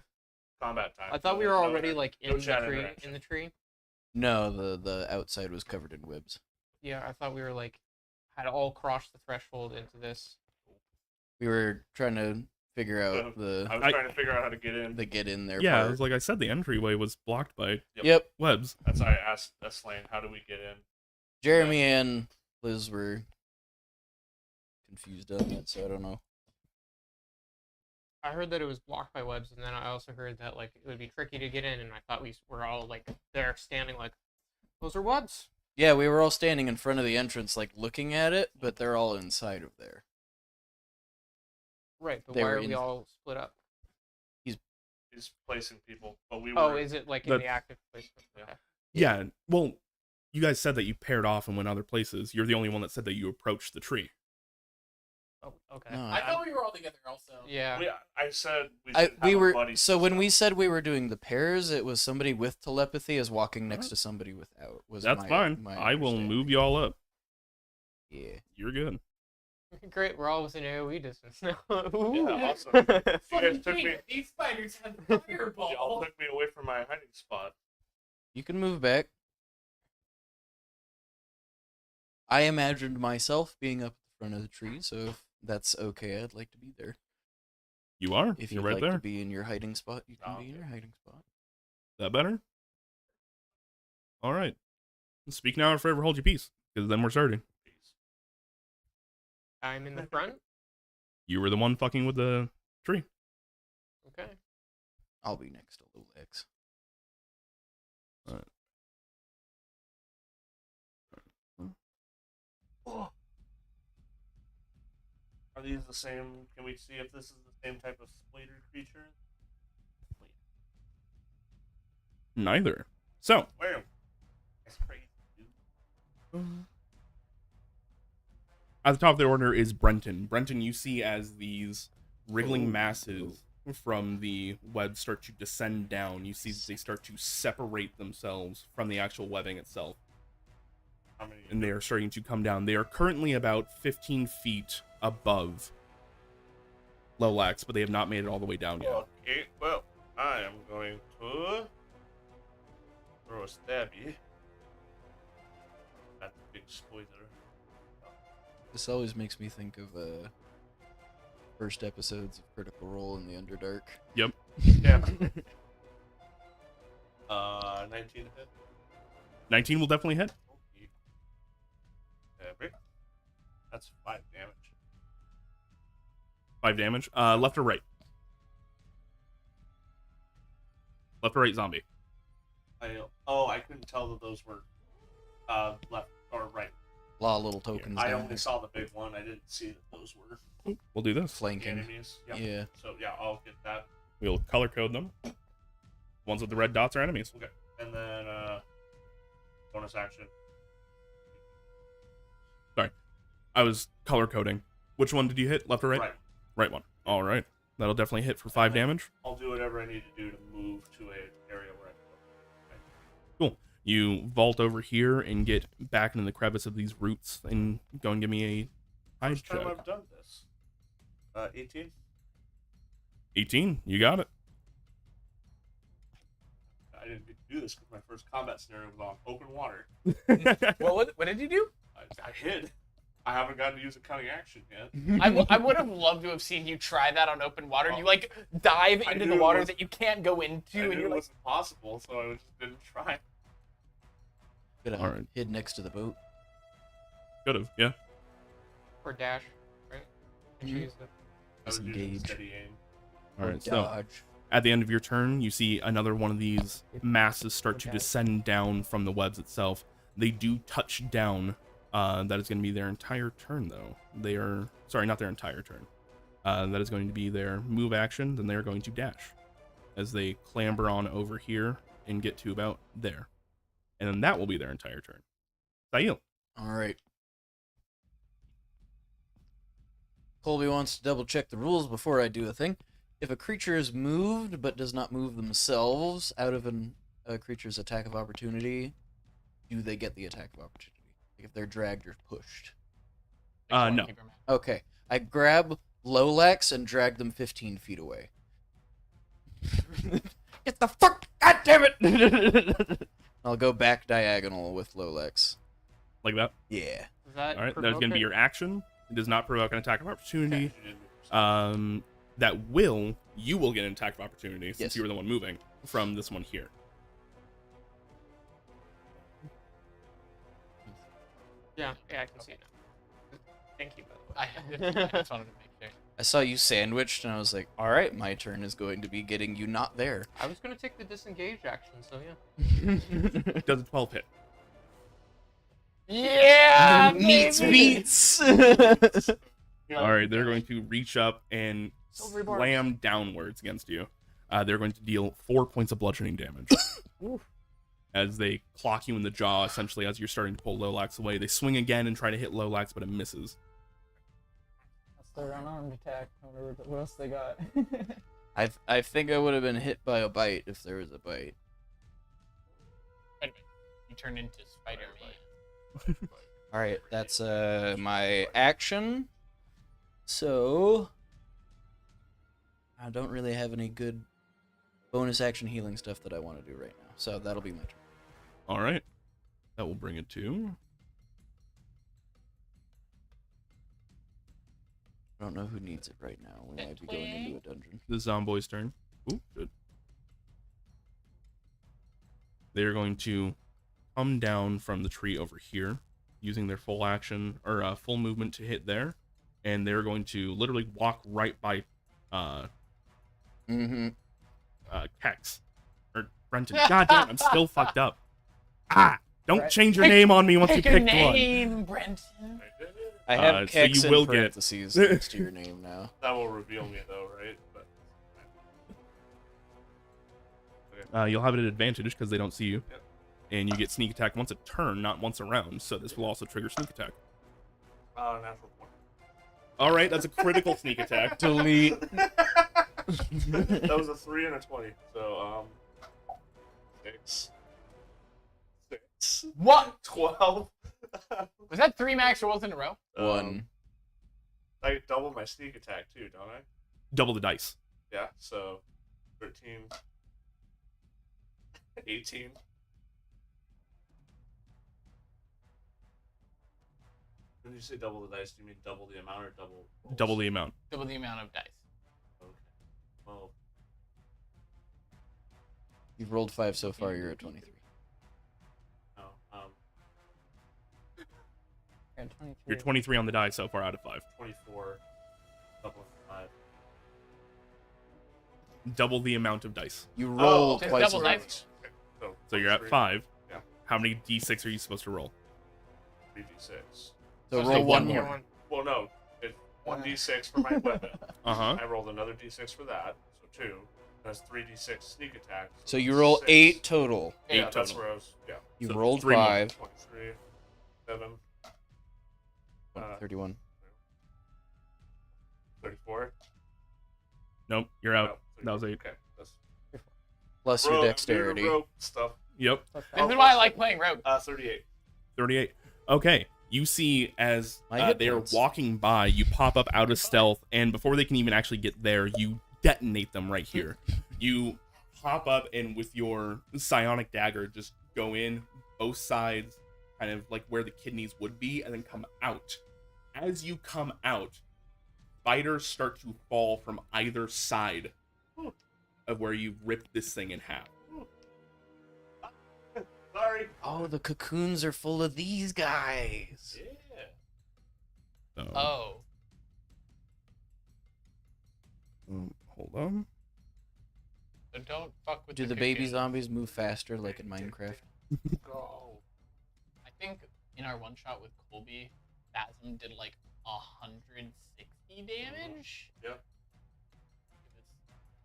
Speaker 4: Combat time.
Speaker 1: I thought we were
Speaker 4: No
Speaker 1: already like
Speaker 4: no
Speaker 1: in the
Speaker 4: chat
Speaker 1: tree.
Speaker 4: interaction.
Speaker 1: In the tree.
Speaker 5: No, the outside was covered in webs.
Speaker 1: Yeah, I thought we were like had all crossed the threshold into this.
Speaker 5: We were trying to figure out
Speaker 4: I
Speaker 5: the
Speaker 4: was trying to figure out how to get in.
Speaker 5: get in there
Speaker 3: Yeah, it
Speaker 5: part.
Speaker 3: was like I said, the entryway was blocked by
Speaker 5: Yep.
Speaker 3: webs.
Speaker 4: That's why I asked Slane, how do we get in?
Speaker 5: Jeremy and Liz were confused on that, so I don't know.
Speaker 1: I heard that it was blocked by webs, and then I also heard that like it would be tricky to get in, and I thought we were all like there standing like, those are webs.
Speaker 5: Yeah, we were all standing in front of the entrance, like looking at it, but they're all inside of there.
Speaker 1: Right, but
Speaker 5: They
Speaker 1: why
Speaker 5: were
Speaker 1: are we
Speaker 5: in-
Speaker 1: all split up?
Speaker 4: He's placing people, but we were.
Speaker 1: Oh, is it like in
Speaker 3: That-
Speaker 1: the active place?
Speaker 4: Yeah.
Speaker 1: Okay.
Speaker 3: Yeah, well, you guys said that you paired off and went other places. You're the only one that said that you approached the tree.
Speaker 1: Oh, okay.
Speaker 5: No,
Speaker 6: I thought we were all together also.
Speaker 1: Yeah.
Speaker 4: I said we should have
Speaker 5: we
Speaker 4: a
Speaker 5: were
Speaker 4: buddy
Speaker 5: so when we
Speaker 4: system.
Speaker 5: said we were doing the pairs, it was somebody with telepathy is walking next to somebody without. Was
Speaker 3: That's
Speaker 5: my-
Speaker 3: fine.
Speaker 5: my
Speaker 3: I will
Speaker 5: understanding.
Speaker 3: move you all up.
Speaker 5: Yeah.
Speaker 3: You're good.
Speaker 1: Great, we're all within AoE distance now.
Speaker 4: Yeah,
Speaker 1: Ooh.
Speaker 4: awesome. You guys
Speaker 6: Fucking
Speaker 4: took me.
Speaker 6: these spiders have
Speaker 4: Y'all
Speaker 6: fireball.
Speaker 4: took me away my hiding spot?
Speaker 5: You can move back. I imagined myself being up at the front of the tree, so if that's okay, I'd like to be there.
Speaker 3: You are.
Speaker 5: If
Speaker 3: You're
Speaker 5: you'd
Speaker 3: right
Speaker 5: like
Speaker 3: there.
Speaker 5: to be in your hiding spot, you can
Speaker 4: Oh,
Speaker 5: be in
Speaker 4: okay.
Speaker 5: your hiding spot.
Speaker 3: That better? All right. Speak now or forever hold your peace, because then we're starting.
Speaker 1: I'm in the front.
Speaker 3: You were the one fucking with the tree.
Speaker 1: Okay.
Speaker 5: I'll be next to Lolex.
Speaker 4: Oh. Are these the same? Can we see if this is the same type of splater creature?
Speaker 3: Neither. So,
Speaker 4: Where? That's crazy, dude.
Speaker 3: at the top of the order is Brenton. Brenton, you see as these wriggling masses from the web start to descend down. You see that they start to separate themselves from the actual webbing itself.
Speaker 4: How many?
Speaker 3: And they are starting to come down. They are currently about 15 feet above Lolax, but they have not made it all the way down yet.
Speaker 4: Okay, well, I am going to throw a stabby at the big spoiler.
Speaker 5: This always makes me think of first episodes of Critical Role in the Underdark.
Speaker 3: Yep.
Speaker 4: Yeah. 19 to hit.
Speaker 3: 19 will definitely hit.
Speaker 4: Okay. That's 5 damage.
Speaker 3: 5 damage. Left or right? Left or right zombie?
Speaker 4: I couldn't tell that those were left or right.
Speaker 5: A lot of little tokens.
Speaker 4: I
Speaker 5: down
Speaker 4: only
Speaker 5: there.
Speaker 4: saw the big one. I didn't see that those were
Speaker 3: We'll do this.
Speaker 4: the
Speaker 5: Flanking.
Speaker 4: enemies. Yep.
Speaker 5: Yeah.
Speaker 4: So yeah, I'll get that.
Speaker 3: We'll color code them. Ones with the red dots are enemies.
Speaker 4: Okay. And then bonus action.
Speaker 3: Sorry. I was color coding. Which one did you hit? Left or right?
Speaker 4: Right.
Speaker 3: Right one. All right. That'll definitely hit for 5 damage.
Speaker 4: I'll do whatever I need to do to move to an area where I can.
Speaker 3: Cool. You vault over here and get back into the crevice of these roots and go and give me a hide
Speaker 4: First time
Speaker 3: check.
Speaker 4: I've done this. 18.
Speaker 3: 18. You got it.
Speaker 4: I didn't get to do this because my first combat scenario was on open water.
Speaker 6: Well, what did you do?
Speaker 4: I hid. I haven't gotten to use a cunning action yet.
Speaker 6: I would have loved to have seen you try that on open water. You like dive
Speaker 4: I
Speaker 6: into
Speaker 4: knew
Speaker 6: the
Speaker 4: it
Speaker 6: water
Speaker 4: was-
Speaker 6: that you can't go into,
Speaker 4: I
Speaker 6: and
Speaker 4: knew
Speaker 6: you're
Speaker 4: it
Speaker 6: like,
Speaker 4: wasn't possible, so I just didn't try.
Speaker 5: Could have
Speaker 3: Alright.
Speaker 5: hid next to the boat.
Speaker 3: Could have, yeah.
Speaker 1: Or dash, right? Make sure you use it.
Speaker 4: I was using
Speaker 5: Disengage.
Speaker 4: steady aim.
Speaker 3: All right. So
Speaker 5: Dodge.
Speaker 3: at the end of your turn, you see another one of these masses start to descend down from the webs itself. They do touch down. That is going to be their entire turn, though. They are sorry, not their entire turn. That is going to be their move action. Then they are going to dash as they clamber on over here and get to about there, and then that will be their entire turn. Sail.
Speaker 5: All right. Colby wants to double check the rules before I do a thing. If a creature is moved but does not move themselves out of a creature's attack of opportunity, do they get the attack of opportunity? Like if they're dragged or pushed.
Speaker 3: No.
Speaker 5: Okay. I grab Lolax and drag them 15 feet away. Get the fuck! God damn it! I'll go back diagonal with Lolax.
Speaker 3: Like that.
Speaker 5: Yeah.
Speaker 1: Is that
Speaker 3: All right. That is going to be your action. It does not provoke an attack of opportunity. That you will get an attack of opportunity since
Speaker 5: Yes.
Speaker 3: you were the one moving from this one here.
Speaker 1: Yeah, I can see it now. Thank you, by the way.
Speaker 6: I just wanted to make sure.
Speaker 5: I saw you sandwiched and I was like, alright, my turn is going to be getting you not there.
Speaker 1: I was gonna take the disengage action, so yeah.
Speaker 3: Does a 12 hit?
Speaker 6: Yeah,
Speaker 5: Meets
Speaker 6: baby!
Speaker 5: beats!
Speaker 3: All right, they're going to reach up and
Speaker 6: Silvery bars.
Speaker 3: slam downwards against you. They're going to deal 4 points of bludgeoning damage. As they clock you in the jaw, essentially, as you're starting to pull Lolax away. They swing again and try to hit Lolax, but it misses.
Speaker 2: That's their unarmed attack. I wonder what else they got.
Speaker 5: I think I would have been hit by a bite if there was a bite.
Speaker 6: Anyway, you turn into Spider-Man.
Speaker 5: Alright, that's my action. So I don't really have any good bonus action healing stuff that I want to do right now. So that'll be my turn.
Speaker 3: All right. That will bring it to.
Speaker 5: I don't know who needs it right now. We might be going into a dungeon.
Speaker 3: The Zomboy's turn. Ooh, good. They're going to come down from the tree over here, using their full action or full movement to hit there, and they're going to literally walk right by Kex or Brenton. God damn, I'm still fucked up. Don't change your name on me once you picked
Speaker 6: name, Brenton.
Speaker 5: I have Kex
Speaker 3: so you will
Speaker 5: in parentheses
Speaker 3: get
Speaker 5: next to your name now.
Speaker 4: That will reveal me though, right? But
Speaker 3: you'll have it at advantage because they don't see you.
Speaker 4: Yep.
Speaker 3: And you get sneak attack once a turn, not once a round. So this will also trigger sneak attack.
Speaker 4: Natural 1.
Speaker 3: All right, that's a critical sneak attack.
Speaker 5: Delete.
Speaker 4: That was a 3 and a 20. So 6.
Speaker 6: What?
Speaker 4: 12.
Speaker 6: Was that 3 max rolls in a row?
Speaker 5: 1.
Speaker 4: I doubled my sneak attack too, don't I?
Speaker 3: Double the dice.
Speaker 4: Yeah, so 13, 18. When you say double the dice, do you mean double the amount or double? Rolls?
Speaker 3: Double the amount.
Speaker 6: Double the amount of dice.
Speaker 4: Okay. Well,
Speaker 5: You've rolled 5 so far. You're at 23.
Speaker 4: no.
Speaker 2: And 23.
Speaker 3: You're 23 on the die so far out of 5.
Speaker 4: 24. Double 5.
Speaker 3: Double the amount of dice.
Speaker 5: You roll
Speaker 6: just
Speaker 5: twice
Speaker 6: double
Speaker 5: as
Speaker 6: dice.
Speaker 5: much.
Speaker 4: Okay.
Speaker 3: So you're at 5.
Speaker 4: Yeah.
Speaker 3: How many d6 are you supposed to roll?
Speaker 4: 3d6.
Speaker 5: So
Speaker 6: Let's
Speaker 5: roll
Speaker 6: take
Speaker 5: one
Speaker 6: one
Speaker 5: more.
Speaker 6: more.
Speaker 4: Well, no. It's 1d6 for my weapon.
Speaker 3: Uh-huh.
Speaker 4: I rolled another d6 for that, so 2. That's 3d6 sneak attack.
Speaker 5: So you roll
Speaker 4: 6.
Speaker 5: 8 total.
Speaker 4: Yeah,
Speaker 3: 8
Speaker 4: that's
Speaker 3: total.
Speaker 4: where I was. Yeah.
Speaker 5: You
Speaker 3: So
Speaker 5: rolled
Speaker 3: 3 more.
Speaker 5: 5.
Speaker 4: 23, 7,
Speaker 5: 31.
Speaker 4: 34.
Speaker 3: Nope, you're out.
Speaker 4: No,
Speaker 3: That was 8.
Speaker 4: Okay. That's
Speaker 5: Plus your
Speaker 4: rogue,
Speaker 5: dexterity.
Speaker 4: rogue stuff.
Speaker 3: Yep.
Speaker 6: This is why I like playing Rogue.
Speaker 4: 38.
Speaker 3: 38. Okay. You see as
Speaker 5: My hit
Speaker 3: they are
Speaker 5: points.
Speaker 3: walking by, you pop up out of stealth, and before they can even actually get there, you detonate them right here. You pop up and with your psionic dagger just go in both sides, kind of like where the kidneys would be, and then come out. As you come out, spiders start to fall from either side of where you've ripped this thing in half.
Speaker 4: Sorry.
Speaker 5: Oh, the cocoons are full of these guys.
Speaker 4: Yeah.
Speaker 3: So,
Speaker 6: Oh.
Speaker 3: hold on.
Speaker 6: So don't fuck with
Speaker 5: Do the
Speaker 6: cocoon.
Speaker 5: baby zombies move faster like in Minecraft?
Speaker 4: Go.
Speaker 6: I think in our one shot with Colby, Phasm did like 160 damage.
Speaker 4: Yeah.
Speaker 6: It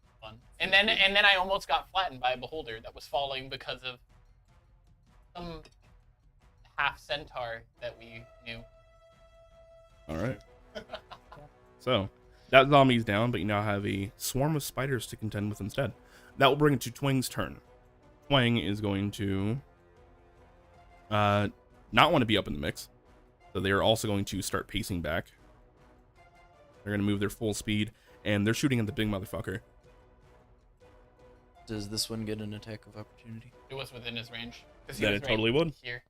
Speaker 6: was fun. And then I almost got flattened by a beholder that was falling because of some half centaur that we knew.
Speaker 3: All right. So, that zombie's down, but you now have a swarm of spiders to contend with instead. That will bring it to Twang's turn. Twang is going to not want to be up in the mix. So they are also going to start pacing back. They're going to move their full speed, and they're shooting at the big motherfucker.
Speaker 5: Does this one get an attack of opportunity?
Speaker 6: It was within his range. 'Cause he
Speaker 3: Then
Speaker 6: was
Speaker 3: it totally would.
Speaker 6: Here.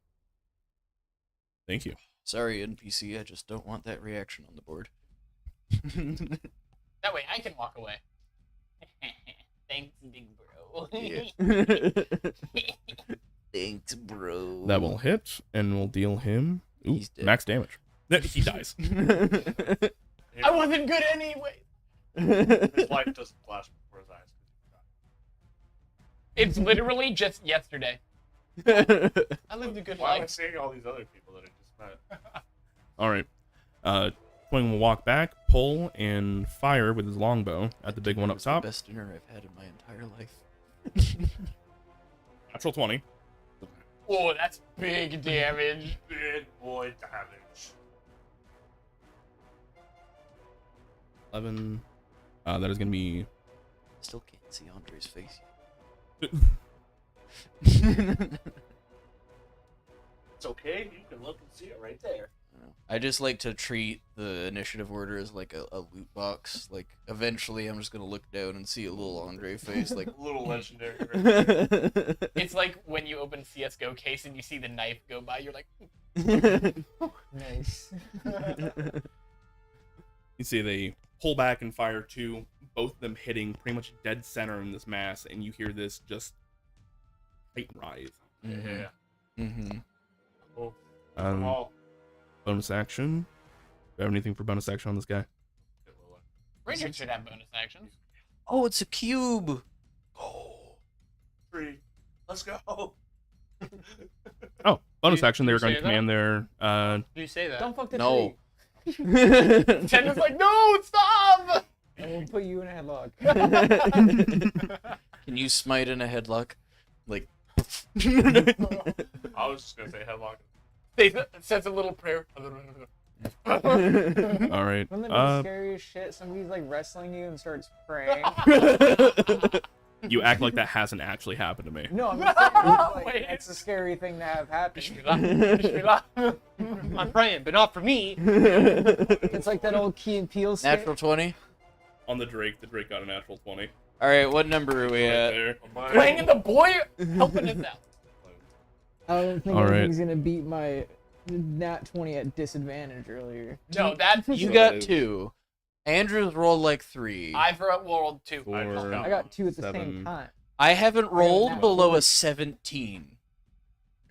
Speaker 3: Thank you.
Speaker 5: Sorry, NPC, I just don't want that reaction on the board.
Speaker 6: That way I can walk away. Thanks, big bro.
Speaker 5: Thanks, bro.
Speaker 3: That will hit, and will deal him
Speaker 5: He's dead.
Speaker 3: max damage. He dies.
Speaker 6: I wasn't good anyway.
Speaker 4: His life doesn't flash before his eyes.
Speaker 6: It's literally just yesterday. I lived a good
Speaker 4: Why am I
Speaker 6: life.
Speaker 4: seeing all these other people that I just met?
Speaker 3: All right. Twing will walk back, pull, and fire with his longbow at the big one up
Speaker 5: It's the
Speaker 3: top.
Speaker 5: best dinner I've had in my entire life.
Speaker 3: Natural 20.
Speaker 6: Oh, that's big damage.
Speaker 4: Big boy damage.
Speaker 3: 11. That is going to be...
Speaker 5: Still can't see Andre's face.
Speaker 4: It's okay. You can look and see it right there.
Speaker 5: I just like to treat the initiative order as like a loot box. Like, eventually I'm just gonna look down and see a little Andre face, like,
Speaker 4: A little legendary.
Speaker 6: It's like when you open CS:GO case and you see the knife go by, you're like,
Speaker 2: Nice.
Speaker 3: You see they pull back and fire two, both of them hitting pretty much dead center in this mass, and you hear this just height rise.
Speaker 4: Yeah.
Speaker 5: Mm-hmm.
Speaker 4: Cool.
Speaker 3: Um, bonus action. Do you have anything for bonus action on this guy?
Speaker 6: Rangers should have bonus actions.
Speaker 5: Oh, it's a cube.
Speaker 4: Oh, 3. Let's go.
Speaker 3: Oh, bonus
Speaker 1: Did
Speaker 3: action. They
Speaker 1: you
Speaker 3: were going
Speaker 1: say
Speaker 3: to command their.
Speaker 1: Did you say that?
Speaker 2: Don't fuck the
Speaker 5: No.
Speaker 2: tree.
Speaker 6: Chen was like, no, stop!
Speaker 2: And we'll put you in a headlock.
Speaker 5: Can you smite in a headlock? Like.
Speaker 4: I was just gonna say headlock.
Speaker 6: They says a little prayer.
Speaker 3: All right.
Speaker 2: Wouldn't that be the scariest shit? Somebody's like wrestling you and starts praying.
Speaker 3: You act like that hasn't actually happened to me.
Speaker 2: No, I'm just saying, like,
Speaker 6: Wait.
Speaker 2: that's a scary thing to have happen.
Speaker 1: I'm praying, but not for me.
Speaker 2: It's like that old Key and Peele skit.
Speaker 5: Natural 20.
Speaker 3: On the Drake got a natural 20.
Speaker 5: All right, what number are we
Speaker 3: Right
Speaker 5: at?
Speaker 3: there.
Speaker 6: Playing in the boy helping us out.
Speaker 2: I don't think
Speaker 3: All right.
Speaker 2: anything's gonna beat my nat 20 at disadvantage earlier.
Speaker 6: No, that's
Speaker 5: You
Speaker 3: So
Speaker 5: got
Speaker 3: that is-
Speaker 5: 2. Andrew's rolled like 3.
Speaker 6: I've rolled 2.
Speaker 3: 4,
Speaker 2: I got 2 at the
Speaker 3: 7.
Speaker 2: same time.
Speaker 5: I haven't rolled
Speaker 2: nat
Speaker 5: below
Speaker 2: 20.
Speaker 5: a 17.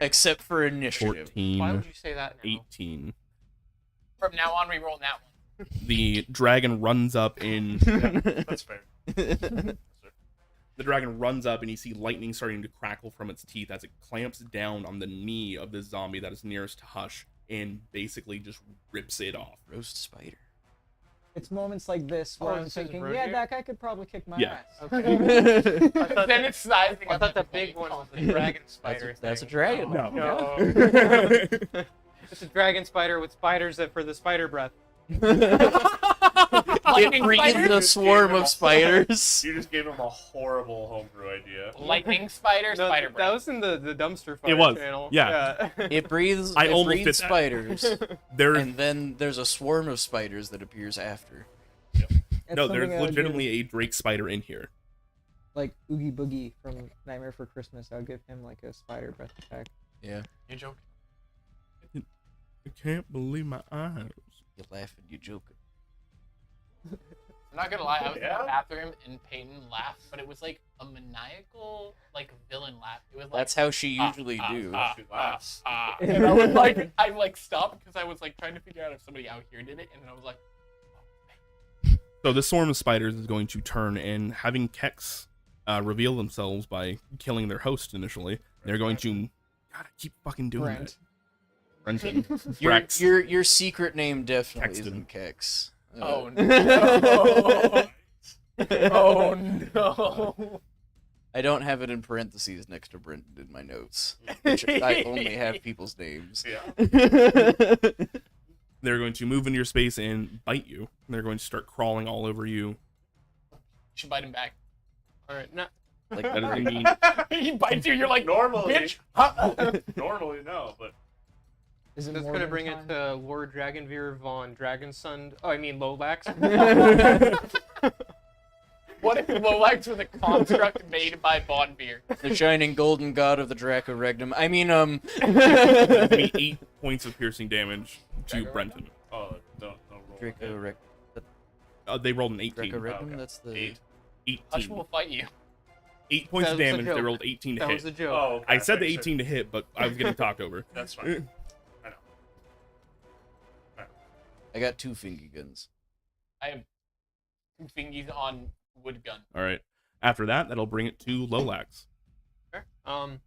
Speaker 5: Except for initiative.
Speaker 3: 14,
Speaker 1: Why would you say that now?
Speaker 3: 18.
Speaker 6: From now on, re-roll that one.
Speaker 3: The dragon runs up in.
Speaker 4: That's fair.
Speaker 3: The dragon runs up and you see lightning starting to crackle from its teeth as it clamps down on the knee of the zombie that is nearest to Hush and basically just rips it off.
Speaker 5: Roast spider.
Speaker 2: It's moments like this where
Speaker 1: Oh,
Speaker 2: I'm
Speaker 1: this is
Speaker 2: thinking,
Speaker 1: road
Speaker 2: yeah,
Speaker 1: here?
Speaker 2: that guy could probably kick my
Speaker 3: Yeah.
Speaker 2: ass.
Speaker 1: Okay.
Speaker 6: Then it's sizing
Speaker 1: I
Speaker 6: up
Speaker 1: thought the
Speaker 6: everybody.
Speaker 1: big one was the dragon spider.
Speaker 5: That's a
Speaker 1: thing.
Speaker 5: dragon.
Speaker 3: No.
Speaker 1: No. It's a dragon spider with spiders that for the spider breath.
Speaker 5: It
Speaker 6: Lightning
Speaker 5: breathes
Speaker 6: spider?
Speaker 5: a swarm of spiders.
Speaker 4: You just gave him a horrible homebrew idea.
Speaker 6: Lightning spider,
Speaker 1: No,
Speaker 6: spider
Speaker 1: that
Speaker 6: breath.
Speaker 1: was in the dumpster fire
Speaker 3: It was.
Speaker 1: channel.
Speaker 3: Yeah.
Speaker 5: It breathes.
Speaker 3: I
Speaker 5: it
Speaker 3: almost
Speaker 5: breeds
Speaker 3: did that.
Speaker 5: spiders,
Speaker 3: There,
Speaker 5: and then there's a swarm of spiders that appears after.
Speaker 2: That's
Speaker 3: no,
Speaker 2: something
Speaker 3: there's
Speaker 2: I would
Speaker 3: legitimately
Speaker 2: give,
Speaker 3: a Drake spider in here.
Speaker 2: like Oogie Boogie from Nightmare for Christmas. I would give him like a spider breath attack.
Speaker 5: Yeah.
Speaker 6: You joking?
Speaker 3: I can't believe my eyes.
Speaker 5: You laughing, you joking.
Speaker 6: I'm not gonna lie, I was in
Speaker 4: Yeah?
Speaker 6: the bathroom and Peyton laughed, but it was like a maniacal, like villain laugh. It was like
Speaker 5: That's how she usually do.
Speaker 4: She laughs.
Speaker 6: and I was like, I like stopped because I was like trying to figure out if somebody out here did it, and I was like,
Speaker 3: So this swarm of spiders is going to turn and having Kex reveal themselves by killing their host initially. They're going to gotta keep fucking doing
Speaker 2: Brent.
Speaker 3: that. Brenton.
Speaker 5: Your,
Speaker 3: Rex.
Speaker 5: your secret name definitely
Speaker 3: Kexton.
Speaker 5: isn't Kex.
Speaker 6: oh no, oh no.
Speaker 5: I don't have it in parentheses next to Brenton in my notes. Which I only have people's names.
Speaker 4: Yeah.
Speaker 3: They're going to move into your space and bite you. They're going to start crawling all over you.
Speaker 6: You should bite him back.
Speaker 1: All right, now
Speaker 5: Like,
Speaker 3: That doesn't mean
Speaker 6: He bites you, you're like,
Speaker 4: Normally,
Speaker 6: bitch. Huh?
Speaker 4: normally no, but
Speaker 2: Is it
Speaker 1: that's
Speaker 2: more
Speaker 1: gonna
Speaker 2: than
Speaker 1: bring
Speaker 2: time?
Speaker 1: it to Lord Dragonveer von Dragonsund. Oh, I mean Lolax.
Speaker 6: What if Lolax was a construct made by Bonbeer?
Speaker 5: the shining golden god of the Draco Regnum. I mean,
Speaker 3: that'd be 8 points of piercing damage to Brenton.
Speaker 4: oh, don't roll.
Speaker 5: Draco Regnum.
Speaker 3: They rolled an 18.
Speaker 5: Draco Regnum,
Speaker 4: Okay.
Speaker 5: that's the...
Speaker 4: 8.
Speaker 6: Hush
Speaker 3: 18.
Speaker 6: will fight you.
Speaker 3: 8 points
Speaker 1: That
Speaker 3: of
Speaker 1: was a
Speaker 3: damage. They
Speaker 1: joke.
Speaker 3: rolled 18 to
Speaker 1: That
Speaker 3: hit.
Speaker 1: was a joke.
Speaker 4: Oh, okay.
Speaker 3: I said the
Speaker 4: Thanks,
Speaker 3: 18 to hit, but I was getting talked over.
Speaker 4: That's fine.
Speaker 5: I got 2 fingy guns.
Speaker 6: I have two fingies on wood gun.
Speaker 3: All right. After that, that'll bring it to Lolax.
Speaker 1: Okay.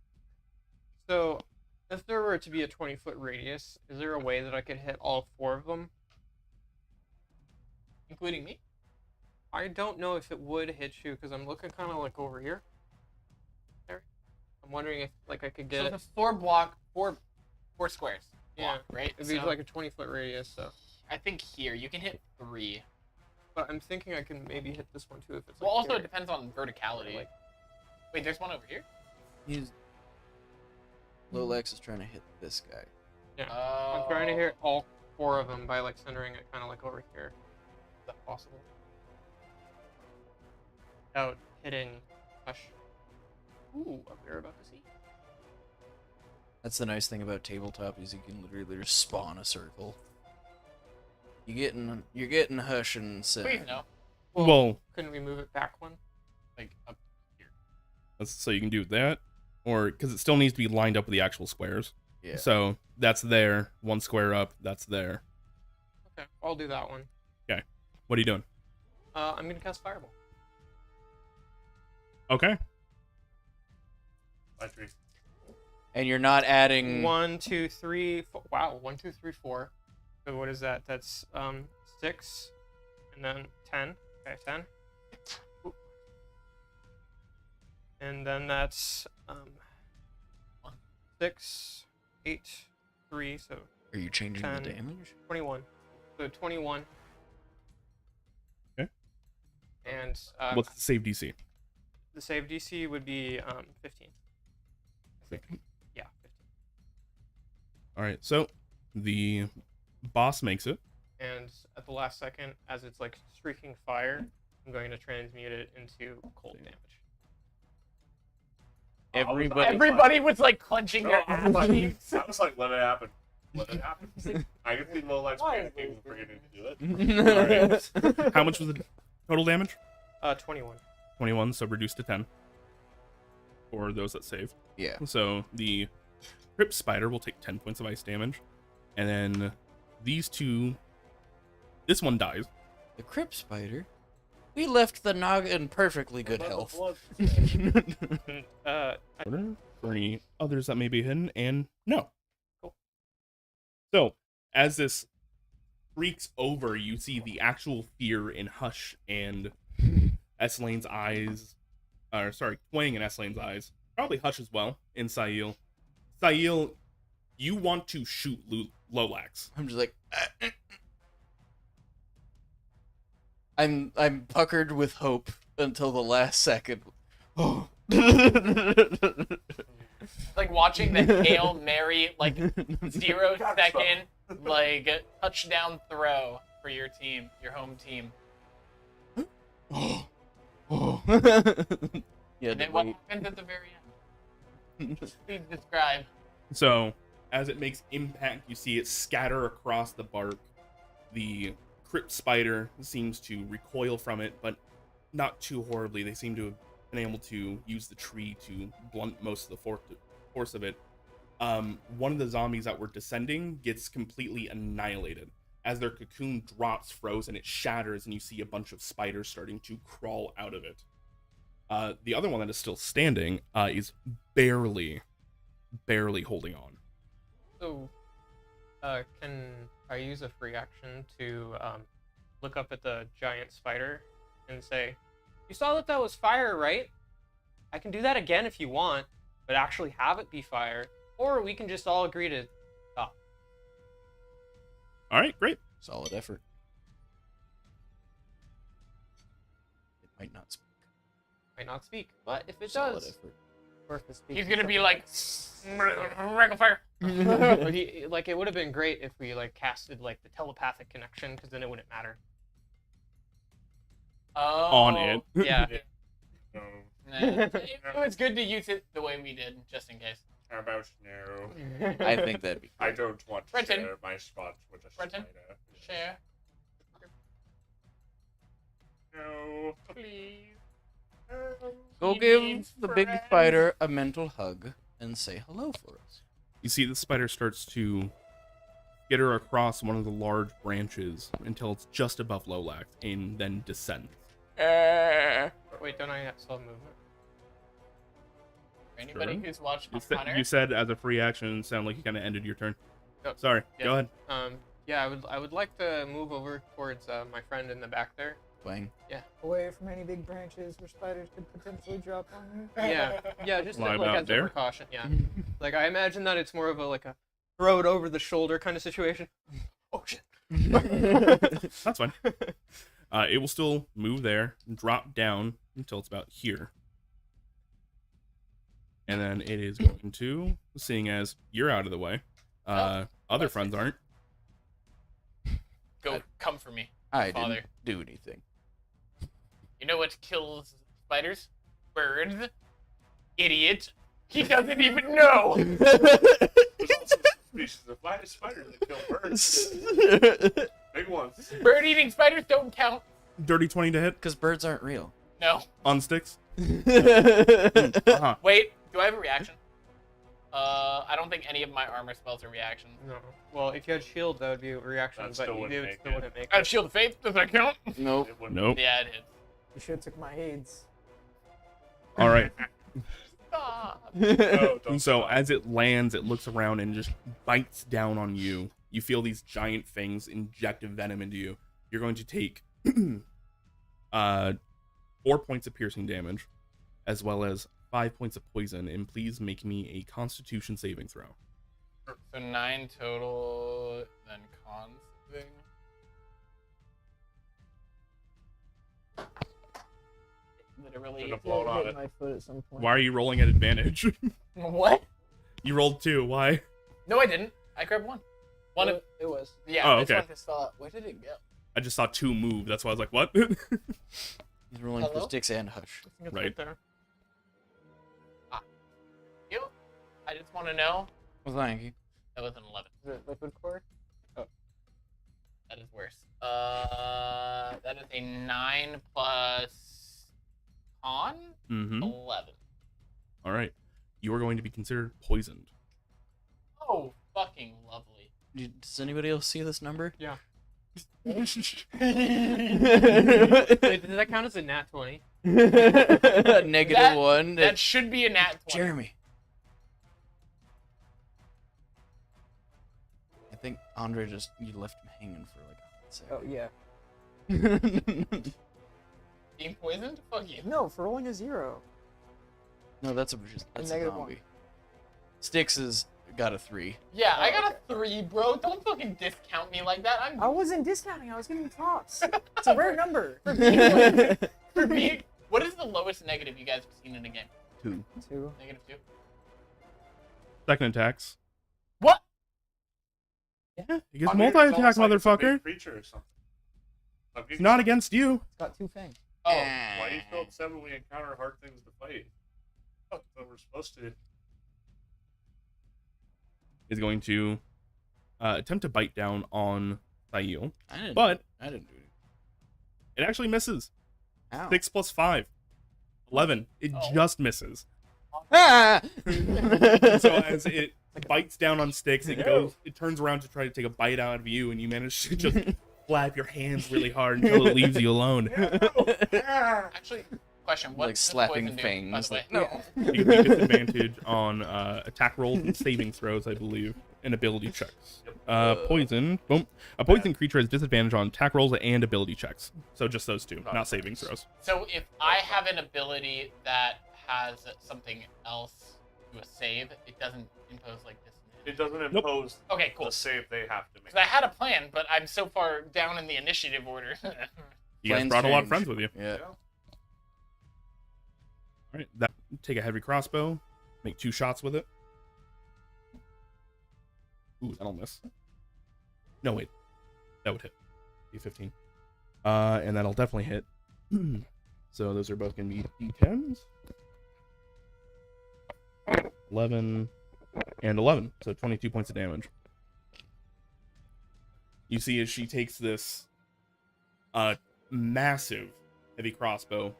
Speaker 1: So if there were to be a 20-foot radius, is there a way that I could hit all 4 of them?
Speaker 6: Including me?
Speaker 1: I don't know if it would hit you because I'm looking kind of like over here. There. I'm wondering if like I could get
Speaker 6: So
Speaker 1: it.
Speaker 6: it's a four squares.
Speaker 1: Yeah,
Speaker 6: Block, right?
Speaker 1: it'd be
Speaker 6: So
Speaker 1: like a 20-foot radius. So,
Speaker 6: I think here you can hit 3.
Speaker 1: but I'm thinking I can maybe hit this one too if it's.
Speaker 6: Well,
Speaker 1: like
Speaker 6: also
Speaker 1: here.
Speaker 6: it depends on verticality.
Speaker 1: Like-
Speaker 6: Wait, there's one over here.
Speaker 5: Lolax is trying to hit this guy.
Speaker 1: Yeah.
Speaker 6: Oh.
Speaker 1: I'm trying to hit all 4 of them by like centering it kind of like over here. Is that possible? Without hitting Hush. Ooh, what we're about to see.
Speaker 5: That's the nice thing about tabletop is you can literally just spawn a circle. You're getting Hush and Center.
Speaker 6: Please no.
Speaker 3: Well,
Speaker 1: couldn't we move it back one?
Speaker 6: Like up.
Speaker 3: so you can do that, or because it still needs to be lined up with the actual squares.
Speaker 5: Yeah.
Speaker 3: So that's there, 1 square up, that's there.
Speaker 1: Okay, I'll do that one.
Speaker 3: Okay. What are you doing?
Speaker 1: I'm gonna cast Fireball.
Speaker 3: Okay.
Speaker 4: My tree.
Speaker 5: And you're not adding
Speaker 1: 1, 2, 3, 4. Wow, 1, 2, 3, 4. So what is that? That's 6, and then 10. Okay, 10. Ooh. And then that's 6, 8, 3. So
Speaker 5: Are you changing
Speaker 1: 10,
Speaker 5: the damage?
Speaker 1: 21. So 21.
Speaker 3: Okay.
Speaker 1: And
Speaker 3: What's the save DC?
Speaker 1: the save DC would be 15. I think. Yeah, 15.
Speaker 3: All right. So the boss makes it.
Speaker 1: And at the last second, as it's like streaking fire, I'm going to transmute it into cold damage.
Speaker 6: Everybody was like clenching their
Speaker 4: I was
Speaker 6: cheeks.
Speaker 4: like, let it happen. Let it happen. I can see Lowlight's panicking and forgetting to do it.
Speaker 3: All right. How much was the total damage?
Speaker 1: 21.
Speaker 3: 21, so reduced to 10 for those that saved.
Speaker 5: Yeah.
Speaker 3: So the Crypt Spider will take 10 points of ice damage, and then these two, this one dies.
Speaker 5: The Crypt Spider? We left the Nog in perfectly good health.
Speaker 1: Uh,
Speaker 3: For any others that may be hidden, and no.
Speaker 1: Cool.
Speaker 3: So, as this freaks over, you see the actual fear in Hush and Eslane's eyes. Twang and Eslane's eyes. Probably Hush as well, in Sail. Sail, you want to shoot Lolax.
Speaker 5: I'm just like... I'm puckered with hope until the last second. Oh.
Speaker 6: Like watching the Hail Mary, like 0-second, like touchdown throw for your team, your home team.
Speaker 5: Oh. Yeah,
Speaker 6: And then what happened at the very end? Please describe.
Speaker 3: So, as it makes impact, you see it scatter across the bark. The Crypt Spider seems to recoil from it, but not too horribly. They seem to have been able to use the tree to blunt most of the force of it. One of the zombies that were descending gets completely annihilated. As their cocoon drops frozen, it shatters, and you see a bunch of spiders starting to crawl out of it. The other one that is still standing is barely holding on.
Speaker 1: So, can I use a free action to look up at the giant spider and say, "You saw that was fire, right? I can do that again if you want, but actually have it be fire, or we can just all agree to stop."
Speaker 3: All right, great.
Speaker 5: Solid effort. It might not speak.
Speaker 1: Might not speak, but if it
Speaker 5: Solid
Speaker 1: does,
Speaker 5: effort.
Speaker 1: or if it speaks,
Speaker 6: He's gonna be like, "Regular fire."
Speaker 1: like it would have been great if we like casted like the telepathic connection, because then it wouldn't matter.
Speaker 3: On it.
Speaker 1: Yeah.
Speaker 4: No.
Speaker 6: It was good to use it the way we did, just in case.
Speaker 4: How about no?
Speaker 5: I think that'd be
Speaker 4: I don't want to
Speaker 6: Brenton.
Speaker 4: share my spot with a
Speaker 6: Brenton.
Speaker 4: spider.
Speaker 6: Share,
Speaker 4: No.
Speaker 6: please.
Speaker 5: Go
Speaker 6: He
Speaker 5: give
Speaker 6: needs
Speaker 5: the big
Speaker 6: friends.
Speaker 5: spider a mental hug and say hello for us.
Speaker 3: You see the spider starts to skitter across one of the large branches until it's just above Lolax, and then descends.
Speaker 1: Wait, don't I still have movement?
Speaker 6: For anybody
Speaker 3: Sure.
Speaker 6: who's watched
Speaker 3: You said as a free action, it sounded like you kind of ended your turn.
Speaker 1: Yep.
Speaker 3: Sorry,
Speaker 1: Yeah.
Speaker 3: go ahead.
Speaker 1: Yeah, I would like to move over towards my friend in the back there.
Speaker 5: Twang.
Speaker 2: Away from any big branches where spiders could potentially drop on me.
Speaker 1: Yeah, just
Speaker 3: Lie
Speaker 1: like
Speaker 3: about
Speaker 1: as a
Speaker 3: there?
Speaker 1: precaution. Yeah, like I imagine that it's more of a throw it over the shoulder kind of situation. Oh shit.
Speaker 3: That's fine. It will still move there and drop down until it's about here. And then it is going to, seeing as you're out of the way, other friends aren't.
Speaker 6: Go, come for me.
Speaker 5: I
Speaker 6: Father.
Speaker 5: didn't do anything.
Speaker 6: You know what kills spiders? Birds. Idiot. He doesn't even know.
Speaker 4: There's also species of spiders that kill birds. Big ones.
Speaker 6: Bird-eating spiders don't count.
Speaker 3: Dirty 20 to hit
Speaker 5: Because birds aren't real.
Speaker 6: No.
Speaker 3: on sticks. Uh-huh.
Speaker 6: Wait, do I have a reaction? I don't think any of my armor spells are reactions.
Speaker 1: No. Well, if you had shield, that would be a reaction,
Speaker 4: That
Speaker 1: but
Speaker 4: still
Speaker 1: you
Speaker 4: wouldn't
Speaker 1: do
Speaker 4: make
Speaker 1: still
Speaker 4: it.
Speaker 1: wouldn't make
Speaker 6: I have
Speaker 1: it.
Speaker 6: Shield of Faith. Does that count?
Speaker 5: Nope.
Speaker 4: It wouldn't-
Speaker 3: Nope.
Speaker 6: Yeah, it is.
Speaker 2: You should have took my aids.
Speaker 3: All right.
Speaker 6: Stop.
Speaker 4: No, don't
Speaker 3: So
Speaker 4: stop.
Speaker 3: as it lands, it looks around and just bites down on you. You feel these giant fangs inject venom into you. You're going to take 4 points of piercing damage, as well as 5 points of poison. And please make me a Constitution saving throw.
Speaker 6: So 9 total, then con thing. Literally.
Speaker 4: Should've blown on
Speaker 2: Hit
Speaker 4: it.
Speaker 2: my foot at some point.
Speaker 3: Why are you rolling at advantage?
Speaker 6: What?
Speaker 3: You rolled 2. Why?
Speaker 6: No, I didn't. I grabbed one. One of
Speaker 2: It was.
Speaker 6: yeah.
Speaker 3: Oh,
Speaker 6: this
Speaker 3: okay.
Speaker 6: one just where did it go?
Speaker 3: I just saw 2 move. That's why I was like, what?
Speaker 5: He's rolling
Speaker 6: Hello?
Speaker 5: for sticks and hush.
Speaker 6: I think it's
Speaker 3: Right.
Speaker 6: there. You? I just want to know.
Speaker 5: Well, thank you.
Speaker 6: That was an 11.
Speaker 2: Is it liquid core?
Speaker 6: That is worse. That is a 9 plus con.
Speaker 3: Mm-hmm.
Speaker 6: 11.
Speaker 3: All right. You are going to be considered poisoned.
Speaker 6: Oh, fucking lovely.
Speaker 5: Does anybody else see this number?
Speaker 1: Yeah. Wait, does that count as a nat 20?
Speaker 5: Negative
Speaker 6: That-
Speaker 5: 1.
Speaker 6: That should be a nat 20.
Speaker 5: Jeremy. I think Andre just, you left him hanging for like a
Speaker 2: Oh, yeah.
Speaker 5: second.
Speaker 6: Being poisoned? Fuck you.
Speaker 2: No, for rolling a 0.
Speaker 5: No, that's a
Speaker 2: negative
Speaker 5: zombie. Sticks has got a 3.
Speaker 6: Yeah, I
Speaker 2: Oh,
Speaker 6: got a 3, bro. Don't fucking discount me like that.
Speaker 2: I wasn't discounting. I was giving talks. It's a rare number.
Speaker 6: For me, what is the lowest negative you guys have seen in a game?
Speaker 5: 2.
Speaker 2: 2.
Speaker 6: Negative 2?
Speaker 3: Second attacks.
Speaker 6: What?
Speaker 3: Yeah. He gets
Speaker 4: I mean, it's
Speaker 3: multi-attack,
Speaker 4: almost like it's a big
Speaker 3: motherfucker.
Speaker 4: creature or something. Like,
Speaker 3: It's not against you.
Speaker 2: It's got 2 fangs.
Speaker 6: Oh,
Speaker 4: Why are you so upset when we encounter hard things to fight? Oh, so we're supposed to.
Speaker 3: Is going to attempt to bite down on Thayil,
Speaker 5: I
Speaker 3: but
Speaker 5: didn't do it.
Speaker 3: it actually misses.
Speaker 5: Ow.
Speaker 3: 6 plus 5. 11. It
Speaker 6: Oh.
Speaker 3: just misses.
Speaker 5: Ah!
Speaker 3: So as it bites down on sticks, it turns around to try to take a bite out of you, and you manage to just flap your hands really hard until it leaves you alone.
Speaker 6: actually, question. What
Speaker 5: Like
Speaker 6: does
Speaker 5: slapping
Speaker 6: poison do,
Speaker 5: fangs,
Speaker 6: by
Speaker 5: like,
Speaker 6: the way?
Speaker 5: no.
Speaker 3: You get disadvantage on attack rolls and saving throws, I believe, and ability checks. Poison. Boom. A poison creature has disadvantage on attack rolls and ability checks. So just those two, not saving throws.
Speaker 6: So if I have an ability that has something else to a save, it doesn't impose like this.
Speaker 4: It doesn't impose
Speaker 6: Okay, cool.
Speaker 4: the save they have to make.
Speaker 6: Because I had a plan, but I'm so far down in the initiative order.
Speaker 3: You guys
Speaker 5: Plans
Speaker 3: brought a lot of
Speaker 5: change.
Speaker 3: friends with you.
Speaker 5: Yeah.
Speaker 3: All right. Take a heavy crossbow. Make 2 shots with it. Ooh, that'll miss. No, wait. That would hit. D15. And that'll definitely hit. So those are both going to be D10s. 11 and 11. So 22 points of damage. You see as she takes this massive heavy crossbow,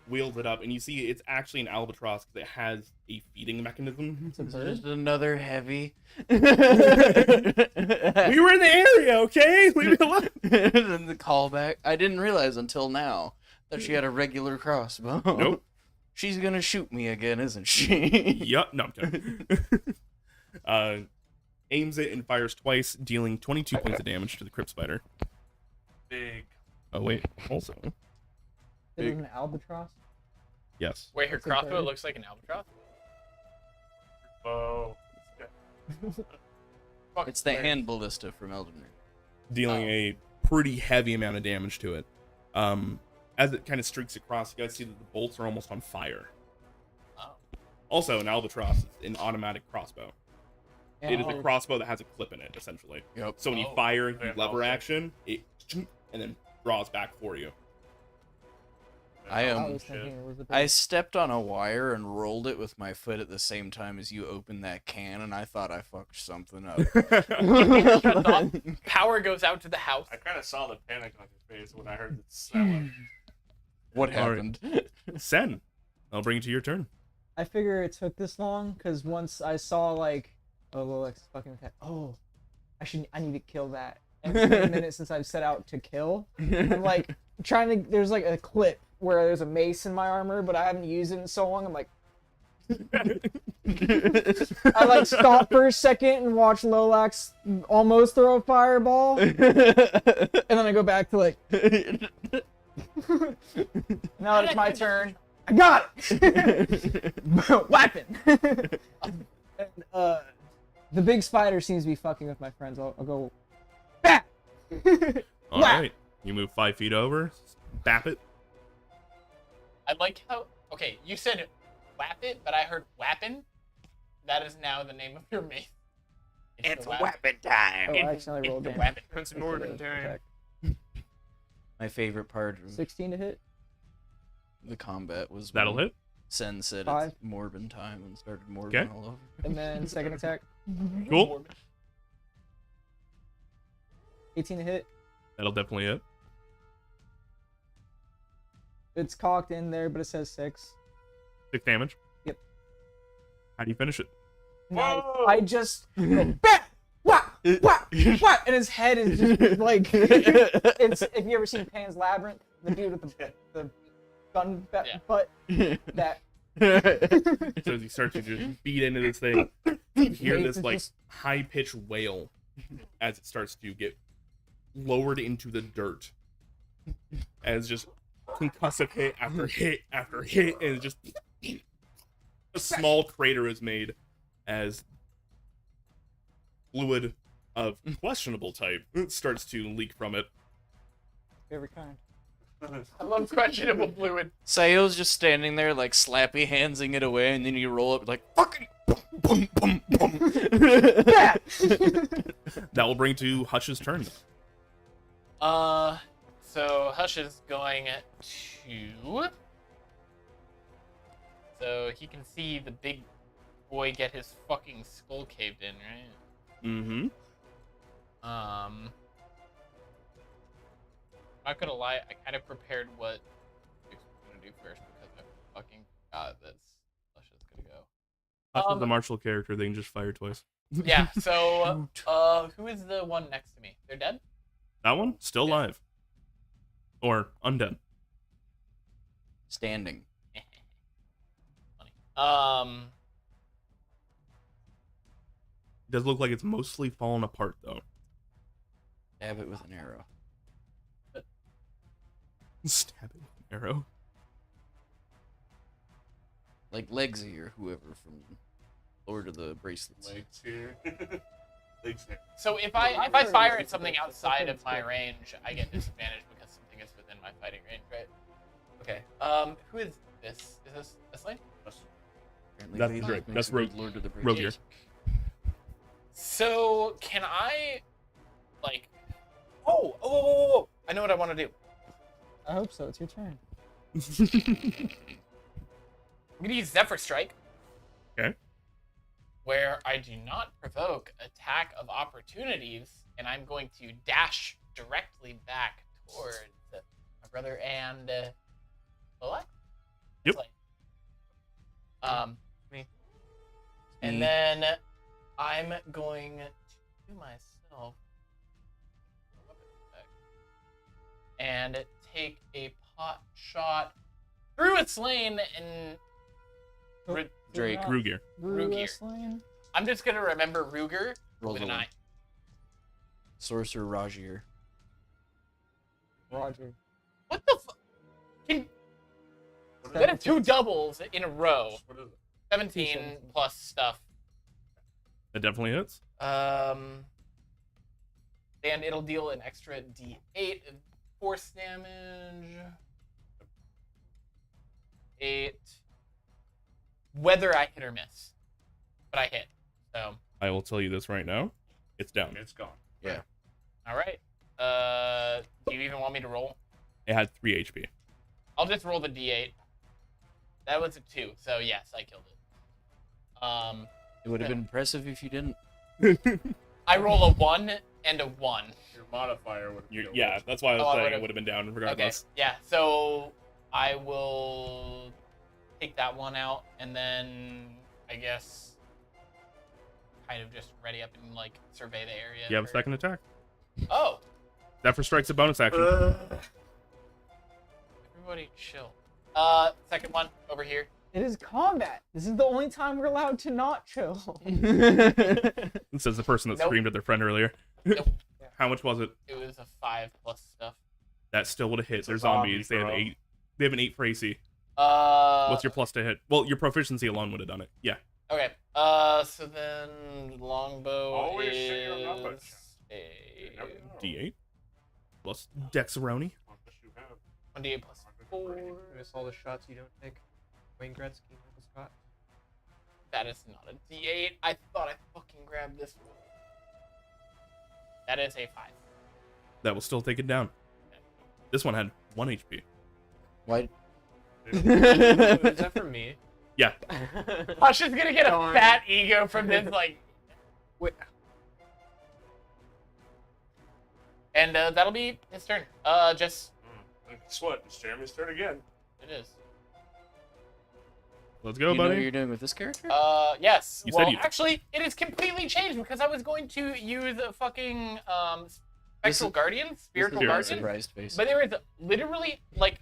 Speaker 3: wheels it up, and you see it's actually an albatross because it has a feeding mechanism.
Speaker 2: It's a
Speaker 5: Just
Speaker 2: bird.
Speaker 5: another heavy.
Speaker 3: We were in the area, okay? Leave me alone.
Speaker 5: Then the callback. I didn't realize until now that she had a regular crossbow.
Speaker 3: Nope.
Speaker 5: She's gonna shoot me again, isn't she?
Speaker 3: Yup. No, I'm kidding. Aims it and fires twice, dealing 22 points of damage to the crypt spider.
Speaker 4: Big.
Speaker 3: Oh, wait. Also,
Speaker 2: Is it an albatross?
Speaker 3: yes.
Speaker 6: Wait, her
Speaker 2: It's a
Speaker 6: crossbow
Speaker 2: bird.
Speaker 6: looks like an albatross?
Speaker 4: Oh.
Speaker 6: Fuck,
Speaker 5: It's the
Speaker 6: weird.
Speaker 5: hand ballista from Elden Ring.
Speaker 3: Dealing a pretty heavy amount of damage to it. As it kind of streaks across, you guys see that the bolts are almost on fire.
Speaker 6: Oh.
Speaker 3: Also, an albatross is an automatic crossbow. It is a crossbow that has a clip in it, essentially.
Speaker 5: Yep.
Speaker 3: So when you fire, you lever action, it and then draws back for you.
Speaker 5: I
Speaker 2: was thinking it was a big...
Speaker 5: I stepped on a wire and rolled it with my foot at the same time as you opened that can, and I thought I fucked something up.
Speaker 6: Power goes out to the house.
Speaker 4: I kind of saw the panic on your face when I heard that one.
Speaker 5: What happened?
Speaker 3: Sen, I'll bring it to your turn.
Speaker 2: I figure it took this long because once I saw like, oh, Lolex fucking attack. Oh, I need to kill that. And it's been a minute since I've set out to kill. I'm like trying to. There's like a clip where there's a mace in my armor, but I haven't used it in so long. I'm like, I like stop for a second and watch Lolax almost throw a fireball, and then I go back to like. Now it's my turn. I got it! Weapon! And, the big spider seems to be fucking with my friends. I'll go... Bap!
Speaker 3: Alright. You move 5 feet over. Bap it.
Speaker 6: I like how... Okay, you said whap it, but I heard wappin. That is now the name of your mace.
Speaker 5: It's weapon time!
Speaker 2: Oh, I accidentally rolled
Speaker 6: the
Speaker 2: damage.
Speaker 6: weapon.
Speaker 1: It's more than time.
Speaker 5: My favorite part of
Speaker 2: 16 to hit.
Speaker 5: the combat was
Speaker 3: That'll
Speaker 5: when
Speaker 3: hit.
Speaker 5: Sen said
Speaker 2: 5.
Speaker 5: it's Morbin time and started Morbin
Speaker 3: Okay.
Speaker 5: all over.
Speaker 2: And then second attack.
Speaker 3: Cool.
Speaker 2: 18 to hit.
Speaker 3: That'll definitely hit.
Speaker 2: It's cocked in there, but it says 6.
Speaker 3: 6 damage.
Speaker 2: Yep.
Speaker 3: How do you finish it?
Speaker 2: Nice. I just go, bap! Whap! Whap! Whap! And his head is just like... It's, if you ever seen Pan's Labyrinth, the dude with the gun butt, that...
Speaker 3: So as you start to just beat into this thing, you hear this like high-pitched wail as it starts to get lowered into the dirt. As just concussive hit after hit after hit, and just a small crater is made as fluid of questionable type starts to leak from it.
Speaker 2: Every kind.
Speaker 6: I love questionable fluid.
Speaker 5: Sayo's just standing there, like, slappy handsing it away, and then you roll up, like, fucking boom, boom, boom.
Speaker 3: That will bring to Hush's turn.
Speaker 6: So Hush is going to... So he can see the big boy get his fucking skull caved in, right?
Speaker 3: Mm-hmm.
Speaker 6: Not gonna lie, I kind of prepared what I was gonna do first because I fucking got this. Hush is gonna go.
Speaker 3: Hush is the martial character, they can just fire twice.
Speaker 6: Yeah, so, who is the one next to me? They're dead?
Speaker 3: That one? Still alive. Or undead.
Speaker 5: Standing.
Speaker 6: Funny.
Speaker 3: It does look like it's mostly fallen apart, though.
Speaker 5: Stab it with an arrow.
Speaker 3: Stab it with an arrow.
Speaker 5: Like Legsy or whoever from Lord of the Bracelets.
Speaker 4: Legs here. Legs here.
Speaker 6: So if I fire at something outside of my range, I get disadvantage because something is within my fighting range, right? Okay. Who is this? Is this this lane?
Speaker 5: Apparently
Speaker 3: That's
Speaker 5: Vader
Speaker 3: great.
Speaker 5: makes
Speaker 3: That's
Speaker 5: a good
Speaker 3: Rogue.
Speaker 5: Lord of the
Speaker 3: Rogue
Speaker 5: Bracelets.
Speaker 6: So can I, like? Oh! I know what I want to do.
Speaker 2: I hope so. It's your turn.
Speaker 6: I'm gonna use Zephyr Strike.
Speaker 3: Okay.
Speaker 6: Where I do not provoke attack of opportunities, and I'm going to dash directly back towards my brother and Lola.
Speaker 3: Yep.
Speaker 6: Me. And then I'm going to myself and take a pot shot through its lane and
Speaker 5: Drake.
Speaker 3: Rugier.
Speaker 6: Rugier. I'm just gonna remember Ruger
Speaker 5: Roll
Speaker 6: with
Speaker 5: the
Speaker 6: an
Speaker 5: one.
Speaker 6: eye.
Speaker 5: Sorcerer Rajier.
Speaker 2: Roger.
Speaker 6: What the fuck? That is 2 doubles in a row.
Speaker 4: What is it?
Speaker 6: 17 plus stuff.
Speaker 3: That definitely hits.
Speaker 6: And it'll deal an extra D8 of force damage. 8. Whether I hit or miss. But I hit. So
Speaker 3: I will tell you this right now. It's down.
Speaker 4: It's gone.
Speaker 5: Yeah.
Speaker 6: All right. Do you even want me to roll?
Speaker 3: It had 3 HP.
Speaker 6: I'll just roll the d8. That was a 2, so yes, I killed it.
Speaker 5: It would have been impressive if you didn't.
Speaker 6: I roll a 1 and a 1.
Speaker 4: Your modifier would have
Speaker 3: Yeah, that's why I was
Speaker 6: Oh, I
Speaker 3: saying
Speaker 6: would've-
Speaker 3: it would have been down
Speaker 6: Okay,
Speaker 3: regardless.
Speaker 6: yeah, so I will take that one out, and then I guess kind of just ready up and like survey the area.
Speaker 3: You have a
Speaker 6: for-
Speaker 3: second attack.
Speaker 6: Oh,
Speaker 3: Zephyr Strike's a bonus action.
Speaker 6: everybody chill. Second one over here.
Speaker 2: It is combat. This is the only time we're allowed to not chill.
Speaker 3: This is the person that
Speaker 6: Nope.
Speaker 3: screamed at their friend earlier.
Speaker 6: Nope.
Speaker 3: How much was it?
Speaker 6: It was a 5 plus stuff.
Speaker 3: That still would have hit.
Speaker 4: It's a
Speaker 3: They're
Speaker 4: zombie,
Speaker 3: zombies. They have
Speaker 4: bro.
Speaker 3: 8. They have an 8 for AC.
Speaker 6: What's
Speaker 3: What's your plus to hit? Well, your proficiency alone would have done it. Yeah.
Speaker 6: Okay. So then longbow
Speaker 4: Always shake your number.
Speaker 6: is a
Speaker 4: Never know.
Speaker 3: D8 plus Dexaroni.
Speaker 4: What you have.
Speaker 6: 1d8 plus 4.
Speaker 1: Notice all the shots you don't take. Wayne Gretzky, Michael Scott.
Speaker 6: That is not a d8. I thought I fucking grabbed this one. That is a 5.
Speaker 3: That will still take it down. This one had 1 HP.
Speaker 5: Why?
Speaker 1: Is that for me?
Speaker 3: Yeah.
Speaker 6: Hush is gonna get a
Speaker 1: Darn.
Speaker 6: fat ego from this, like.
Speaker 1: Wait.
Speaker 6: And that'll be his turn. Just
Speaker 4: Guess what? It's Jeremy's turn again.
Speaker 6: it is.
Speaker 3: Let's go,
Speaker 5: You know what
Speaker 3: buddy.
Speaker 5: you're doing with this character?
Speaker 6: Yes.
Speaker 3: You said
Speaker 6: Well,
Speaker 3: you-
Speaker 6: actually, it is completely changed because I was going to use a fucking spectral
Speaker 5: is-
Speaker 6: guardian, spiritual
Speaker 5: This is a
Speaker 6: guardian,
Speaker 5: surprised face.
Speaker 6: but there was literally like,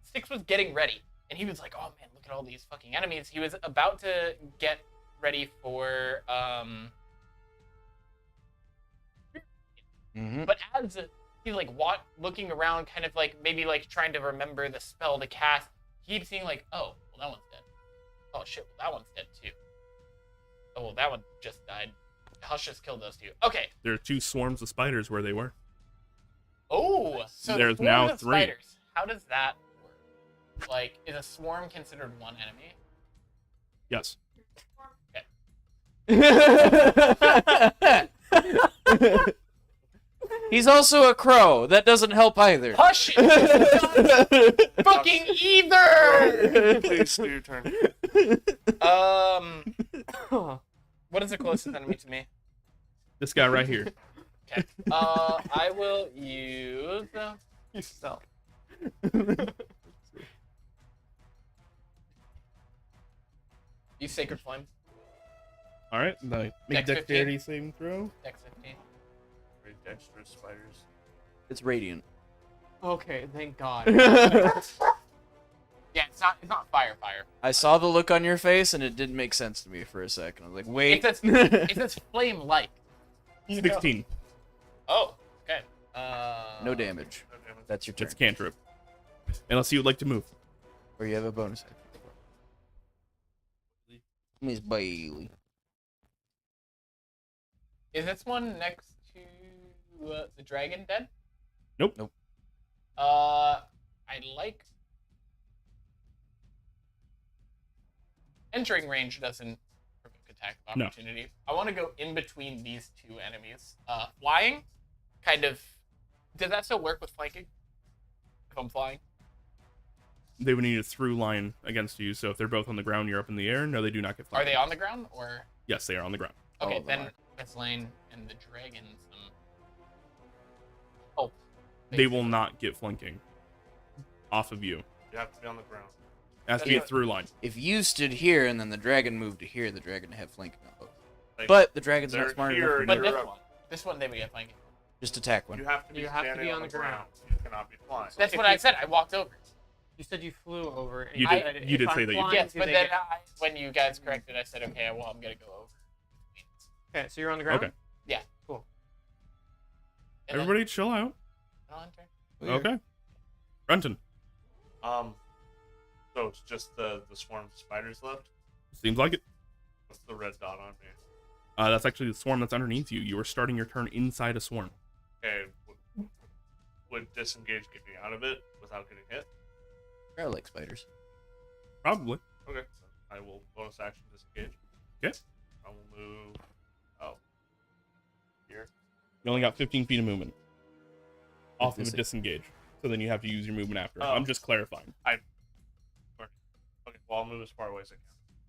Speaker 6: Six was getting ready, and he was like, "Oh man, look at all these fucking enemies." He was about to get ready for
Speaker 5: Mm-hmm.
Speaker 6: But as he's like looking around, kind of like maybe like trying to remember the spell to cast, he keeps seeing like, oh, well, that one's dead. Oh shit, well, that one's dead too. Oh, well, that one just died. Hush just killed those two. Okay.
Speaker 3: There are 2 swarms of spiders where they were.
Speaker 6: Oh, so
Speaker 3: There's
Speaker 6: swarms
Speaker 3: now
Speaker 6: of
Speaker 3: 3.
Speaker 6: spiders. How does that work? Like, is a swarm considered one enemy?
Speaker 3: Yes.
Speaker 5: He's also a crow. That doesn't help either.
Speaker 6: Hush! Fucking either.
Speaker 4: Please do your turn.
Speaker 6: What is the closest enemy to me?
Speaker 3: This guy right here.
Speaker 6: Okay. I will use
Speaker 1: Yourself.
Speaker 6: use Sacred Flame.
Speaker 3: All right. Make
Speaker 6: Dex
Speaker 3: dexterity saving throw.
Speaker 6: Dex 15.
Speaker 4: Very dexterous spiders.
Speaker 5: It's radiant.
Speaker 1: Okay, thank God.
Speaker 6: Yeah, it's not fire.
Speaker 5: I saw the look on your face, and it didn't make sense to me for a second. I was like, wait.
Speaker 6: It says flame like.
Speaker 3: 16.
Speaker 6: Oh, okay.
Speaker 5: No damage.
Speaker 4: No damage.
Speaker 5: That's your turn.
Speaker 3: It's cantrip. Unless you would like to move.
Speaker 5: Or you have a bonus action. Miss Bailey.
Speaker 6: Is this one next to the dragon dead?
Speaker 3: Nope.
Speaker 5: Nope.
Speaker 6: I like entering range doesn't provoke attack of
Speaker 3: No.
Speaker 6: opportunity. I want to go in between these two enemies. Flying, kind of. Does that still work with flanking? If I'm flying.
Speaker 3: They would need a through line against you, so if they're both on the ground, you're up in the air. No, they do not get flanked.
Speaker 6: Are they on the ground or?
Speaker 3: Yes, they are on the ground.
Speaker 6: Okay,
Speaker 5: All of them
Speaker 6: then
Speaker 5: are.
Speaker 6: it's Lane and the dragon some help.
Speaker 3: They will not get flanking off of you.
Speaker 4: You have to be on the ground.
Speaker 3: It has to be a through line.
Speaker 5: If you stood here and then the dragon moved to here, the dragon would have flanking on both.
Speaker 4: Like,
Speaker 5: But the dragon's
Speaker 4: they're
Speaker 5: not smart
Speaker 4: here
Speaker 5: enough to
Speaker 4: and
Speaker 5: do
Speaker 6: But
Speaker 5: it.
Speaker 6: this one they would get flanking.
Speaker 5: Just attack one.
Speaker 4: you have to be
Speaker 1: You have to
Speaker 4: standing
Speaker 1: be
Speaker 4: on the ground. You cannot be flying.
Speaker 6: That's
Speaker 1: If
Speaker 6: what I
Speaker 1: you-
Speaker 6: said. I walked over.
Speaker 1: You said you flew over. And
Speaker 3: You
Speaker 1: said,
Speaker 3: did- you
Speaker 1: if
Speaker 3: did
Speaker 1: I'm
Speaker 3: say that you
Speaker 1: flying,
Speaker 6: Yes,
Speaker 1: do
Speaker 6: but
Speaker 1: they
Speaker 6: then
Speaker 1: get-
Speaker 6: when you guys corrected, I said, okay, well, I'm gonna go over.
Speaker 1: Okay, so you're on the ground?
Speaker 3: Okay.
Speaker 6: Yeah.
Speaker 1: Cool.
Speaker 6: And then-
Speaker 3: Everybody chill out.
Speaker 6: on turn.
Speaker 3: Okay. Runton.
Speaker 4: So it's just the swarm of spiders left?
Speaker 3: Seems like it.
Speaker 4: What's the red dot on me?
Speaker 3: That's actually the swarm that's underneath you. You are starting your turn inside a swarm.
Speaker 4: Okay, would disengage get me out of it without getting hit?
Speaker 5: I like spiders.
Speaker 3: Probably.
Speaker 4: Okay, so I will bonus action disengage.
Speaker 3: Okay.
Speaker 4: I will move. Oh. Here.
Speaker 3: You only got 15 feet of movement. Off of a
Speaker 5: Dis-
Speaker 3: disengage. So then you have to use your movement after.
Speaker 4: Oh.
Speaker 3: I'm just clarifying.
Speaker 4: Okay, well, I'll move as far away as I can.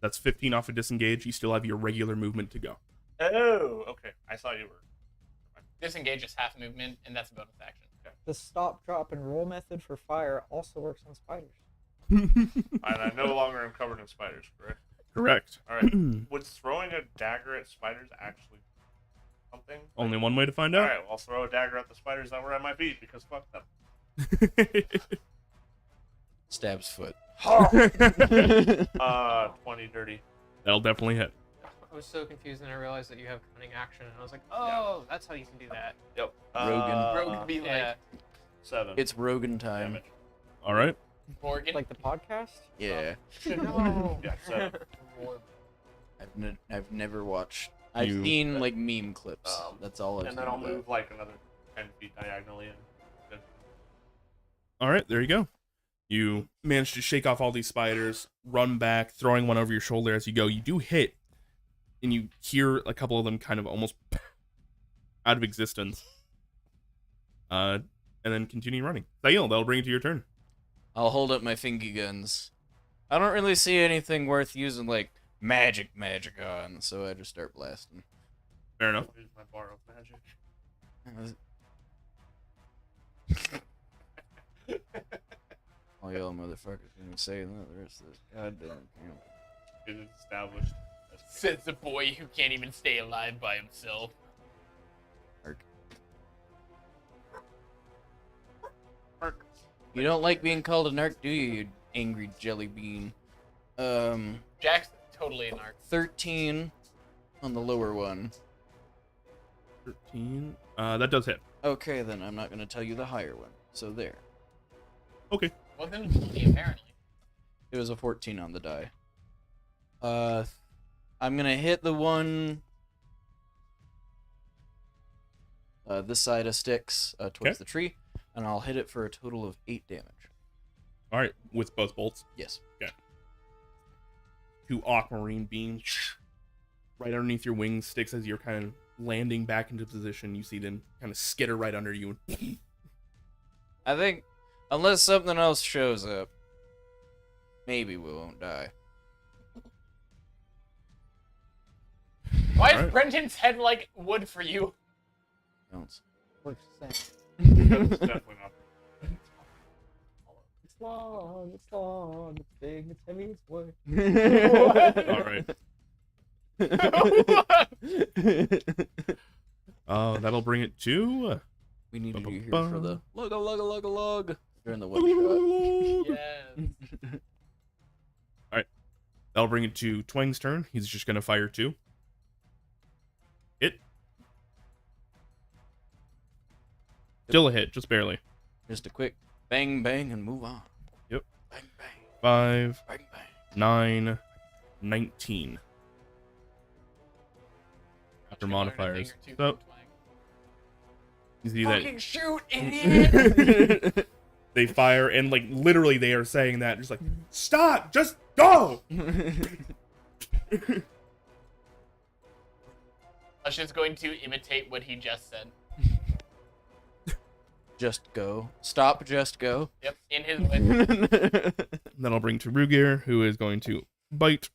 Speaker 3: That's 15 off a disengage. You still have your regular movement to go.
Speaker 4: Oh, okay. I thought you were.
Speaker 6: Disengage is half movement, and that's a bonus action. Okay.
Speaker 2: The stop, drop, and roll method for fire also works on spiders.
Speaker 4: And I no longer am covered in spiders, correct?
Speaker 3: Correct.
Speaker 4: All right. Would throwing a dagger at spiders actually something?
Speaker 3: Only one way to find
Speaker 4: All
Speaker 3: out.
Speaker 4: right, well, I'll throw a dagger at the spiders that were at my feet because fuck them.
Speaker 5: Stabs foot.
Speaker 4: 20 dirty.
Speaker 3: That'll definitely hit.
Speaker 1: I was so confused, and I realized that you have cunning action, and I was like, oh, that's how you can do that.
Speaker 4: Yep.
Speaker 5: Rogan.
Speaker 6: Rogue be like
Speaker 1: Yeah.
Speaker 4: 7.
Speaker 5: It's Rogan time.
Speaker 4: damage.
Speaker 3: All right.
Speaker 6: Morgan.
Speaker 2: Like the podcast?
Speaker 5: Yeah.
Speaker 1: No.
Speaker 4: Yeah, 7.
Speaker 5: I've never watched. I've
Speaker 3: You-
Speaker 5: seen like meme clips. That's all I've
Speaker 4: And
Speaker 5: seen.
Speaker 4: then I'll
Speaker 5: about it.
Speaker 4: move like another 10 feet diagonally. And
Speaker 3: All right, there you go. You manage to shake off all these spiders, run back, throwing one over your shoulder as you go. You do hit, and you hear a couple of them kind of almost out of existence. And then continue running. Sail, that'll bring it to your turn.
Speaker 5: I'll hold up my fingy guns. I don't really see anything worth using like magic on, so I just start blasting.
Speaker 3: Fair enough.
Speaker 4: use my bar of magic.
Speaker 5: All y'all motherfuckers gonna say that the rest of this goddamn camp.
Speaker 4: It is established.
Speaker 6: Says the boy who can't even stay alive by himself.
Speaker 5: You don't like being called a narc, do you, you angry jelly bean?
Speaker 6: Jack's totally an arc.
Speaker 5: 13 on the lower one.
Speaker 3: 13. That does hit.
Speaker 5: Okay, then I'm not gonna tell you the higher one. So there.
Speaker 3: Okay.
Speaker 6: Wasn't it 20 apparently?
Speaker 5: It was a 14 on the die. I'm gonna hit the one this side of sticks towards
Speaker 3: Okay.
Speaker 5: the tree, and I'll hit it for a total of 8 damage.
Speaker 3: All right, with both bolts.
Speaker 5: Yes.
Speaker 3: Okay. 2 aquamarine beams right underneath your wings sticks as you're kind of landing back into position. You see them kind of skitter right under you.
Speaker 5: I think, unless something else shows up, maybe we won't die.
Speaker 6: Why is
Speaker 3: Alright.
Speaker 6: Brendan's head like wood for you?
Speaker 5: Don't.
Speaker 2: Works the same.
Speaker 4: That's definitely not.
Speaker 2: It's long, it's big, it's heavy, it's wood.
Speaker 3: All right. That'll bring it to.
Speaker 5: We need you here
Speaker 3: Ba-ba-ba.
Speaker 5: for the lug during the one shot.
Speaker 6: Yes.
Speaker 3: That'll bring it to Twang's turn. He's just gonna fire 2. Hit. Still a hit, just barely.
Speaker 5: Just a quick bang bang and move on.
Speaker 3: Yep.
Speaker 5: Bang bang
Speaker 3: 5,
Speaker 5: bang bang.
Speaker 3: 9, 19. After
Speaker 6: Just gonna learn a
Speaker 3: modifiers.
Speaker 6: thing or two
Speaker 3: So
Speaker 6: from Twang.
Speaker 3: you see
Speaker 6: Fucking shoot, idiot!
Speaker 3: that they fire, and like literally they are saying that, just like, stop, just go.
Speaker 6: I was just going to imitate what he just said.
Speaker 5: Just go. Stop, just go.
Speaker 6: Yep, in his way.
Speaker 3: Then I'll bring to Rugir, who is going to bite.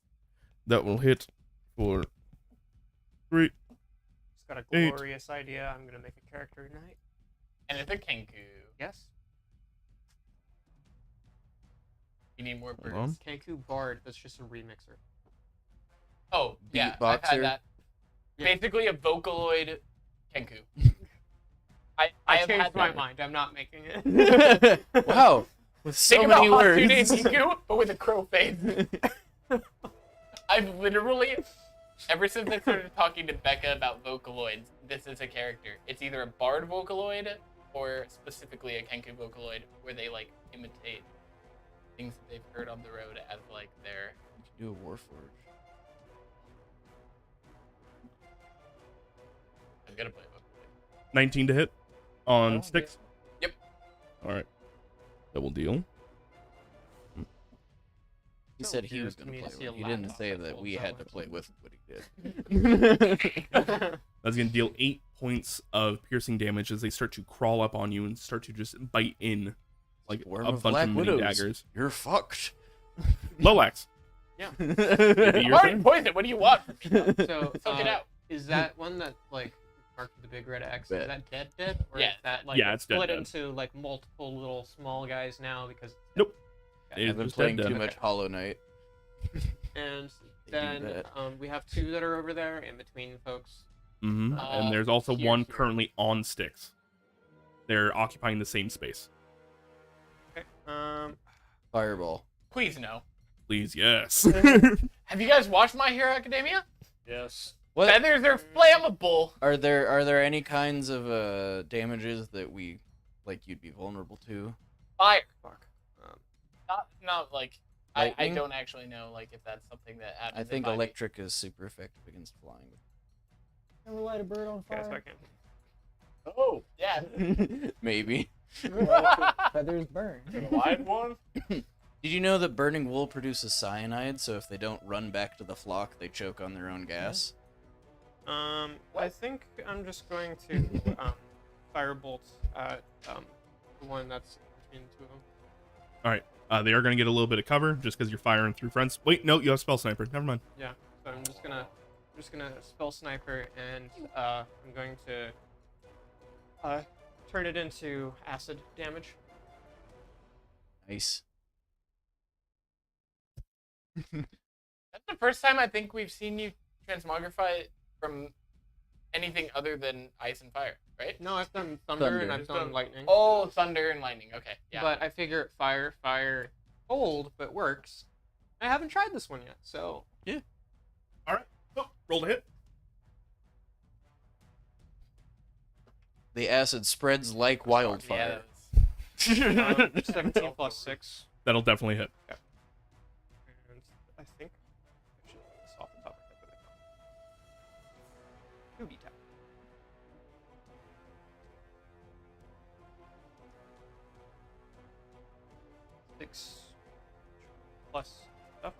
Speaker 3: That will hit for 3.
Speaker 1: Just got a
Speaker 3: 8.
Speaker 1: glorious idea. I'm gonna make a character tonight.
Speaker 6: And it's a Kenku.
Speaker 1: Yes.
Speaker 6: You need more
Speaker 3: Hold on.
Speaker 6: birds.
Speaker 1: Kenku Bard. That's just a remixer.
Speaker 6: Oh, yeah, I've
Speaker 5: Beatboxer.
Speaker 6: had that. Basically a Vocaloid Kenku. I
Speaker 1: I
Speaker 6: have
Speaker 1: changed
Speaker 6: had
Speaker 1: my
Speaker 6: that.
Speaker 1: mind. I'm not making it.
Speaker 5: Wow. With so
Speaker 6: Think
Speaker 5: many
Speaker 6: about
Speaker 5: words.
Speaker 6: Hatsune Miku, but with a crow face. I've literally, ever since I started talking to Becca about Vocaloids, this is a character. It's either a Bard Vocaloid or specifically a Kenku Vocaloid, where they like imitate things that they've heard on the road as like their.
Speaker 5: You do a Warforge.
Speaker 6: I'm gonna play Vocaloid.
Speaker 3: 19 to hit on
Speaker 1: Oh,
Speaker 3: sticks.
Speaker 6: Yep.
Speaker 3: All right. Double deal.
Speaker 5: He said he was going to play with it. He didn't say that we had to play with what he did.
Speaker 3: That's going to deal 8 points of piercing damage as they start to crawl up on you and start to just bite in like
Speaker 5: Swarm
Speaker 3: a
Speaker 5: of
Speaker 3: bunch
Speaker 5: Black
Speaker 3: of mini
Speaker 5: Widows.
Speaker 3: daggers.
Speaker 5: You're fucked.
Speaker 3: Lolax.
Speaker 1: Yeah.
Speaker 6: I'm already poisoned. What do you want from me?
Speaker 1: So
Speaker 6: Suck it out.
Speaker 1: is that one that like marked with the big red X? Is that dead? Or
Speaker 6: Yeah.
Speaker 1: is that like
Speaker 3: Yeah, it's
Speaker 1: split
Speaker 3: dead.
Speaker 1: into like multiple little small guys now because?
Speaker 3: Nope.
Speaker 1: Okay.
Speaker 3: It
Speaker 5: I've been
Speaker 3: just
Speaker 5: playing
Speaker 3: dead.
Speaker 5: too much Hollow Knight.
Speaker 1: And
Speaker 5: They do
Speaker 1: then
Speaker 5: that.
Speaker 1: we have 2 that are over there in between folks.
Speaker 3: And there's also
Speaker 1: here,
Speaker 3: one
Speaker 1: here.
Speaker 3: currently on sticks. They're occupying the same space.
Speaker 1: Okay.
Speaker 5: Fireball.
Speaker 6: Please no.
Speaker 3: Please, yes.
Speaker 6: Have you guys watched My Hero Academia?
Speaker 4: Yes.
Speaker 5: What
Speaker 6: Feathers are flammable.
Speaker 5: are there any kinds of damages that we like you'd be vulnerable to?
Speaker 6: Fire.
Speaker 1: Fuck.
Speaker 6: Not like I
Speaker 5: Lightning?
Speaker 6: don't actually know like if that's something that happens.
Speaker 5: I
Speaker 6: in
Speaker 5: think
Speaker 6: 5e.
Speaker 5: electric is super effective against flying.
Speaker 2: Ever light a bird on
Speaker 1: Okay, so I
Speaker 2: fire?
Speaker 1: can.
Speaker 6: Oh yeah.
Speaker 5: Maybe.
Speaker 2: Feathers burn.
Speaker 11: Live one?
Speaker 5: Did you know that burning wool produces cyanide, so if they don't run back to the flock, they choke on their own gas?
Speaker 1: I think I'm just going to firebolt at the one that's between the 2 of them.
Speaker 3: All right. They are going to get a little bit of cover just because you're firing through friends. Wait, no, you have spell sniper. Never mind.
Speaker 1: Yeah. So I'm just gonna spell sniper and I'm going to turn it into acid damage.
Speaker 5: Nice.
Speaker 6: That's the first time I think we've seen you transmogrify from anything other than ice and fire, right?
Speaker 1: No, I've done thunder and
Speaker 5: Thunder.
Speaker 1: I've done lightning.
Speaker 6: Oh, thunder and lightning. Okay, yeah.
Speaker 1: But I figure fire, cold, but works. I haven't tried this one yet, so
Speaker 3: All right. Oh, roll to hit.
Speaker 5: The acid spreads like wildfire.
Speaker 6: Yeah,
Speaker 1: 17 plus 6.
Speaker 3: That'll definitely hit.
Speaker 1: And I think I should know this off the top of my head, but I don't. 2d tap. Six plus stuff.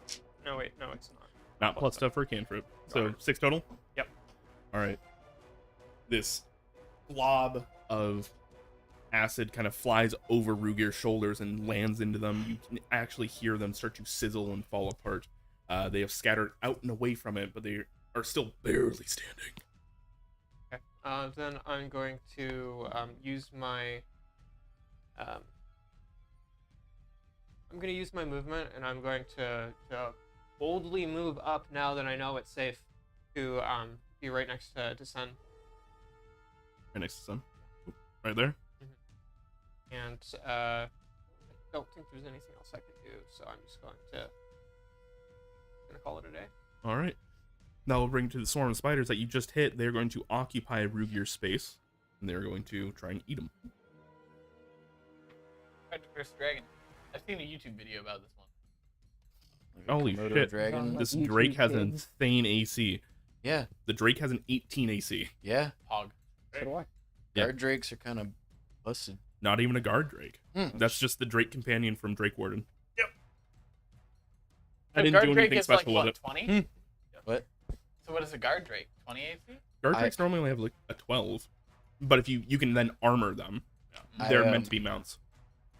Speaker 1: No, wait, no, it's not.
Speaker 3: Not plus stuff for a cantrip. So 6 total?
Speaker 1: Yep.
Speaker 3: All right. This blob of acid kind of flies over Rugir's shoulders and lands into them. You can actually hear them start to sizzle and fall apart. They have scattered out and away from it, but they are still barely standing.
Speaker 1: Okay. Then I'm going to use my. I'm going to use my movement, and I'm going to boldly move up now that I know it's safe to be right next to Sen.
Speaker 3: Right next to Sun. Right there.
Speaker 1: And I don't think there's anything else I can do, so I'm just going to call it a day.
Speaker 3: All right. Now we'll bring to the swarm of spiders that you just hit. They're going to occupy Rugir's space, and they're going to try and eat him.
Speaker 6: Red First Dragon. I've seen a YouTube video about this one.
Speaker 5: Like a
Speaker 3: Holy
Speaker 5: Komodo
Speaker 3: shit.
Speaker 5: dragon.
Speaker 3: This
Speaker 2: YouTube
Speaker 3: Drake has an
Speaker 2: kids.
Speaker 3: insane AC.
Speaker 5: Yeah,
Speaker 3: The Drake has an 18 AC.
Speaker 5: yeah.
Speaker 6: Hog.
Speaker 2: So do I.
Speaker 3: Yeah.
Speaker 5: Guard drakes are kind of busted.
Speaker 3: Not even a guard Drake.
Speaker 5: Hmm.
Speaker 3: That's just the Drake companion from Drake Warden.
Speaker 11: Yep.
Speaker 3: I
Speaker 6: So
Speaker 3: didn't
Speaker 6: guard
Speaker 3: do
Speaker 6: Drake
Speaker 3: anything
Speaker 6: is
Speaker 3: special
Speaker 6: like,
Speaker 3: with
Speaker 6: what,
Speaker 3: it.
Speaker 6: 20?
Speaker 5: What?
Speaker 6: So what is a guard Drake? 20 AC?
Speaker 3: Guard
Speaker 5: I-
Speaker 3: Drakes normally only have like a 12. But if you can then armor them,
Speaker 5: I,
Speaker 3: they're meant to be mounts.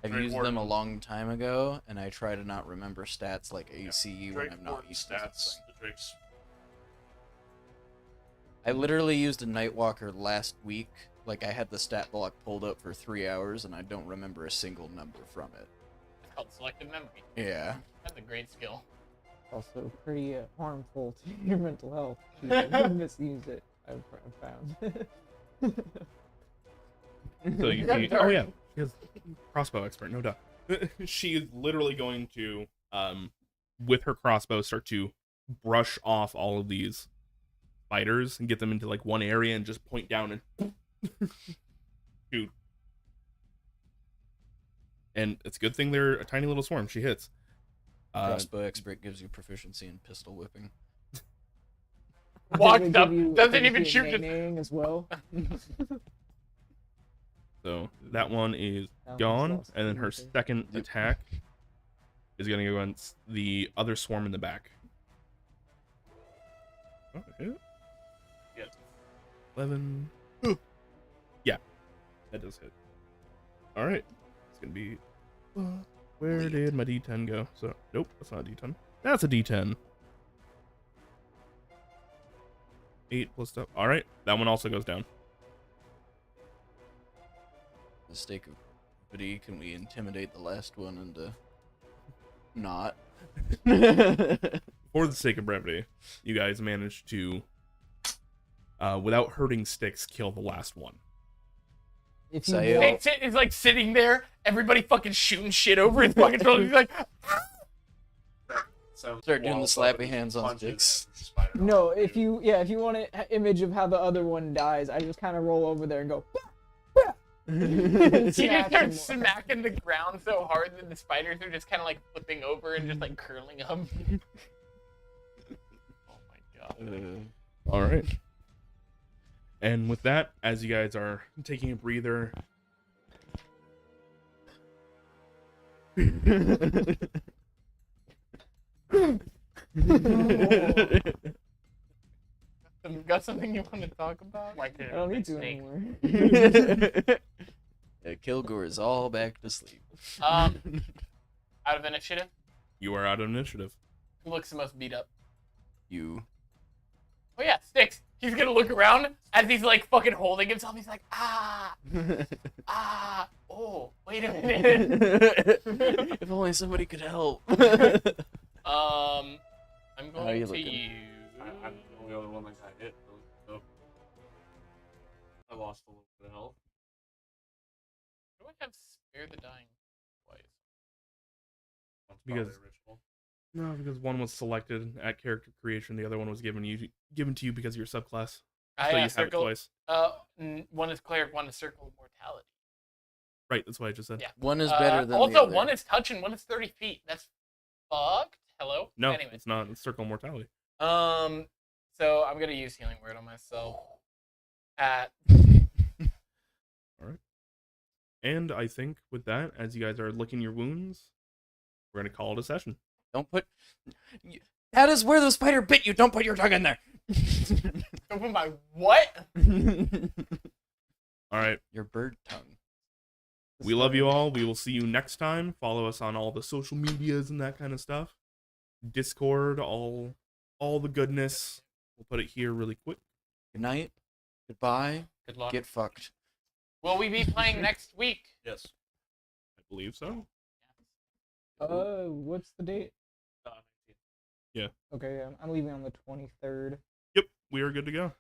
Speaker 5: I've
Speaker 4: Drake
Speaker 5: used
Speaker 4: Warden.
Speaker 5: them a long time ago, and I try to not remember stats like ACE when
Speaker 4: Drake
Speaker 5: I'm not
Speaker 4: Warden
Speaker 5: used to
Speaker 4: stats.
Speaker 5: something.
Speaker 4: The Drake's
Speaker 5: I literally used a Nightwalker last week. Like, I had the stat block pulled up for 3 hours, and I don't remember a single number from it.
Speaker 6: It's called selective memory.
Speaker 5: Yeah.
Speaker 6: That's a great skill.
Speaker 2: Also pretty harmful to your mental health. You misuse it, I've found.
Speaker 3: So you
Speaker 6: Got
Speaker 3: see,
Speaker 6: dark.
Speaker 3: oh yeah, she is crossbow expert, no doubt. She is literally going to, with her crossbow, start to brush off all of these spiders and get them into like one area and just point down and shoot. And it's a good thing they're a tiny little swarm. She hits.
Speaker 5: Crossbow expert gives you proficiency in pistol whipping.
Speaker 6: Walks
Speaker 2: Does it
Speaker 6: up,
Speaker 2: give you
Speaker 6: doesn't even
Speaker 2: proficiency
Speaker 6: shoot
Speaker 2: in
Speaker 6: just
Speaker 2: naying as well.
Speaker 3: So that one is
Speaker 2: That one's
Speaker 3: gone,
Speaker 2: lost
Speaker 3: and then her
Speaker 2: nothing.
Speaker 3: second attack is going to go against the other swarm in the back. Oh, hit.
Speaker 4: Yep.
Speaker 3: 11. Ooh. Yeah, that does hit. All right, it's gonna be. Where did my D10 go? So nope, that's not a D10. That's a D10. 8 plus stuff. All right, that one also goes down.
Speaker 5: For the sake of brevity, can we intimidate the last one into not?
Speaker 3: For the sake of brevity, you guys managed to, without hurting Styx, kill the last one.
Speaker 2: If you
Speaker 5: Sayo.
Speaker 2: want,
Speaker 6: Styx is like sitting there, everybody fucking shooting shit over his fucking shoulder. He's like,
Speaker 4: So
Speaker 5: Start doing the
Speaker 4: walls up
Speaker 5: slappy
Speaker 4: and
Speaker 5: hands on
Speaker 4: punches
Speaker 5: Styx.
Speaker 4: the spider
Speaker 2: no,
Speaker 4: off.
Speaker 2: if you want an image of how the other one dies, I just kind of roll over there and go.
Speaker 6: he just
Speaker 2: Smack
Speaker 6: starts
Speaker 2: him.
Speaker 6: smacking the ground so hard that the spiders are just kind of like flipping over and just like curling up. Oh my god.
Speaker 3: All right. And with that, as you guys are taking a breather,
Speaker 6: Got something you want to talk about?
Speaker 2: I don't need to anymore.
Speaker 5: Yeah, Kilgore is all back to sleep.
Speaker 6: Out of initiative,
Speaker 3: you are out of initiative.
Speaker 6: who looks the most beat up?
Speaker 5: You.
Speaker 6: Oh yeah, Styx. He's gonna look around as he's like fucking holding himself. He's like, oh, wait a minute.
Speaker 5: If only somebody could help.
Speaker 6: I'm
Speaker 5: How are
Speaker 6: going
Speaker 5: you
Speaker 6: to
Speaker 5: looking?
Speaker 6: use.
Speaker 4: I'm the only other one that got hit, so I lost a little bit of health.
Speaker 6: Do I have spare the dying twice?
Speaker 4: That's
Speaker 3: Because-
Speaker 4: probably original.
Speaker 3: No, because one was selected at character creation, the other one was given to you because of your subclass. So you have it
Speaker 6: Circle.
Speaker 3: twice.
Speaker 6: One is cleric, one is circle of mortality.
Speaker 3: Right, that's what I just said.
Speaker 6: Yeah.
Speaker 5: One is better than the
Speaker 6: also,
Speaker 5: other.
Speaker 6: one is touch and one is 30 feet. That's fucked. Hello.
Speaker 3: No,
Speaker 6: Anyways.
Speaker 3: it's not. It's circle mortality.
Speaker 6: So I'm gonna use healing word on myself. At
Speaker 3: All right. And I think with that, as you guys are licking your wounds, we're gonna call it a session.
Speaker 5: Don't put. That is where the spider bit you. Don't put your tongue in there.
Speaker 6: open my what?
Speaker 3: All right.
Speaker 5: Your bird tongue.
Speaker 3: We love you all. We will see you next time. Follow us on all the social medias and that kind of stuff. Discord, all the goodness. We'll put it here really quick.
Speaker 5: Good night. Goodbye.
Speaker 6: Good luck.
Speaker 5: Get fucked.
Speaker 6: Will we be playing next week?
Speaker 4: Yes.
Speaker 3: I believe so.
Speaker 2: What's the date?
Speaker 3: Yeah.
Speaker 2: Okay, I'm leaving on the 23rd.
Speaker 3: Yep, we are good to go.